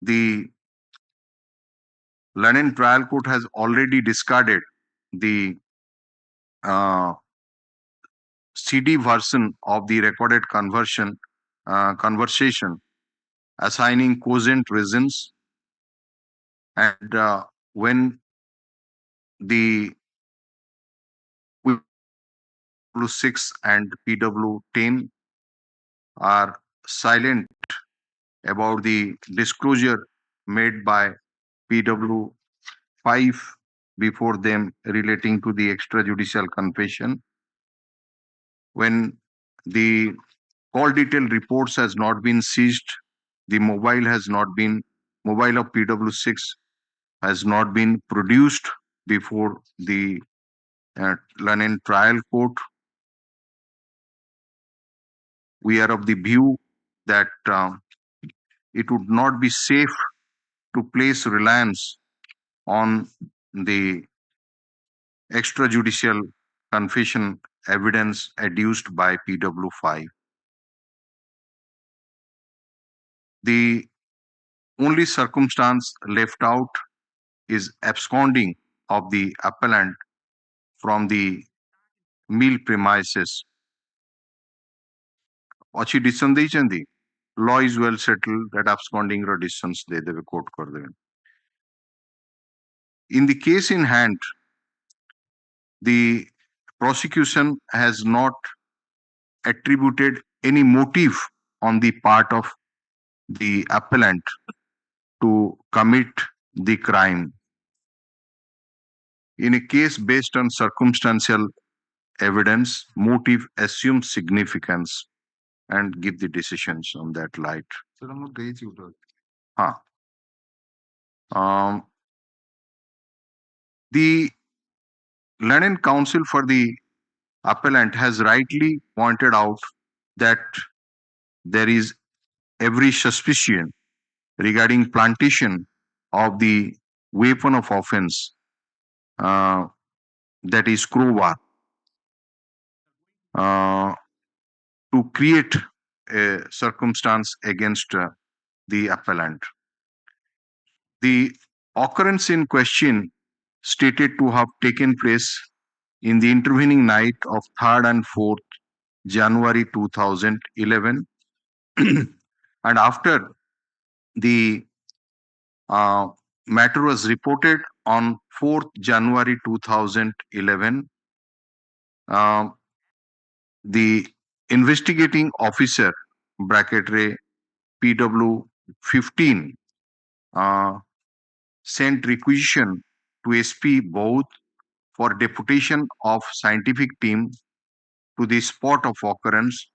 the London trial court has already discarded the CD version of the recorded conversation, assigning cogent reasons, and when the PW6 and PW10 are silent about the disclosure made by PW5 before them relating to the extrajudicial confession, when the call detail reports has not been seized, the mobile of PW6 has not been produced before the London trial court. We are of the view that it would not be safe to place reliance on the extrajudicial confession evidence adduced by PW5. The only circumstance left out is absconding of the appellant from the meal premises. Achi decision deychandi. Law is well settled that absconding ro decisions de debe court kar debe. In the case in hand, the prosecution has not attributed any motive on the part of the appellant to commit the crime. In a case based on circumstantial evidence, motive assumes significance and give the decisions on that light. The learned counsel for the appellant has rightly pointed out that there is every suspicion regarding plantation of the weapon of offense, that is crowbar, to create a circumstance against the appellant. The occurrence in question stated to have taken place in the intervening night of 3rd and 4th January 2011 and after the matter was reported on 4th January 2011, the investigating officer bracket PW 15 sent requisition to SP Baud for deputation of scientific team to the spot of occurrence,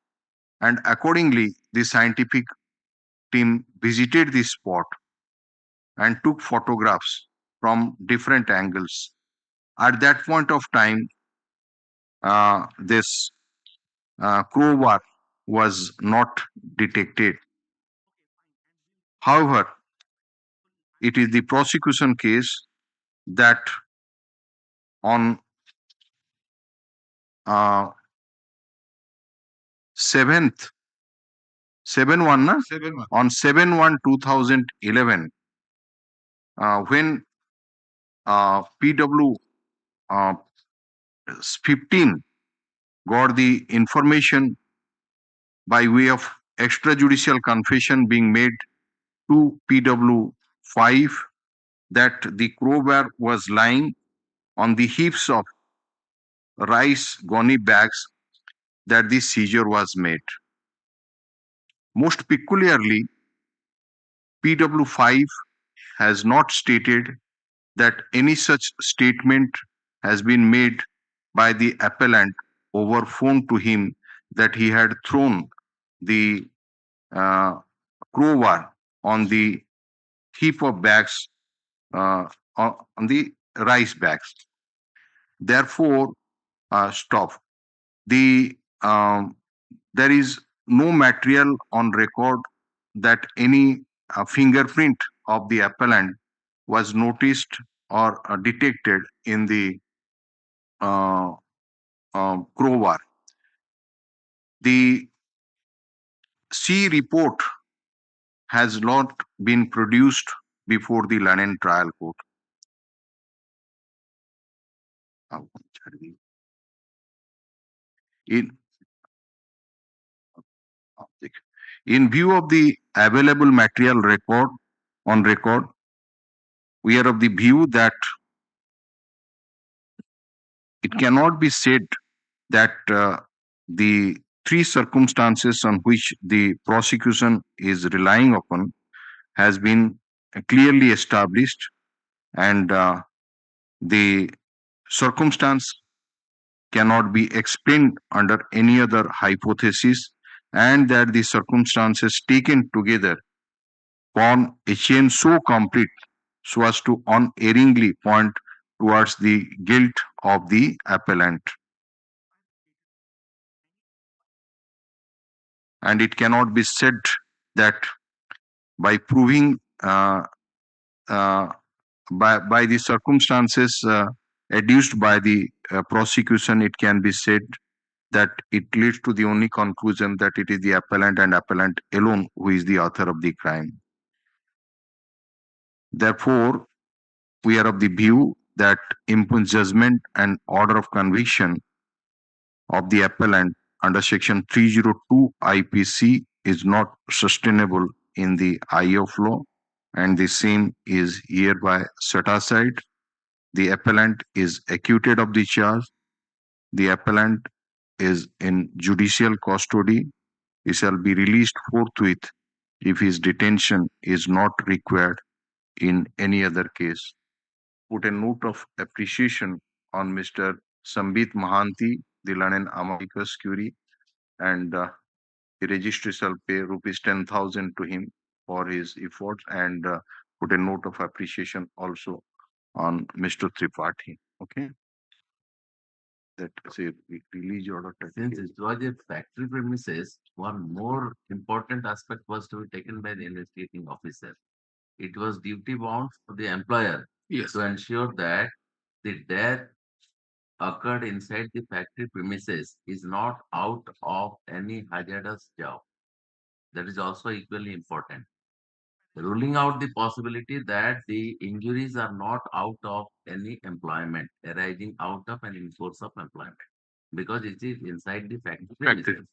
and accordingly the scientific team visited the spot and took photographs from different angles. At that point of time, this crowbar was not detected. However, it is the prosecution case that on 7th 7/1 na? 7/1. On 7/1/2011, when PW 15 got the information by way of extrajudicial confession being made to PW 5 that the crowbar was lying on the heaps of rice goni bags, that the seizure was made. Most peculiarly, PW 5 has not stated that any such statement has been made by the appellant over phone to him that he had thrown the crowbar on the heap of bags, on the rice bags. Therefore, stop. There is no material on record that any fingerprint of the appellant was noticed or detected in the crowbar. The C report has not been produced before the London trial court. In view of the available material on record, we are of the view that it cannot be said that the three circumstances on which the prosecution is relying upon has been clearly established, and the circumstance cannot be explained under any other hypothesis, and that the circumstances taken together form a chain so complete so as to unerringly point towards the guilt of the appellant. And it cannot be said that by proving by the circumstances adduced by the prosecution, it can be said that it leads to the only conclusion that it is the appellant and appellant alone who is the author of the crime. Therefore, we are of the view that impugned judgment and order of conviction of the appellant under section 302 IPC is not sustainable in the eye of law, and the same is hereby set aside. The appellant is acquitted of the charge. The appellant is in judicial custody. He shall be released forthwith if his detention is not required in any other case. Put a note of appreciation on Mr. Sambit Mahanti, the London amicus curiae, and the registry shall pay rupees 10,000 to him for his efforts, and put a note of appreciation also on Mr. Tripathi. Okay. That say release order. Since it was a factory premises, one more important aspect was to be taken by the investigating officer. It was duty bound for the employer to ensure that the death occurred inside the factory premises is not out of any hazardous job. That is also equally important. Ruling out the possibility that the injuries are not out of any employment, arising out of an in course of employment, because it is inside the factory premises.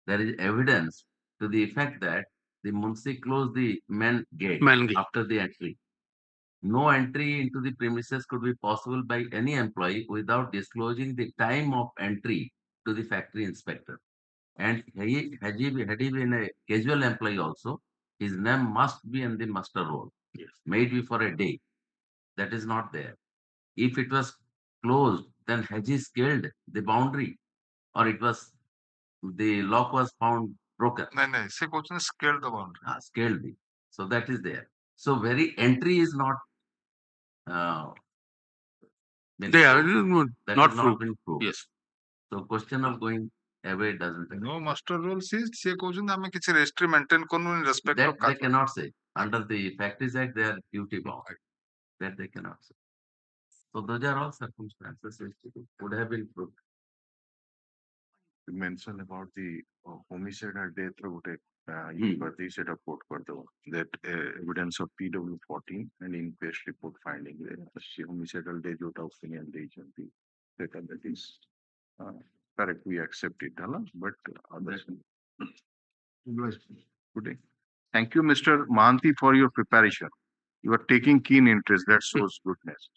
There is evidence to the effect that the Munsi closed the main gate after the entry. No entry into the premises could be possible by any employee without disclosing the time of entry to the factory inspector. And had he been a casual employee also, his name must be in the muster roll, maybe for a day. That is not there. If it was closed, then has he scaled the boundary, or it was the lock was found broken? No, se question scaled the boundary. Scaled the. So that is there. So very entry is not not been proved. Yes. So question of going away doesn't. No master rule says se question ame kichi registry maintain konu in respect That of they cannot say. Under the Factories Act, they are duty bound. That they cannot say. So those are all circumstances which would have been proved. You mentioned about the homicide or death route. They set a court for that evidence of PW14 and inquest report finding homicidal death without opinion that is correct. We accept it, but others. Good day. Thank you, Mr. Mahanti, for your preparation. You are taking keen interest. That shows goodness.